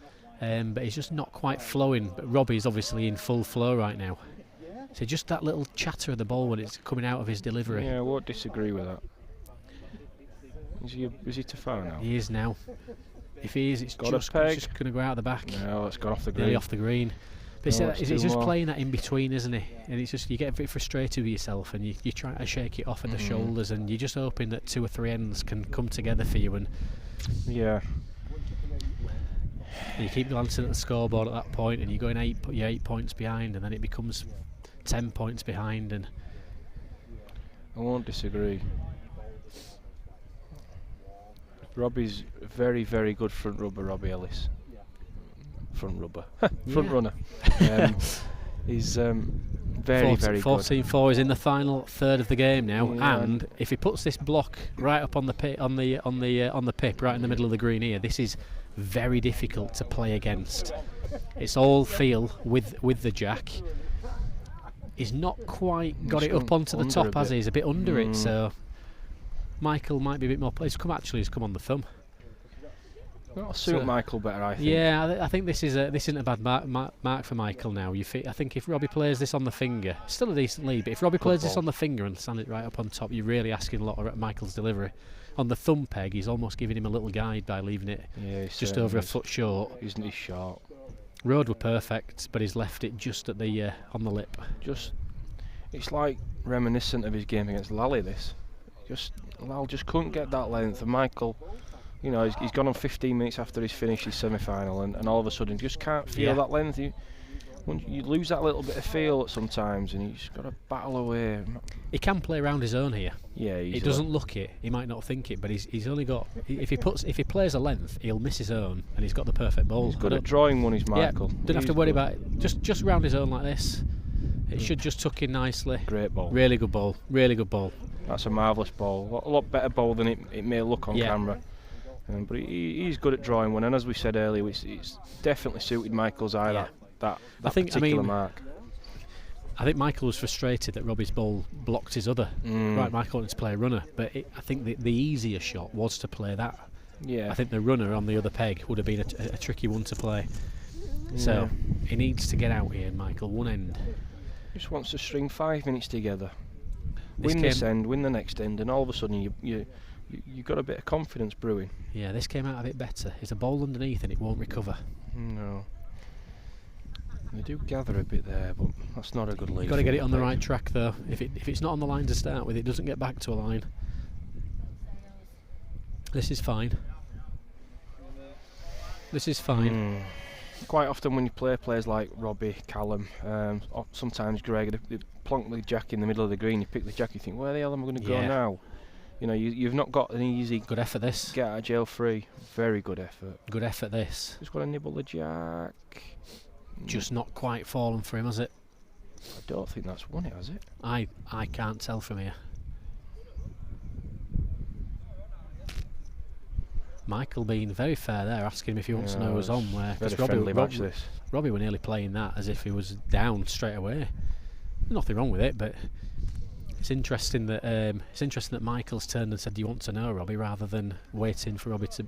But he's just not quite flowing. But Robbie's obviously in full flow right now. So just that little chatter of the ball when it's coming out of his delivery. Yeah, I won't disagree with that. Is he too far now? He is now. If he is, it's Got just a peg. going to go out the back. No, it's gone off the green. Nearly off the green. But No, he's it's just two more. playing that in between, isn't he? And it's just, you get a bit frustrated with yourself, and you try to shake it off at the shoulders, and you're just hoping that 2 or 3 ends can come together for you. And Yeah. you keep glancing at the scoreboard at that point, and you're going 8 points behind, and then it becomes 10 points behind. And I won't disagree. Robbie's very, very good front rubber, Robbie Ellis. Front rubber. Front runner. He's very, very good. 14-4 is in the final third of the game now, and if he puts this block right up on the pip, on the pip, right in the middle of the green here, this is very difficult to play against. It's all feel with the jack. He's not quite got it up onto the top, has he? He's a bit under it, so Michael might be a bit more. He's come on the thumb. That'll suit Michael better, I think. Yeah, I think this isn't a bad mark for Michael now. I think if Robbie plays this on the finger, still a decent lead, but if Robbie plays this on the finger and stand it right up on top, you're really asking a lot of Michael's delivery. On the thumb peg, he's almost giving him a little guide by leaving it just over a foot short. Isn't he short? Road were perfect, but he's left it just at the on the lip. It's like reminiscent of his game against Lally. Lal just couldn't get that length, and Michael, you know, he's gone on 15 minutes after he's finished his semi-final, and all of a sudden just can't feel that length. You lose that little bit of feel sometimes, and he's got to battle away. He can play around his own here. Yeah, he doesn't look it. He might not think it, but he's only got. If he plays a length, he'll miss his own, and he's got the perfect ball. He's good at drawing one, is Michael. Yeah, don't have to worry about it. Just round his own like this. It should just tuck in nicely. Great ball. Really good ball. Really good ball. That's a marvellous ball. A lot better ball than it may look on camera. But he's good at drawing one, and as we said earlier, it's definitely suited Michael's eye. That particular mark. I think Michael was frustrated that Robbie's ball blocked his other. Right, Michael wanted to play a runner, but I think the easier shot was to play that. Yeah. I think the runner on the other peg would have been a tricky one to play. So he needs to get out here, Michael. One end. Just wants to string 5 minutes together. Win this end, win the next end, and all of a sudden you got a bit of confidence brewing. Yeah, this came out a bit better. There's a ball underneath and it won't recover. No. They do gather a bit there, but that's not a good lead. You've got to get it on the right track though. If it's not on the line to start with, it doesn't get back to a line. This is fine. This is fine. Quite often when you play players like Robbie, Callum, sometimes Greg, they plonk the jack in the middle of the green, you pick the jack, you think, where the hell am I going to go now? You know, you've not got an easy... Good effort this. Get out of jail free. Very good effort. Good effort this. Just got to nibble the jack. Just not quite fallen for him, has it? I don't think that's won it, has it? I can't tell from here. Michael being very fair there, asking him if he wants to know who was on. Because Robbie were nearly playing that as if he was down straight away. Nothing wrong with it, but it's interesting that Michael's turned and said, "Do you want to know, Robbie?" rather than waiting for Robbie to.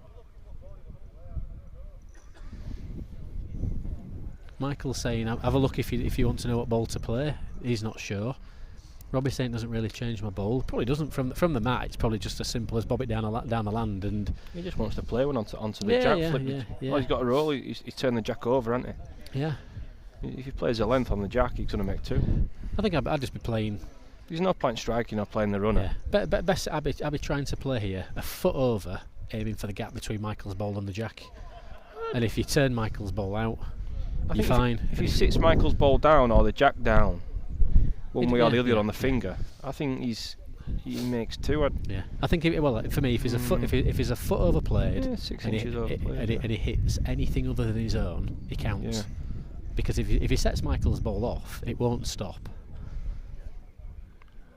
Michael's saying, "Have a look if you want to know what ball to play." He's not sure. Robbie saying doesn't really change my ball. Probably doesn't from the mat. It's probably just as simple as bob it down the land, and he just wants to play one onto the jack. Oh, he's got a roll. He's turned the jack over, hasn't he? Yeah. If he plays a length on the jack, he's going to make 2. I think I'd just be playing. There's no point striking or playing the runner. Yeah. But best I'd be trying to play here a foot over, aiming for the gap between Michael's ball and the jack. And if you turn Michael's ball out, you're fine. If he sits Michael's ball down or the jack down, one way or the other on the finger, I think he makes 2. Yeah, I think for me, if he's a foot if he's a foot overplayed, 6 inches overplayed, and he hits anything other than his own, he counts. Yeah. Because if he sets Michael's ball off, it won't stop.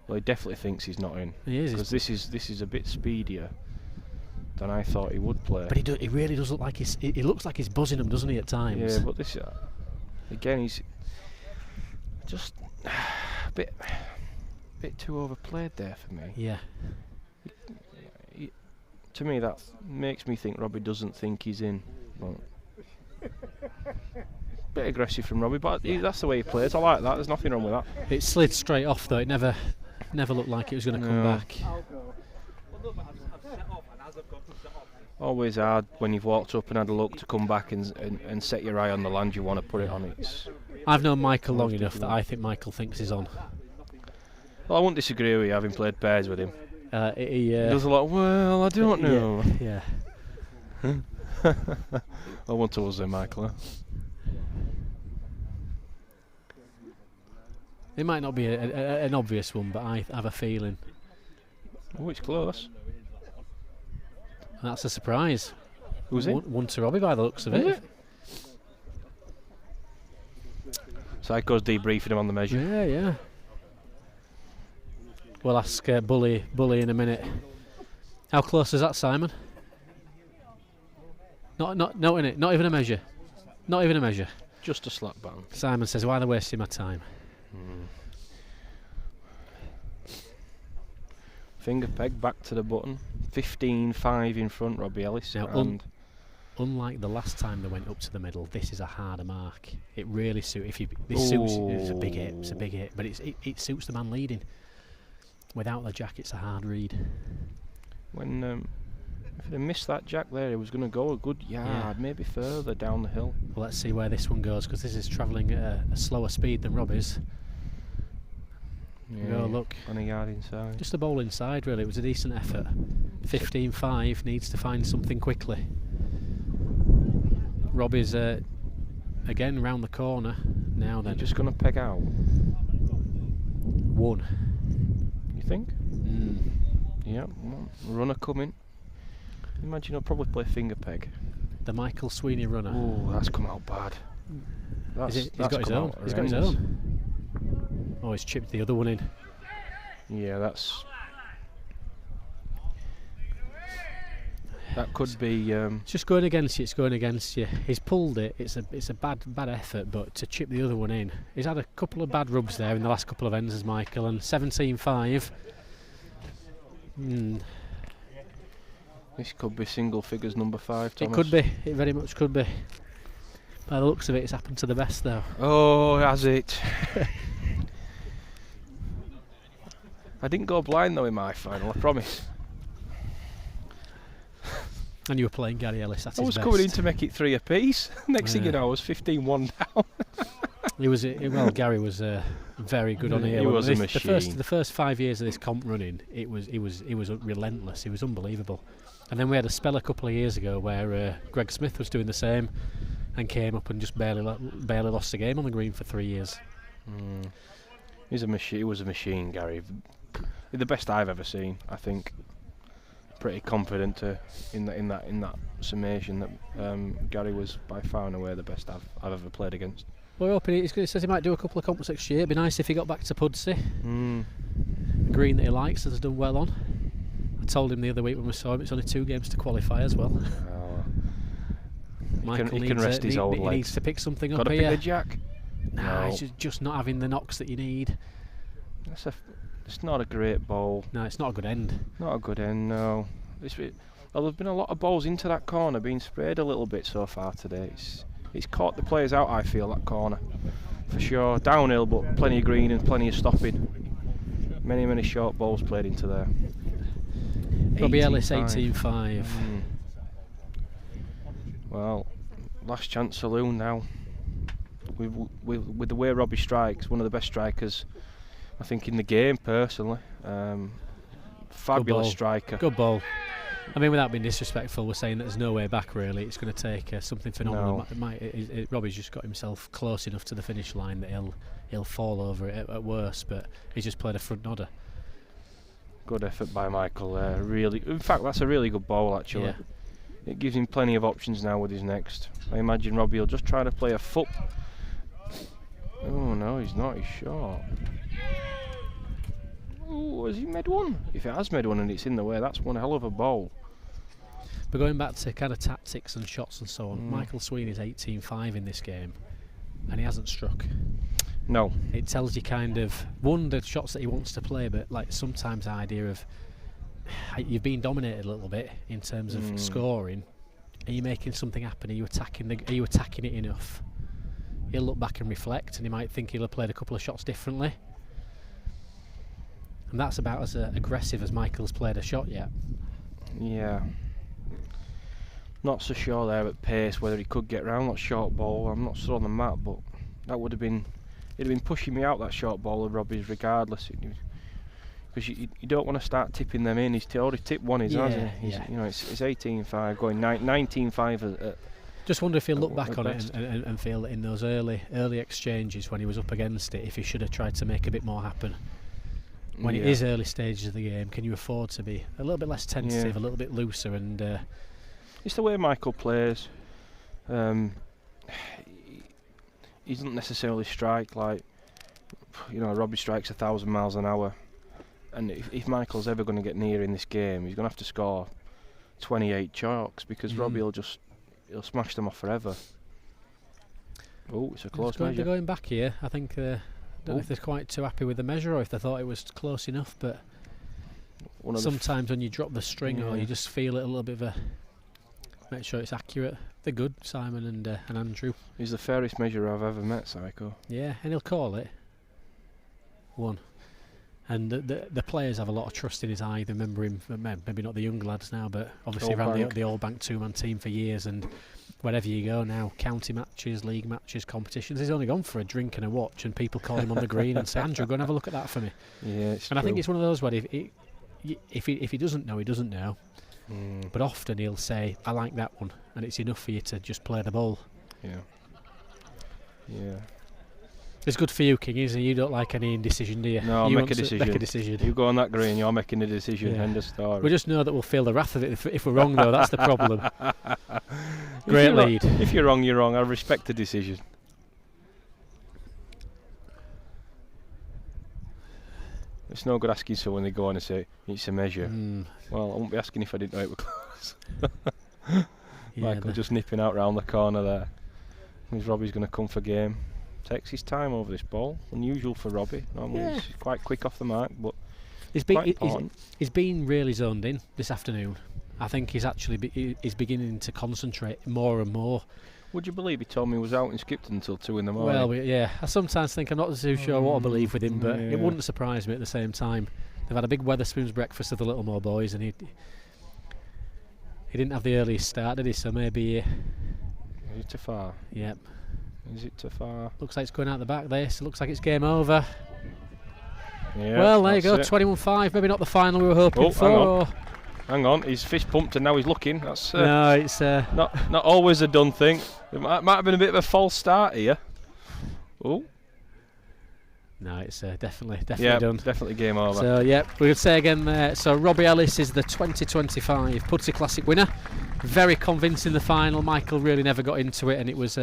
Well, he definitely thinks he's not in. He is, because this is a bit speedier than I thought he would play. But he really does look like he looks like he's buzzing him, doesn't he, at times? Yeah, but this again, he's just a bit too overplayed there for me. Yeah. To me, that makes me think Robbie doesn't think he's in. Well, bit aggressive from Robbie, but that's the way he plays. I like that. There's nothing wrong with that. It slid straight off though. It never looked like it was going to come back. Always hard when you've walked up and had a look to come back and set your eye on the land you want to put it on. I've known Michael long enough that I think Michael thinks he's on. Well, I won't disagree with you, having played pairs with him. He does a lot. Well, I don't know. Yeah. I want to say Michael. Huh? It might not be an obvious one, but I have a feeling. Oh, it's close. That's a surprise. Who's it? One to Robbie by the looks of it. Psycho's debriefing him on the measure. Yeah. We'll ask Bully in a minute. How close is that, Simon? Not in it. Not even a measure. Not even a measure. Just a slap bang. Simon says, "Why are they wasting my time?" Finger peg back to the button. 15-5 in front, Robbie Ellis. Now, unlike the last time they went up to the middle, this is a harder mark. It really suits. It's a big hit. It's a big hit, but it suits the man leading. Without the jack, it's a hard read. When if they missed that jack there, he was going to go a good yard, maybe further down the hill. Well, let's see where this one goes, because this is travelling at a slower speed than Robbie's. Yeah, look. On a yard inside. Just a bowl inside, really. It was a decent effort. 15-5, needs to find something quickly. Robbie's again round the corner. Now then. Just going to peg out. One. You think? Yeah, runner coming. Imagine he'll probably play finger peg. The Michael Sweeney runner. Oh, that's come out bad. He's got his own. He's got his own. Oh, he's chipped the other one in. Yeah, that could be. It's just going against you. It's going against you. He's pulled it. It's a bad effort, but to chip the other one in, he's had a couple of bad rubs there in the last couple of ends as Michael, and 17-5. This could be single figures number 5. Thomas. It could be. It very much could be. By the looks of it, it's happened to the best though. Oh, has it? I didn't go blind though in my final, I promise. And you were playing Gary Ellis at his best. I was coming in to make it 3 apiece. Next thing you know, I was 15-1 down. Well, Gary was very good on here. He was a machine. The first 5 years of this comp running, he was relentless. He was unbelievable. And then we had a spell a couple of years ago where Greg Smith was doing the same, and came up and just barely lost the game on the green for 3 years. He's a machine. He was a machine, Gary. The best I've ever seen, I think. Pretty confident in that summation that Gary was by far and away the best I've ever played against. We're hoping he says he might do a couple of comps next year. It'd be nice if he got back to Pudsey. A green that he likes, has done well on. I told him the other week when we saw him, it's only 2 games to qualify as well. Michael he can rest his old legs. He needs to pick something Gotta up here. Pick the jack. No, it's just not having the knocks that you need. It's not a great bowl. No, it's not a good end. Not a good end, no. Well, there's been a lot of balls into that corner being sprayed a little bit so far today. It's caught the players out, I feel, that corner. For sure. Downhill, but plenty of green and plenty of stopping. Many short balls played into there. Robbie Ellis, 18-5. Well, last chance saloon now. With the way Robbie strikes, one of the best strikers, I think, in the game personally. Fabulous striker. Good ball. I mean, without being disrespectful, we're saying that there's no way back really. It's going to take something phenomenal. No. Robbie's just got himself close enough to the finish line that he'll fall over it at worst, but he's just played a front nodder. Good effort by Michael there. Really, in fact, that's a really good ball actually. Yeah. It gives him plenty of options now with his next. I imagine Robbie will just try to play a foot. Oh no, he's not. He's short. Oh, has he made one? If he has made one and it's in the way, that's one hell of a ball. But going back to kind of tactics and shots and so on, Michael Sweeney's 18-5 in this game, and he hasn't struck. No. It tells you kind of, one, the shots that he wants to play, but like sometimes the idea of you've been dominated a little bit in terms of scoring. Are you making something happen? Are you attacking it enough? He'll look back and reflect, and he might think he'll have played a couple of shots differently. And that's about as aggressive as Michael's played a shot yet. Yeah. Not so sure there at pace whether he could get round that short ball. I'm not sure on the map, but that would have been, it'd have been pushing me out, that short ball of Robbie's regardless. Because you don't want to start tipping them in. He's already tipped one, hasn't he? You know, it's 18-5 going 19-5 Just wonder if he'll look back on it and feel that in those early exchanges when he was up against it, if he should have tried to make a bit more happen. When it is early stages of the game, can you afford to be a little bit less tentative, a little bit looser? And it's the way Michael plays. He doesn't necessarily strike like, you know, Robbie strikes 1,000 miles an hour. And if Michael's ever going to get near in this game, he's going to have to score 28 chalks, because Robbie he'll smash them off forever. Oh, it's a close measure. They're going back here. I think I don't know if they're quite too happy with the measure, or if they thought it was close enough. But sometimes when you drop the string, or you just feel it a little bit of a, make sure it's accurate. They're good, Simon and Andrew. He's the fairest measurer I've ever met, Psycho. Yeah, and he'll call it one. And the players have a lot of trust in his eye. They remember him, maybe not the young lads now, but obviously ran the Old Bank two-man team for years. And wherever you go now, county matches, league matches, competitions, he's only gone for a drink and a watch, and people call him on the green and say, Andrew, go and have a look at that for me. Yeah, it's true. I think it's one of those where if he doesn't know, he doesn't know. But often he'll say, I like that one, and it's enough for you to just play the ball. Yeah. It's good for you, King, isn't it? You don't like any indecision, do you? No, I'll make a decision. You go on that green, you're making a decision. End of story. We just know that we'll feel the wrath of it if we're wrong, though. That's the problem. Great lead. If you're wrong, you're wrong. I respect the decision. It's no good asking someone they go on and say it's a measure. Well, I won't be asking if I didn't know it was close. Michael just nipping out round the corner there. Means Robbie's going to come for game. Takes his time over this ball. Unusual for Robbie. Normally he's quite quick off the mark, but he's been really zoned in this afternoon. I think he's actually he's beginning to concentrate more and more. Would you believe he told me he was out in Skipton until 2 in the morning? Well, I sometimes think I'm not too sure what I believe with him, but it wouldn't surprise me at the same time. They've had a big Wetherspoons breakfast of the Littlemore boys, and he didn't have the earliest start, did he? So maybe... Is it too far? Yep. Is it too far? Looks like it's going out the back there, so looks like it's game over. Yeah, well, there you go, 21-5, maybe not the final we were hoping for. Hang on, he's fist pumped and now he's looking. That's no, it's not always a done thing. It might have been a bit of a false start here. Oh. No, it's definitely done. Definitely game over. So, we would say again, so Robbie Ellis is the 2025 Pudsey Classic winner. Very convincing the final. Michael really never got into it, and it was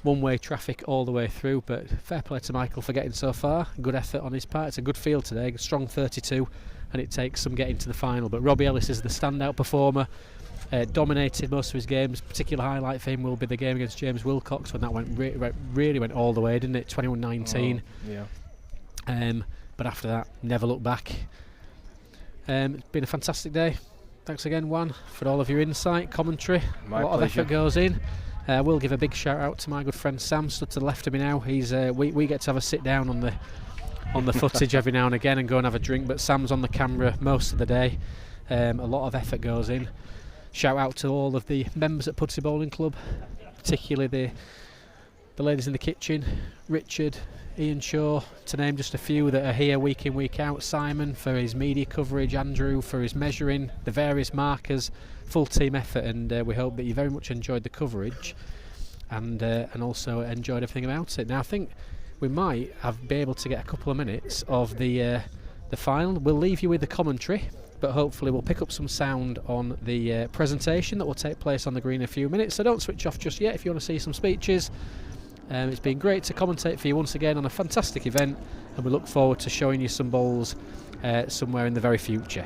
one-way traffic all the way through, but fair play to Michael for getting so far. Good effort on his part. It's a good field today, strong 32, and it takes some getting to the final. But Robbie Ellis is the standout performer. Dominated most of his games. Particular highlight for him will be the game against James Wilcox, when that really went all the way, didn't it? 21-19. But after that, never looked back. It's been a fantastic day. Thanks again, Juan, for all of your insight, commentary. My a lot pleasure. of effort goes in. We'll give a big shout out to my good friend Sam, stood to the left of me now. He's we get to have a sit down on the footage every now and again and go and have a drink, but Sam's on the camera most of the day. A lot of effort goes in. Shout out to all of the members at Pudsey Bowling Club, particularly the ladies in the kitchen, Richard, Ian Shaw, to name just a few that are here week in, week out. Simon for his media coverage, Andrew for his measuring, the various markers, full team effort, and we hope that you very much enjoyed the coverage and also enjoyed everything about it. Now I think we might be able to get a couple of minutes of the final. We'll leave you with the commentary, but hopefully we'll pick up some sound on the presentation that will take place on the green in a few minutes, so don't switch off just yet if you want to see some speeches. It's been great to commentate for you once again on a fantastic event, and we look forward to showing you some bowls somewhere in the very future.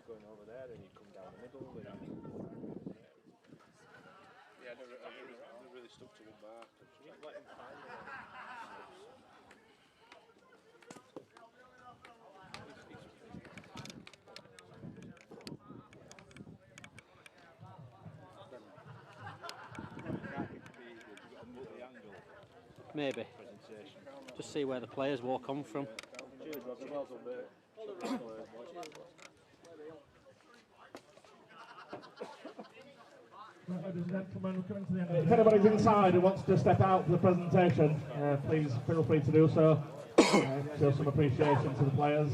Going over there, then you come down the middle. Yeah, I never really stuck to one mark. Just let him find it. Maybe. Just see where the players walk on from. Cheers, Robbie. Well done, mate. Ladies and gentlemen, we're coming to the end. If anybody's inside who wants to step out for the presentation, please feel free to do so. Show some appreciation to the players.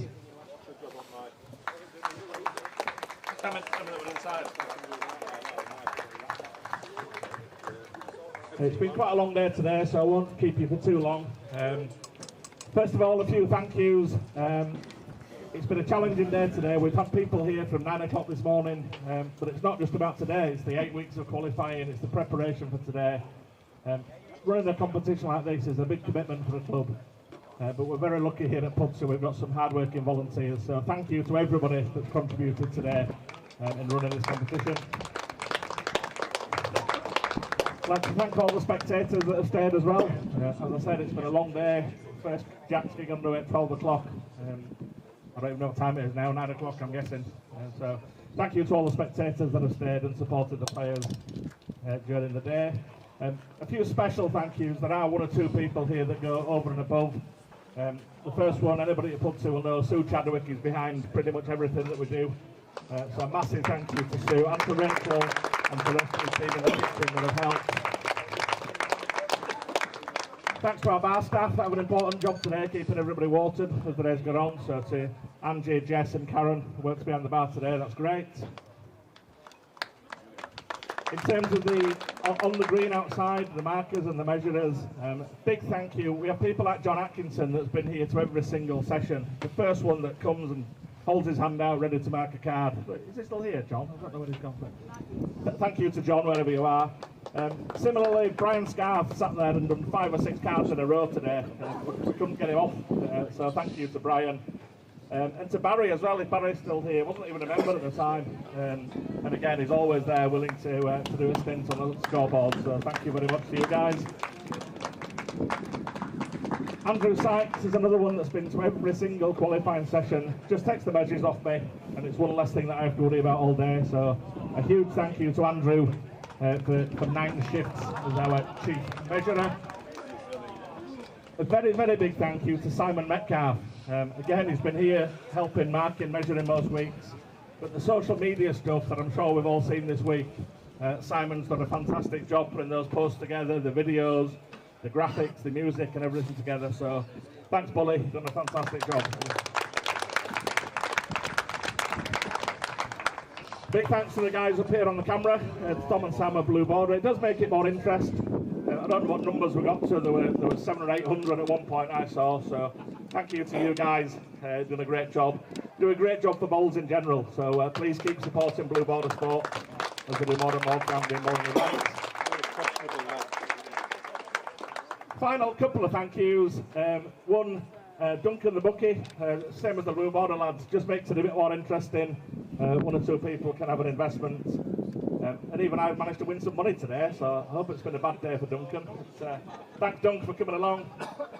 It's been quite a long day today, so I won't keep you for too long. First of all, a few thank yous. It's been a challenging day today. We've had people here from 9 o'clock this morning, but it's not just about today. It's the 8 weeks of qualifying. It's the preparation for today. Running a competition like this is a big commitment for the club, but we're very lucky here at Pudsey. We've got some hard-working volunteers. So thank you to everybody that's contributed today in running this competition. I'd like to thank all the spectators that have stayed as well. As I said, it's been a long day. First Jack's gig under at 12 o'clock. I don't even know what time it is now, 9 o'clock I'm guessing. So thank you to all the spectators that have stayed and supported the players during the day. A few special thank yous. There are one or two people here that go over and above. The first one, anybody at Pudsey will know, Sue Chadwick is behind pretty much everything that we do. So a massive thank you to Sue and to Rachel and to the rest of the team in the kitchen that have helped. Thanks to our bar staff that have an important job today, keeping everybody watered as the days go on. So to Angie, Jess and Karen, who works behind the bar today, that's great. In terms of the on the green outside, the markers and the measurers, big thank you. We have people like John Atkinson that's been here to every single session. The first one that comes and holds his hand out ready to mark a card. Is he still here, John? I don't know where he's gone from. Thank you to John wherever you are. Similarly, Brian Scarf sat there and done 5 or 6 cards in a row today. We couldn't get him off, so thank you to Brian. And to Barry as well, if Barry's still here, wasn't even a member at the time. And again, he's always there willing to do a stint on the scoreboard, so thank you very much to you guys. Andrew Sykes is another one that's been to every single qualifying session, just takes the measures off me, and it's one less thing that I have to worry about all day, so a huge thank you to Andrew for 9 shifts as our chief measurer. a very, very big thank you to Simon Metcalf. Again, he's been here helping, marking, measuring most weeks. But the social media stuff that I'm sure we've all seen this week, Simon's done a fantastic job putting those posts together, the videos, the graphics, the music and everything together. So thanks, Bully, you've done a fantastic job. Big thanks to the guys up here on the camera, Tom and Sam of Blue Border. It does make it more interesting. I don't know what numbers we got to, there were 700 or 800 at one point I saw, so thank you to you guys, doing a great job. Do a great job for bowls in general, so please keep supporting Blue Border Sport as we do more and more grounding, more events. Final couple of thank yous. One, Duncan the Bookie, same as the Blue Border lads, just makes it a bit more interesting. One or two people can have an investment. And even I've managed to win some money today, so I hope it's been a bad day for Duncan. But, thanks, Dunk, for coming along.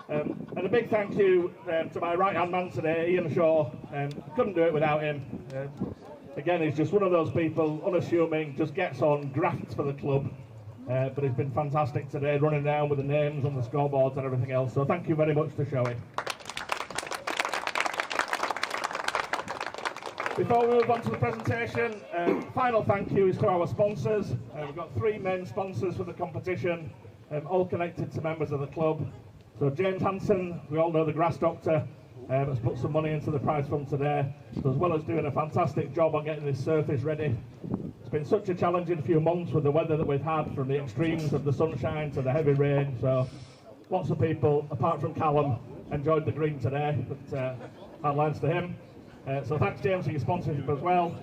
And a big thank you to my right-hand man today, Ian Shaw. Couldn't do it without him. Again, he's just one of those people, unassuming, just gets on, grafts for the club. But he's been fantastic today, running down with the names on the scoreboards and everything else. So thank you very much to Showy. Before we move on to the presentation, final thank you is to our sponsors. We've got 3 main sponsors for the competition, all connected to members of the club. So James Hanson, we all know the grass doctor, has put some money into the prize fund today, so as well as doing a fantastic job on getting this surface ready. It's been such a challenging few months with the weather that we've had, from the extremes of the sunshine to the heavy rain, so lots of people, apart from Callum, enjoyed the green today, but hard lines to him. So thanks, James, for your sponsorship as well.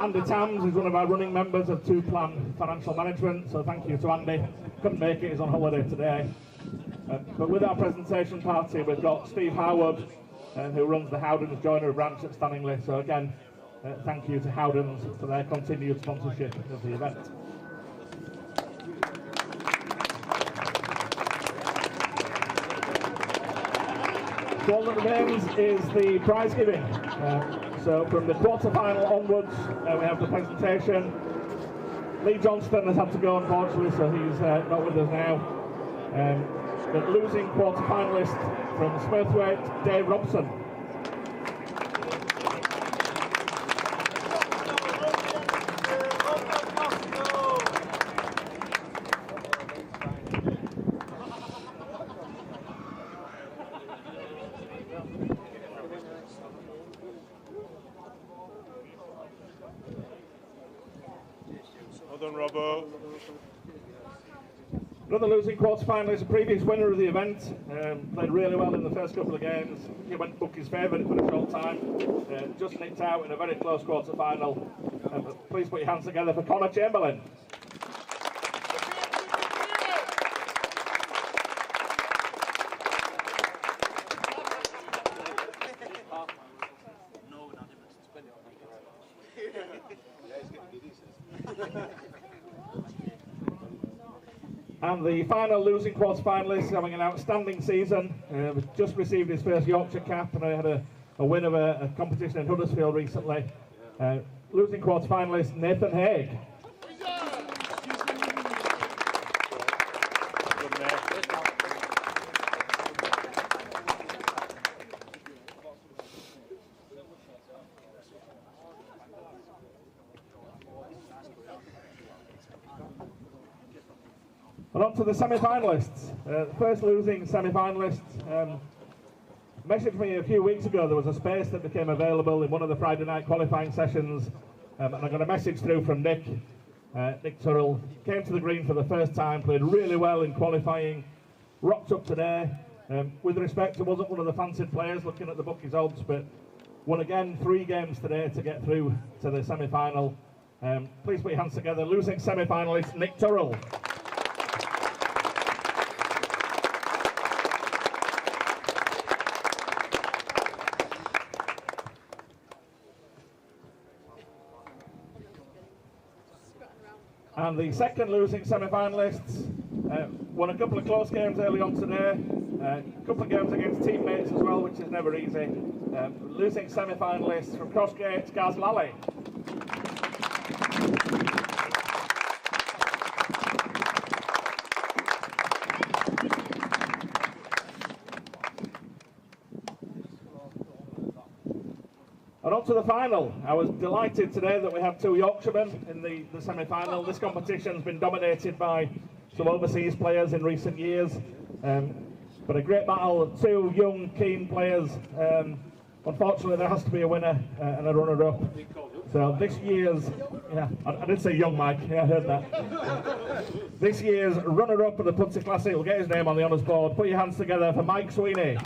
Andy Tams is one of our running members of 2Plan Financial Management, so thank you to Andy. Couldn't make it, he's on holiday today. But with our presentation party, we've got Steve Howard, who runs the Howdens Joinery branch at Stanningley. So again, thank you to Howdens for their continued sponsorship of the event. So all that remains is the prize giving. So from the quarter-final onwards, we have the presentation. Lee Johnstone has had to go, unfortunately, so he's not with us now. The losing quarter-finalist from Smurthwaite, Dave Robson. Well done, Robbo. Another losing quarter-finalist, a previous winner of the event, played really well in the first couple of games. He went Bookie's favourite for a short time, just nicked out in a very close quarter-final. Please put your hands together for Conor Chamberlain. And the final losing quarter-finalist, having an outstanding season, just received his first Yorkshire cap, and I had a win of a competition in Huddersfield recently. Losing quarter-finalist Nathan Haig. And on to the semi-finalists. First losing semi-finalist. Messaged me a few weeks ago there was a space that became available in one of the Friday night qualifying sessions, and I got a message through from Nick Turrell. Came to the green for the first time, played really well in qualifying, rocked up today. With respect, it wasn't one of the fancied players looking at the bookies odds, but won again 3 games today to get through to the semi-final. Please put your hands together. Losing semi-finalist Nick Turrell. And the second losing semi-finalists won a couple of close games early on today, a couple of games against teammates as well, which is never easy. Losing semi-finalists from Crossgate, Gaz Lally. And on to the final. I was delighted today that we had 2 Yorkshiremen in the semi-final. This competition's been dominated by some overseas players in recent years. But a great battle of 2 young, keen players. Unfortunately, there has to be a winner and a runner-up. So this year's, yeah, I did say young Mike, yeah, I heard that. This year's runner-up of the Pudsey Classic will get his name on the honours board. Put your hands together for Mike Sweeney.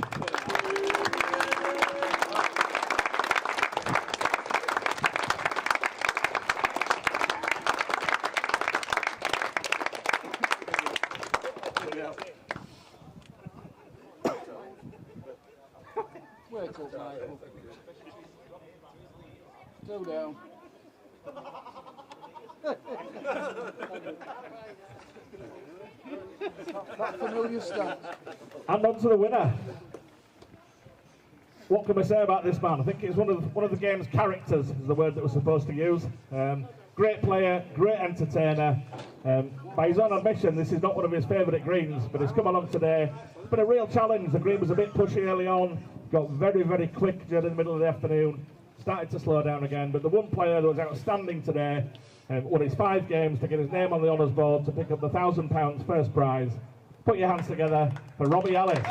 Wake up, Michael. Still down. That familiar stance. And on to the winner. What can we say about this man? I think it's one of the game's characters, is the word that we're supposed to use. Great player, great entertainer. By his own admission, this is not one of his favourite greens, but he's come along today. It's been a real challenge. The green was a bit pushy early on, got very, very quick during the middle of the afternoon, started to slow down again. But the one player that was outstanding today won his 5 games to get his name on the honours board to pick up the £1,000 first prize. Put your hands together for Robbie Ellis.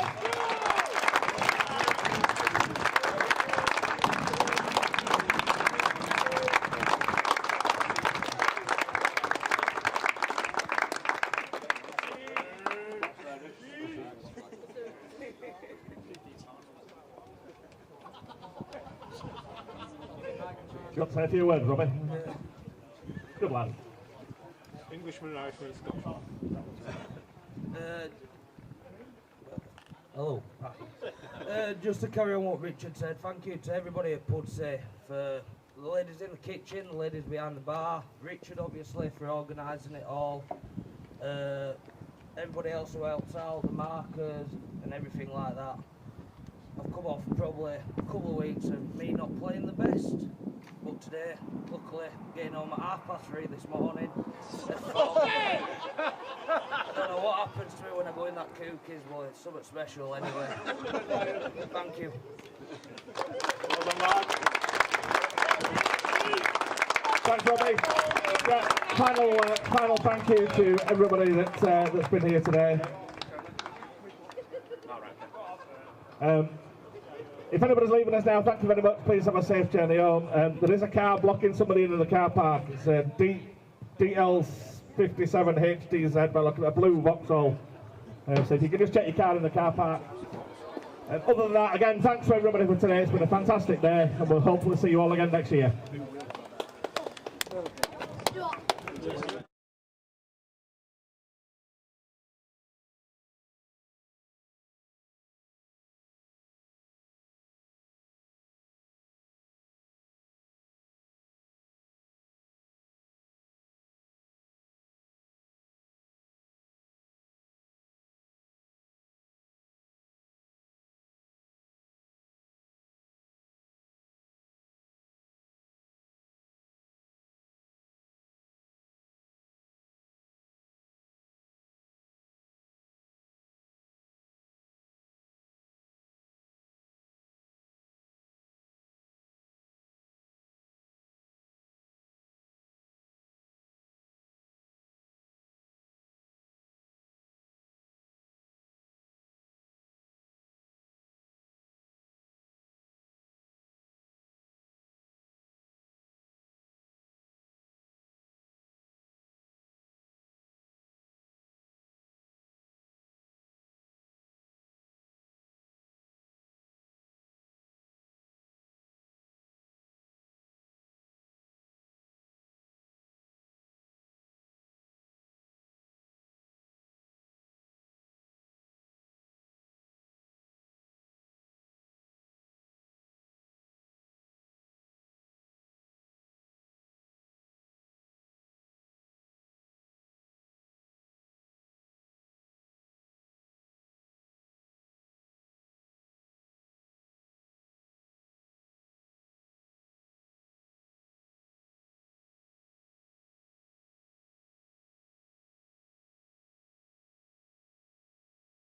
You want to say a few words, Robbie? Good lad. Englishman, Irishman, Scotsman. Hello. Just to carry on what Richard said, thank you to everybody at Pudsey, for the ladies in the kitchen, the ladies behind the bar, Richard obviously for organising it all, everybody else who helped out, the markers and everything like that. I've come off probably a couple of weeks of me not playing the best, but today, luckily, getting home at 3:30 this morning. I don't know what happens to me when I go in that cookies, but it's something special anyway. Thank you. Well done, Mark. Thanks, Robbie. Yeah, final thank you to everybody that's been here today. If anybody's leaving us now, thank you very much. Please have a safe journey home. There is a car blocking somebody into the car park. It's DL57HDZ, by looking at a blue Vauxhall. So if you can just check your car in the car park. Other than that, again, thanks to everybody for today. It's been a fantastic day, and we'll hopefully see you all again next year.